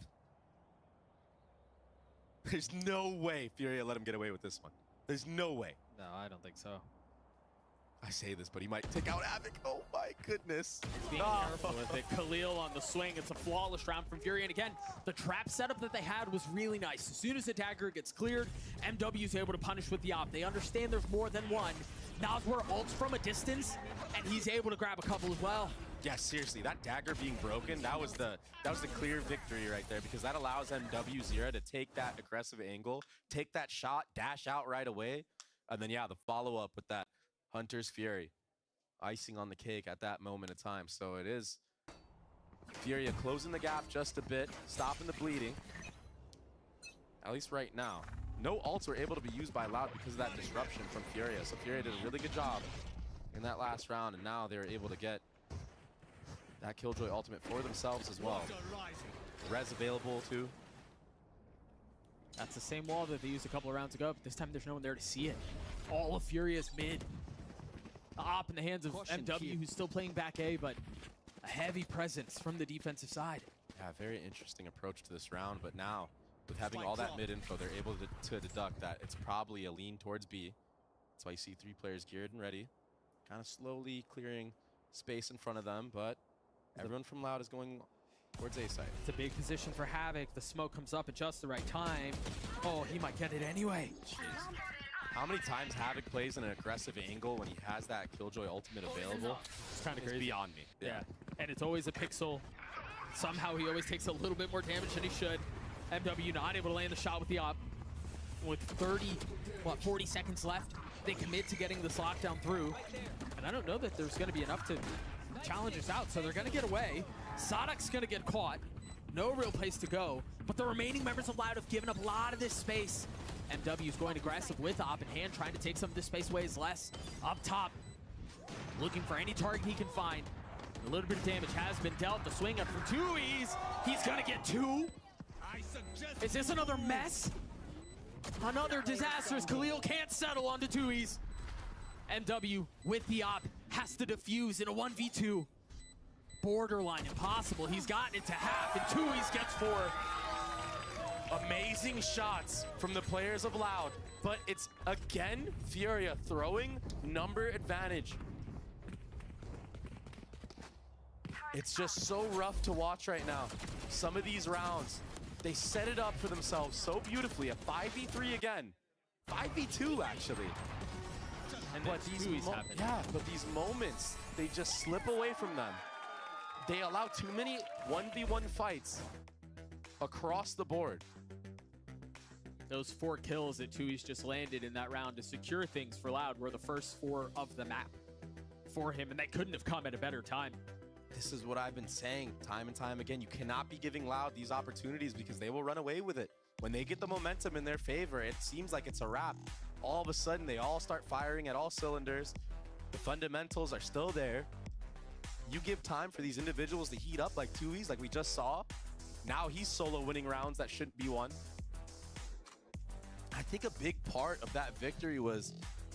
There's no way Furia let him get away with this one. There's no way. No, I don't think so. I say this, but he might take out Havoc. Oh my goodness. Being careful with it. Khalil on the swing. It's a flawless round from Fury. And again, the trap setup that they had was really nice. As soon as the dagger gets cleared, MW is able to punish with the op. They understand there's more than one. Nazwar ults from a distance, and he's able to grab a couple as well. Yeah, seriously, that dagger being broken, that was the clear victory right there, because that allows MW0 to take that aggressive angle, take that shot, dash out right away. And then, yeah, the follow-up with that Hunter's Fury. Icing on the cake at that moment in time. So it is Furia closing the gap just a bit, stopping the bleeding. At least right now. No ults were able to be used by Loud because of that disruption from Furia. So Furia did a really good job in that last round, and now they're able to get that Killjoy ultimate for themselves as well. Res available too. That's the same wall that they used a couple of rounds ago, but this time there's no one there to see it. All of Furia's mid. The op in the hands of MW, who's still playing back A, but a heavy presence from the defensive side. Yeah, very interesting approach to this round, but now with having all that mid info, they're able to deduct that it's probably a lean towards B. That's why you see 3 players geared and ready, kind of slowly clearing space in front of them, but everyone from Loud is going towards A side. It's a big position for Havoc. The smoke comes up at just the right time. Oh, he might get it anyway. Jeez. How many times Havoc plays in an aggressive angle when he has that Killjoy ultimate available? It's kind of crazy. Beyond me. Yeah, and it's always a pixel. Somehow he always takes a little bit more damage than he should. MW not able to land the shot with the op. With 40 seconds left, they commit to getting this lockdown through. And I don't know that there's going to be enough to challenge us out, so they're going to get away. Sadok's going to get caught. No real place to go. But the remaining members of Loud have given up a lot of this space. MW is going aggressive with the op in hand, trying to take some of this space away as less. Up top, looking for any target he can find. A little bit of damage has been dealt. The swing up from Tui's. He's going to get 2. Is this another mess? Another disaster as Khalil can't settle onto Tui's. MW with the op has to defuse in a 1v2. Borderline impossible. He's gotten it to half, and Tui's gets 4. Amazing shots from the players of Loud, but it's again Furia throwing number advantage. It's just so rough to watch right now. Some of these rounds, they set it up for themselves so beautifully. A 5v3 again. 5v2 actually. And but these moments, they just slip away from them. They allow too many 1v1 fights across the board. Those 4 kills that Tui's just landed in that round to secure things for Loud were the first 4 of the map for him, and they couldn't have come at a better time. This is what I've been saying time and time again. You cannot be giving Loud these opportunities because they will run away with it. When they get the momentum in their favor, it seems like it's a wrap. All of a sudden, they all start firing at all cylinders. The fundamentals are still there. You give time for these individuals to heat up like Tui's, like we just saw. Now he's solo winning rounds that shouldn't be won. I think a big part of that victory was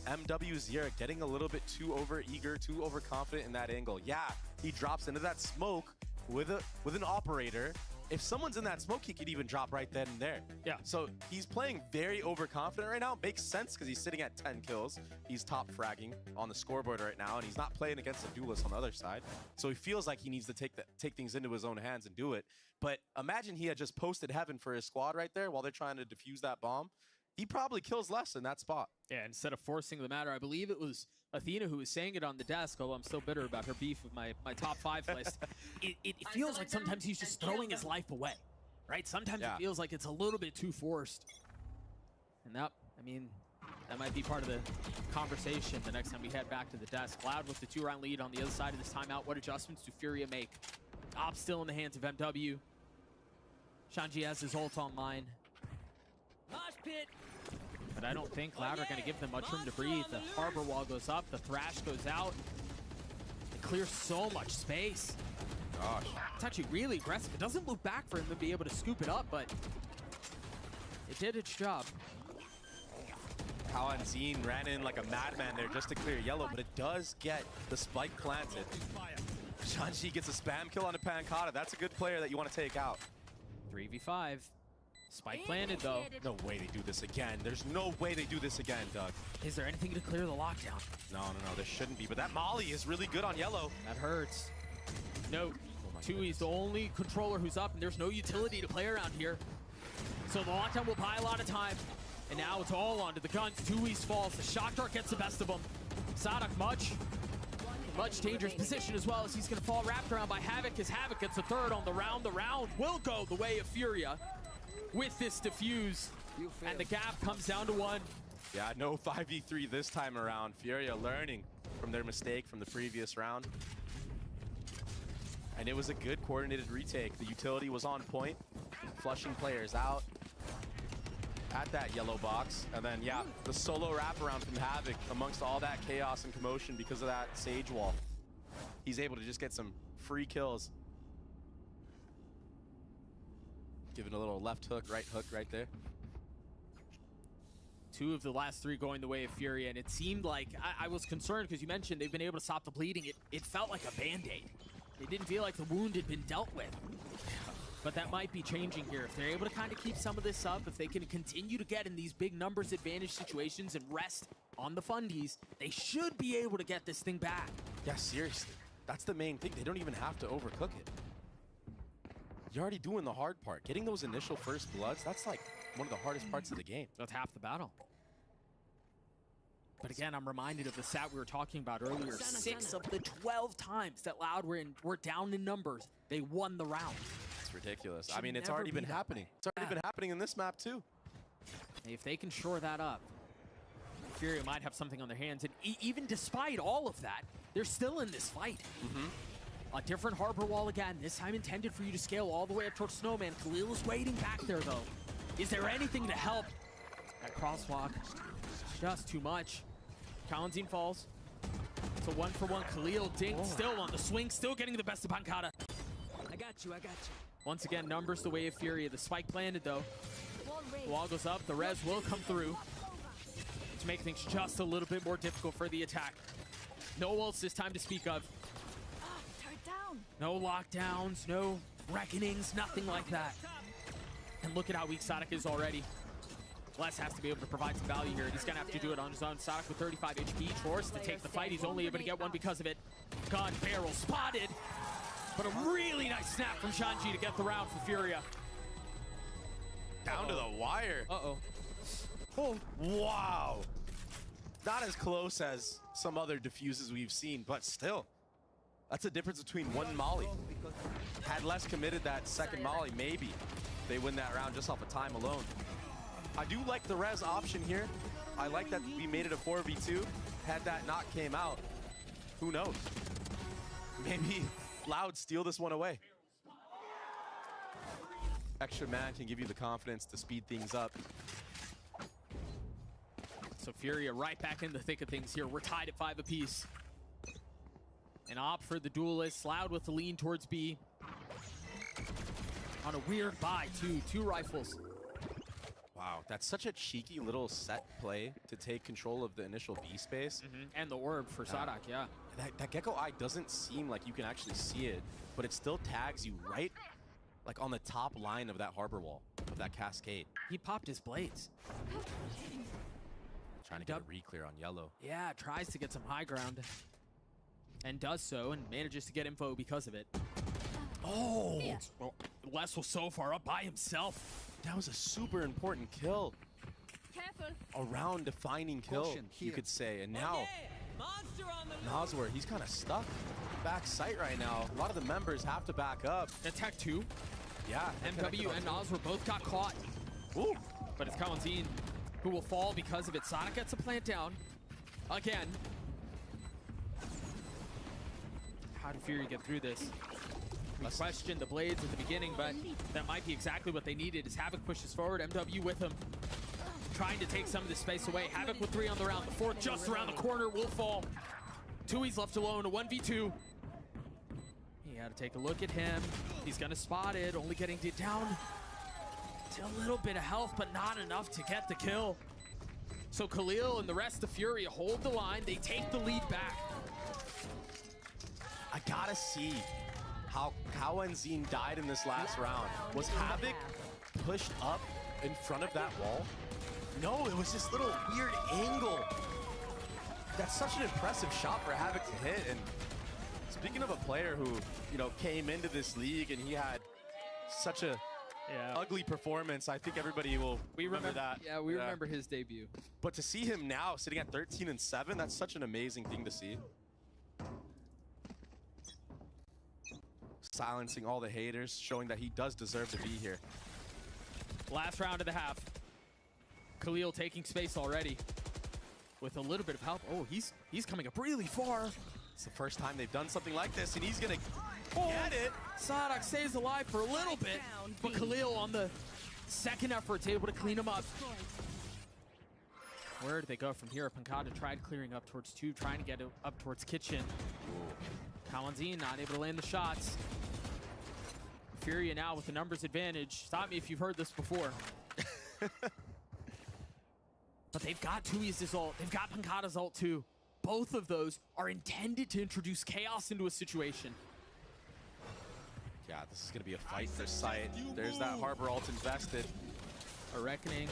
MW Zira getting a little bit too over-eager, too overconfident in that angle. Yeah, he drops into that smoke with an operator. If someone's in that smoke, he could even drop right then and there. Yeah. So he's playing very overconfident right now. Makes sense because he's sitting at 10 kills. He's top fragging on the scoreboard right now, and he's not playing against a duelist on the other side. So he feels like he needs to take things into his own hands and do it. But imagine he had just posted heaven for his squad right there while they're trying to defuse that bomb. He probably kills less in that spot. Yeah, instead of forcing the matter, I believe it was Athena who was saying it on the desk, although I'm still bitter about her beef with my top 5 list. It feels like sometimes he's just throwing his life away, right? Sometimes it feels like it's a little bit too forced. And that might be part of the conversation the next time we head back to the desk. Loud with the 2-round lead on the other side of this timeout. What adjustments do Furia make? Op still in the hands of MW. Shanji has his ult online. But I don't think Loud are going to give them much room to breathe. The harbor wall goes up, the thrash goes out. It clears so much space. Gosh. It's actually really aggressive. It doesn't look back for him to be able to scoop it up, but it did its job. Kawan Zine ran in like a madman there just to clear yellow, but it does get the spike planted. Shanji gets a spam kill on the Pancata. That's a good player that you want to take out. 3v5. Spike planted, though. No way they do this again. There's no way they do this again, Doug. Is there anything to clear the lockdown? No, there shouldn't be. But that Molly is really good on yellow. That hurts. No, Tui's the only controller who's up, and there's no utility to play around here. So the lockdown will buy a lot of time. And now it's all onto the guns. Tui's falls. The shock dart gets the best of him. Sadok much dangerous position as well, as he's going to fall wrapped around by Havoc, as Havoc gets a 3rd on the round. The round will go the way of Furia with this defuse, and the gap comes down to 1. Yeah, no 5v3 this time around. Furia learning from their mistake from the previous round. And it was a good coordinated retake. The utility was on point, flushing players out at that yellow box. And then, yeah, the solo wraparound from Havoc amongst all that chaos and commotion because of that Sage wall. He's able to just get some free kills. Giving a little left hook right there. 2 of the last 3 going the way of Furia, and it seemed like I was concerned because you mentioned they've been able to stop the bleeding. It felt like a band-aid. It didn't feel like the wound had been dealt with. But that might be changing here. If they're able to kind of keep some of this up, if they can continue to get in these big numbers advantage situations and rest on the fundies, they should be able to get this thing back. Yeah, seriously. That's the main thing. They don't even have to overcook it. You're already doing the hard part. Getting those initial first bloods, that's like one of the hardest parts of the game. That's half the battle. But again, I'm reminded of the stat we were talking about earlier. 6 of the 12 times that Loud were down in numbers, they won the round. It's ridiculous. Should I mean, it's never already be been that happening. way. It's already been happening in this map too. If they can shore that up, Furia might have something on their hands. And even despite all of that, they're still in this fight. A different harbor wall again, this time intended for you to scale all the way up towards Snowman. Khalil is waiting back there, though. Is there anything to help? That crosswalk, just too much. Kalanzine falls. It's a 1-for-1. Khalil dinked, still on the swing, still getting the best of Pancada. I got you. Once again, numbers the way of Furia. The spike planted, though. The wall goes up, the res will come through to make things just a little bit more difficult for the attack. No ults this time to speak of. No lockdowns, no reckonings, nothing like that. And look at how weak Sadak is already. Les has to be able to provide some value here. He's going to have to do it on his own. Sadak with 35 HP, forced to take the fight. He's only able to get one because of it. Gun barrel spotted. But a really nice snap from Shanji to get the round for Furia. Down to the wire. Uh-oh. Oh, wow. Not as close as some other diffuses we've seen, but still. That's the difference between one Molly. Had Les committed that second Molly, maybe they win that round just off of time alone. I do like the res option here. I like that we made it a 4v2. Had that not came out, who knows? Maybe Loud steal this one away. Extra man can give you the confidence to speed things up. So Furia right back in the thick of things here. We're tied at 5 apiece. An op for the duelists. Loud with the lean towards B. On a weird buy, too. 2 rifles. Wow, that's such a cheeky little set play to take control of the initial B space. And the orb for Sadak, yeah. That Gecko Eye doesn't seem like you can actually see it, but it still tags you right like on the top line of that harbor wall, of that cascade. He popped his blades. Trying to get a re-clear on yellow. Yeah, tries to get some high ground. And does so, and manages to get info because of it. Oh! Yeah. Well, Les was so far up by himself. That was a super important kill. Careful. A round defining kill, you could say. And now, Nazwar, he's kind of stuck back sight right now. A lot of the members have to back up. Attack 2. Yeah. MW and Nazwar both got caught. Ooh. But it's Kalanzine who will fall because of it. Sonic gets a plant down. Again. How did Fury get through this? We questioned the blades at the beginning, but that might be exactly what they needed as Havoc pushes forward. MW with him. Trying to take some of this space away. Havoc with 3 on the round. The 4th just around the corner will fall. Tui's left alone, a 1v2. You gotta take a look at him. He's gonna spot it, only getting it down to a little bit of health, but not enough to get the kill. So Khalil and the rest of Fury hold the line. They take the lead back. I gotta see how Kalanzine died in this last round. Was Havoc pushed up in front of that wall? No, it was this little weird angle. That's such an impressive shot for Havoc to hit. And speaking of a player who, you know, came into this league and he had such a ugly performance, I think everybody will remember that. Yeah, we remember his debut. But to see him now sitting at 13-7, that's such an amazing thing to see. Silencing all the haters, showing that he does deserve to be here. Last round of the half. Khalil taking space already with a little bit of help. Oh, he's coming up really far. It's the first time they've done something like this, and he's gonna get it. Sadak stays alive for a little bit, but Khalil on the second effort is able to clean him up. Where do they go from here? Pankata tried clearing up towards 2, trying to get it up towards Kitchen. Kawanzin not able to land the shots. Furia now with the numbers advantage. Stop me if you've heard this before. But they've got Tui's ult. They've got Pankata's ult too. Both of those are intended to introduce chaos into a situation. Yeah, this is going to be a fight for sight. There's that Harbor ult invested. A reckoning.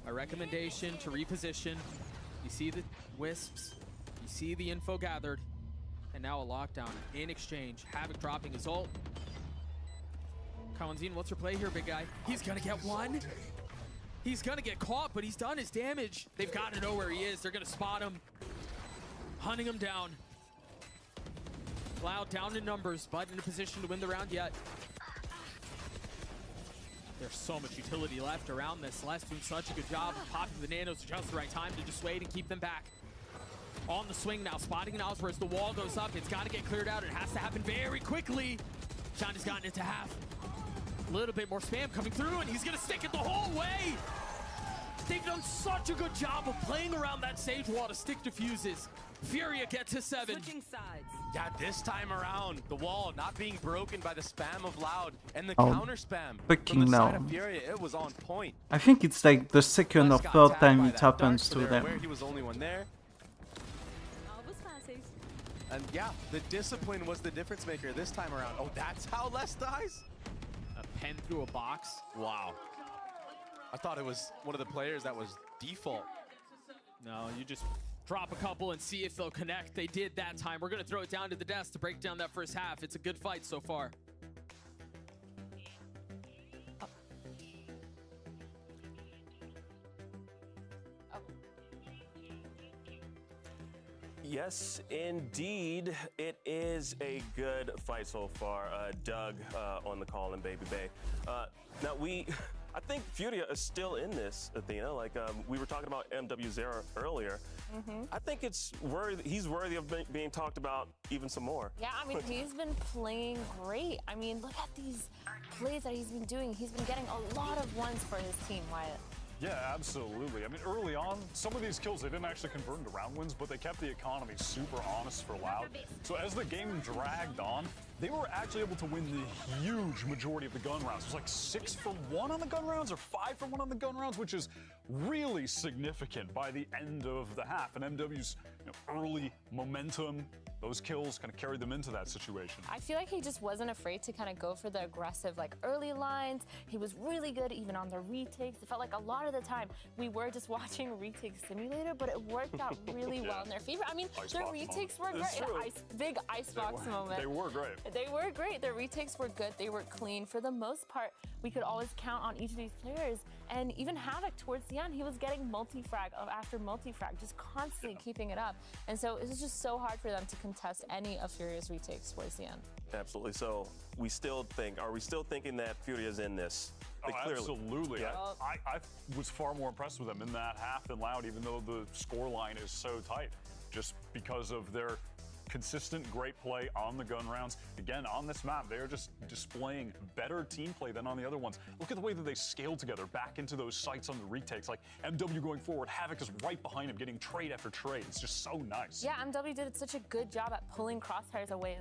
A recommendation to reposition. You see the wisps. You see the info gathered. And now a lockdown in exchange. Havoc dropping his ult. Kawanzin, what's your play here, big guy? He's going to get one. He's going to get caught, but he's done his damage. They've got to know where he is. They're going to spot him. Hunting him down. Loud down in numbers, but in a position to win the round yet. There's so much utility left around this. Les doing such a good job of popping the nanos at just the right time to dissuade and keep them back. On the swing now, spotting Nosper as the wall goes up. It's got to get cleared out. It has to happen very quickly. Sean has gotten it to half. A little bit more spam coming through, and he's going to stick it the whole way. They've done such a good job of playing around that Sage wall to stick defuses. Furia gets to 7. Switching sides. Yeah, this time around, the wall not being broken by the spam of Loud and the Oh, counter spam fucking from the side no. of Furia. It was on point. I think it's like the second or third time it happens to them. Where he was the only one there. And yeah, the discipline was the difference maker this time around. Oh, that's how Les dies? A pen through a box. Wow. I thought it was one of the players that was default. No, you just drop a couple and see if they'll connect. They did that time. We're going to throw it down to the desk to break down that first half. It's a good fight so far. Yes, indeed. It is a good fight so far. Doug on the call and Baby Bay. Now I think Furia is still in this, Athena. Like we were talking about MW0 earlier. I think he's worthy of being talked about even some more. Yeah, I mean, he's been playing great. I mean, look at these plays that he's been doing. He's been getting a lot of ones for his team, Wyatt. Yeah, absolutely. I mean, early on, some of these kills, they didn't actually convert into round wins, but they kept the economy super honest for Loud. So as the game dragged on, they were actually able to win the huge majority of the gun rounds. It was like 6 for 1 on the gun rounds or 5 for 1 on the gun rounds, which is really significant by the end of the half. And MW's early momentum, those kills kind of carried them into that situation. I feel like he just wasn't afraid to kind of go for the aggressive, like, early lines. He was really good even on the retakes. It felt like a lot of the time we were just watching Retake Simulator, but it worked out really well in their favor. I mean, their retakes were great. Big icebox moment. They were great. They were great. Their retakes were good. They were clean. For the most part, we could always count on each of these players. And even Havoc towards the end, he was getting multi-frag after multi-frag, just constantly keeping it up. And so it was just so hard for them to contest any of Furia's retakes towards the end. Absolutely. So are we still thinking that Furia's in this? Like, Oh, clearly. absolutely. Yeah. I was far more impressed with them in that half than Loud, even though the score line is so tight, just because of their consistent great play on the gun rounds. Again, on this map, they are just displaying better team play than on the other ones. Look at the way that they scaled together back into those sites on the retakes. Like MW going forward, Havoc is right behind him, getting trade after trade. It's just so nice. Yeah, MW did such a good job at pulling Crosshairs away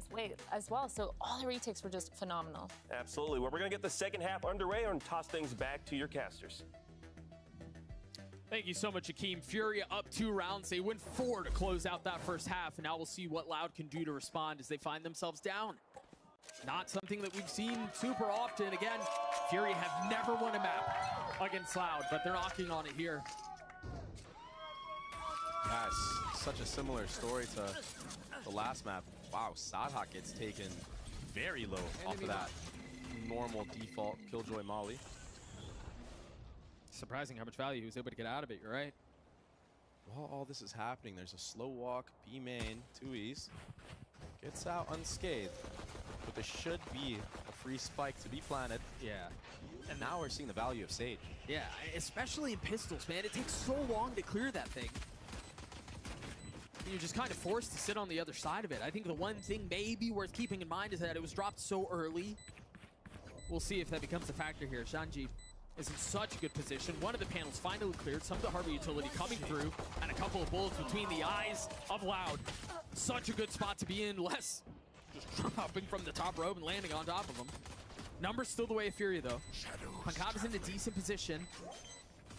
as well. So all the retakes were just phenomenal. Absolutely. Well, we're going to get the second half underway and toss things back to your casters. Thank you so much, Akeem. Furia up 2 rounds. They win 4 to close out that first half, and now we'll see what Loud can do to respond as they find themselves down. Not something that we've seen super often. Again, Furia have never won a map against Loud, but they're knocking on it here. Yes, such a similar story to the last map. Wow, Sadhak gets taken very low off of that normal default Killjoy Molly. Surprising how much value he was able to get out of it, you're right. While all this is happening, there's a slow walk, B main, 2Es. Gets out unscathed, but there should be a free spike to be planted. Yeah. And now we're seeing the value of Sage. Yeah, especially in pistols, man. It takes so long to clear that thing. You're just kind of forced to sit on the other side of it. I think the one thing maybe worth keeping in mind is that it was dropped so early. We'll see if that becomes a factor here. Shanji is in such a good position. One of the panels finally cleared. Some of the Harbor utility coming through. And a couple of bullets between the eyes of Loud. Such a good spot to be in. Less just dropping from the top rope and landing on top of him. Numbers still the way of Fury, though. Pancada's in a decent position.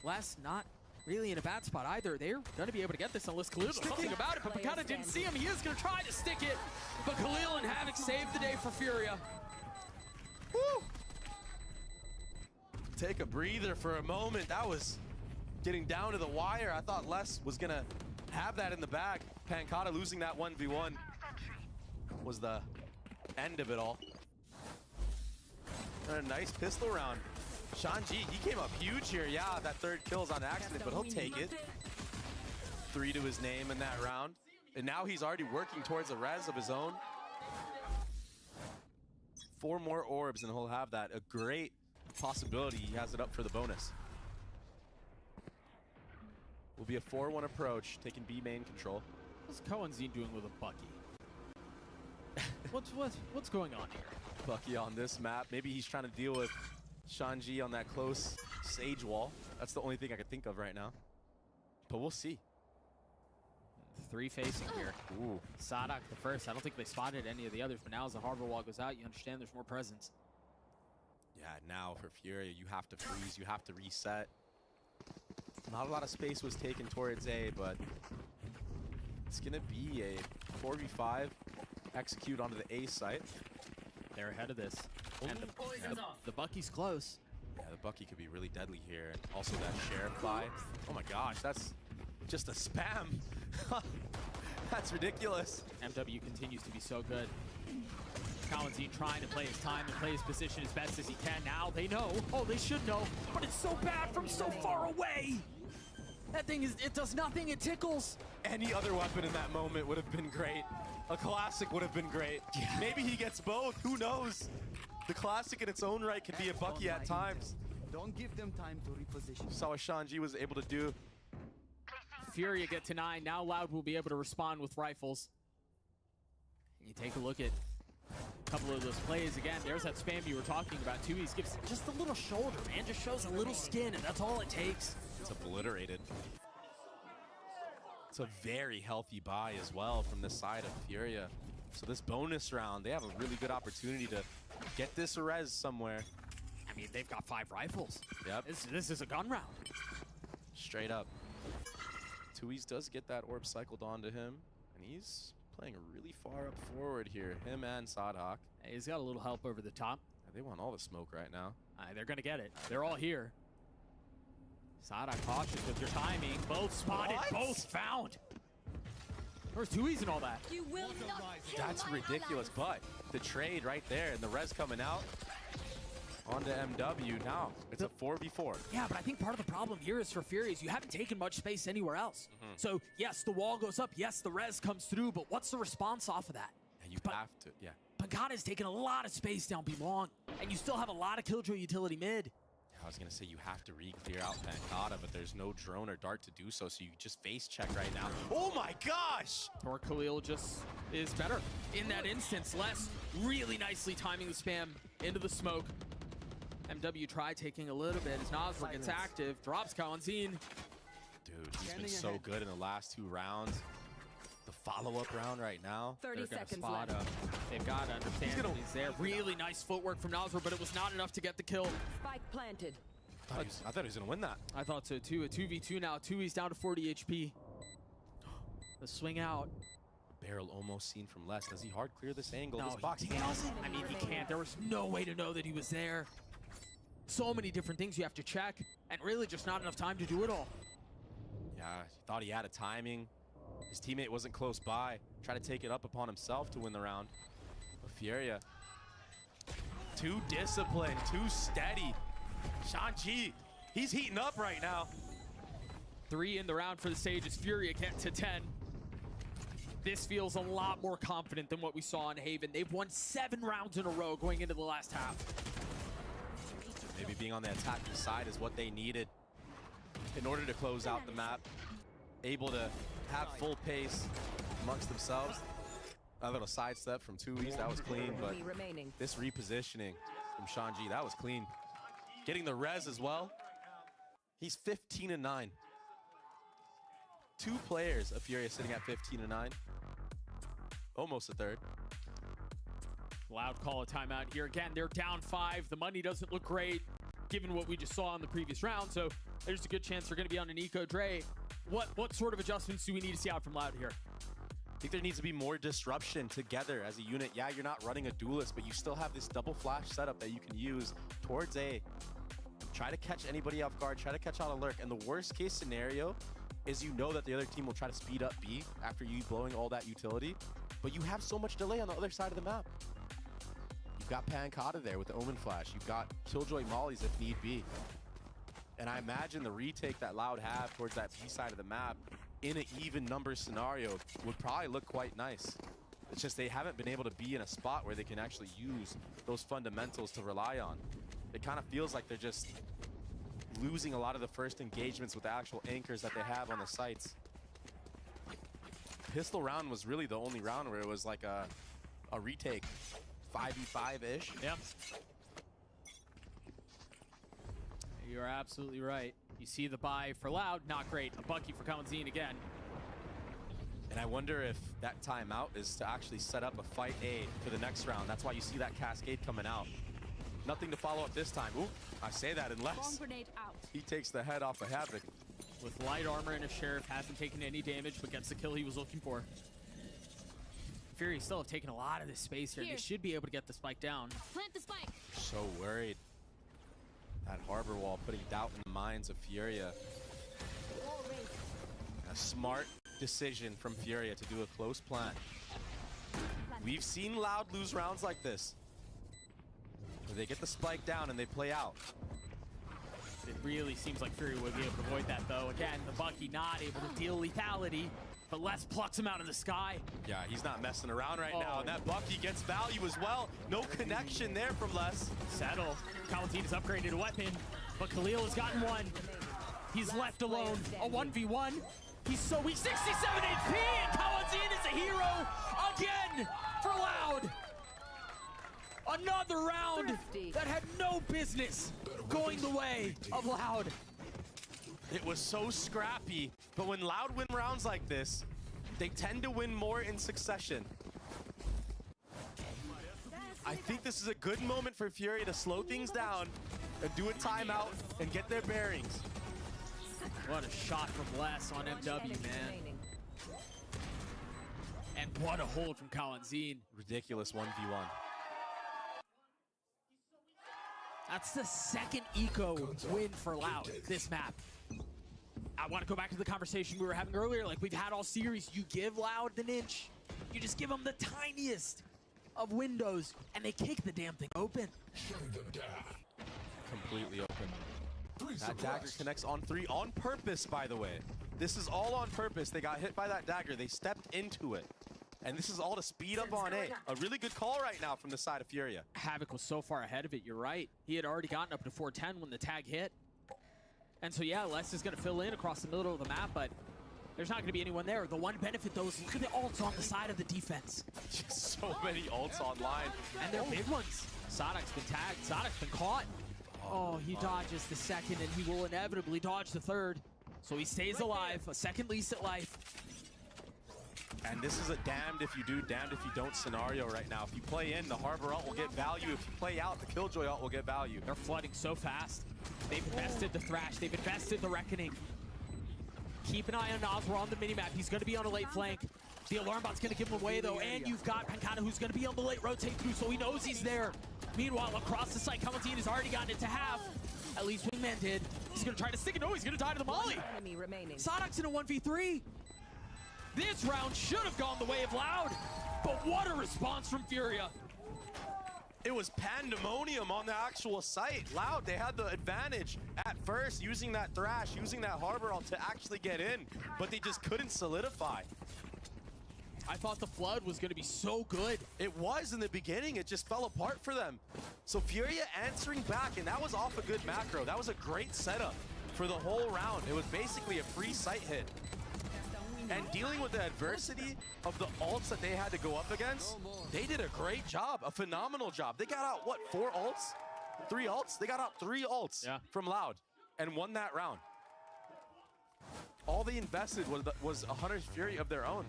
Less not really in a bad spot either. They're going to be able to get this unless Khalil does something about it, but Pancada didn't see him. He is going to try to stick it, but Khalil and Havoc saved the day for Furia. Woo! Take a breather for a moment. That was getting down to the wire. I thought Les was going to have that in the bag. Pancada losing that 1v1 was the end of it all. And a nice pistol round. Shanji, he came up huge here. Yeah, that third kill is on accident, but he'll take it. 3 to his name in that round. And now he's already working towards a res of his own. 4 more orbs and he'll have that. A great possibility. He has it up for the bonus. Will be a 4-1 approach, taking B main control. What's Coenzine doing with a Bucky? What's going on here? Bucky on this map. Maybe he's trying to deal with Shanji on that close Sage wall. That's the only thing I can think of right now. But we'll see. 3 facing here. Ooh. Sadak the first. I don't think they spotted any of the others, but now as the Harbor wall goes out, you understand there's more presence. Yeah, now for Fury, you have to freeze, you have to reset. Not a lot of space was taken towards A, but it's gonna be a 4v5 execute onto the A site. They're ahead of this. And the Bucky's close. Yeah, the Bucky could be really deadly here. And also that Sheriff buy. Oh my gosh, that's just a spam. That's ridiculous. MW continues to be so good. Coenzine trying to play his time and play his position as best as he can. Now they know. Oh, they should know. But it's so bad from so far away. That thing it does nothing. It tickles. Any other weapon in that moment would have been great. A classic would have been great. Yeah. Maybe he gets both. Who knows? The classic in its own right can be a Bucky at times. Don't give them time to reposition. Saw what Shanji was able to do. Furia get to 9. Now Loud will be able to respond with rifles. You take a look at a couple of those plays. Again, there's that spam you were talking about. Tui's gives just a little shoulder, man. Just shows a little skin, and that's all it takes. It's obliterated. It's a very healthy buy as well from this side of Furia. So this bonus round, they have a really good opportunity to get this res somewhere. I mean, they've got 5 rifles. Yep. This is a gun round. Straight up. Tui's does get that orb cycled onto him, and he's playing really far up forward here. Him and Sadhak. Hey, he's got a little help over the top. They want all the smoke right now. They're going to get it. They're all here. Sadhak cautious with your timing. Both spotted, both found. Where's Tui's and all that? You will not kill That's my ridiculous, but the trade right there and the res coming out onto MW. Now it's a 4v4. Yeah, but I think part of the problem here is for Fury is you haven't taken much space anywhere else. So yes, the wall goes up. Yes, the res comes through, but what's the response off of that? Yeah, you have to, yeah. Pancada's taken a lot of space down B long, and you still have a lot of Killjoy utility mid. I was gonna say you have to re-clear out Pancada, but there's no drone or dart to do so, so you just face check right now. Oh my gosh! Or Khalil just is better in that instance. Les really nicely timing the spam into the smoke. MW try taking a little bit as Nabskir gets active, drops Coenzine. Dude, he's been so good in the last 2 rounds. The follow-up round right now. 30 seconds left. They've got to understand he's there. Really nice footwork from Nabskir, but it was not enough to get the kill. Spike planted. I thought he was gonna win that. I thought so too. A 2v2 now. Tui's down to 40 HP. The swing out. Barrel almost seen from Les. Does he hard clear this angle? No, this box? he doesn't. I mean, he can't. There was no way to know that he was there. So many different things you have to check, and really just not enough time to do it all. Yeah, he thought he had a timing. His teammate wasn't close by. Tried to take it up upon himself to win the round. But Furia, too disciplined, too steady. Shanji, he's heating up right now. 3 in the round for the Sage as Furia get to 10. This feels a lot more confident than what we saw in Haven. They've won 7 rounds in a row going into the last half. Maybe being on the attacking side is what they needed in order to close out the map. Able to have full pace amongst themselves. A little sidestep from 2E's, that was clean, but this repositioning from Shanji, that was clean. Getting the res as well. He's 15-9. 2 players of Furia sitting at 15-9. Almost a third. Loud call a timeout here. Again, they're down 5. The money doesn't look great, given what we just saw in the previous round, so there's a good chance they're going to be on an Eco Dre. What sort of adjustments do we need to see out from Loud here? I think there needs to be more disruption together as a unit. Yeah, you're not running a duelist, but you still have this double flash setup that you can use towards A. Try to catch anybody off guard, try to catch out a lurk, and the worst case scenario is you know that the other team will try to speed up B after you blowing all that utility, but you have so much delay on the other side of the map. You've got Pancata there with the Omen Flash. You've got Killjoy Mollies if need be. And I imagine the retake that Loud have towards that B side of the map in an even number scenario would probably look quite nice. It's just they haven't been able to be in a spot where they can actually use those fundamentals to rely on. It kind of feels like they're just losing a lot of the first engagements with the actual anchors that they have on the sites. Pistol round was really the only round where it was like a retake. 5v5-ish. Yep. You're absolutely right. You see the buy for Loud, not great. A Bucky for Kalanzine again. And I wonder if that timeout is to actually set up a fight A for the next round. That's why you see that cascade coming out. Nothing to follow up this time. Ooh, I say that unless he takes the head off of Havoc. With light armor and a Sheriff, hasn't taken any damage, but gets the kill he was looking for. Fury still have taken a lot of this space here. They should be able to get the spike down. Plant the spike. So worried. That harbor wall putting doubt in the minds of Furia. A smart decision from Furia to do a close plant. We've seen Loud lose rounds like this, where they get the spike down and they play out. It really seems like Fury would be able to avoid that, though. Again, the Bucky not able to deal lethality, but Les plucks him out of the sky. Yeah, he's not messing around right now, and that Bucky gets value as well. No connection there from Les. Settle. Kalanzine has upgraded a weapon, but Khalil has gotten one. He's left alone. A 1v1. He's so weak. 67 HP, and Kalanzine is a hero again for Loud. Another round that had no business going the way of Loud. It was so scrappy, but when Loud win rounds like this, they tend to win more in succession. I think this is a good moment for Fury to slow things down and do a timeout and get their bearings. What a shot from Les on MW, man. And what a hold from Kalanzine. Ridiculous 1v1. That's the second eco win for Loud this map. I want to go back to the conversation we were having earlier, like we've had all series. You give Loud an inch, you just give them the tiniest of windows, and they kick the damn thing open. Completely open. That dagger connects on 3 on purpose, by the way. This is all on purpose. They got hit by that dagger. They stepped into it. And this is all to speed up on A. A really good call right now from the side of Furia. Havoc was so far ahead of it, you're right. He had already gotten up to 410 when the tag hit. And so yeah, Les is going to fill in across the middle of the map, but there's not going to be anyone there. The one benefit, though, is look at the ults on the side of the defense. Just so many ults online. And they're big ones. Sadok's been tagged. Sadok's been caught. Oh, he dodges the second, and he will inevitably dodge the third. So he stays alive. A second lease at life. And this is a damned if you do, damned if you don't scenario right now. If you play in, the Harbor ult will get value. If you play out, the Killjoy ult will get value. They're flooding so fast. They've invested the Thrash. They've invested the Reckoning. Keep an eye on Nazra on the minimap. He's going to be on a late flank. The alarm bot's going to give him away, though. And you've got Pancata, who's going to be on the late rotate through, so he knows he's there. Meanwhile, across the site, Kalanzine has already gotten it to half. At least Wingman did. He's going to try to stick it. No, he's going to die to the molly. Sadok's in a 1v3. This round should have gone the way of Loud, but what a response from Furia. It was pandemonium on the actual site. Loud, they had the advantage at first, using that Thrash, using that Harbor ult to actually get in, but they just couldn't solidify. I thought the Flood was going to be so good. It was in the beginning. It just fell apart for them. So Furia answering back, and that was off a good macro. That was a great setup for the whole round. It was basically a free sight hit. And dealing with the adversity of the ults that they had to go up against, they did a great job, a phenomenal job. They got out, what, 4 ults? 3 ults? They got out 3 ults from Loud and won that round. All they invested was 100 Fury of their own.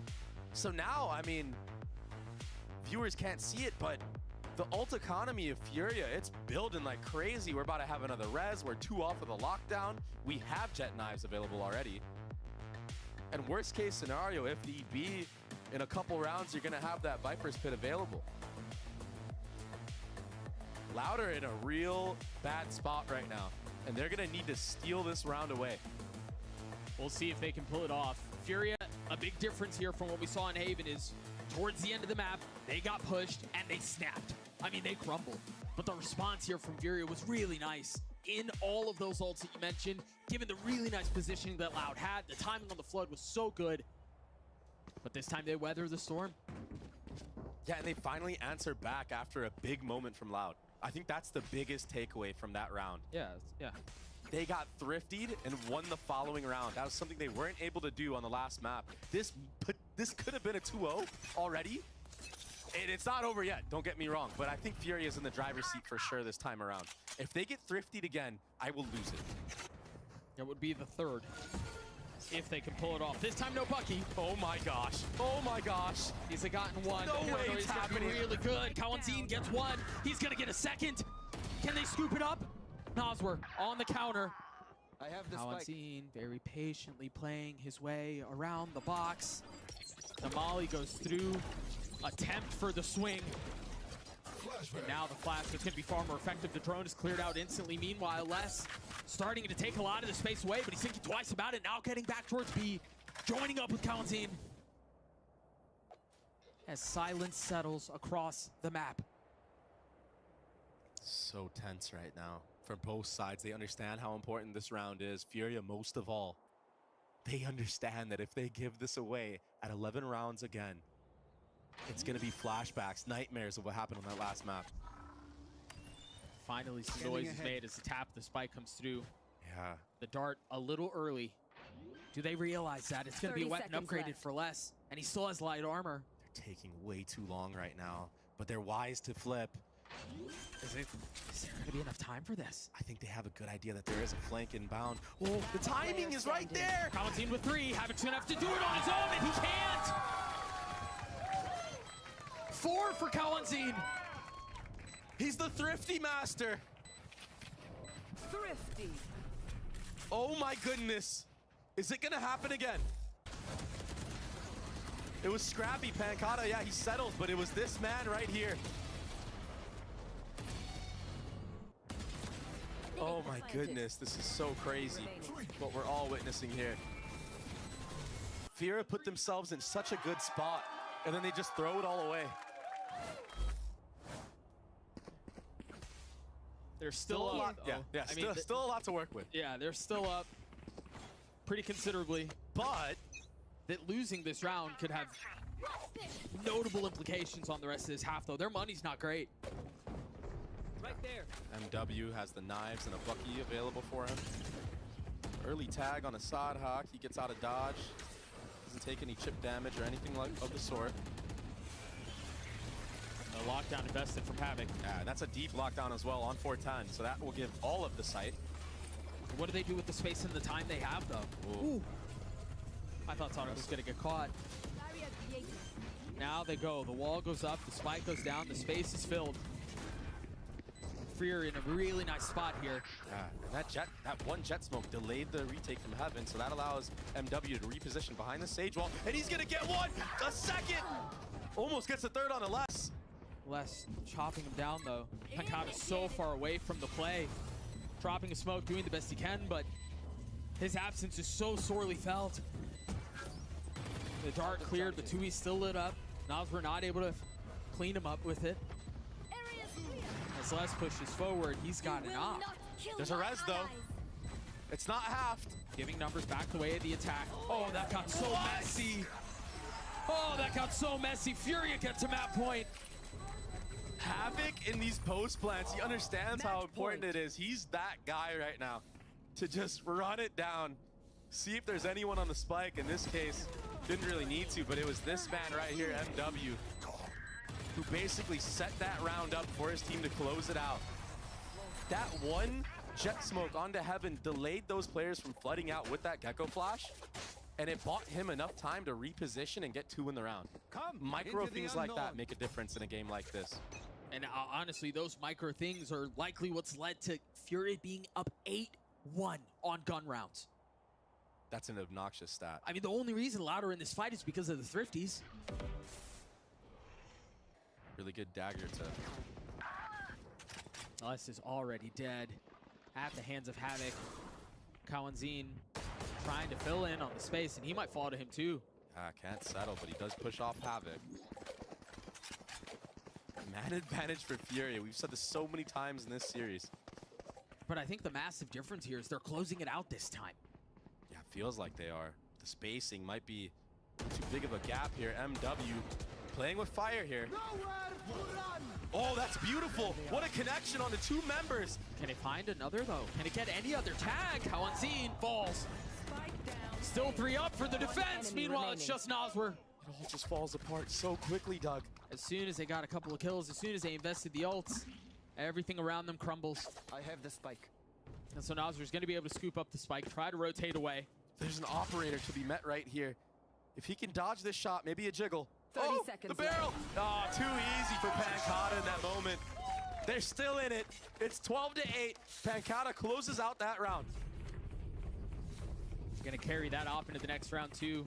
So now, I mean, viewers can't see it, but the ult economy of Furia, it's building like crazy. We're about to have another res. We're 2 off of the lockdown. We have jet knives available already. And worst case scenario, if need be, in a couple rounds, you're gonna have that Viper's Pit available. Loud are in a real bad spot right now, and they're gonna need to steal this round away. We'll see if they can pull it off. Furia, a big difference here from what we saw in Haven is towards the end of the map, they got pushed and they snapped. I mean, they crumbled. But the response here from Furia was really nice. In all of those ults that you mentioned, given the really nice positioning that Loud had, the timing on the Flood was so good. But this time they weather the storm. Yeah, and they finally answered back after a big moment from Loud. I think that's the biggest takeaway from that round. Yeah. They got thriftied and won the following round. That was something they weren't able to do on the last map. This could have been a 2-0 already. And it's not over yet, don't get me wrong, but I think Fury is in the driver's seat for sure this time around. If they get thriftied again, I will lose it. It would be the 3rd if they can pull it off. This time, no Bucky. Oh my gosh. Oh my gosh. He's gotten 1. No way it's happening. Really good. Kawanzin gets 1. He's gonna get a 2nd. Can they scoop it up? Noswer on the counter. I have the Kawanzin very patiently playing his way around the box. The Molly goes through. Attempt for the swing. And now the flash is going to be far more effective. The drone is cleared out instantly. Meanwhile, Les starting to take a lot of the space away, but he's thinking twice about it. Now getting back towards B, joining up with Kawanzin. As silence settles across the map. So tense right now for both sides. They understand how important this round is. Furia, most of all, they understand that if they give this away at 11 rounds again, it's going to be flashbacks, nightmares of what happened on that last map. Finally, some noise is made as the tap, the spike comes through. Yeah. The dart a little early. Do they realize that? It's going to be a weapon upgraded for less, and he still has light armor. They're taking way too long right now, but they're wise to flip. Is there going to be enough time for this? I think they have a good idea that there is a flank inbound. Oh, the timing is right there! Kawanzin with 3. Havoc's going to have to do it on his own, and he can't! 4 for Kawanzin. He's the thrifty master. Thrifty. Oh my goodness. Is it gonna happen again? It was scrappy. Pancata, yeah, he settles, but it was this man right here. Oh my goodness, this is so crazy what we're all witnessing here. Furia put themselves in such a good spot, and then they just throw it all away. They're still up. A lot, still a lot to work with. Yeah, they're still up pretty considerably. But that losing this round could have notable implications on the rest of this half, though. Their money's not great. Right there. MW has the knives and a Bucky available for him. Early tag on a Sod Hawk. He gets out of dodge. Doesn't take any chip damage or anything of the sort. A lockdown invested from Havoc. Yeah, that's a deep lockdown as well on 410, so that will give all of the site. What do they do with the space and the time they have, though? Ooh. I thought Sonic was going to get caught. Now they go. The wall goes up, the spike goes down, the space is filled. Fury in a really nice spot here. Yeah, that one jet smoke delayed the retake from Heaven, so that allows MW to reposition behind the Sage wall, and he's going to get one! A second! Almost gets a 3rd on a Les. Les chopping him down, though. Pancata's so far away from the play. Dropping a smoke, doing the best he can, but his absence is so sorely felt. The dart cleared, the 2E still lit up. Noswer not able to clean him up with it. As Les pushes forward, he's got an op. There's a res, though. It's not halved. Giving numbers back the way of the attack. Oh, that got so messy. Oh, that got so messy. Furia gets to map point. Havoc in these post plants, he understands how important it is. He's that guy right now to just run it down, see if there's anyone on the spike. In this case, didn't really need to, but it was this man right here, MW, who basically set that round up for his team to close it out. That one jet smoke onto Heaven delayed those players from flooding out with that Gecko flash, and it bought him enough time to reposition and get 2 in the round. Micro things like that make a difference in a game like this. And honestly, those micro things are likely what's led to Fury being up 8-1 on gun rounds. That's an obnoxious stat. I mean, the only reason Loud are in this fight is because of the Thrifties. Really good dagger to... Les is already dead at the hands of Havoc. Kawanzine trying to fill in on the space, and he might fall to him too. Can't settle, but he does push off Havoc. Man advantage for Fury. We've said this so many times in this series. But I think the massive difference here is they're closing it out this time. Yeah, feels like they are. The spacing might be too big of a gap here. MW playing with fire here. Oh, that's beautiful. What a connection on the 2 members. Can it find another though? Can it get any other tag? How unseen falls. Still 3 up for the defense. Meanwhile, it's just Noswer. It all just falls apart so quickly, Doug. As soon as they got a couple of kills, as soon as they invested the ults, everything around them crumbles. I have the spike. And so Noswer's going to be able to scoop up the spike, try to rotate away. There's an operator to be met right here. If he can dodge this shot, maybe a jiggle. 30 seconds the barrel! Oh, too easy for Pancata in that moment. They're still in it. It's 12-8. Pancata closes out that round. Going to carry that op into the next round too.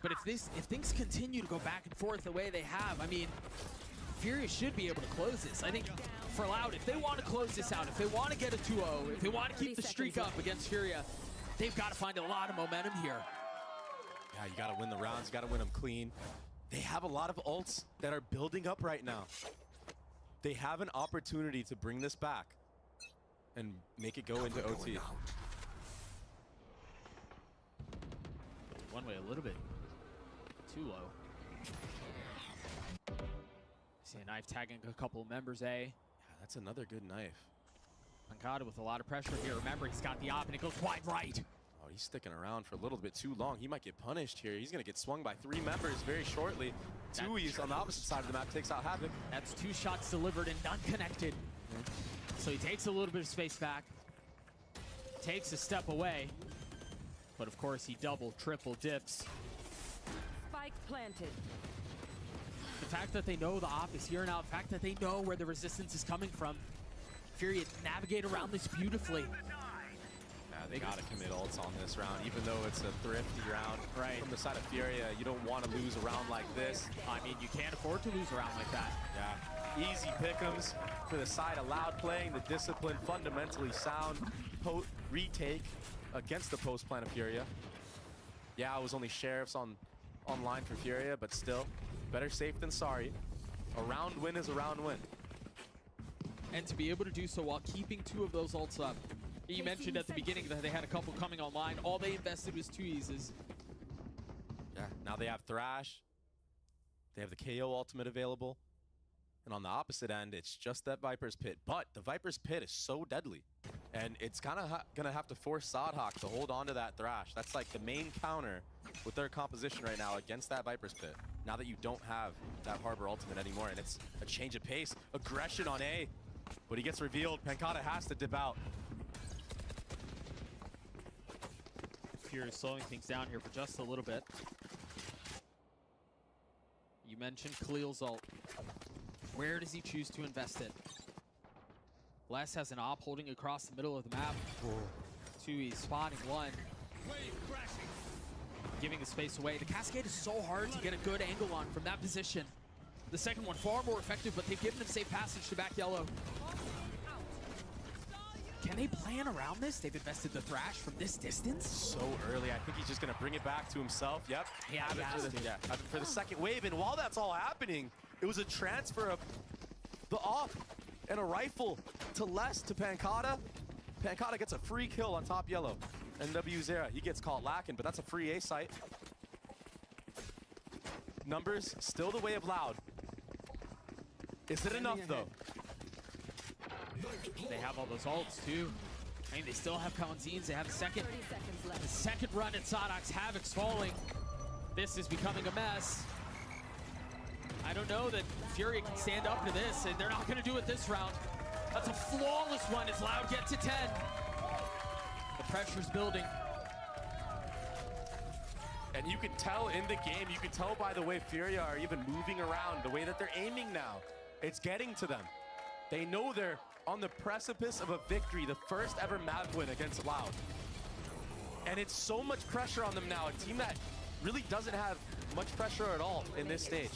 But if things continue to go back and forth the way they have, I mean, Fury should be able to close this. I think for Loud, if they want to close this out, if they want to get a 2-0, if they want to keep the streak up against Furia, they've got to find a lot of momentum here. Yeah, you got to win the rounds, you got to win them clean. They have a lot of ults that are building up right now. They have an opportunity to bring this back and make it go into OT. One way a little bit too low. See a knife tagging a couple of members, eh? Yeah, that's another good knife. Pancata with a lot of pressure here. Remember, he's got the op and it goes wide right. Oh, he's sticking around for a little bit too long. He might get punished here. He's going to get swung by 3 members very shortly. Tui's on the opposite side of the map takes out Havoc. That's 2 shots delivered and none connected. So he takes a little bit of space back. Takes a step away. But of course, he double, triple dips. Spike planted. The fact that they know the op is here now, the fact that they know where the resistance is coming from, Fury navigate around this beautifully. Yeah, they gotta commit ults on this round, even though it's a thrifty round. Right. From the side of Furia, you don't want to lose a round like this. I mean, you can't afford to lose a round like that. Yeah, easy pick'ems for the side of Loud playing, the discipline, fundamentally sound retake against the post plan of Furia. Yeah, it was only sheriffs online for Furia, but still, better safe than sorry. A round win is a round win. And to be able to do so while keeping 2 of those ults up. You mentioned at the beginning that they had a couple coming online. All they invested was 2 E's. Yeah, now they have Thrash. They have the KO ultimate available. And on the opposite end, it's just that Viper's Pit. But the Viper's Pit is so deadly. And it's kind of going to have to force Sadhawk to hold on to that Thrash. That's like the main counter with their composition right now against that Viper's Pit. Now that you don't have that Harbor ultimate anymore. And it's a change of pace. Aggression on A. But he gets revealed. Pancata has to dip out. Fury slowing things down here for just a little bit. You mentioned Khalil's ult. Where does he choose to invest it? Les has an op holding across the middle of the map. Tui spotting 1. Giving the space away. The Cascade is so hard to get a good angle on from that position. The second one far more effective, but they've given him safe passage to back yellow. Can they plan around this? They've invested the Thrash from this distance? So early. I think he's just going to bring it back to himself. Yep. Yeah, have it for the second wave. And while that's all happening, it was a transfer of the op and a rifle to Les to Pancata. Pancata gets a free kill on top yellow. NW Zera, he gets caught lacking, but that's a free A site. Numbers, still the way of Loud. Is it enough, though? They have all those ults, too. I mean, they still have Kalanzines. They have the second run at Sodox. Havoc's falling. This is becoming a mess. I don't know that Fury can stand up to this, and they're not going to do it this round. That's a flawless one as Loud gets to 10. The pressure's building. And you can tell in the game, you can tell by the way Furia are even moving around, the way that they're aiming now. It's getting to them. They know they're on the precipice of a victory, the first ever map win against Loud. And it's so much pressure on them now, a team that really doesn't have much pressure at all in this stage.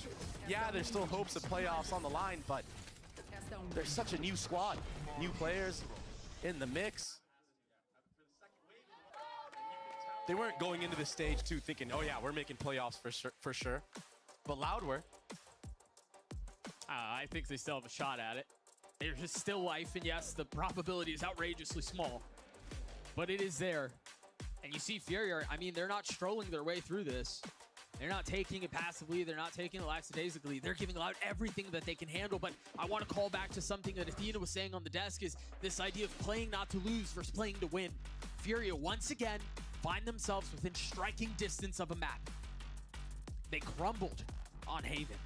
Yeah, there's still hopes of playoffs on the line, but there's such a new squad, new players in the mix. They weren't going into the stage too thinking, oh yeah, we're making playoffs for sure. But Loud were. I think they still have a shot at it. There's just still life, and yes, the probability is outrageously small, but it is there. And you see Fury, I mean, they're not strolling their way through this. They're not taking it passively. They're not taking it lackadaisically. They're giving Loud everything that they can handle. But I want to call back to something that Athena was saying on the desk, is this idea of playing not to lose versus playing to win. Furia, once again, find themselves within striking distance of a map. They crumbled on Haven.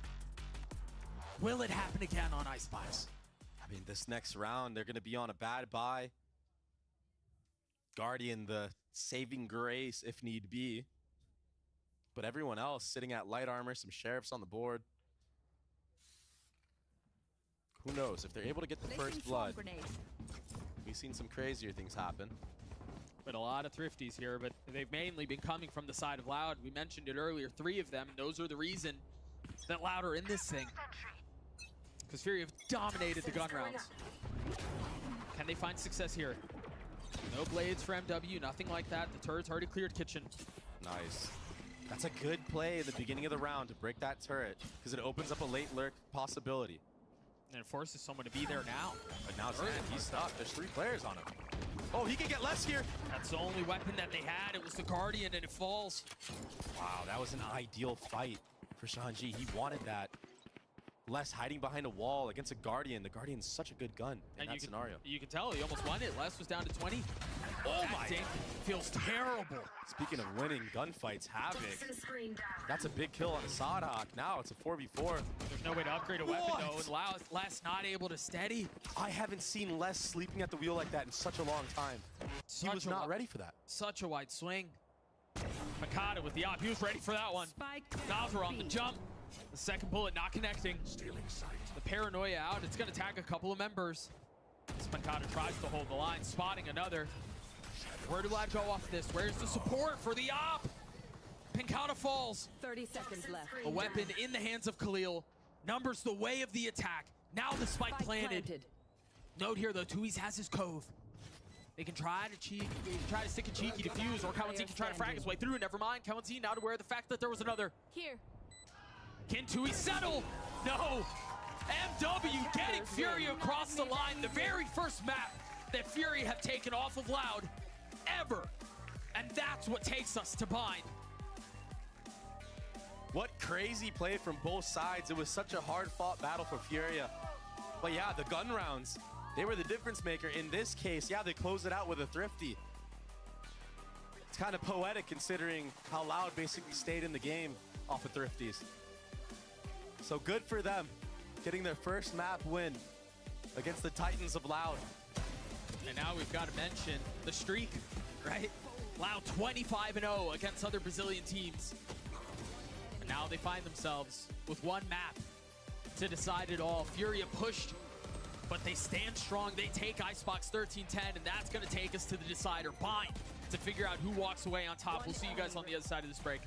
Will it happen again on Ice Spice? I mean, this next round, they're going to be on a bad bye. Guardian, the saving grace if need be. But everyone else sitting at light armor, some sheriffs on the board. Who knows? If they're able to get the first blood, we've seen some crazier things happen. But a lot of thrifties here, but they've mainly been coming from the side of Loud. We mentioned it earlier, 3 of them. Those are the reason that Loud are in this thing. Because Fury have dominated the gun rounds. Can they find success here? No blades for MW, nothing like that. The turret's already cleared kitchen. Nice. That's a good play at the beginning of the round to break that turret, because it opens up a late lurk possibility. And it forces someone to be there now. But now he's stuck. There's 3 players on him. Oh, he can get less here. That's the only weapon that they had. It was the Guardian, and it falls. Wow, that was an ideal fight for Shanji. He wanted that. Les hiding behind a wall against a Guardian. The Guardian's such a good gun in that scenario. You can tell he almost won it. Les was down to 20. Oh my! Feels terrible. Speaking of winning gunfights, Havoc. That's a big kill on a Sodhawk. Now it's a 4v4. There's no way to upgrade a weapon though, and Les not able to steady. I haven't seen Les sleeping at the wheel like that in such a long time. He was not ready for that. Such a wide swing. Makata with the op. He was ready for that one. Navskir on the jump. The second bullet not connecting. The paranoia out. It's going to tag a couple of members. Makata tries to hold the line, spotting another. Where do I go off this? Where's the support for the op? Pinkata falls. 30 seconds left. A weapon in the hands of Khalil. Numbers the way of the attack. Now the spike planted. Note here though, Tui's has his cove. They can try to stick a cheeky defuse, or Kawanzi can try to frag his way through. Never mind, Kawanzi now aware of the fact that there was another. Here. Can Tui settle? No. MW getting Fury across the line. The very first map that Fury have taken off of Loud ever. And that's what takes us to Bind. What crazy play from both sides. It was such a hard-fought battle for Furia. But yeah, the gun rounds, they were the difference maker. In this case, yeah, they closed it out with a thrifty. It's kind of poetic considering how Loud basically stayed in the game off of thrifties. So good for them, getting their first map win against the Titans of Loud. And now we've got to mention the streak, right? Loud 25-0 against other Brazilian teams. And now they find themselves with one map to decide it all. Furia pushed, but they stand strong. They take Icebox 13-10, and that's going to take us to the decider. Bind to figure out who walks away on top. We'll see you guys on the other side of this break.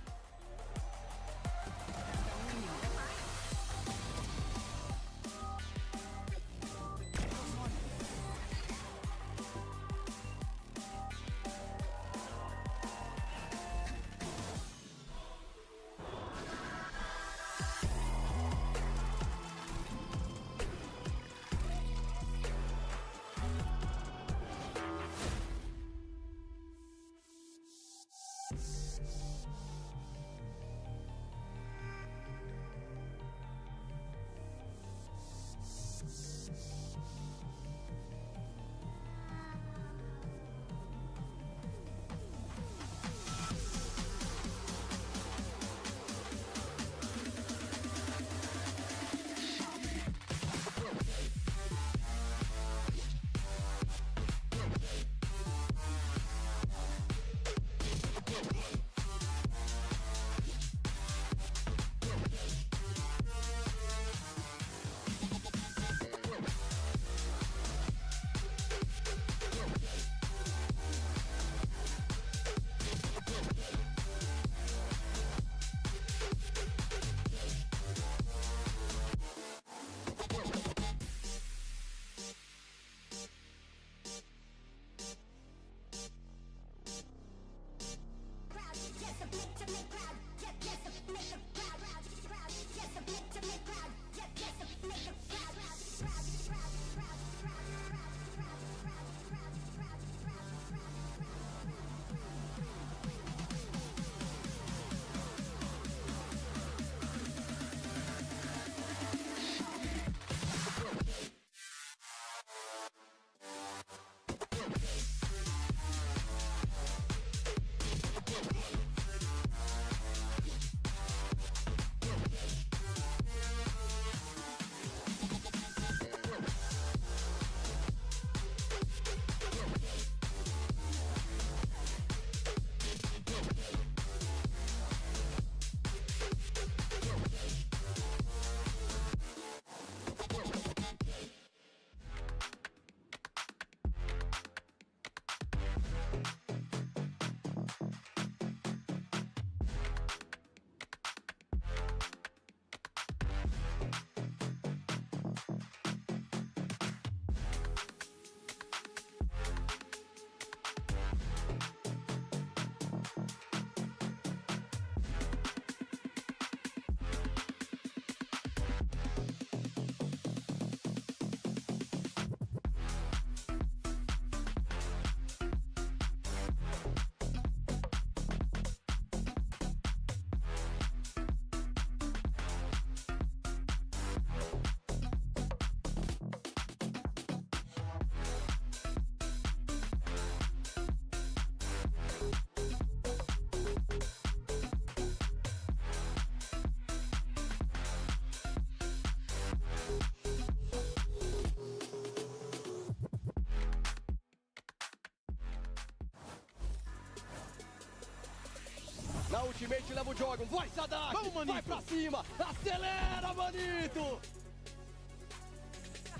Na ultimate leva o jogo, vai Sadak, vai pra cima, acelera, Manito!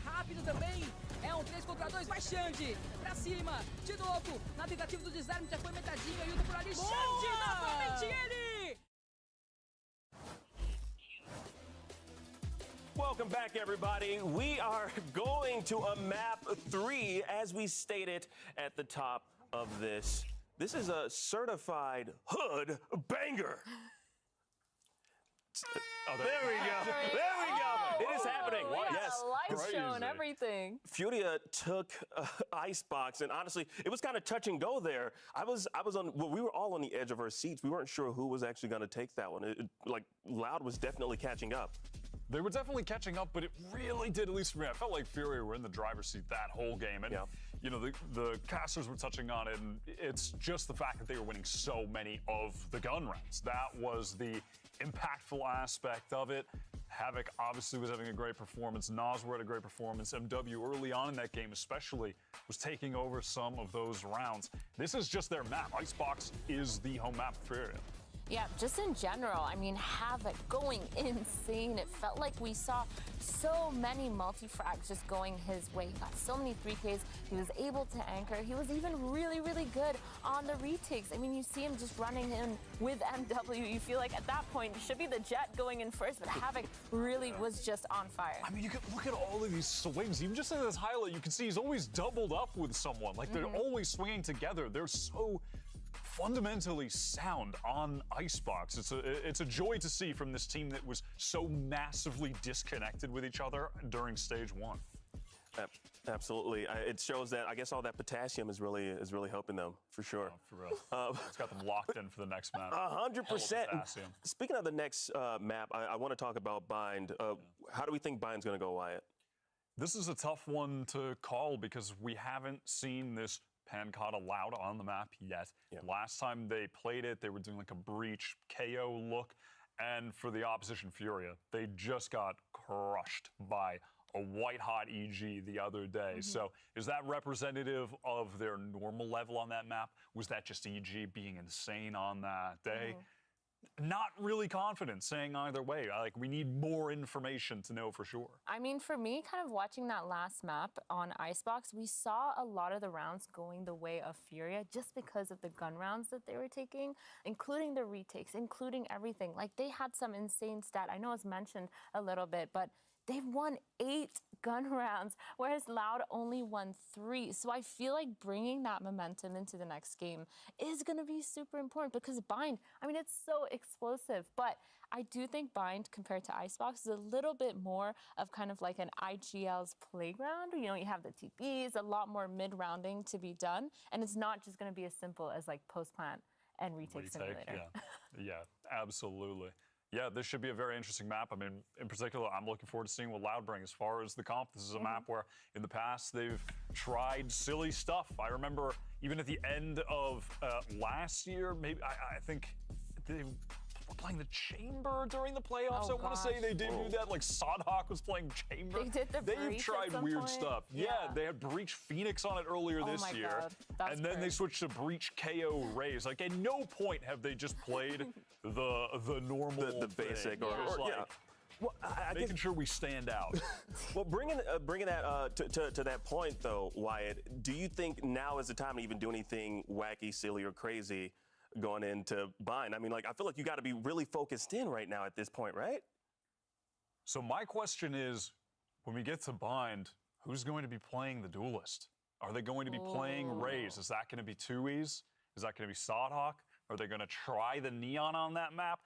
Rápido também, é um 3 contra 2, vai Xande, pra cima, de novo, na tentativa do desarme, já foi metadinho, Ailton por ali, Xande, novamente ele! Welcome back, everybody. We are going to a map 3, as we stated at the top of this. This is a certified hood banger. Oh, there we go. There we go. It is happening. We got Yes. a light show and everything. Furia took Icebox, and honestly, it was kind of touch and go there. I was on. Well, we were all on the edge of our seats. We weren't sure who was actually going to take that one. Like Loud was definitely catching up. They were definitely catching up, but it really did, at least for me. I felt like Furia were in the driver's seat that whole game. And, you know, the casters were touching on it, and it's just the fact that they were winning so many of the gun rounds. That was the impactful aspect of it. Havoc obviously was having a great performance. Noswar had a great performance. MW early on in that game especially was taking over some of those rounds. This is just their map. Icebox is the home map for Furia. Yeah, just in general, I mean, Havoc going insane. It felt like we saw so many multi-frags just going his way. He got so many 3Ks. He was able to anchor. He was even really, really good on the retakes. I mean, you see him just running in with MW. You feel like at that point, it should be the Jet going in first, but Havoc really was just on fire. I mean, you can look at all of these swings. Even just in this highlight, you can see he's always doubled up with someone. Like, they're always swinging together. They're so fundamentally sound on Icebox. It's a joy to see from this team that was so massively disconnected with each other during stage one. Absolutely. It shows that I guess all that potassium is really helping them for sure. Oh, for real. It's got them locked in for the next map. 100%. Speaking of the next map, I want to talk about Bind. How do we think Bind's going to go, Wyatt? This is a tough one to call because we haven't seen this Pancata Loud on the map yet. Last time they played it, they were doing like a breach KO look. And for the opposition Furia, they just got crushed by a white-hot EG the other day. So is that representative of their normal level on that map? Was that just EG being insane on that day? Not really confident saying either way. Like, we need more information to know for sure. I mean, for me, kind of watching that last map on Icebox, we saw a lot of the rounds going the way of Furia just because of the gun rounds that they were taking, including the retakes, including everything. Like, they had some insane stat. I know it's mentioned a little bit, but they've won 8 gun rounds, whereas Loud only won 3. So I feel like bringing that momentum into the next game is going to be super important because Bind, I mean, it's so explosive, but I do think Bind compared to Icebox is a little bit more of kind of like an IGL's playground. You know, you have the TPs, a lot more mid-rounding to be done, and it's not just going to be as simple as like post-plant and retake simulator. Yeah, absolutely. Yeah, this should be a very interesting map. I mean, in particular, I'm looking forward to seeing what Loud brings. As far as the comp, this is a map where in the past they've tried silly stuff. I remember even at the end of last year, maybe I think they were playing the Chamber during the playoffs. I want to say they did do that. Like Sodhawk was playing Chamber. They did the They've Breach tried at some weird point. stuff. Yeah, they had Breach Phoenix on it earlier this year. And then they switched to Breach KO Raze. Like at no point have they just played the normal the basic thing. or Like, yeah. Well, I making sure we stand out. Well, bringing that to that point though, Wyatt, do you think now is the time to even do anything wacky, silly, or crazy going into Bind? I mean, like I feel like you got to be really focused in right now at this point, right? So my question is, when we get to Bind, who's going to be playing the Duelist? Are they going to be playing Raze? Is that going to be 2Es? Is that going to be Sodhawk? Are they going to try the Neon on that map?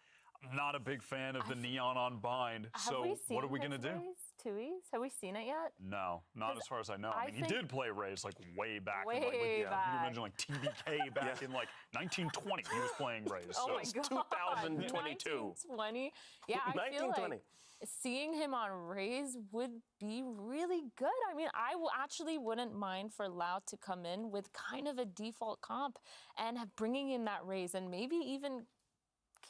I'm not a big fan of the Neon on Bind. So what are we going to do? 2Es? Have we seen it yet? No, not as far as I know. I mean, he did play Raze like way back. Way in, like, back. You mentioned like TBK back in like 1920. He was playing Raze. Oh so. my God. 2022. 1920. Yeah, I feel like seeing him on Raze would be really good. I mean, I actually wouldn't mind for Loud to come in with kind of a default comp and bringing in that Raze and maybe even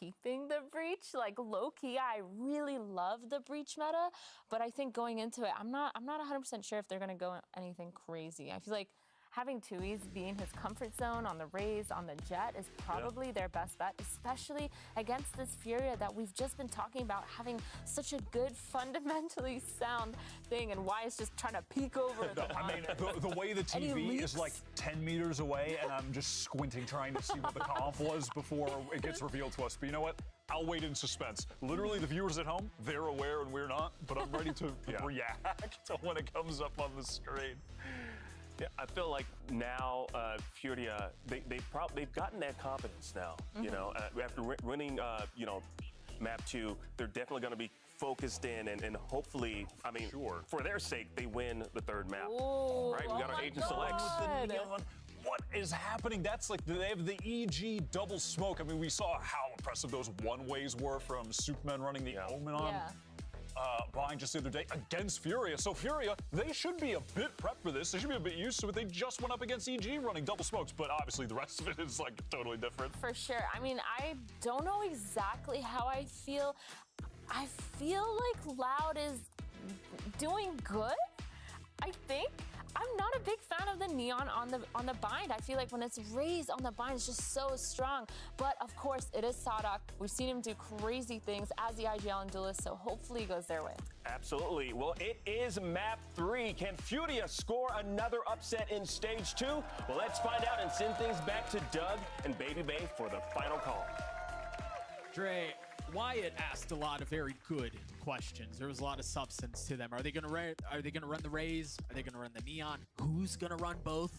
keeping the Breach. Like low-key, I really love the Breach meta, but I think going into it, I'm not 100% sure if they're going to go anything crazy. I feel like having 2Es be in his comfort zone on the Raze, on the Jet is probably their best bet, especially against this Furia that we've just been talking about having such a good, fundamentally sound thing, and why it's just trying to peek over at the I mean, the way the TV is like 10 meters away, and I'm just squinting trying to see what the comp was before it gets revealed to us. But you know what? I'll wait in suspense. Literally, the viewers at home, they're aware and we're not, but I'm ready to react to when it comes up on the screen. Yeah, I feel like now Furia, they've gotten that confidence now. You know, after winning, you know, map 2, they're definitely going to be focused in, and hopefully, I mean, for their sake, they win the 3rd map. Ooh, right? We got our agent selects. What is happening? That's like they have the EG double smoke. I mean, we saw how impressive those one-ways were from Superman running the Omen on. Bind just the other day against Furia. So Furia, they should be a bit prepped for this. They should be a bit used to it. They just went up against EG running double smokes, but obviously the rest of it is like totally different. For sure. I mean, I don't know exactly how I feel. I feel like Loud is doing good, I think. I'm not a big fan of the Neon on the Bind. I feel like when it's Raze on the Bind, it's just so strong. But of course, it is Sodhawk. We've seen him do crazy things as the IGL and Duelist, so hopefully it goes their way. Absolutely. Well, it is map 3. Can Furia score another upset in stage 2? Well, let's find out and send things back to Doug and Baby Bay for the final call. Dre, Wyatt asked a lot of very good questions. There was a lot of substance to them. Are they gonna run the Raze? Are they gonna run the Neon? Who's gonna run both?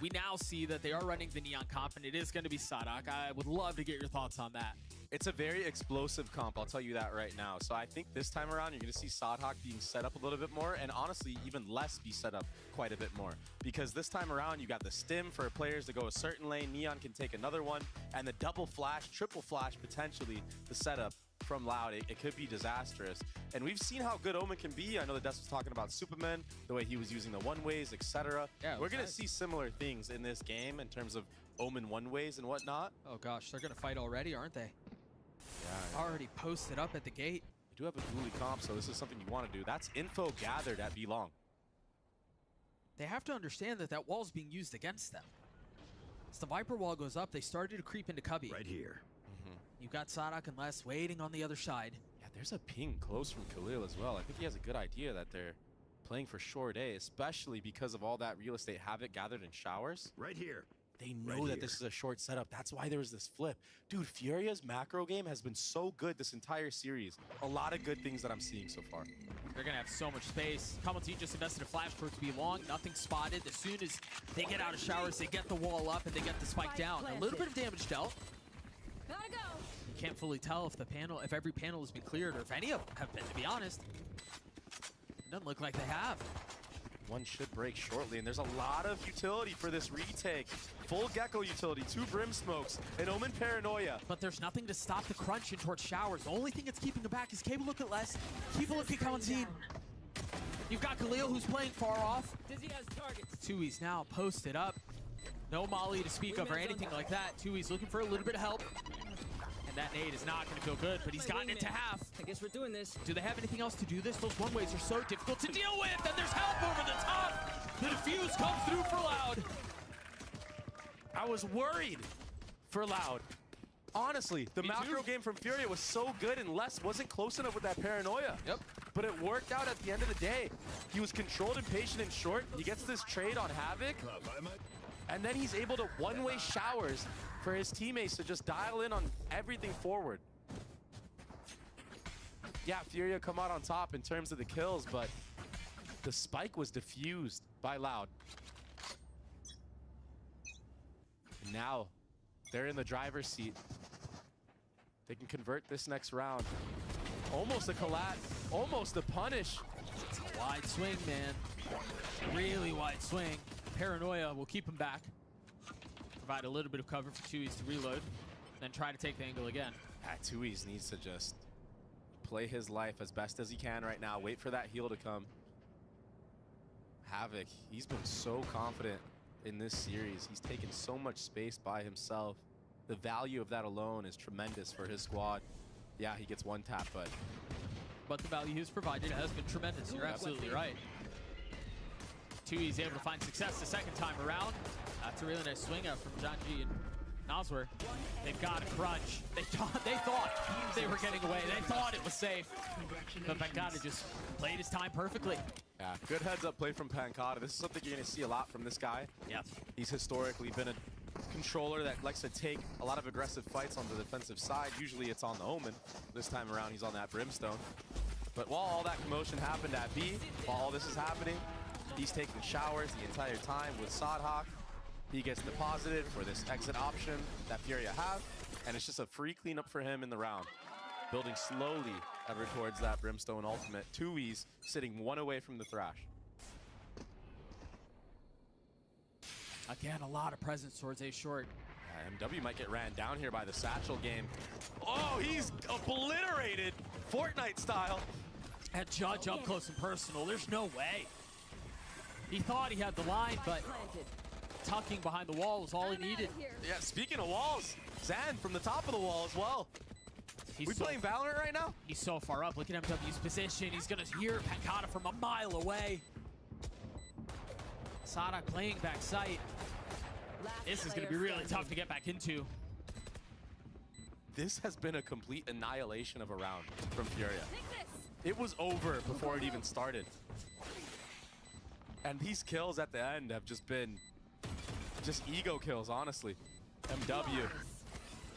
We now see that they are running the Neon comp, and it is gonna be Sodhawk. I would love to get your thoughts on that. It's a very explosive comp, I'll tell you that right now. So I think this time around, you're going to see Sodhawk being set up a little bit more, and honestly, even less be set up quite a bit more. Because this time around, you got the stim for players to go a certain lane, Neon can take another one, and the double flash, triple flash, potentially, the setup from Loud, it could be disastrous. And we've seen how good Omen can be. I know that Des was talking about Superman, the way he was using the one-ways, etc. Yeah, we're going to see similar things in this game in terms of Omen one-ways and whatnot. Oh gosh, they're gonna fight already, aren't they? Yeah. Already posted up at the gate. We do have a dually comp, so this is something you want to do. That's info gathered at B-Long. They have to understand that that wall's being used against them. As the Viper wall goes up, they started to creep into Cubby. Right here. You've got Sodhawk and Les waiting on the other side. Yeah, there's a ping close from Khalil as well. I think he has a good idea that they're playing for short A, especially because of all that real estate havoc gathered in showers. Right here. They know that this is a short setup. That's why there was this flip. Dude, Furia's macro game has been so good this entire series. A lot of good things that I'm seeing so far. They're going to have so much space. Common Team just invested a flash towards B long. Nothing spotted. As soon as they get out of showers, they get the wall up and they get the spike down. A little bit of damage dealt. Gotta go. You can't fully tell if the panel, if every panel has been cleared or if any of them have been, to be honest. It doesn't look like they have. One should break shortly, and there's a lot of utility for this retake. Full Gecko utility, 2 Brim Smokes, an Omen Paranoia. But there's nothing to stop the crunch in towards showers. The only thing that's keeping him back is keep a look at Les, keep a look at Kalanzine. You've got Khalil who's playing far off. Dizzy has targets. Tui's now posted up. No Molly to speak of or anything like that. Tui's looking for a little bit of help. And that nade is not going to feel good, but he's gotten it to half. I guess we're doing this. Do they have anything else to do this? Those one-ways are so difficult to deal with, and there's help over the top. The defuse comes through for Loud. I was worried for Loud. Honestly, the macro game from Furia was so good and Les wasn't close enough with that paranoia. Yep. But it worked out at the end of the day. He was controlled and patient and short. He gets this trade on Havoc. And then he's able to one-way showers for his teammates to just dial in on everything forward. Yeah, Furia come out on top in terms of the kills, but the spike was diffused by Loud. And now they're in the driver's seat. They can convert this next round. Almost a collat, almost a punish. It's a wide swing, man. Really wide swing. Paranoia will keep him back. Provide a little bit of cover for Tui's to reload, then try to take the angle again. Tui's needs to just play his life as best as he can right now. Wait for that heal to come. Havoc, he's been so confident in this series. He's taken so much space by himself. The value of that alone is tremendous for his squad. Yeah, he gets one tap, but the value he's provided has been tremendous. You're absolutely right. Tui's able to find success the second time around. That's a really nice swing out from Janji and Noswer. They've got a crunch. They thought they were getting away. They thought it was safe. But Pancada just played his time perfectly. Yeah, good heads-up play from Pancada. This is something you're going to see a lot from this guy. Yeah. He's historically been a controller that likes to take a lot of aggressive fights on the defensive side. Usually it's on the Omen. This time around, he's on that Brimstone. But while all that commotion happened at B, while all this is happening, he's taking showers the entire time with Sodhawk. He gets deposited for this exit option that Furia have, and it's just a free cleanup for him in the round. Building slowly ever towards that Brimstone ultimate. Tui's sitting one away from the Thrash. Again, a lot of presence towards A short. MW might get ran down here by the Satchel game. Oh, he's obliterated Fortnite style. At Judge up close and personal, there's no way. He thought he had the line, but tucking behind the wall was all he needed. Yeah, speaking of walls, Zan from the top of the wall as well. We playing Valorant right now? He's so far up. Look at MW's position. He's going to hear Pancada from a mile away. Sadak playing back sight. This is going to be really tough to get back into. This has been a complete annihilation of a round from Furia. It was over before it even started. And these kills at the end have just been ego kills, honestly. MW,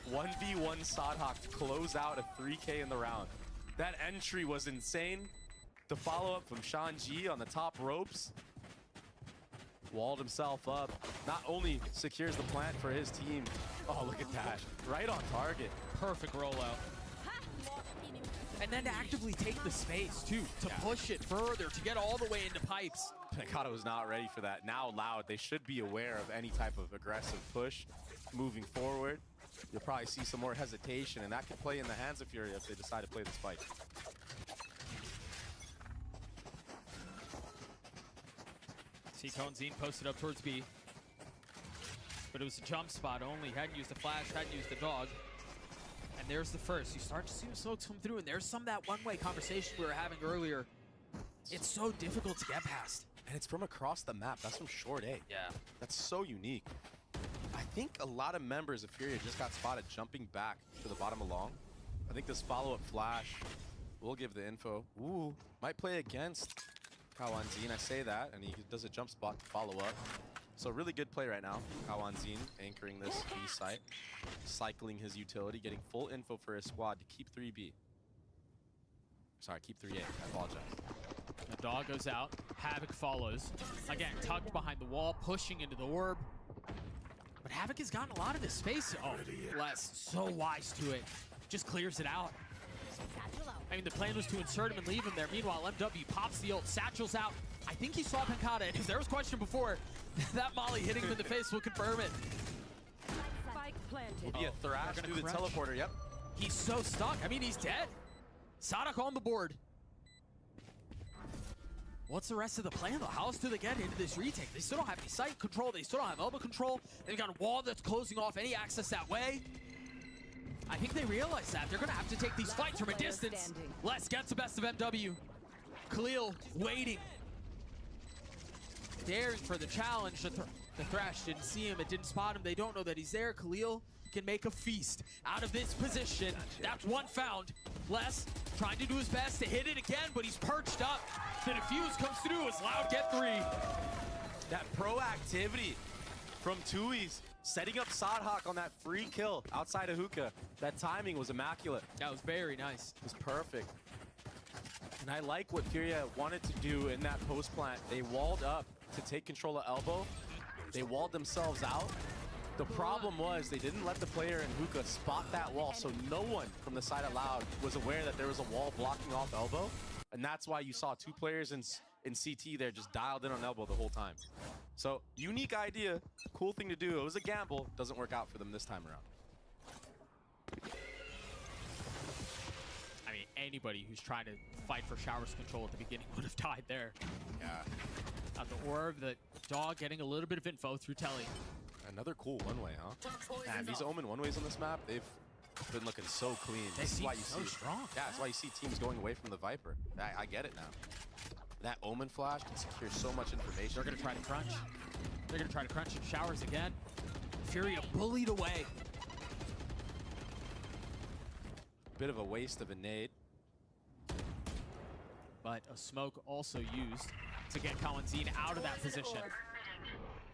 1v1 Sodhawk to close out a 3K in the round. That entry was insane. The follow-up from Sean G on the top ropes. Walled himself up. Not only secures the plant for his team. Oh, look at that. Right on target. Perfect rollout. And then to actively take the space, too. To push it further, to get all the way into pipes. Pancada was not ready for that. Now Loud, they should be aware of any type of aggressive push moving forward. You'll probably see some more hesitation, and that could play in the hands of Furia if they decide to play the spike. See Conzine posted up towards B. But it was a jump spot only. Hadn't used the flash, hadn't used the dog. And there's the first. You start to see the smokes come through, and there's some of that one-way conversation we were having earlier. It's so difficult to get past. And it's from across the map. That's from short A. Yeah. That's so unique. I think a lot of members of Furia just got spotted jumping back to the bottom of long. I think this follow-up flash will give the info. Ooh, might play against Kawanzine. I say that, and he does a jump spot to follow up. So really good play right now. Kawanzin anchoring this B site, cycling his utility, getting full info for his squad to keep 3B. Sorry, keep 3A. I apologize. The dog goes out. Havoc follows. Again, tucked behind the wall, pushing into the orb. But Havoc has gotten a lot of this space. Oh, Les, so wise to it. Just clears it out. I mean, the plan was to insert him and leave him there. Meanwhile, MW pops the ult. Satchel's out. I think he saw Pancata. And if there was question before, that Molly hitting him in the face will confirm it. Spike planted. Will be a thrash through the teleporter, yep. He's so stuck. I mean, he's dead. Sadak on the board. What's the rest of the plan, though? How else do they get into this retake? They still don't have any site control. They still don't have elbow control. They've got a wall that's closing off any access that way. I think they realize that. They're going to have to take these fights from a distance. Les gets the best of MW. Khalil waiting. Daring for the challenge. The Thrash didn't see him. It didn't spot him. They don't know that he's there. Khalil can make a feast out of this position. That's one found. Les trying to do his best to hit it again, but he's perched up. The defuse comes through as Loud get 3. That proactivity from Tui's, setting up Sadhak on that free kill outside of hookah. That timing was immaculate. That was very nice. It was perfect. And I like what Furia wanted to do in that post plant. They walled up to take control of elbow. They walled themselves out. The problem was they didn't let the player in hookah spot that wall, so no one from the side of Loud was aware that there was a wall blocking off elbow. And that's why you saw 2 players in CT there just dialed in on elbow the whole time. So, unique idea, cool thing to do. It was a gamble, doesn't work out for them this time around. I mean, anybody who's trying to fight for Shower's control at the beginning would have died there. Yeah. At the orb, the dog getting a little bit of info through Telly. Another cool one-way, huh? Man, these Omen one-ways on this map, they've been looking so clean. This is why you see strong. Yeah, that's why you see teams going away from the Viper. I get it now. That Omen flash can secure so much information. They're gonna try to crunch. They're gonna try to crunch in Showers again. Furia bullied away. Bit of a waste of a nade. But a smoke also used to get Kawanzin out of that position.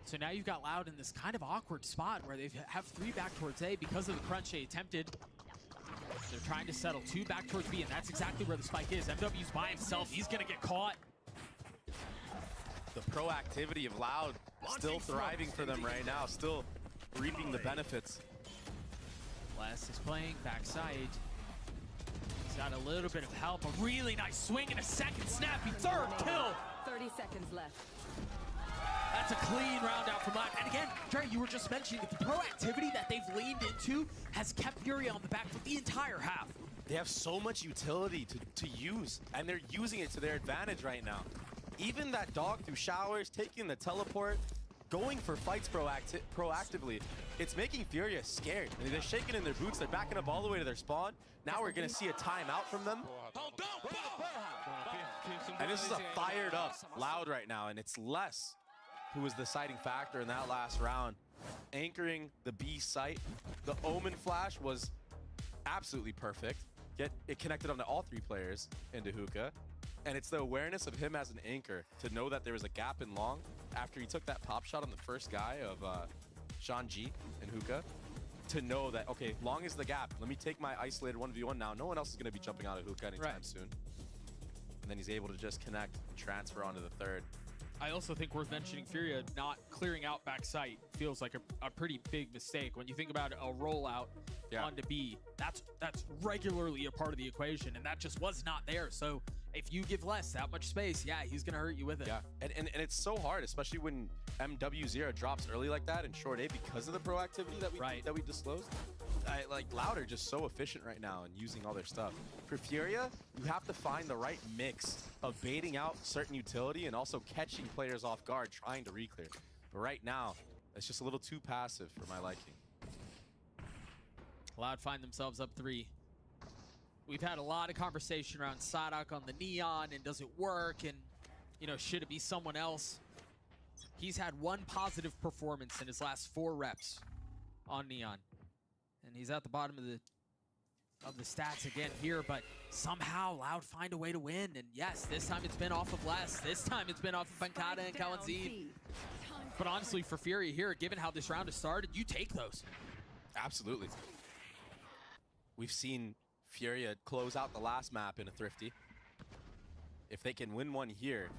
So now you've got Loud in this kind of awkward spot where they have 3 back towards A because of the crunch they attempted. They're trying to settle 2 back towards B, and that's exactly where the spike is. MW's by himself. He's going to get caught. The proactivity of Loud still thriving for them right now, still reaping the benefits. Les is playing backside. He's got a little bit of help. A really nice swing and a second snappy third kill. 30 seconds left. That's a clean round out from Loud. And again, Dre, you were just mentioning that the proactivity that they've leaned into has kept Furia on the back for the entire half. They have so much utility to use, and they're using it to their advantage right now. Even that dog through Showers, taking the teleport, going for fights proactively, it's making Furia scared. I mean, they're shaking in their boots, they're backing up all the way to their spawn. Now we're gonna see a timeout from them. And this is a fired up Loud right now, and it's Les who was the deciding factor in that last round. Anchoring the B site. The Omen flash was absolutely perfect. Yet it connected onto all 3 players into hookah. And it's the awareness of him as an anchor to know that there was a gap in long after he took that pop shot on the first guy of Sean G in hookah. To know that, okay, long is the gap. Let me take my isolated 1v1 now. No one else is going to be jumping out of hookah anytime soon. And then he's able to just connect and transfer onto the third. I also think worth mentioning Furia not clearing out back site feels like a pretty big mistake. When you think about a rollout onto B, that's regularly a part of the equation, and that just was not there. So if you give Les that much space, yeah, he's gonna hurt you with it. Yeah, and it's so hard, especially when MW0 drops early like that in short A because of the proactivity that we disclosed. Like Loud are just so efficient right now in using all their stuff. For Furia, you have to find the right mix of baiting out certain utility and also catching players off guard trying to reclear. But right now, it's just a little too passive for my liking. Loud find themselves up 3. We've had a lot of conversation around Sadak on the Neon and does it work, and you know, should it be someone else? He's had 1 positive performance in his last 4 reps on Neon. And he's at the bottom of the stats again here, but somehow Loud find a way to win. And yes, this time it's been off of Les. This time it's been off of Pancata and Kawanzin. But honestly, for Fury here, given how this round has started, you take those. Absolutely. We've seen Furia close out the last map in a Thrifty. If they can win one here,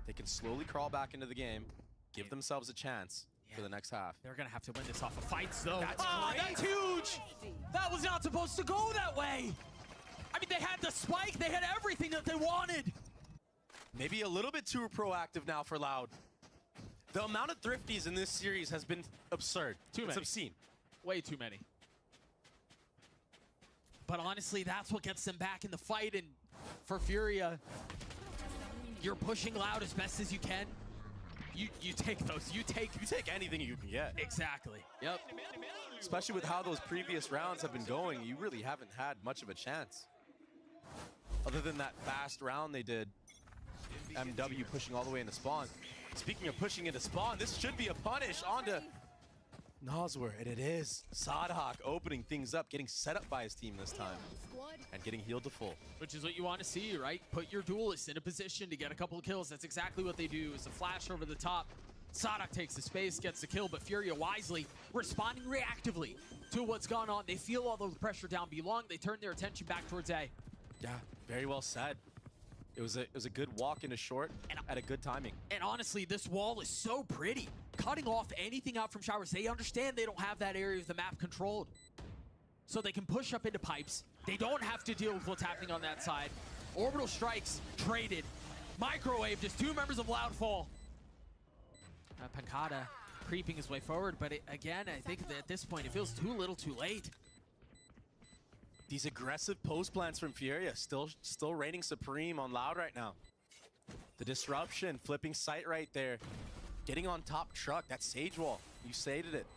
they can slowly crawl back into the game, give themselves a chance for the next half. They're going to have to win this off of fights, though. That's That's huge! That was not supposed to go that way! I mean, they had the spike, they had everything that they wanted! Maybe a little bit too proactive now for Loud. The amount of Thrifties in this series has been absurd. It's obscene. Way too many. But honestly, that's what gets them back in the fight, and for Furia, you're pushing Loud as best as you can. You take those. You take anything you can get. Exactly. Yep. Especially with how those previous rounds have been going, you really haven't had much of a chance. Other than that fast round they did, MW pushing all the way into spawn. Speaking of pushing into spawn, this should be a punish onto Noswer, and it is. Sadhak opening things up, getting set up by his team this time, and getting healed to full. Which is what you want to see, right? Put your duelists in a position to get a couple of kills. That's exactly what they do. It's a flash over the top. Sadhak takes the space, gets the kill, but Furia wisely responding reactively to what's gone on. They feel all the pressure down B long. They turn their attention back towards A. Yeah, very well said. It was a good walk into short at a good timing. And honestly, this wall is so pretty. Cutting off anything out from showers. They understand they don't have that area of the map controlled. So they can push up into pipes. They don't have to deal with what's happening on that side. Orbital strikes traded. Microwave, just two members of Loud fall. Pancada creeping his way forward, but again, I think that at this point, it feels too little too late. These aggressive post plants from Furia still reigning supreme on Loud right now. The disruption, flipping sight right there. Getting on top truck, that Sage Wall, you stated it.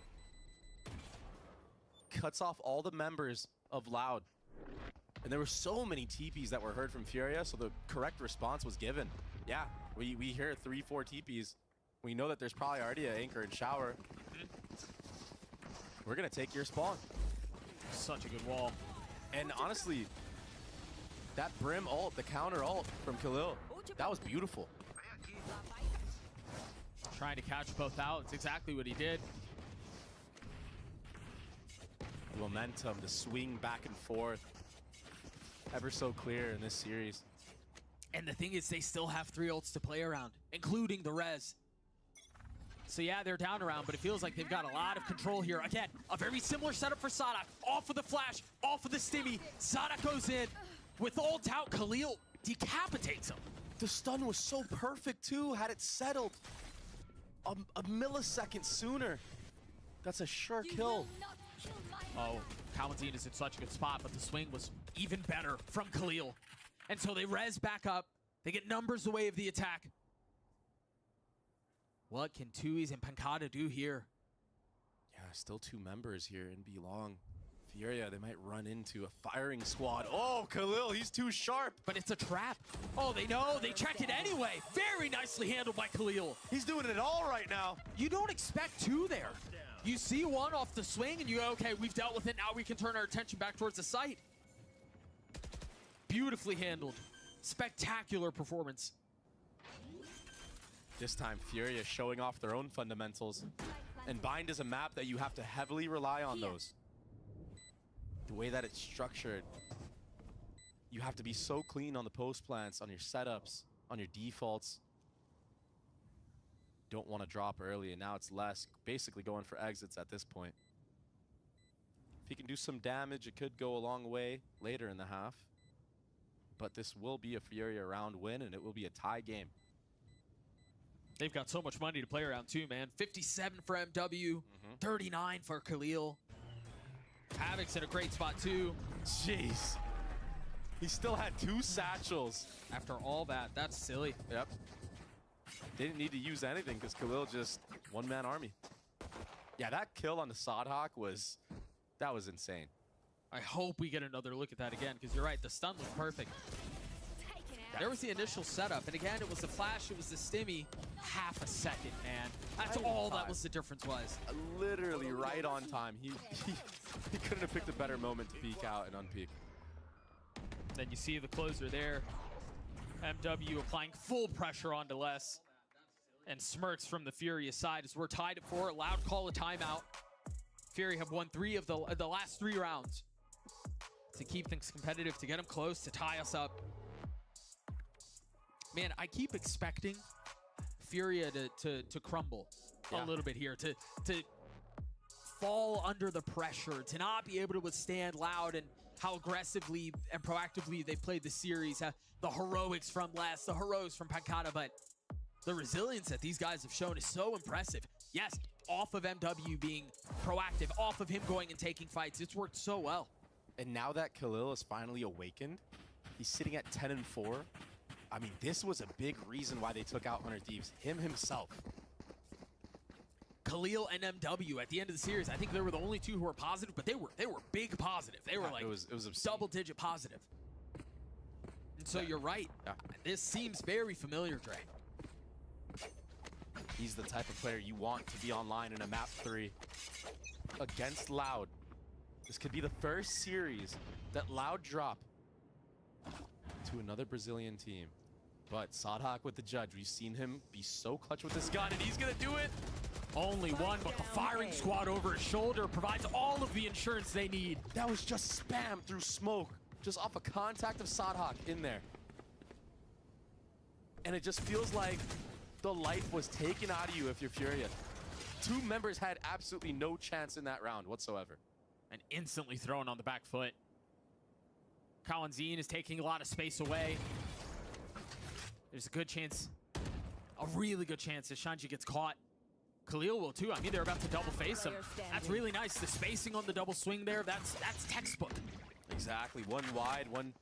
Cuts off all the members of Loud. And there were so many TPs that were heard from Furia, so the correct response was given. Yeah, we hear 3-4 TPs. We know that there's probably already an anchor and shower. We're gonna take your spawn. Such a good wall. And honestly, that Brim ult, the counter ult from Khalil, that was beautiful. Trying to catch both out. It's exactly what he did. The momentum, the swing back and forth. Ever so clear in this series. And the thing is, they still have 3 ults to play around, including the res. So yeah, they're down around, but it feels like they've got a lot of control here. Again, a very similar setup for Sadhak. Off of the flash, off of the stimmy. Sadhak goes in. With ult out, Khalil decapitates him. The stun was so perfect too. Had it settled a millisecond sooner. That's a sure kill. Oh, Kalamazine is in such a good spot, but the swing was even better from Khalil. And so they res back up. They get numbers away of the attack. What can Tui's and Pancada do here? Yeah, still 2 members here in B long. Furia, they might run into a firing squad. Oh, Khalil, he's too sharp. But it's a trap. Oh, they know. They check it anyway. Very nicely handled by Khalil. He's doing it all right now. You don't expect 2 there. You see 1 off the swing and you go, okay, we've dealt with it. Now we can turn our attention back towards the site. Beautifully handled. Spectacular performance. This time, Furia showing off their own fundamentals. And Bind is a map that you have to heavily rely on those. The way that it's structured, you have to be so clean on the post plants, on your setups, on your defaults. Don't want to drop early, and now it's less, basically going for exits at this point. If he can do some damage, it could go a long way later in the half. But this will be a Furia round win, and it will be a tie game. They've got so much money to play around too, man. 57 for MW, 39 for Khalil. Havoc's in a great spot too. Jeez. He still had 2 satchels. After all that, that's silly. Yep. Didn't need to use anything because Khalil just one-man army. Yeah, that kill on the Sadhak was insane. I hope we get another look at that again because you're right, the stun was perfect. There was the initial setup, and again, it was the flash, it was the stimmy. Half a second, man. That's all that was the difference was. Literally right on time. He couldn't have picked a better moment to peek out and unpeak. Then you see the closer there. MW applying full pressure onto Les. And smirks from the Furia side as we're tied at 4. Loud call a timeout. Fury have won 3 of the last 3 rounds to keep things competitive, to get them close, to tie us up. Man, I keep expecting Furia to crumble a little bit here, to fall under the pressure, to not be able to withstand Loud and how aggressively and proactively they played the series. The heroics from Les, the heroics from Pancata, but the resilience that these guys have shown is so impressive. Yes, off of MW being proactive, off of him going and taking fights, it's worked so well. And now that Khalil is finally awakened, he's sitting at 10-4. I mean, this was a big reason why they took out Hunter Thieves, him himself. Khalil and MW at the end of the series, I think they were the only 2 who were positive, but they were big positive. They were like it was double-digit positive. And so you're right. This seems very familiar, Dre. He's the type of player you want to be online in a map 3 against Loud. This could be the first series that Loud drop to another Brazilian team. But Sadhak with the judge, we've seen him be so clutch with this gun, and he's gonna do it. Only one, but the firing squad over his shoulder provides all of the insurance they need. That was just spam through smoke, just off a contact of Sadhak in there. And it just feels like the life was taken out of you if you're Furia. 2 members had absolutely no chance in that round whatsoever. And instantly thrown on the back foot. Kawanzine is taking a lot of space away. There's a good chance, a really good chance that Shanji gets caught. Khalil will too. I mean, they're about to double face him. That's really nice. The spacing on the double swing there, that's textbook. Exactly. One wide, one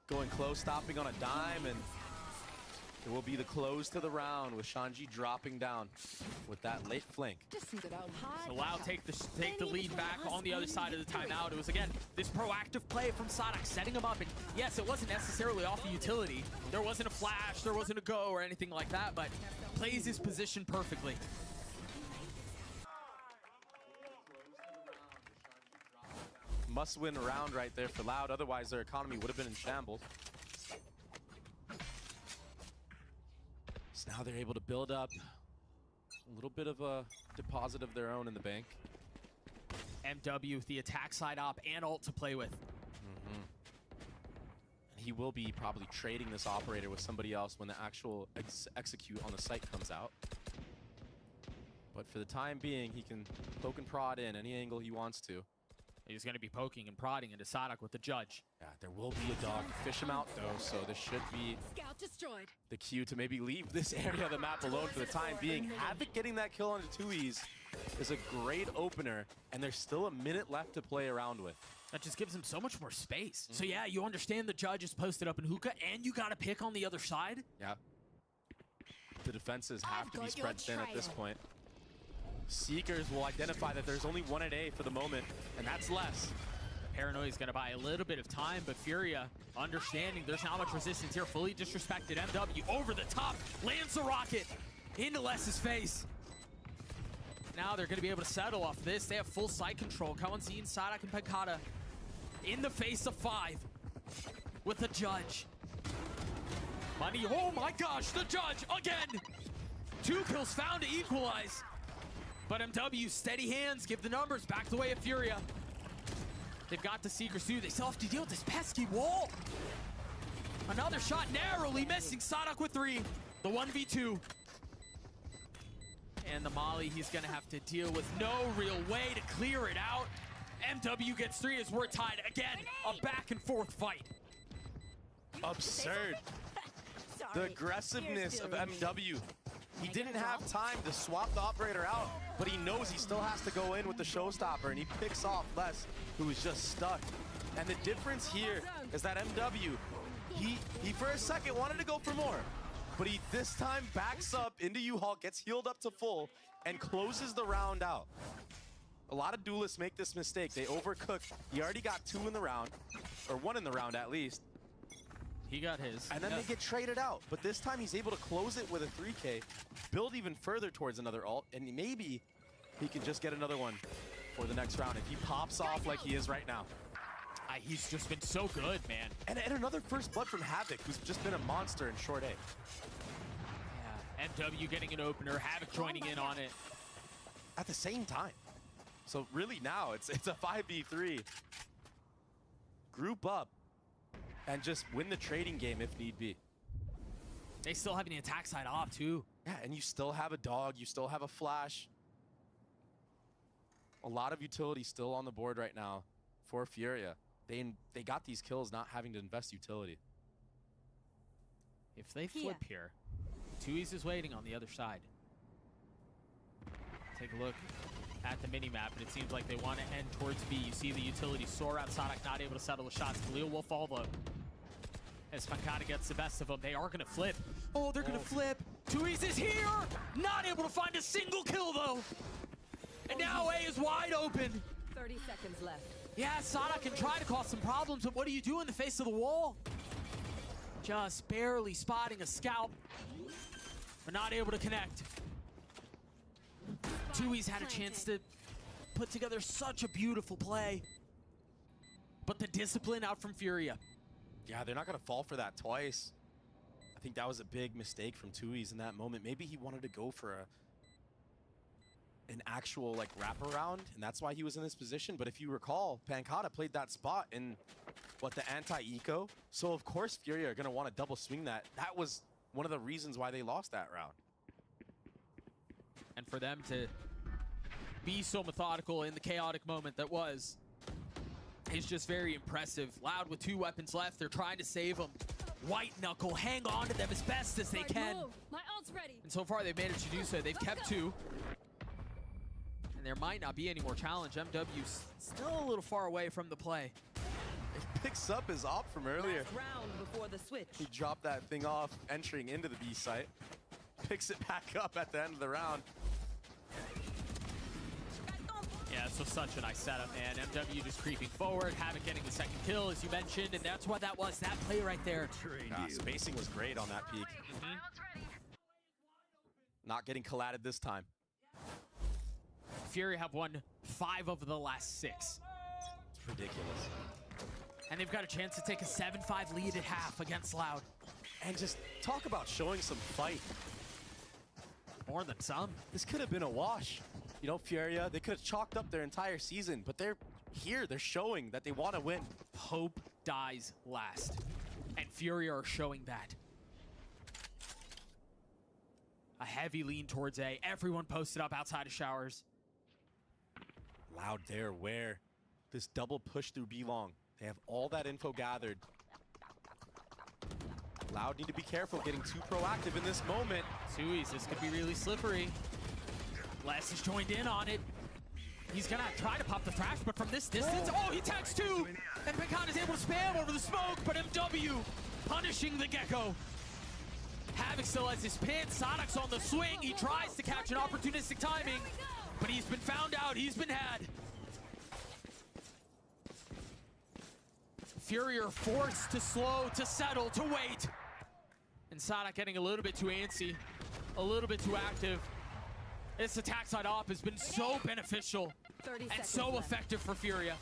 going close, stopping on a dime, and it will be the close to the round with Shanji dropping down with that late flank. So Loud take the lead back on the other side of the timeout. It was, again, this proactive play from Sadhak, setting him up. And yes, it wasn't necessarily off the utility. There wasn't a flash, there wasn't a go or anything like that, but plays his position perfectly. Must-win round right there for Loud, otherwise their economy would have been in shambles. So now they're able to build up a little bit of a deposit of their own in the bank. MW with the attack side op and ult to play with. And he will be probably trading this operator with somebody else when the actual execute on the site comes out. But for the time being, he can poke and prod in any angle he wants to. He's going to be poking and prodding into Sadhak with the judge. Yeah, there will be a dog to fish him out, though, so this should be the cue to maybe leave this area of the map alone for the time being. Havoc getting that kill onto 2Es is a great opener, and there's still a minute left to play around with. That just gives him so much more space. So yeah, you understand the judge is posted up in hookah, and you got to pick on the other side? Yeah. The defenses have to be spread thin at this point. Seekers will identify that there's only 1 at A for the moment, and that's less. Paranoia is going to buy a little bit of time, but Furia, understanding there's not much resistance here, fully disrespected. MW over the top, lands the rocket into Les's face. Now they're going to be able to settle off this. They have full site control. Kawanzine, Sadhak, and Pancata in the face of 5 with the judge. Money, oh my gosh, the judge again! 2 kills found to equalize. But MW, steady hands, give the numbers back the way of Furia. They've got the Seekers too. They still have to deal with this pesky wall. Another shot narrowly missing. Sadhak with 3. The 1v2. And the Molly, he's going to have to deal with no real way to clear it out. MW gets 3 as we're tied again. A back and forth fight. Absurd. The aggressiveness of MW. He didn't have time to swap the operator out, but he knows he still has to go in with the showstopper, and he picks off Les, who is just stuck. And the difference here is that MW, he for a second wanted to go for more, but he this time backs up into U-Haul, gets healed up to full, and closes the round out. A lot of duelists make this mistake. They overcook. He already got 2 in the round, or 1 in the round at least. He got his. And then they get traded out. But this time he's able to close it with a 3K, build even further towards another ult, and maybe he can just get another one for the next round if he pops off like he is right now. He's just been so good, man. And another first blood from Havoc, who's just been a monster in short A. Yeah, MW getting an opener, Havoc joining in on it. At the same time. So really now, it's a 5v3. Group up and just win the trading game if need be. They still have the attack side off too. Yeah, and you still have a dog, you still have a flash. A lot of utility still on the board right now for Furia. They got these kills not having to invest utility. If they flip here, 2E's is waiting on the other side. Take a look at the mini-map, and it seems like they want to end towards B. You see the utility soar out. Sonic not able to settle the shots. Khalil will fall though. As Pancada gets the best of them, they are going to flip. Oh, they're going to flip. 2E's is here! Not able to find a single kill though. And now A is wide open. 30 seconds left. Yeah, Sonic can try to cause some problems, but what do you do in the face of the wall? Just barely spotting a scalp, but not able to connect. 2E's had a chance to put together such a beautiful play, but the discipline out from Furia. Yeah, they're not going to fall for that twice. I think that was a big mistake from 2E's in that moment. Maybe he wanted to go for an actual like wraparound, and that's why he was in this position. But if you recall, Pancada played that spot in the anti-eco. So of course Furia are going to want to double swing that. That was one of the reasons why they lost that round. And for them to be so methodical in the chaotic moment that was, is just very impressive. Loud with 2 weapons left. They're trying to save them. White Knuckle hang on to them as best as they can. My ult's ready. And so far they've managed to do so. They've kept 2. And there might not be any more challenge. MW's still a little far away from the play. It picks up his op from earlier. Last round before the switch. He dropped that thing off entering into the B site. Picks it back up at the end of the round. Yeah, so such a nice setup, man. MW just creeping forward, Havoc getting the second kill, as you mentioned, and that's what that was, that play right there. Spacing was great on that peak. Not getting collided this time. Fury have won 5 of the last 6. It's ridiculous. And they've got a chance to take a 7-5 lead at half against Loud. And just talk about showing some fight. More than some. This could have been a wash. You know, Furia, they could have chalked up their entire season, but they're here. They're showing that they want to win. Hope dies last. And Furia are showing that. A heavy lean towards A. Everyone posted up outside of showers. Loud there, where this double push through B long. They have all that info gathered. Loud need to be careful getting too proactive in this moment. 2E's, this could be really slippery. Les has joined in on it. He's gonna try to pop the thrash, but from this distance, oh, he tags 2! And Pecan is able to spam over the smoke, but MW punishing the Gecko. Havoc still has his pin, Sonic's on the swing. He tries to catch an opportunistic timing, but he's been found out, he's been had. Fury are forced to slow, to settle, to wait. And Sonic getting a little bit too antsy, a little bit too active. This attack side op has been so beneficial and so effective for Furia.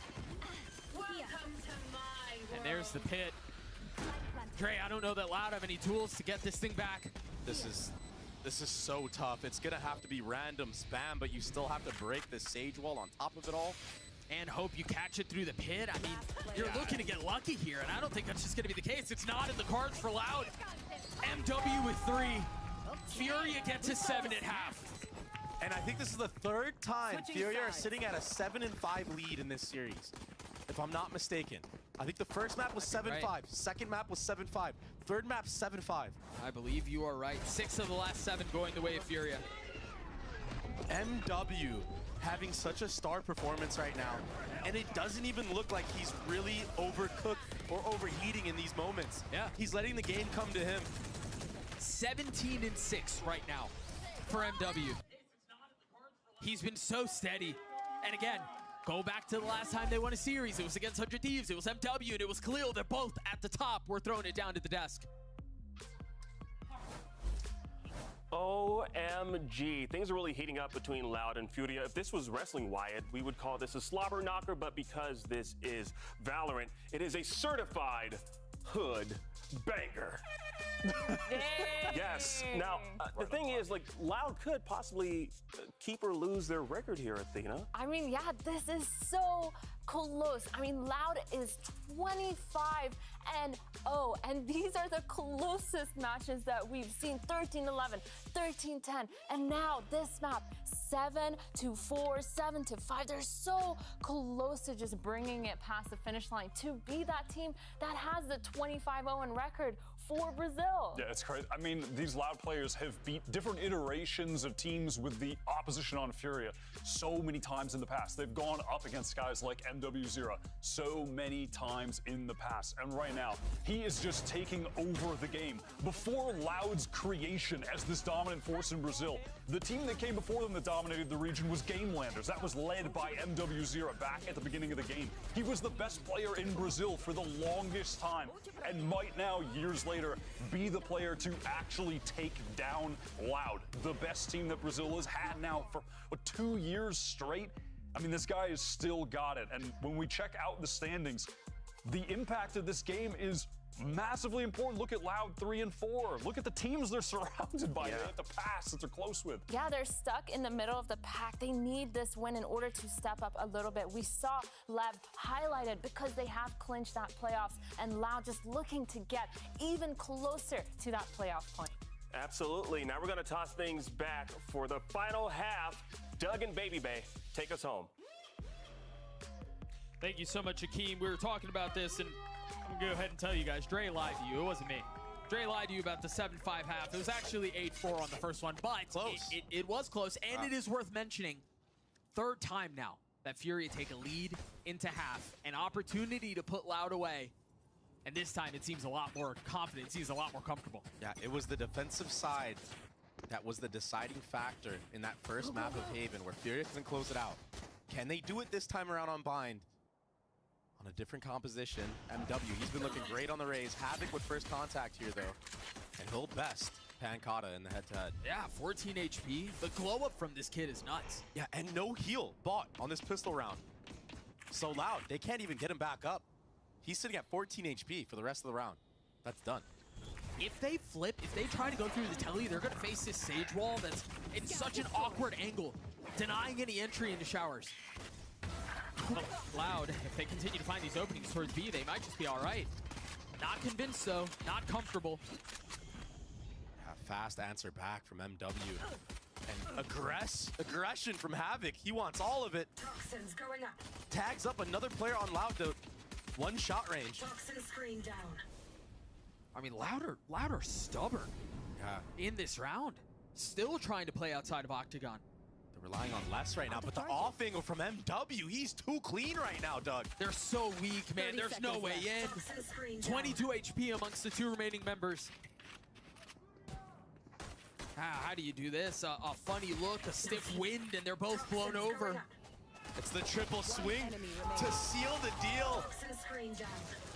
And there's the pit. Dre, I don't know that Loud have any tools to get this thing back. This is so tough. It's gonna have to be random spam, but you still have to break the Sage wall on top of it all. And hope you catch it through the pit. I mean, you're looking to get lucky here, and I don't think that's just gonna be the case. It's not in the cards for Loud. MW with 3. Furia gets to 7 at half. And I think this is the 3rd time Furia are sitting at a 7-5 lead in this series, if I'm not mistaken. I think the first map was 7-5, right. Second map was 7-5, third map 7-5. I believe you are right. 6 of the last 7 going the way of Furia. MW having such a star performance right now, and it doesn't even look like he's really overcooked or overheating in these moments. Yeah. He's letting the game come to him. 17-6 right now for MW. He's been so steady. And again, go back to the last time they won a series. It was against 100 Thieves. It was MW and it was Khalil. They're both at the top. We're throwing it down to the desk. OMG. Things are really heating up between Loud and Furia. If this was Wrestling Wyatt, we would call this a slobber knocker, but because this is Valorant, it is a certified hood banger. Yes. Now, the thing is, like, Loud could possibly keep or lose their record here, Athena. I mean, yeah, this is so close. I mean, Loud is 25-0, and these are the closest matches that we've seen. 13-11, 13-10, and now this map, 7-4, 7-5. They're so close to just bringing it past the finish line to be that team that has the 25-0 record for Brazil. Yeah, it's crazy. I mean, these Loud players have beat different iterations of teams with the opposition on Furia so many times in the past. They've gone up against guys like MW0 so many times in the past. And right now, he is just taking over the game. Before Loud's creation as this dominant force in Brazil, the team that came before them that dominated the region was Gamelanders. That was led by MW0 back at the beginning of the game. He was the best player in Brazil for the longest time and might now, years later, be the player to actually take down Loud, the best team that Brazil has had now for 2 years straight. I mean, this guy has still got it. And when we check out the standings, the impact of this game is massively important. Look at Loud 3 and 4. Look at the teams they're surrounded by. They have to pass that they're close with. Yeah, they're stuck in the middle of the pack. They need this win in order to step up a little bit. We saw LEV highlighted because they have clinched that playoffs, and Loud just looking to get even closer to that playoff point. Absolutely. Now we're going to toss things back for the final half. Doug and Baby Bay, take us home. Thank you so much, Akeem. We were talking about this, and I'm going to go ahead and tell you guys, Dre lied to you. It wasn't me. Dre lied to you about the 7-5 half. It was actually 8-4 on the first one, but it was close, and it is worth mentioning, third time now that Furia take a lead into half, an opportunity to put Loud away, and this time it seems a lot more confident, it seems a lot more comfortable. Yeah, it was the defensive side that was the deciding factor in that first map of Haven, where Furia couldn't close it out. Can they do it this time around on Bind? On a different composition, MW, he's been looking great on the Raze. Havoc with first contact here, though. And he'll best Pancata in the head-to-head. Yeah, 14 HP. The glow-up from this kid is nuts. Yeah, and no heal bought on this pistol round. So Loud, they can't even get him back up. He's sitting at 14 HP for the rest of the round. That's done. If they flip, if they try to go through the telly, they're going to face this Sage wall that's in such an awkward angle, denying any entry into showers. Loud, if they continue to find these openings towards B, they might just be all right. Not convinced, though. Not comfortable. Yeah, fast answer back from MW. And aggression from Havoc. He wants all of it. Toxins going up. Tags up another player on Loud, though. One shot range. Toxin screen down. I mean, Loud are stubborn. Yeah. In this round. Still trying to play outside of Octagon. Relying on less right now, but the off angle from MW, he's too clean right now, Doug. They're so weak, man. There's no way in. 22 HP amongst the two remaining members. How do you do this? A funny look, a stiff wind, and they're both blown over. It's the triple swing to seal the deal.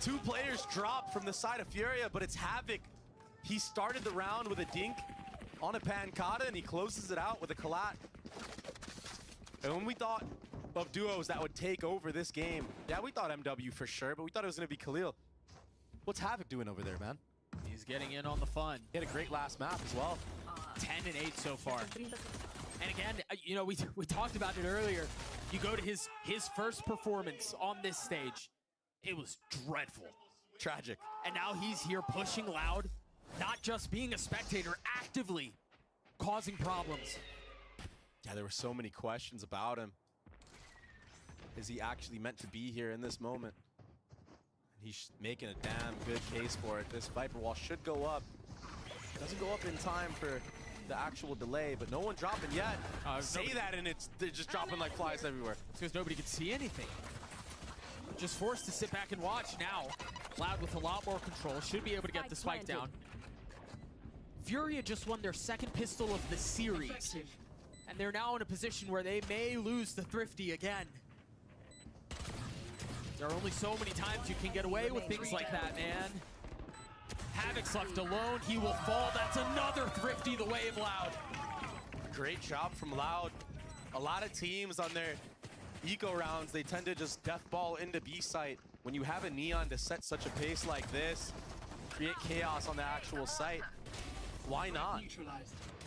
2 players drop from the side of Furia, but it's Havoc. He started the round with a dink on a Pancata, and he closes it out with a Collat. And when we thought of duos that would take over this game, yeah, we thought MW for sure, but we thought it was going to be Khalil. What's Havoc doing over there, man? He's getting in on the fun. He had a great last map as well. 10 and 8 so far. And again, you know, we talked about it earlier. You go to his first performance on this stage. It was dreadful. Tragic. And now he's here pushing Loud, not just being a spectator, actively causing problems. Yeah, there were so many questions about him. Is he actually meant to be here in this moment? He's making a damn good case for it. This Viper wall should go up. Doesn't go up in time for the actual delay, but no one dropping yet. Say that and they're just dropping like flies everywhere. It's because nobody could see anything. Just forced to sit back and watch now. Loud with a lot more control. Should be able to get the spike down. Furia just won their second pistol of the series. And they're now in a position where they may lose the Thrifty again. There are only so many times you can get away with things like that, man. Havoc's left alone. He will fall. That's another Thrifty the way of Loud. Great job from Loud. A lot of teams on their eco rounds, they tend to just death ball into B site. When you have a Neon to set such a pace like this, create chaos on the actual site, why not?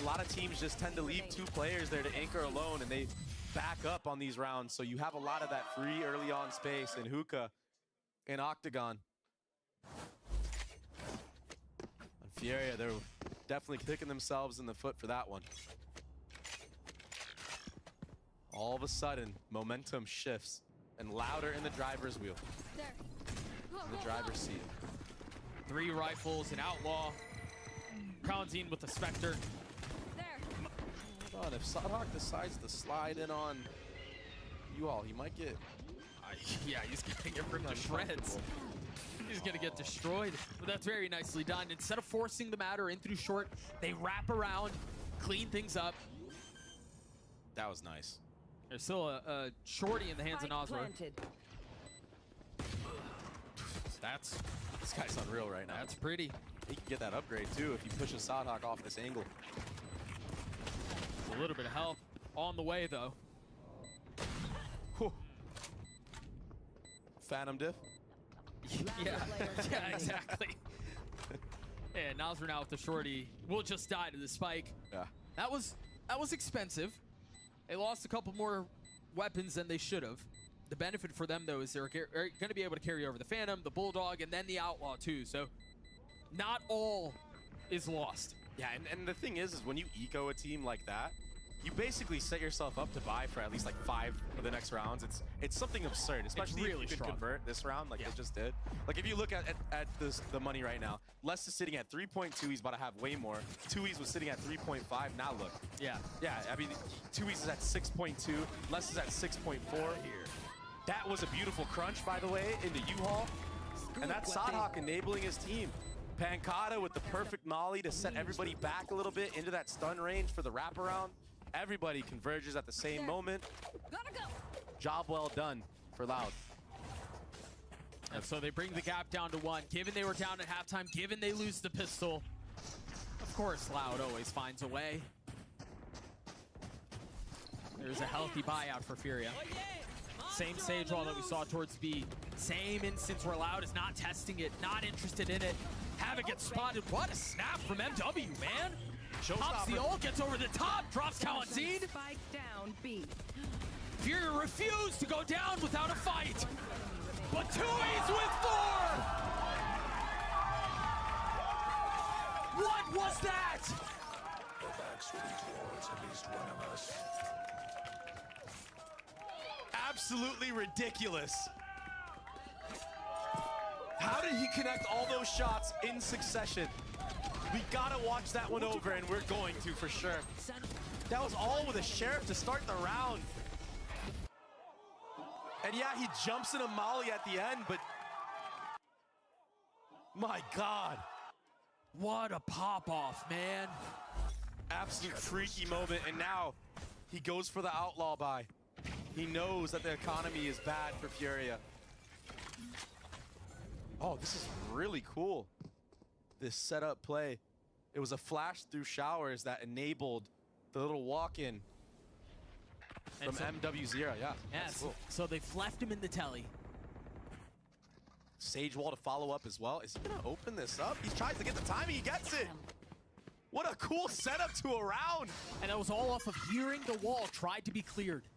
A lot of teams just tend to leave 2 players there to anchor alone, and they back up on these rounds. So you have a lot of that free early on space in Hookah and Octagon. And Furia, they're definitely kicking themselves in the foot for that one. All of a sudden, momentum shifts and louder in the driver's wheel. In the driver's seat. 3 rifles, an Outlaw. Khanzine with the Spectre. Hold on, if Sadhak decides to slide in on you all, he might get... Yeah, he's gonna get ripped to shreds. He's gonna get destroyed. But that's very nicely done. Instead of forcing the matter in through short, they wrap around, clean things up. That was nice. There's still a shorty in the hands of Nasra. This guy's unreal right now. That's pretty. He can get that upgrade too if he pushes Sadhak off this angle. A little bit of help on the way though. Whew. Phantom diff. Yeah, exactly. Yeah, Nasra now with the shorty will just die to the spike. Yeah. That was expensive. They lost a couple more weapons than they should have. The benefit for them, though, is they're going to be able to carry over the Phantom, the Bulldog, and then the Outlaw, too. So not all is lost. Yeah, and the thing is when you eco a team like that, you basically set yourself up to buy for at least like 5 of the next rounds. It's something absurd, especially really if you can convert this round like they just did. Like if you look at the money right now, Les is sitting at 3.2. He's about to have way more. Tui's was sitting at 3.5. Now look. Yeah. Yeah, I mean, Tui's is at 6.2. Les is at 6.4. That was a beautiful crunch, by the way, into U-Haul. And that's Sadhak enabling his team. Pancata with the perfect molly to set everybody back a little bit into that stun range for the wraparound. Everybody converges at the same moment. Job well done for Loud. And so they bring the gap down to 1. Given they were down at halftime, given they lose the pistol, of course Loud always finds a way. There's a healthy buyout for Furia. Same Sage Wall that we saw towards B. Same instance where Loud is not testing it, not interested in it. Havoc gets spotted. What a snap from MW, man. Pops the ult, gets over the top, drops Khanzine. Spike down B. Furia refused to go down without a fight. But Tui's with 4! What was that? The back swing towards at least one of us. Absolutely ridiculous. How did he connect all those shots in succession? We gotta watch that one over, and we're going to for sure. That was all with a Sheriff to start the round. And yeah, he jumps in a molly at the end, but my God. What a pop-off, man. Absolute freaky moment, and now he goes for the Outlaw buy. He knows that the economy is bad for Furia. Oh, this is really cool. This setup play. It was a flash through showers that enabled the little walk-in from MW0, yeah. Yes, Cool. so they've left him in the telly. Sage Wall to follow up as well. Is he gonna open this up? He tries to get the timing, he gets it. What a cool setup to a round. And that was all off of hearing the wall tried to be cleared.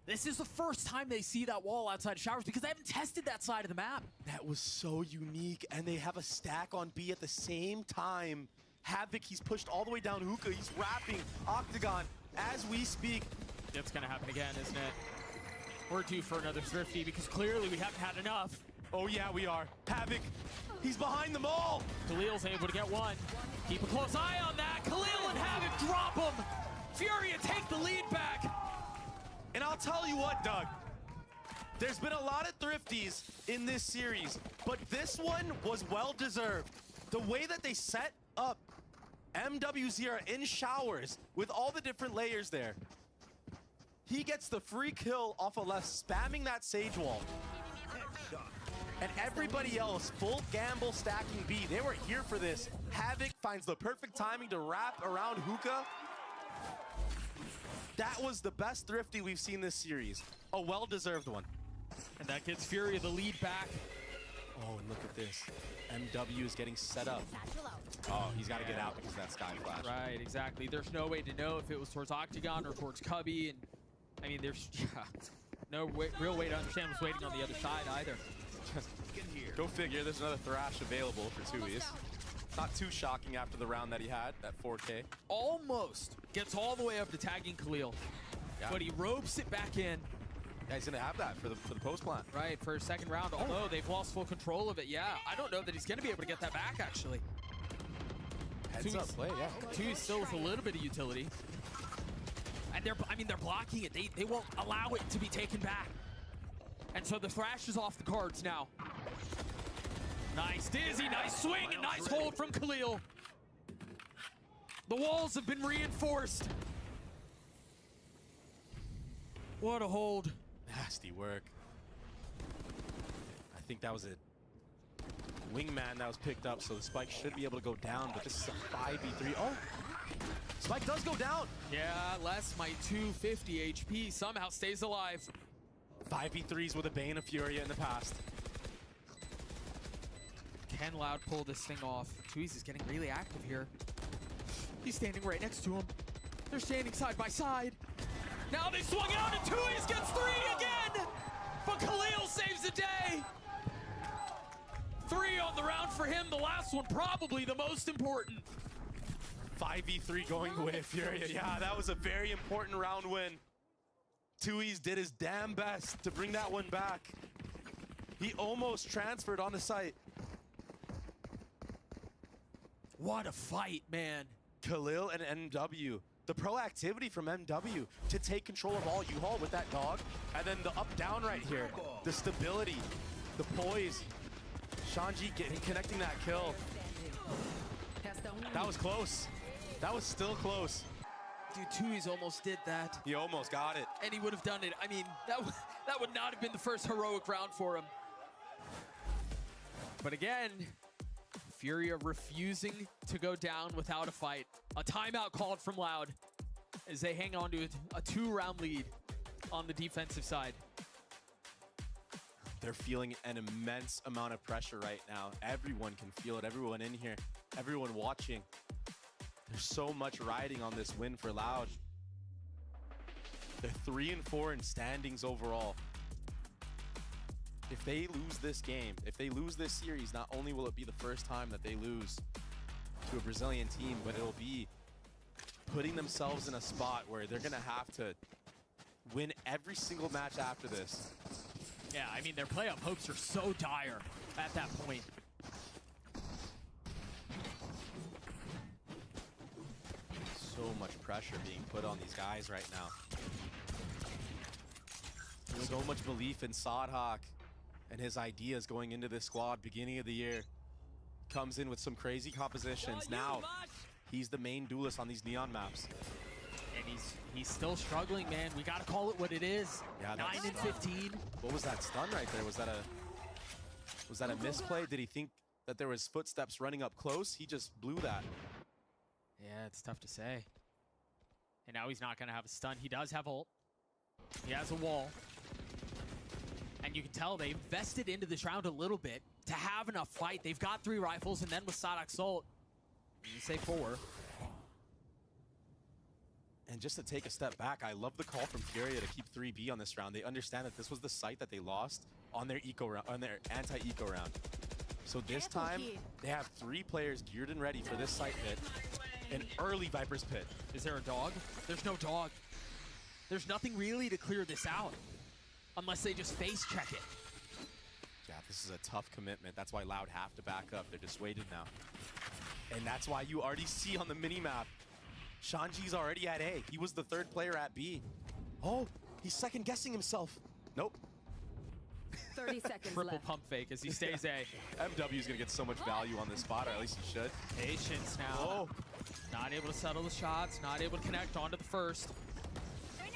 This is the first time they see that wall outside of showers because they haven't tested that side of the map. That was so unique, and they have a stack on B at the same time. Havoc, he's pushed all the way down Hookah. He's wrapping Octagon as we speak. It's gonna happen again, isn't it? We're due for another Thrifty because clearly we haven't had enough. Oh yeah, we are. Havoc, he's behind them all. Khalil's able to get one. Keep a close eye on that. Khalil and Havoc drop him. Furia take the lead back. And I'll tell you what, Doug. There's been a lot of Thrifties in this series, but this one was well-deserved. The way that they set up MW0 in showers with all the different layers there. He gets the free kill off of left, spamming that Sage Wall. And everybody else, full gamble stacking B. They were here for this. Havoc finds the perfect timing to wrap around Hookah. That was the best Thrifty we've seen this series. A well-deserved one. And that gets Furia the lead back. Oh, and look at this. MW is getting set up. Oh, he's got to get out because of that Sky Flash. Right, exactly. There's no way to know if it was towards Octagon or towards Cubby. And I mean, there's no real way to understand what's waiting on the other side either. Go figure, there's another Thrash available for Tui's. Not too shocking after the round that he had, that 4K. Almost gets all the way up to tagging Khalil. Yeah. But he ropes it back in. Yeah, he's gonna have that for the post plant. Right, for a second round, although they've lost full control of it. Yeah, I don't know that he's gonna be able to get that back, actually. Heads up play, yeah. Tui's still with a little bit of utility. And they're blocking it. They won't allow it to be taken back. And so the Thrash is off the cards now. Nice Dizzy, nice swing, and nice hold from Khalil. The walls have been reinforced. What a hold. Nasty work. I think that was a wingman that was picked up, so the Spike should be able to go down, but this is a 5v3. Oh, Spike does go down. Yeah, Les, my 250 HP, somehow stays alive. 5v3s with a Bane of Furia in the past. Can Loud pull this thing off? Tui's is getting really active here. He's standing right next to him. They're standing side by side. Now they swung out and Tui's gets 3 again! But Khalil saves the day! 3 on the round for him, the last one probably the most important. 5v3 going with Furia. Yeah, that was a very important round win. Tui's did his damn best to bring that one back. He almost transferred on the site. What a fight, man. Khalil and MW. The proactivity from MW to take control of all U-Haul with that dog. And then the up-down right here. The stability, the poise. Shanji connecting that kill. That was close. That was still close. Dude, Tui's almost did that. He almost got it. And he would have done it. I mean, that would not have been the first heroic round for him. But again, Furia refusing to go down without a fight. A timeout called from Loud as they hang on to a 2-round lead on the defensive side. They're feeling an immense amount of pressure right now. Everyone can feel it. Everyone in here, everyone watching. There's so much riding on this win for Loud. They're 3-4 in standings overall. If they lose this game, if they lose this series, not only will it be the first time that they lose to a Brazilian team, but it'll be putting themselves in a spot where they're gonna have to win every single match after this. Yeah, I mean, their playoff hopes are so dire at that point. So much pressure being put on these guys right now. So much belief in Sadhak and his ideas going into this squad beginning of the year. Comes in with some crazy compositions. Now, he's the main duelist on these Neon maps. And he's still struggling, man. We gotta call it what it is. Yeah, 9 and 15. What was that stun right there? Was that a misplay? Did he think that there was footsteps running up close? He just blew that. Yeah, it's tough to say. And now he's not gonna have a stun. He does have ult. He has a wall. And you can tell they invested into this round a little bit to have enough fight. They've got 3 rifles, and then with Sadak's ult, you say 4. And just to take a step back, I love the call from Furia to keep 3B on this round. They understand that this was the site that they lost on their eco round, on their anti-eco round. So this time, they have 3 players geared and ready for this site hit. An early Viper's Pit. Is there a dog? There's no dog. There's nothing really to clear this out. Unless they just face check it. Yeah, this is a tough commitment. That's why Loud have to back up. They're dissuaded now. And that's why you already see on the mini-map, Shanji's already at A. He was the 3rd player at B. Oh, he's second-guessing himself. Nope. 30 seconds Triple left. pump fake as he stays A. MW's gonna get so much value on this spot, or at least he should. Patience now. Oh. Not able to settle the shots, not able to connect onto the first.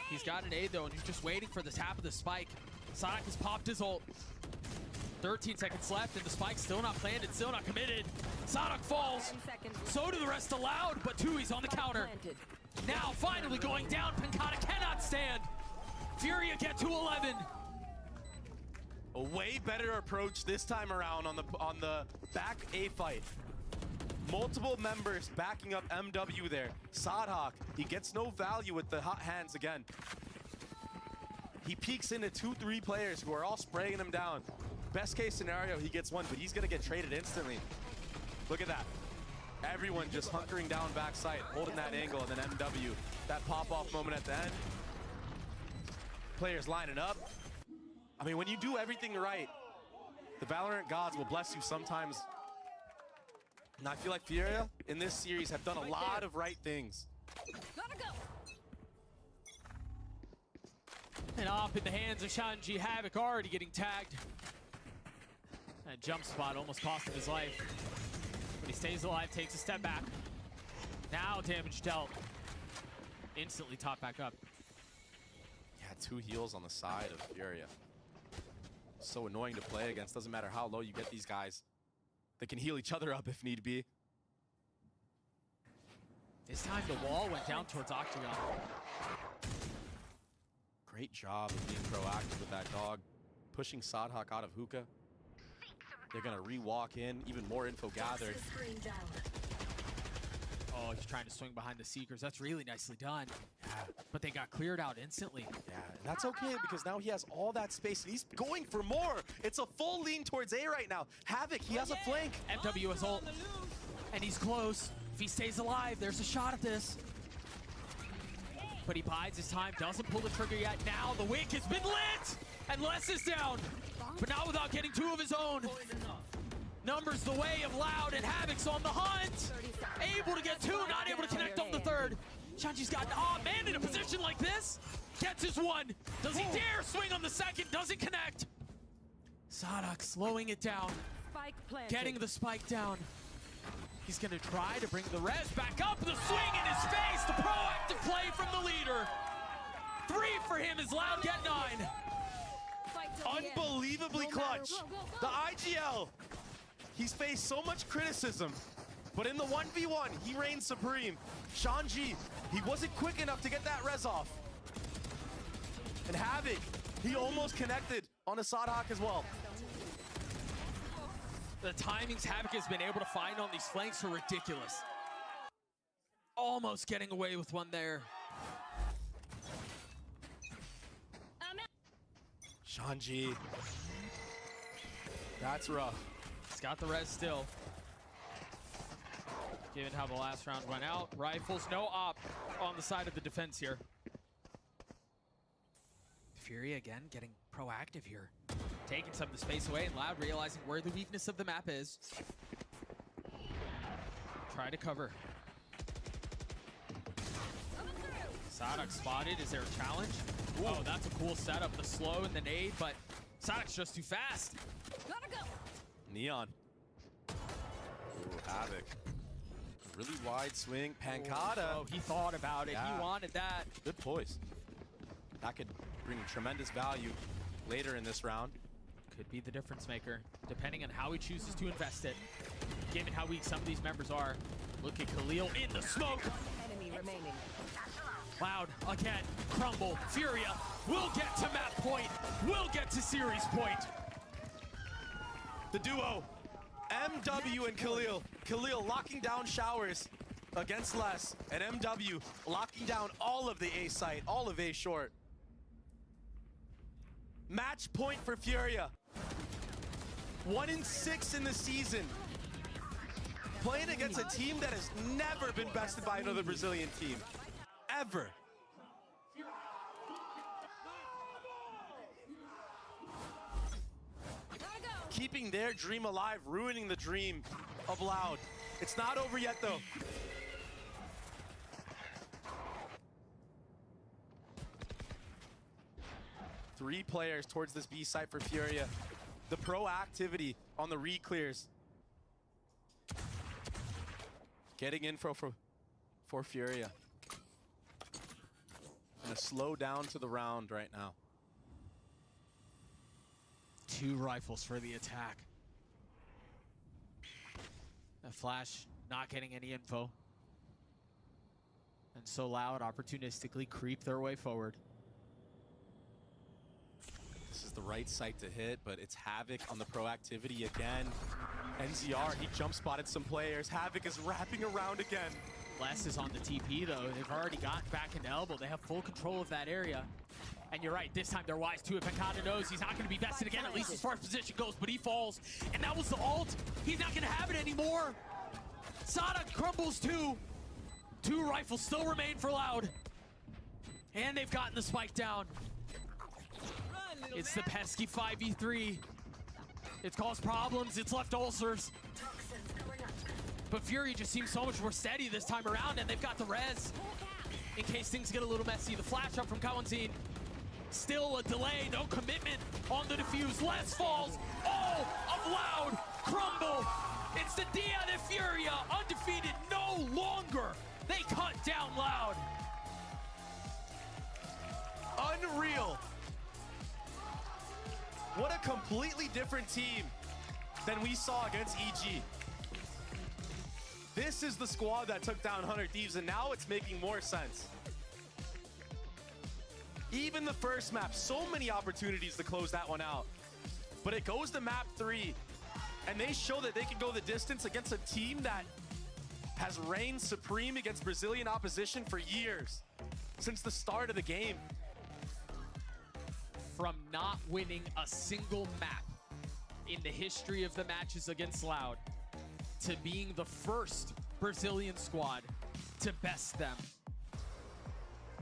He's got an A though, and he's just waiting for the tap of the spike. Sonic has popped his ult. 13 seconds left, and the spike's still not planted, still not committed. Sonic falls. So do the rest of Loud, but Tui's on the counter. Now finally going down. Pancata cannot stand. Furia get to 11. A way better approach this time around on the back A fight. Multiple members backing up MW there. Sadhak, he gets no value with the hot hands again. He peeks into 2-3 players who are all spraying him down. Best case scenario, he gets one, but he's gonna get traded instantly. Look at that. Everyone just hunkering down backside, holding that angle, and then MW, that pop-off moment at the end. Players lining up. I mean, when you do everything right, the Valorant gods will bless you sometimes. And I feel like Furia in this series have done a lot of right things. And off in the hands of Shanji. Havoc already getting tagged. That jump spot almost cost him his life. But he stays alive, takes a step back. Now damage dealt. Instantly top back up. Yeah, 2 heals on the side of Furia. So annoying to play against. Doesn't matter how low you get these guys. They can heal each other up if need be. This time the wall went down towards Octagon. Great job of being proactive with that dog. Pushing Sadhak out of hookah. They're gonna re-walk in, even more info gathered. Oh, he's trying to swing behind the Seekers. That's really nicely done. Yeah. But they got cleared out instantly. Yeah, and that's okay because now he has all that space and he's going for more. It's a full lean towards A right now. Havoc, he has a flank. MW has ult, and he's close. If he stays alive, there's a shot at this. But he bides his time, doesn't pull the trigger yet. Now the wick has been lit, and Les is down. But not without getting 2 of his own. Numbers the way of Loud, and Havoc's on the hunt. Able to get 2, not able to connect on the 3rd. Shanji's got, oh man, in a position like this. Gets his 1. Does he dare swing on the 2nd? Doesn't connect. Sadhak slowing it down. Getting the spike down. He's gonna try to bring the res back up. The swing in his face. The proactive play from the leader. 3 for him as Loud get 9. Unbelievably clutch. The IGL. He's faced so much criticism, but in the 1v1, he reigns supreme. Shanji, he wasn't quick enough to get that res off. And Havoc, he almost connected on a Sadhak as well. The timings Havoc has been able to find on these flanks are ridiculous. Almost getting away with one there. Shanji. That's rough. He's got the res still. Given how the last round went out. Rifles, no op on the side of the defense here. Fury again getting proactive here. Taking some of the space away, and Loud realizing where the weakness of the map is. Try to cover. Sadhak spotted. Is there a challenge? Ooh. Oh, that's a cool setup. The slow and the nade, but Sadhak's just too fast. Gotta go. Neon. Ooh, Havoc. Really wide swing. Pancata. Oh, he thought about it. Yeah. He wanted that. Good poise. That could bring tremendous value later in this round. Could be the difference maker, depending on how he chooses to invest it. Given how weak some of these members are. Look at Khalil in the smoke. Enemy remaining. Loud again. Crumble. Furia will get to map point. Will get to series point. The duo, MW and Khalil. Khalil locking down showers against Les, and MW locking down all of the A site, all of A short. Match point for Furia. 1-6 in the season. Playing against a team that has never been bested by another Brazilian team. Ever. Keeping their dream alive, ruining the dream of Loud. It's not over yet, though. Three players towards this B site for Furia. The proactivity on the re-clears. Getting info for Furia. And a slow down to the round right now. 2 rifles for the attack. A flash not getting any info. And so Loud opportunistically creep their way forward. This is the right site to hit, but it's Havoc on the proactivity again. NZR, he jump spotted some players. Havoc is wrapping around again. Les is on the TP though. They've already gotten back into elbow. They have full control of that area. And you're right, this time they're wise too. If Ekata knows he's not going to be vested again, at least as far as position goes, but he falls. And that was the ult. He's not going to have it anymore. Sada crumbles too. 2 rifles still remain for Loud. And they've gotten the spike down. It's the pesky 5v3. It's caused problems, it's left ulcers. But Fury just seems so much more steady this time around, and they've got the res in case things get a little messy. The flash up from Kawanzin. Still a delay, no commitment on the defuse. Les falls, all of Loud crumble. It's the Dia de Furia, undefeated no longer. They cut down Loud. Unreal. What a completely different team than we saw against EG. This is the squad that took down 100 Thieves, and now it's making more sense. Even the first map, so many opportunities to close that one out. But it goes to map 3, and they show that they can go the distance against a team that has reigned supreme against Brazilian opposition for years, since the start of the game. From not winning a single map in the history of the matches against Loud to being the first Brazilian squad to best them.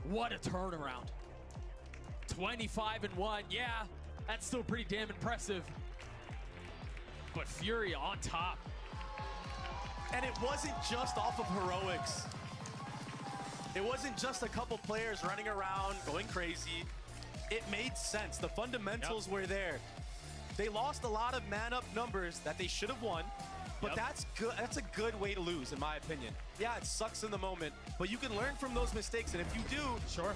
What a turnaround. 25-1, yeah, that's still pretty damn impressive. But Fury on top. And it wasn't just off of heroics. It wasn't just a couple players running around, going crazy. It made sense. The fundamentals were there. They lost a lot of man-up numbers that they should have won, but that's good. That's a good way to lose, in my opinion. Yeah, it sucks in the moment, but you can learn from those mistakes, and if you do,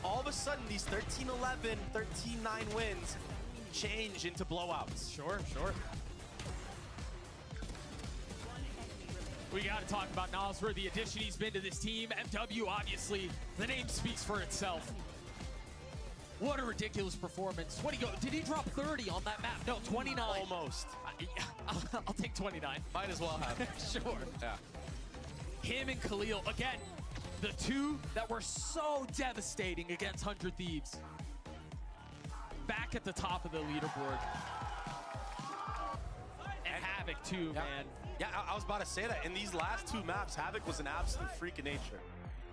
all of a sudden these 13-11, 13-9 wins change into blowouts. Sure. We got to talk about Nabskir, the addition he's been to this team. MW, obviously, the name speaks for itself. What a ridiculous performance. What do you go? Did he drop 30 on that map? No, 29. Almost. I'll take 29. Might as well have. Sure. Yeah. Him and Khalil, again, the two that were so devastating against 100 Thieves. Back at the top of the leaderboard. And Havoc too, man. Yeah, I was about to say that. In these last 2 maps, Havoc was an absolute freak of nature.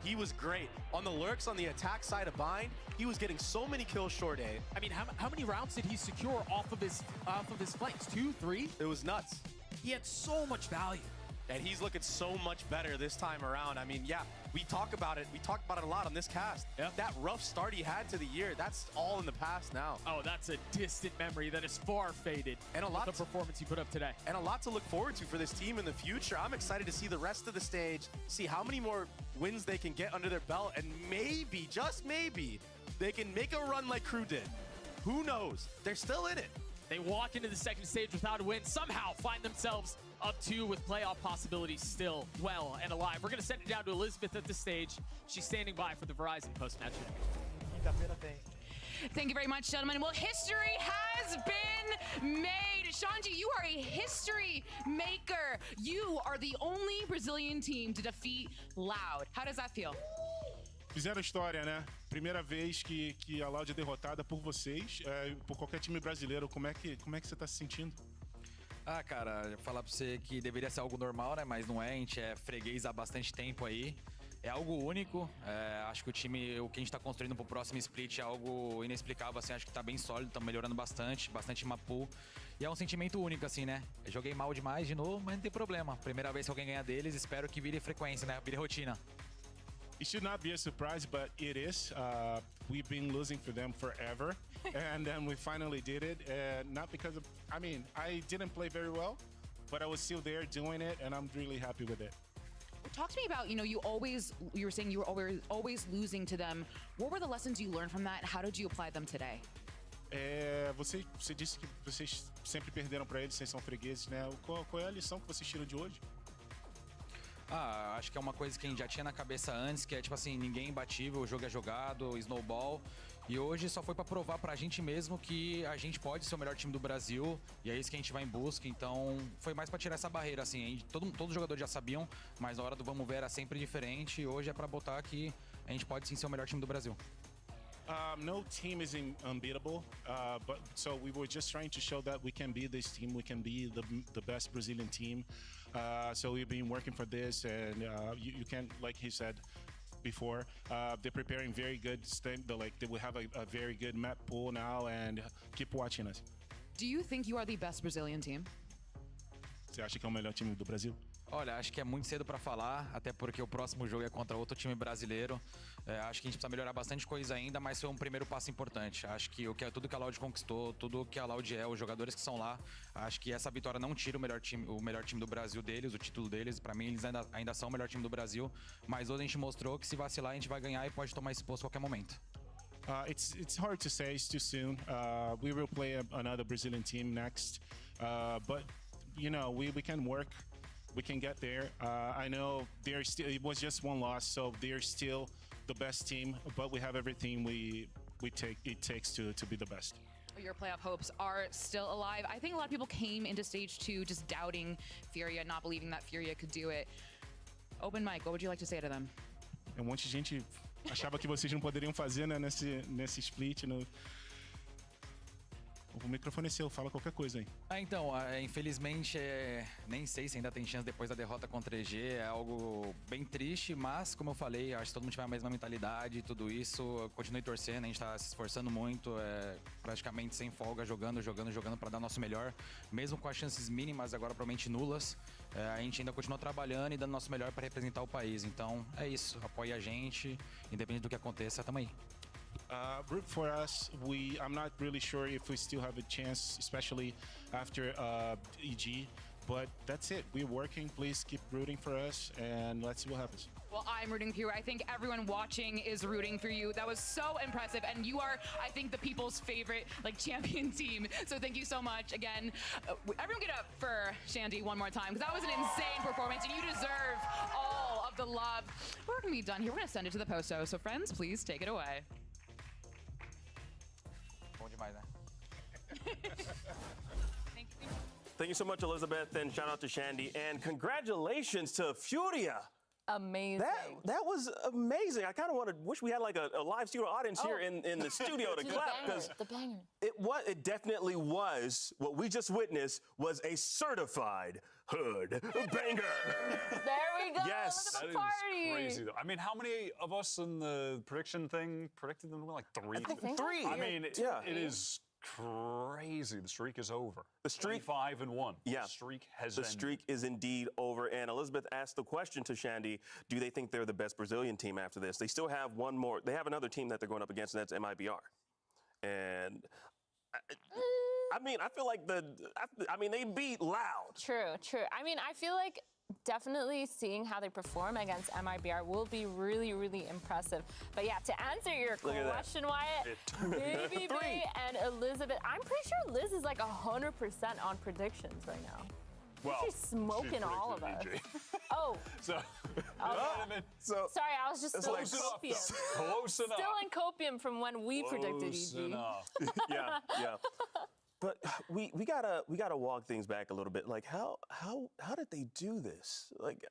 He was great. On the lurks, on the attack side of Bind, he was getting so many kills short A. I mean, how many rounds did he secure off of his flanks? 2, 3? It was nuts. He had so much value. And he's looking so much better this time around. I mean, yeah, we talk about it. We talk about it a lot on this cast. Yep. That rough start he had to the year, that's all in the past now. Oh, that's a distant memory that is far faded. And a lot of the performance he put up today. And a lot to look forward to for this team in the future. I'm excited to see the rest of the stage, see how many more wins they can get under their belt, and maybe, just maybe, they can make a run like Crew did. Who knows? They're still in it. They walk into the second stage without a win, somehow find themselves up 2 with playoff possibilities still well and alive. We're going to send it down to Elizabeth at the stage. She's standing by for the Verizon post-match. Thank you very much, gentlemen. Well, history has been made. Shanji, you are a history maker. You are the only Brazilian team to defeat Loud. How does that feel? Fizeram história, né? Primeira vez que a Loud é derrotada por vocês, por qualquer time brasileiro. Como é que você tá se sentindo? Ah, cara, falar pra você que deveria ser algo normal, né? Mas não é, a gente é freguês há bastante tempo aí. É algo único, acho que o time, o que a gente tá construindo pro próximo split é algo inexplicável, assim, acho que tá bem sólido, tá melhorando bastante mapu. E é um sentimento único, assim, né? Eu joguei mal demais de novo, mas não tem problema. Primeira vez que alguém ganha deles, espero que vire frequência, né? Vire rotina. It should not be a surprise, but it is. We've been losing for them forever, and then we finally did it. Not because of, I mean, I didn't play very well, but I was still there doing it, and I'm really happy with it. Talk to me about, you were saying you were always losing to them. What were the lessons you learned from that? How did you apply them today? Você disse que vocês sempre perderam para eles, vocês são fregueses, né? Qual é a lição que vocês tiram de hoje? Acho que é uma coisa que a gente já tinha na cabeça antes, que é tipo assim, ninguém é imbatível, o jogo é jogado, snowball. E hoje só foi pra provar pra gente mesmo que a gente pode ser o melhor time do Brasil, e é isso que a gente vai em busca. Então foi mais pra tirar essa barreira, assim. Todos os jogadores já sabiam, mas na hora do vamos ver era sempre diferente, e hoje é pra botar que a gente pode sim ser o melhor time do Brasil. No team is unbeatable, but so we were just trying to show that we can be this team, we can be the best Brazilian team. So we've been working for this, and you can, like he said before, they're preparing very good. They will have a very good map pool now, and keep watching us. Do you think you are the best Brazilian team? Você acha que é o melhor time do Brasil? Olha, acho que é muito cedo pra falar, até porque o próximo jogo é contra outro time brasileiro. Acho que a gente precisa melhorar bastante coisa ainda, mas foi um primeiro passo importante. Acho que tudo que a Loud conquistou, tudo que a Loud é, os jogadores que são lá, acho que essa vitória não tira o melhor time do Brasil deles, o título deles. Pra mim, eles ainda são o melhor time do Brasil, mas hoje a gente mostrou que se vacilar a gente vai ganhar e pode tomar esse posto a qualquer momento. It's hard to say, it's too soon. We will play another Brazilian team next, but you know, we can work. We can get there. I know it was just one loss, so they're still the best team, but we have everything it takes to be the best. Your playoff hopes are still alive. I think a lot of people came into stage 2 just doubting Furia, not believing that Furia could do it. Open mic, what would you like to say to them? Um monte de gente achava que vocês não poderiam fazer, né, nesse split. O microfone é seu, fala qualquer coisa aí. Então, infelizmente, nem sei se ainda tem chance depois da derrota contra a EG, é algo bem triste, mas, como eu falei, acho que todo mundo tiver a mesma mentalidade, tudo isso, continue torcendo, a gente tá se esforçando muito, praticamente sem folga, jogando para dar o nosso melhor, mesmo com as chances mínimas, agora provavelmente nulas, a gente ainda continua trabalhando e dando o nosso melhor para representar o país, então é isso, apoie a gente, independente do que aconteça, tamo aí. Root for us. I'm not really sure if we still have a chance, especially after EG. But that's it. We're working. Please keep rooting for us, and let's see what happens. Well, I'm rooting for you. I think everyone watching is rooting for you. That was so impressive, and you are, I think, the people's favorite champion team. So thank you so much again. Everyone get up for Shandy one more time, because that was an insane performance, and you deserve all of the love. We're gonna be done here. We're gonna send it to the posto. So friends, please take it away. Thank you so much, Elizabeth, and shout out to Shandy, and congratulations to Furia. Amazing. That was amazing. I kind of wish we had like a live studio audience here in the studio to clap, because the banger. It definitely was. What we just witnessed was a certified hood banger. There we go. Yes, look at the party. That is crazy, though. I mean, how many of us in the prediction thing predicted them? Like 3. I think three. I mean, it is crazy. The streak is over. The streak 5-1. Yeah. The streak has The ended. streak is indeed over. And Elizabeth asked the question to Shandy, do they think they're the best Brazilian team after this? They still have one more. They have another team that they're going up against, and that's MIBR. And I mean, I feel like they beat Loud. True. I mean, I feel like definitely seeing how they perform against MIBR will be really, really impressive. But yeah, to answer your question, Wyatt, BB and Elizabeth, I'm pretty sure Liz is like 100% on predictions right now. Well, she's smoking all of us. Oh. So, sorry, I was just still in copium. Close enough. Still in copium from when we predicted EG. Yeah. But we gotta walk things back a little bit. Like how did they do this? Like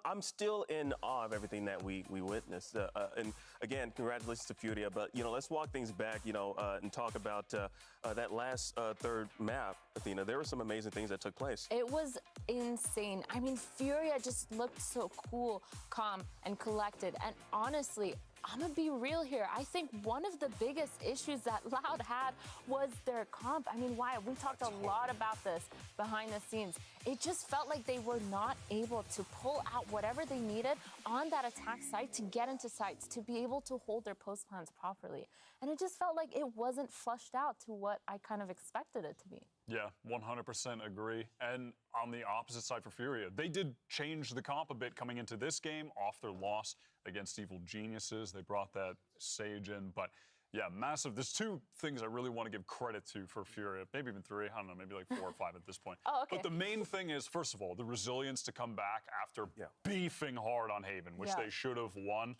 I'm still in awe of everything that we witnessed. And again, congratulations to Furia. But let's walk things back. And talk about that last third map, Athena. There were some amazing things that took place. It was insane. I mean, Furia just looked so cool, calm, and collected. And honestly, I'm gonna be real here. I think one of the biggest issues that Loud had was their comp. I mean, Wyatt, we talked a lot about this behind the scenes. It just felt like they were not able to pull out whatever they needed on that attack site to get into sites, to be able to hold their post plans properly. And it just felt like it wasn't flushed out to what I kind of expected it to be. Yeah, 100% agree. And on the opposite side for Furia, they did change the comp a bit coming into this game off their loss against Evil Geniuses. They brought that Sage in, but Yeah, massive. There's two things I really want to give credit to for Furia, maybe even three. I don't know, maybe like 4 or 5 at this point. Oh, okay. But the main thing is, first of all, the resilience to come back after beefing hard on Haven, which they should have won.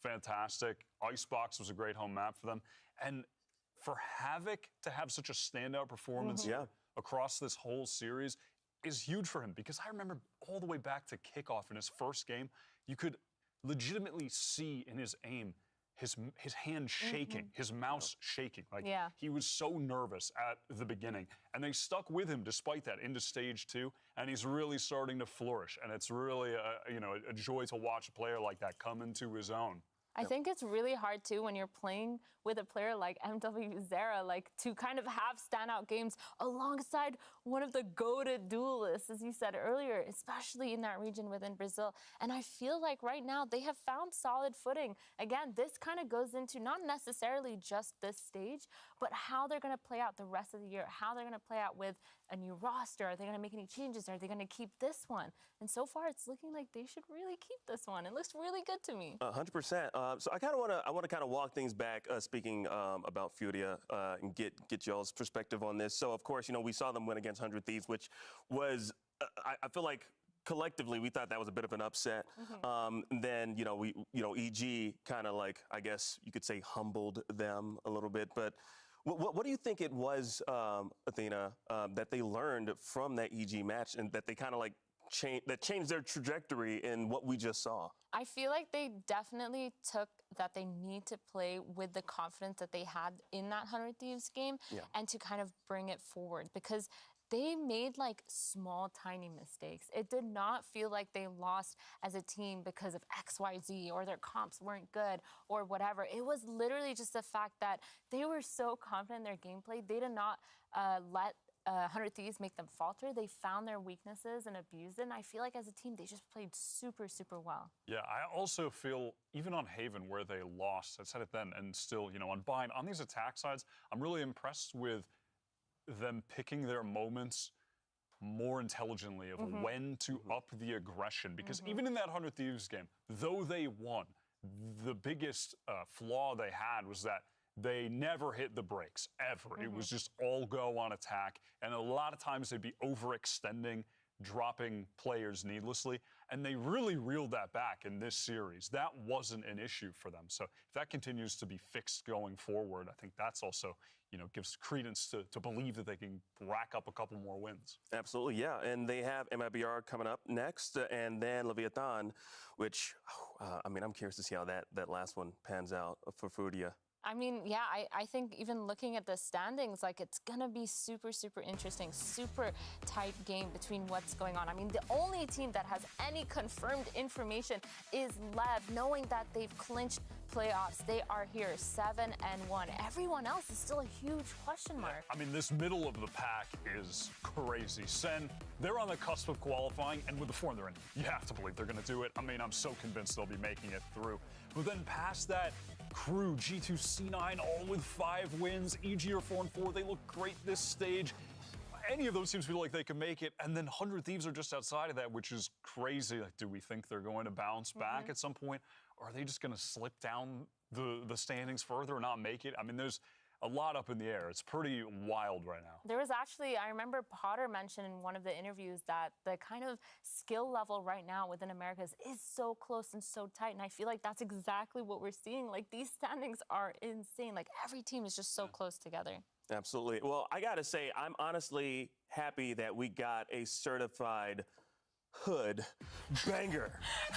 Fantastic. Icebox was a great home map for them. And for Havoc to have such a standout performance across this whole series is huge for him, because I remember all the way back to kickoff in his first game, you could legitimately see in his aim his hand shaking, his mouse shaking. Like he was so nervous at the beginning, and they stuck with him despite that into stage 2, and he's really starting to flourish. And it's really a joy to watch a player like that come into his own. I think it's really hard too when you're playing with a player like MW Zera, like to kind of have standout games alongside one of the goated duelists, as you said earlier, especially in that region within Brazil. And I feel like right now they have found solid footing. Again, this kind of goes into not necessarily just this stage, but how they're going to play out the rest of the year, how they're going to play out with a new roster. Are they going to make any changes? Are they going to keep this one? And so far, it's looking like they should really keep this one. It looks really good to me. 100%. So I want to kind of walk things back, speaking about Furia, and get y'all's perspective on this. So of course, we saw them win against 100 Thieves, which was I feel like collectively we thought that was a bit of an upset. Then EG kind of like, I guess you could say, humbled them a little bit. But what do you think it was, Athena, that they learned from that EG match, and that they kind of like changed their trajectory in what we just saw? I feel like they definitely took that they need to play with the confidence that they had in that 100 Thieves game and to kind of bring it forward, because they made like small, tiny mistakes. It did not feel like they lost as a team because of XYZ or their comps weren't good or whatever. It was literally just the fact that they were so confident in their gameplay. They did not let 100 Thieves make them falter. They found their weaknesses and abused it. And I feel like as a team, they just played super, super well. Yeah, I also feel, even on Haven, where they lost, I said it then, and still, on Bind, on these attack sides, I'm really impressed with them picking their moments more intelligently of when to up the aggression. Because even in that 100 Thieves game, though they won, the biggest flaw they had was that they never hit the brakes, ever. It was just all go on attack. And a lot of times they'd be overextending, dropping players needlessly. And they really reeled that back in this series. That wasn't an issue for them. So if that continues to be fixed going forward, I think that's also, gives credence to believe that they can rack up a couple more wins. Absolutely, yeah. And they have MIBR coming up next, and then Leviathan, which, I'm curious to see how that last one pans out for Furia. I mean, yeah, I think even looking at the standings, like it's going to be super, super interesting, super tight game between what's going on. I mean, the only team that has any confirmed information is LEV, knowing that they've clinched playoffs. They are here 7-1. Everyone else is still a huge question mark. I mean, this middle of the pack is crazy. Sen, they're on the cusp of qualifying, and with the form they're in, you have to believe they're going to do it. I mean, I'm so convinced they'll be making it through. But then past that, Crew, G2C9, all with 5 wins. EG are 4-4. They look great this stage. Any of those teams feel like they can make it. And then 100 Thieves are just outside of that, which is crazy. Like, do we think they're going to bounce back at some point? Or are they just going to slip down the standings further and not make it? I mean, there's a lot up in the air. It's pretty wild right now. There was actually, I remember Potter mentioned in one of the interviews that the kind of skill level right now within Americas is so close and so tight. And I feel like that's exactly what we're seeing. Like, these standings are insane. Like, every team is just so close together. Absolutely. Well, I got to say, I'm honestly happy that we got a certified hood banger.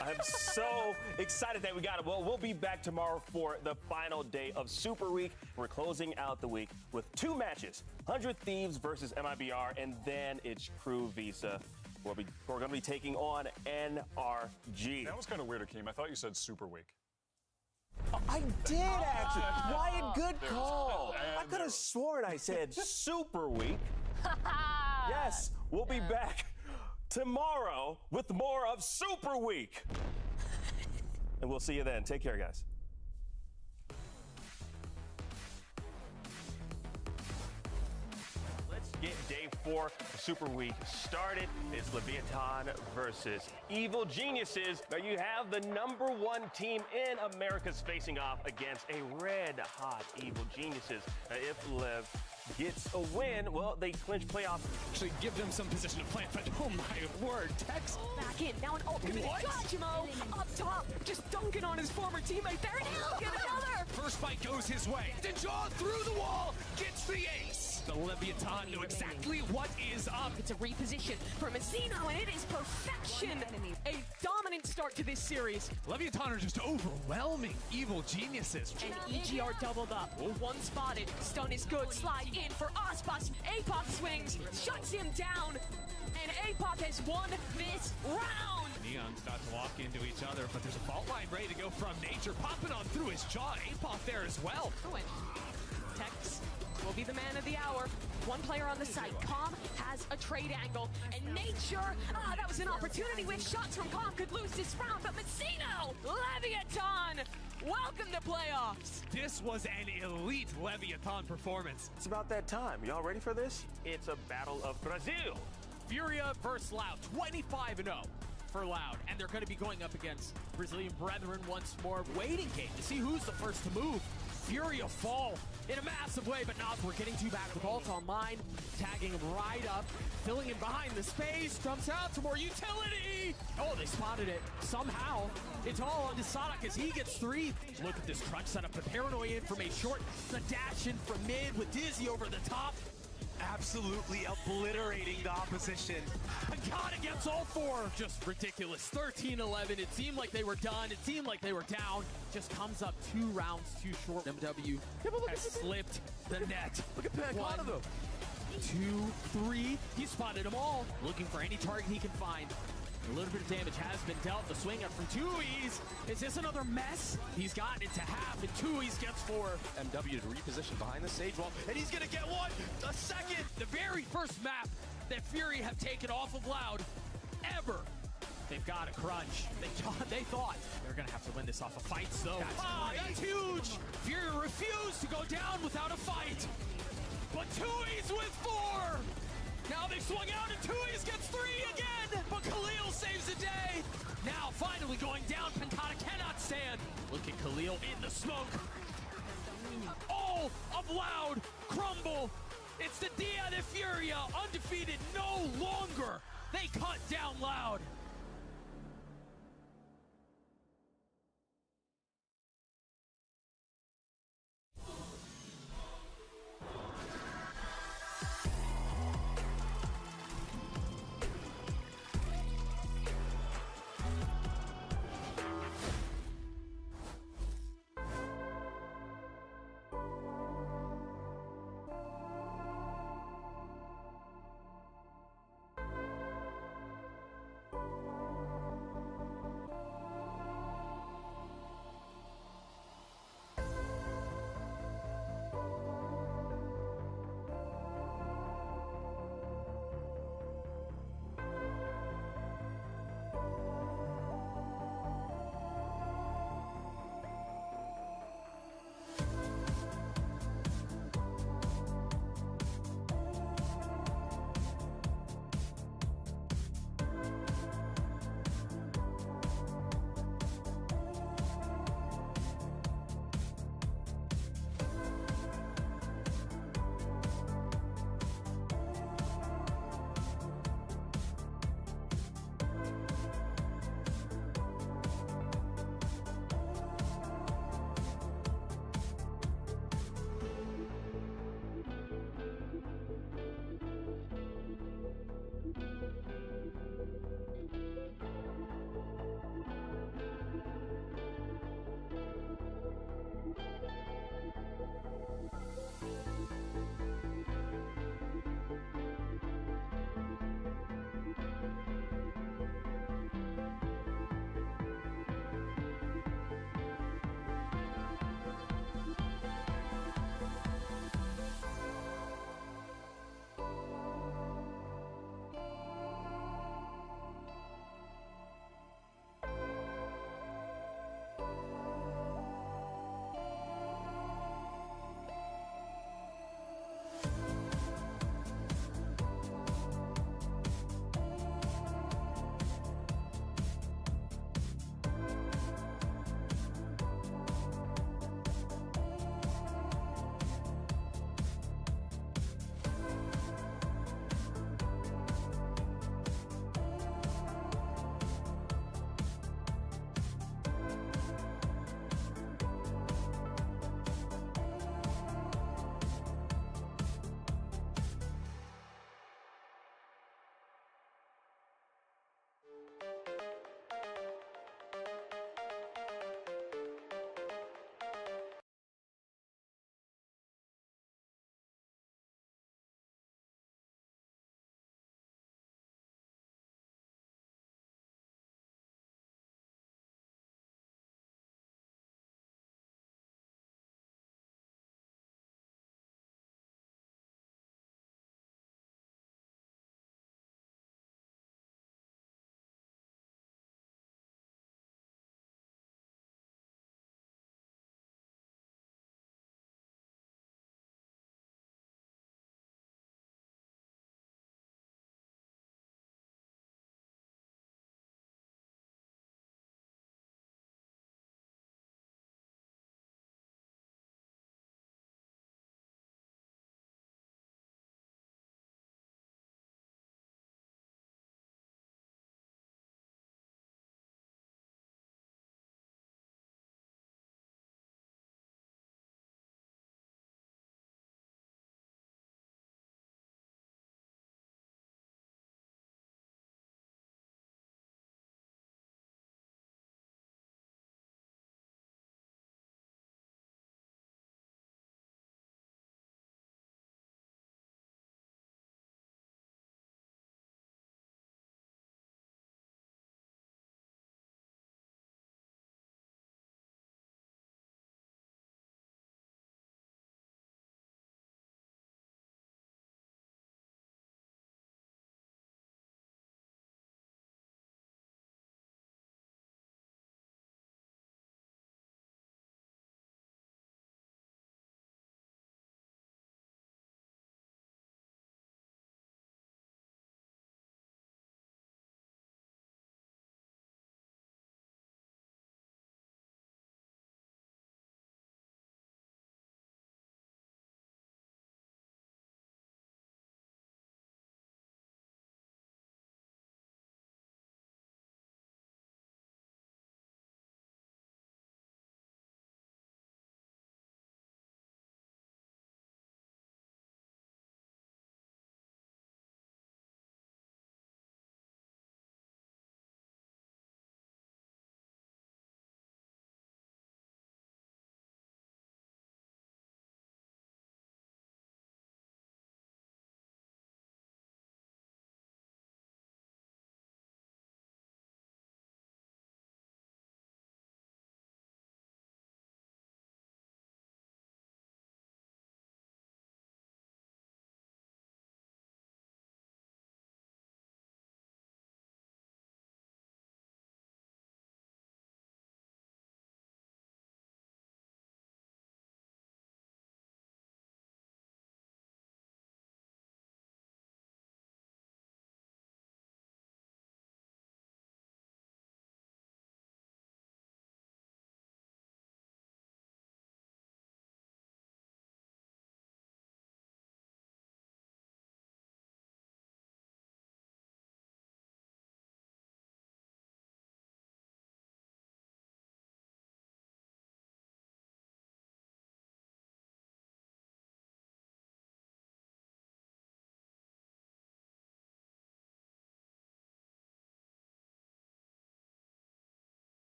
I'm so excited that we got it. Well, we'll be back tomorrow for the final day of Super Week. We're closing out the week with 2 matches, 100 Thieves versus MIBR, and then it's Crew Visa. We're going to be taking on NRG. That was kind of weird, Akeem. I thought you said Super Week. I did, actually. Wyatt, good call. I could have sworn I said Super Week. Yes, we'll be back tomorrow with more of Super Week. And we'll see you then. Take care, guys. Let's get day 4 Super Week started. It's Leviathan versus Evil Geniuses. Now you have the #1 team in America's facing off against a red-hot Evil Geniuses. Now, if LEV gets a win, well, they clinch playoffs. Actually give them some position to plant, but oh my word, Tex. Back in, now an ult committed. Gajimo up top, just dunking on his former teammate there, and he'll get another! First fight goes his way. Denjaw through the wall, gets the ace. The Leviathan know exactly what is up. It's a reposition for Mazzino, and it is perfection. A dominant start to this series. Leviathan are just overwhelming Evil Geniuses. And EGR doubled up. One spotted. Stun is good. Slide in for Ospas. APOC swings. Shuts him down. And APOC has won this round. Neon's about to walk into each other, but there's a fault line ready to go from Nature. Popping on through his jaw. APOC there as well. Tex will be the man of the hour. One player on the site. Calm has a trade angle. And Nature, that was an opportunity with shots from Calm could lose this round, but Mazzino, Leviathan, welcome to playoffs. This was an elite Leviathan performance. It's about that time. Y'all ready for this? It's a battle of Brazil. Furia versus Loud, 25-0 for Loud, and they're going to be going up against Brazilian Brethren once more. Waiting game to see who's the first to move. Furia fall in a massive way, but not. We're getting 2 back with ult online, tagging him right up, filling him behind the space, jumps out to more utility. Oh, they spotted it somehow. It's all on Sonic as he gets 3. Look at this crunch setup. The paranoia in from a short, the dash in from mid with Dizzy over the top. Absolutely obliterating the opposition. God, against all 4. Just ridiculous. 13-11. It seemed like they were done. It seemed like they were down. Just comes up 2 rounds too short. MW has slipped the net. Look at Pancana, though. 2, 3. He spotted them all. Looking for any target he can find. A little bit of damage has been dealt. The swing up from Tui's. Is this another mess? He's gotten it to half, and Tui's gets 4. MW to reposition behind the stage wall, and he's gonna get one, a second. The very first map that Fury have taken off of Loud ever. They've got a crunch. They thought they're gonna have to win this off of fights, though. That's huge. Fury refused to go down without a fight. But Tui's with 4. Now they swung out, and Tui's gets 3 again. But Khalil saves the day. Now finally going down. Pancana cannot stand. Look at Khalil in the smoke. All of Loud crumble. It's the Dia de Furia, undefeated no longer. They cut down Loud.